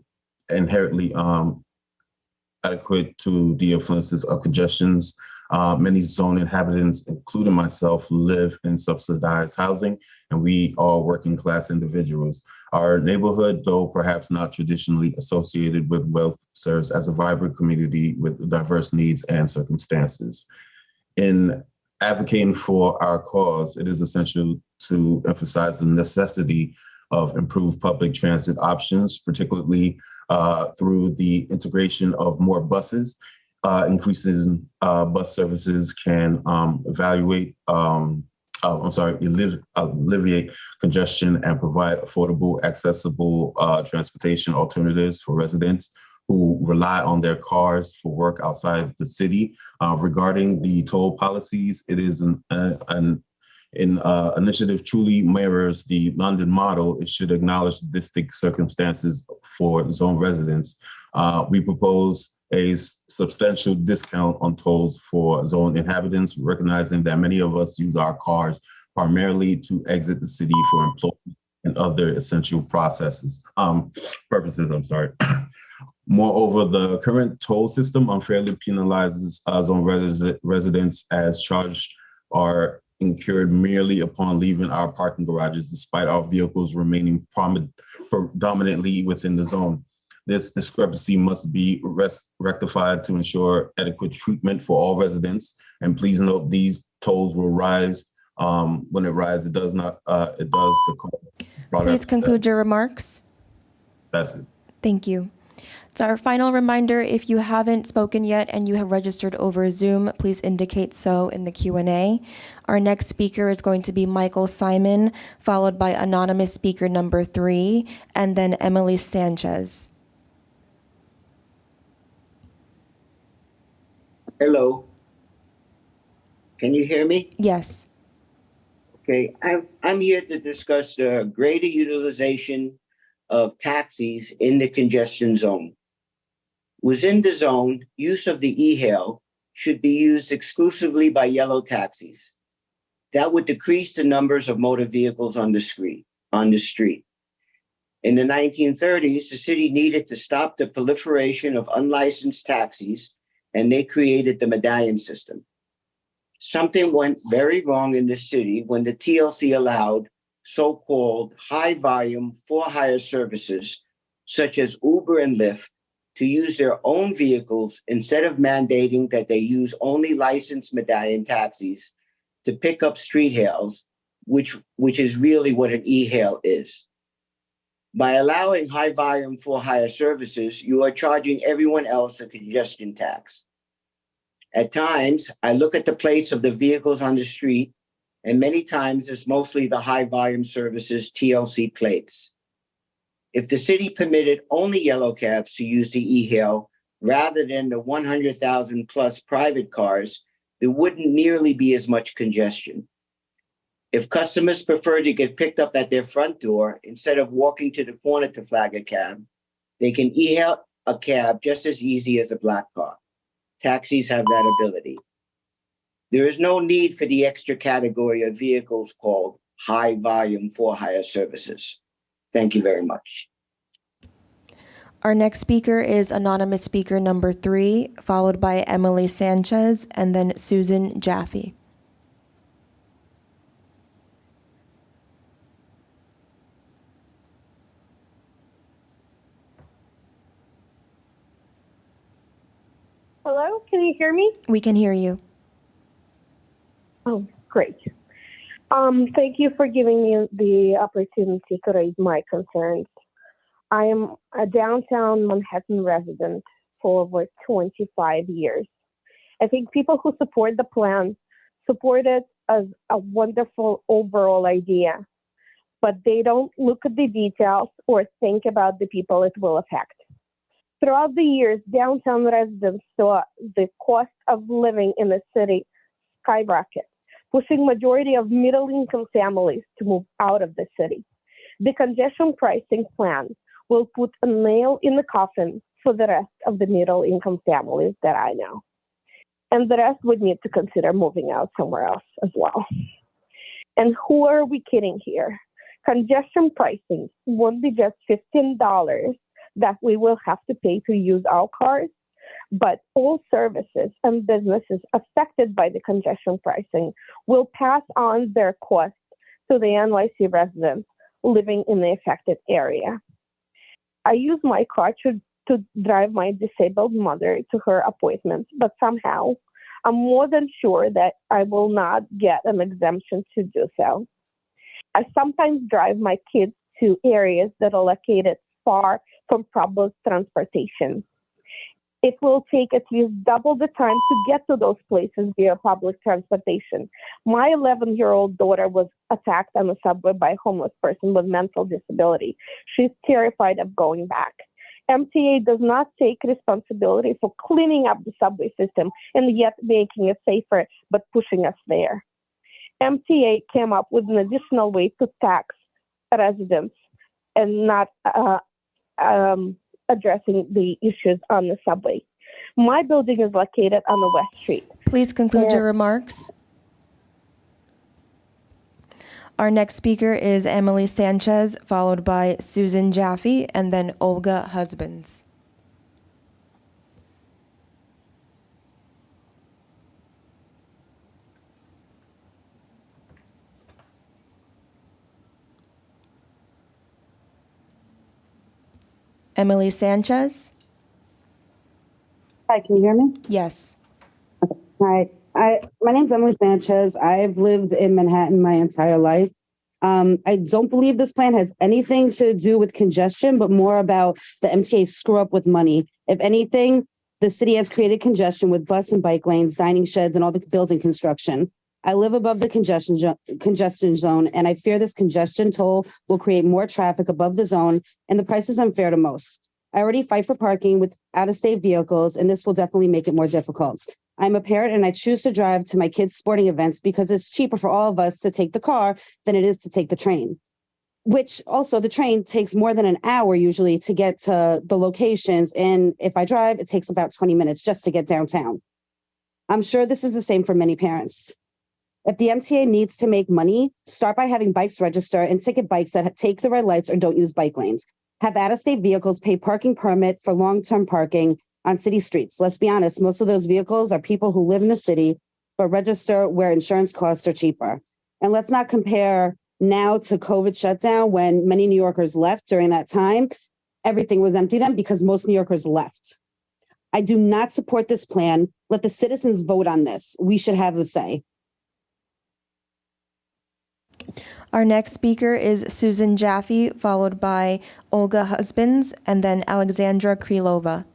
adequate to the influences of congestions. Many zone inhabitants, including myself, live in subsidized housing, and we are working class individuals. Our neighborhood, though perhaps not traditionally associated with wealth, serves as a vibrant community with diverse needs and circumstances. In advocating for our cause, it is essential to emphasize the necessity of improved public transit options, particularly through the integration of more buses. Increases in bus services can alleviate congestion and provide affordable, accessible transportation alternatives for residents who rely on their cars for work outside the city. Regarding the toll policies, it is an initiative truly mirrors the London model. It should acknowledge the distinct circumstances for zone residents. We propose a substantial discount on tolls for zone inhabitants, recognizing that many of us use our cars primarily to exit the city for employment and other essential purposes. Moreover, the current toll system unfairly penalizes zone residents as charges are incurred merely upon leaving our parking garages, despite our vehicles remaining predominantly within the zone. This discrepancy must be rectified to ensure adequate treatment for all residents. And please note, these tolls will rise. When it rises, it does not, it does the cost. Please conclude your remarks. That's it. Thank you. So our final reminder, if you haven't spoken yet and you have registered over Zoom, please indicate so in the Q&A. Our next speaker is going to be Michael Simon, followed by anonymous speaker number 3, and then Emily Sanchez. Hello. Can you hear me? Yes. Okay, I'm here to discuss the greater utilization of taxis in the congestion zone. Within the zone, use of the e-hail should be used exclusively by yellow taxis. That would decrease the numbers of motor vehicles on the street. In the 1930s, the city needed to stop the proliferation of unlicensed taxis, and they created the medallion system. Something went very wrong in the city when the TLC allowed so-called high-volume for-hire services, such as Uber and Lyft, to use their own vehicles instead of mandating that they use only licensed medallion taxis to pick up street hails, which is really what an e-hail is. By allowing high-volume for-hire services, you are charging everyone else a congestion tax. At times, I look at the plates of the vehicles on the street, and many times it's mostly the high-volume services TLC plates. If the city permitted only yellow cabs to use the e-hail rather than the 100,000 plus private cars, there wouldn't nearly be as much congestion. If customers prefer to get picked up at their front door instead of walking to the corner to flag a cab, they can e-hail a cab just as easy as a black car. Taxis have that ability. There is no need for the extra category of vehicles called high volume for-hire services. Thank you very much. Our next speaker is anonymous speaker number 3, followed by Emily Sanchez, and then Susan Jaffe. Hello, can you hear me? We can hear you. Oh, great. Thank you for giving me the opportunity to raise my concerns. I am a downtown Manhattan resident for over 25 years. I think people who support the plan support it as a wonderful overall idea, but they don't look at the details or think about the people it will affect. Throughout the years, downtown residents saw the cost of living in the city skyrocket, pushing majority of middle-income families to move out of the city. The congestion pricing plan will put a nail in the coffin for the rest of the middle-income families that I know. And the rest would need to consider moving out somewhere else as well. And who are we kidding here? Congestion pricing won't be just $15 that we will have to pay to use our cars, but all services and businesses affected by the congestion pricing will pass on their costs to the NYC residents living in the affected area. I use my car to drive my disabled mother to her appointments, but somehow I'm more than sure that I will not get an exemption to do so. I sometimes drive my kids to areas that are located far from public transportation. It will take at least double the time to get to those places via public transportation. My 11-year-old daughter was attacked on the subway by a homeless person with mental disability. She's terrified of going back. MTA does not take responsibility for cleaning up the subway system and yet making it safer, but pushing us there. MTA came up with an additional way to tax residents and not addressing the issues on the subway. My building is located on the West Street. Please conclude your remarks. Our next speaker is Emily Sanchez, followed by Susan Jaffe, and then Olga Husbands. Emily Sanchez? Hi, can you hear me? Yes. Hi, my name's Emily Sanchez. I've lived in Manhattan my entire life. I don't believe this plan has anything to do with congestion, but more about the MTA screw up with money. If anything, the city has created congestion with bus and bike lanes, dining sheds, and all the building construction. I live above the congestion zone, and I fear this congestion toll will create more traffic above the zone, and the price is unfair to most. I already fight for parking with out-of-state vehicles, and this will definitely make it more difficult. I'm a parent and I choose to drive to my kids' sporting events because it's cheaper for all of us to take the car than it is to take the train, which also the train takes more than an hour usually to get to the locations. And if I drive, it takes about 20 minutes just to get downtown. I'm sure this is the same for many parents. If the MTA needs to make money, start by having bikes register and ticket bikes that take the red lights or don't use bike lanes. Have out-of-state vehicles pay parking permit for long-term parking on city streets. Let's be honest, most of those vehicles are people who live in the city, but register where insurance costs are cheaper. And let's not compare now to COVID shutdown when many New Yorkers left during that time. Everything was empty then because most New Yorkers left. I do not support this plan. Let the citizens vote on this. We should have a say. Our next speaker is Susan Jaffe, followed by Olga Husbands, and then Alexandra Krylova.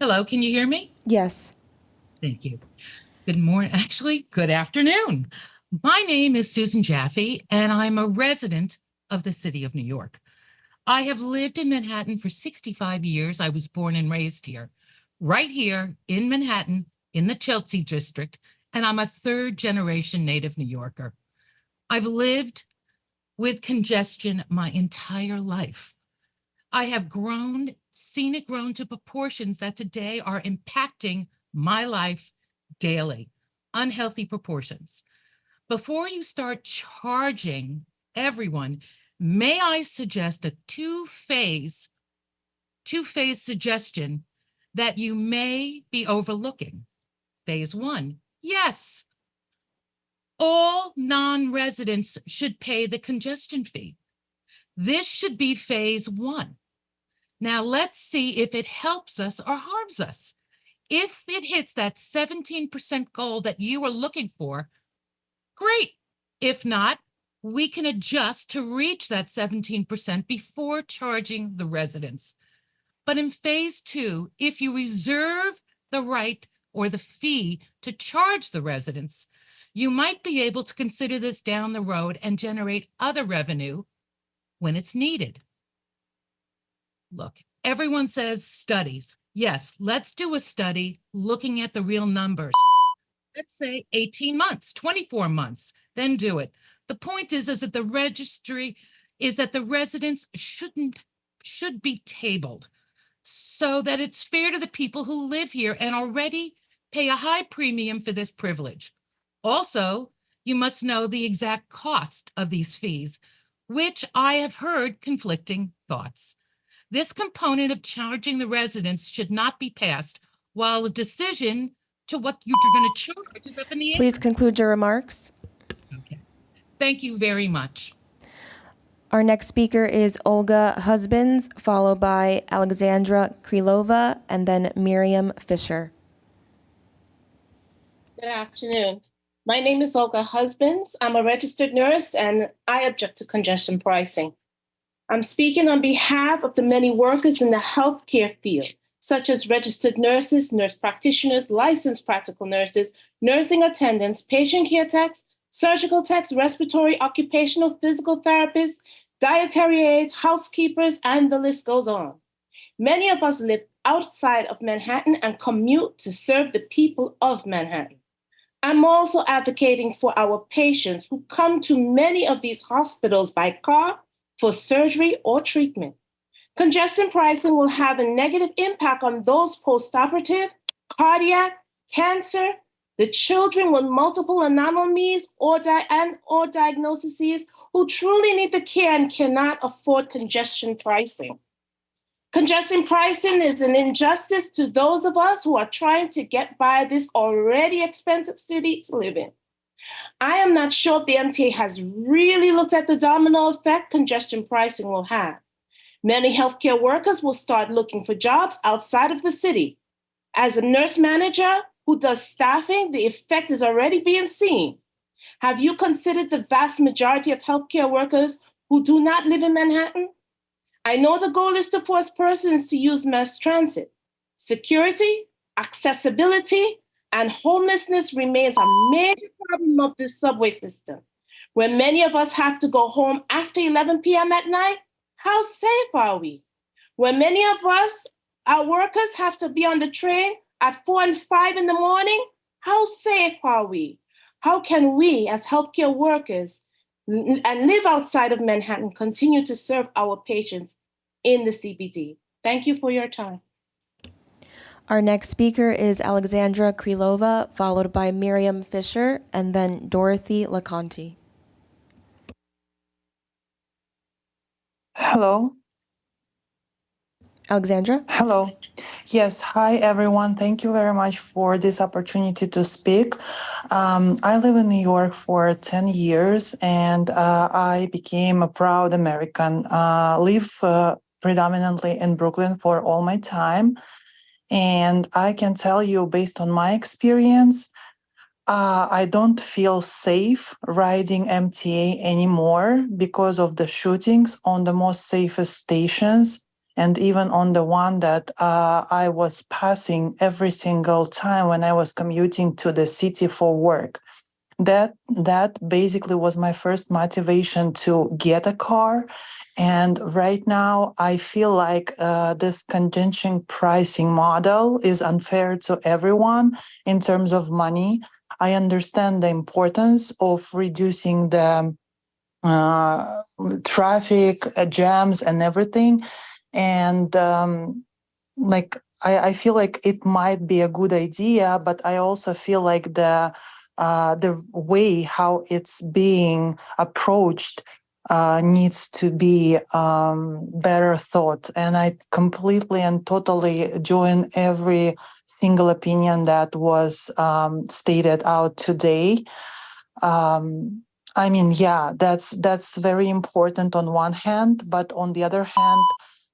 Hello, can you hear me? Yes. Thank you. Good morning. Actually, good afternoon. My name is Susan Jaffe, and I'm a resident of the city of New York. I have lived in Manhattan for 65 years. I was born and raised here, right here in Manhattan, in the Chelsea district, and I'm a third-generation native New Yorker. I've lived with congestion my entire life. I have seen it grown to proportions that today are impacting my life daily, unhealthy proportions. Before you start charging everyone, may I suggest a two-phase suggestion that you may be overlooking? Phase one, yes, all non-residents should pay the congestion fee. This should be phase one. Now let's see if it helps us or harms us. If it hits that 17% goal that you are looking for, great. If not, we can adjust to reach that 17% before charging the residents. But in phase two, if you reserve the right or the fee to charge the residents, you might be able to consider this down the road and generate other revenue when it's needed. Look, everyone says studies. Yes, let's do a study looking at the real numbers. Let's say 18 months, 24 months, then do it. The point is that the registry is that the residents should be tabled so that it's fair to the people who live here and already pay a high premium for this privilege. Also, you must know the exact cost of these fees, which I have heard conflicting thoughts. This component of charging the residents should not be passed while a decision to what you're going to charge is up in the air. Please conclude your remarks. Okay. Thank you very much. Our next speaker is Olga Husbands, followed by Alexandra Krylova, and then Miriam Fisher. Good afternoon. My name is Olga Husbands. I'm a registered nurse and I object to congestion pricing. I'm speaking on behalf of the many workers in the healthcare field, such as registered nurses, nurse practitioners, licensed practical nurses, nursing attendants, patient care techs, surgical techs, respiratory, occupational, physical therapists, dietary aides, housekeepers, and the list goes on. Many of us live outside of Manhattan and commute to serve the people of Manhattan. I'm also advocating for our patients who come to many of these hospitals by car for surgery or treatment. Congestion pricing will have a negative impact on those postoperative, cardiac, cancer, the children with multiple anomalies or diagnoses, who truly need the care and cannot afford congestion pricing. Congestion pricing is an injustice to those of us who are trying to get by this already expensive city to live in. I am not sure if the MTA has really looked at the domino effect congestion pricing will have. Many healthcare workers will start looking for jobs outside of the city. As a nurse manager who does staffing, the effect is already being seen. Have you considered the vast majority of healthcare workers who do not live in Manhattan? I know the goal is to force persons to use mass transit. Security, accessibility, and homelessness remains a major problem of this subway system. When many of us have to go home after 11 p.m. at night, how safe are we? When many of us, our workers, have to be on the train at 4 and 5 in the morning, how safe are we? How can we, as healthcare workers, and live outside of Manhattan, continue to serve our patients in the CBD? Thank you for your time. Our next speaker is Alexandra Krylova, followed by Miriam Fisher, and then Dorothy LaConte. Hello. Alexandra? Hello. Yes. Hi, everyone. Thank you very much for this opportunity to speak. I live in New York for 10 years, and I became a proud American. Live predominantly in Brooklyn for all my time. And I can tell you, based on my experience, I don't feel safe riding MTA anymore because of the shootings on the most safest stations, and even on the one that I was passing every single time when I was commuting to the city for work. That basically was my first motivation to get a car. And right now, I feel like this congestion pricing model is unfair to everyone in terms of money. I understand the importance of reducing the traffic jams and everything. And I feel like it might be a good idea, but I also feel like the way how it's being approached needs to be better thought. And I completely and totally join every single opinion that was stated out today. I mean, yeah, that's very important on one hand, but on the other hand,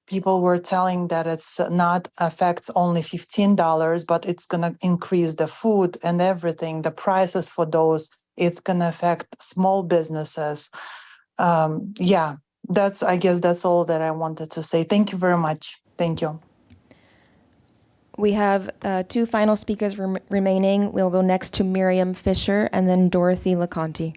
people were telling that it's not affects only $15, but it's going to increase the food and everything, the prices for those. It's going to affect small businesses. Yeah, I guess that's all that I wanted to say. Thank you very much. Thank you. We have two final speakers remaining. We'll go next to Miriam Fisher and then Dorothy LaConte.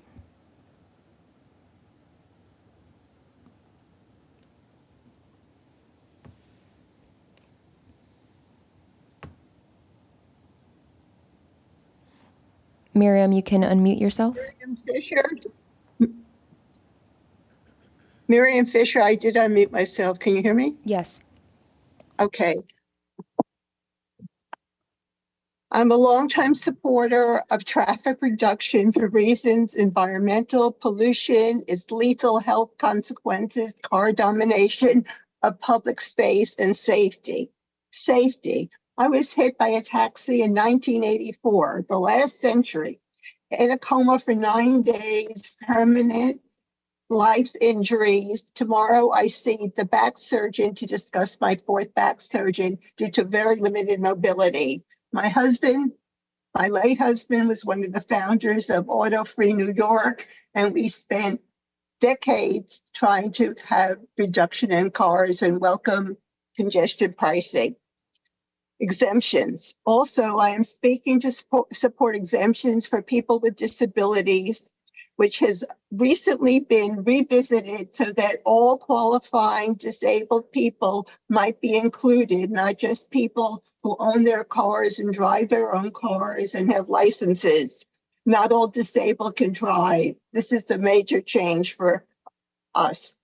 Miriam, you can unmute yourself. Miriam Fisher. Miriam Fisher, I did unmute myself. Can you hear me? Yes. Okay. I'm a longtime supporter of traffic reduction for reasons environmental pollution, its lethal health consequences, car domination of public space, and safety. Safety. I was hit by a taxi in 1984, the last century, in a coma for 9 days, permanent life injuries. Tomorrow I see the back surgeon to discuss my fourth back surgeon due to very limited mobility. My late husband was one of the founders of Auto Free New York, and we spent decades trying to have reduction in cars and welcome congestion pricing. Exemptions. Also, I am speaking to support exemptions for people with disabilities, which has recently been revisited so that all qualifying disabled people might be included, not just people who own their cars and drive their own cars and have licenses. Not all disabled can drive. This is a major change for us.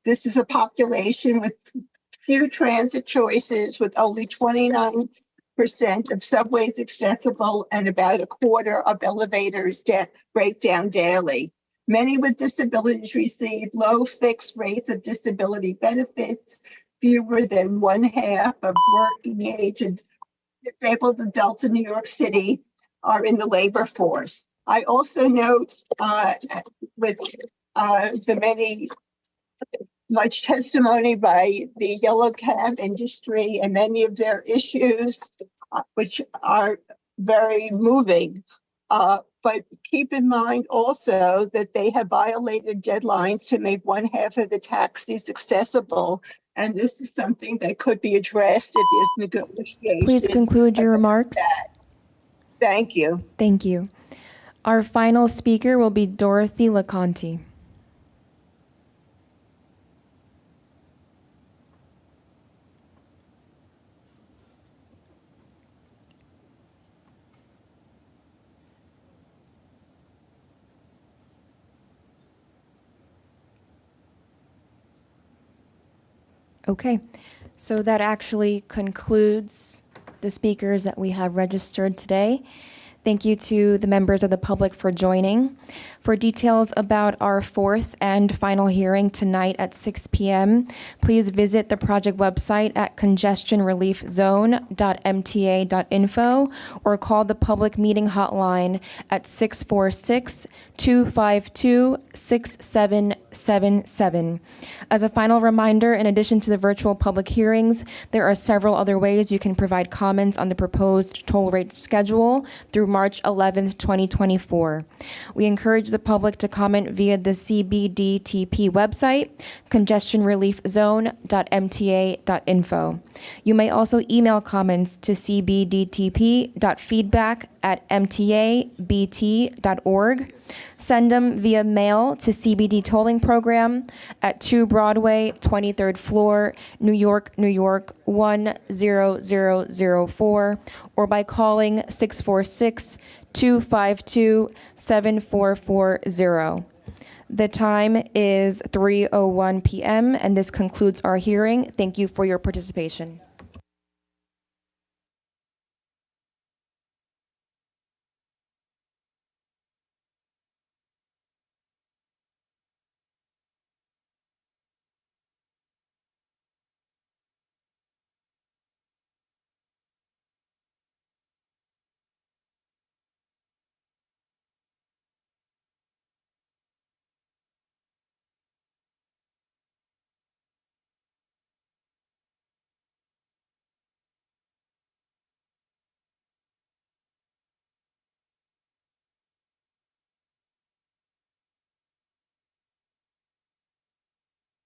This is a population with few transit choices, with only 29% of subways accessible and about a quarter of elevators break down daily. Many with disabilities receive low fixed rates of disability benefits. Fewer than one half of working age and disabled adults in New York City are in the labor force. I also note with the much testimony by the Yellow Cab industry and many of their issues, which are very moving. But keep in mind also that they have violated deadlines to make one half of the taxis accessible. And this is something that could be addressed if there's negotiation. Please conclude your remarks. Thank you. Thank you. Our final speaker will be Dorothy LeConte. Okay, so that actually concludes the speakers that we have registered today. Thank you to the members of the public for joining. For details about our fourth and final hearing tonight at 6 p.m., please visit the project website at congestionreliefzone.mta.info or call the public meeting hotline at 646-252-6777. As a final reminder, in addition to the virtual public hearings, there are several other ways you can provide comments on the proposed toll rate schedule through March 11th, 2024. We encourage the public to comment via the CBDTP website, congestionreliefzone.mta.info. You may also email comments to cbdtp.feedback@mtabt.org. Send them via mail to CBD Tolling Program at 2 Broadway, 23rd floor, New York, New York 10004, or by calling 646-252-7440. The time is 3:01 p.m., and this concludes our hearing. Thank you for your participation.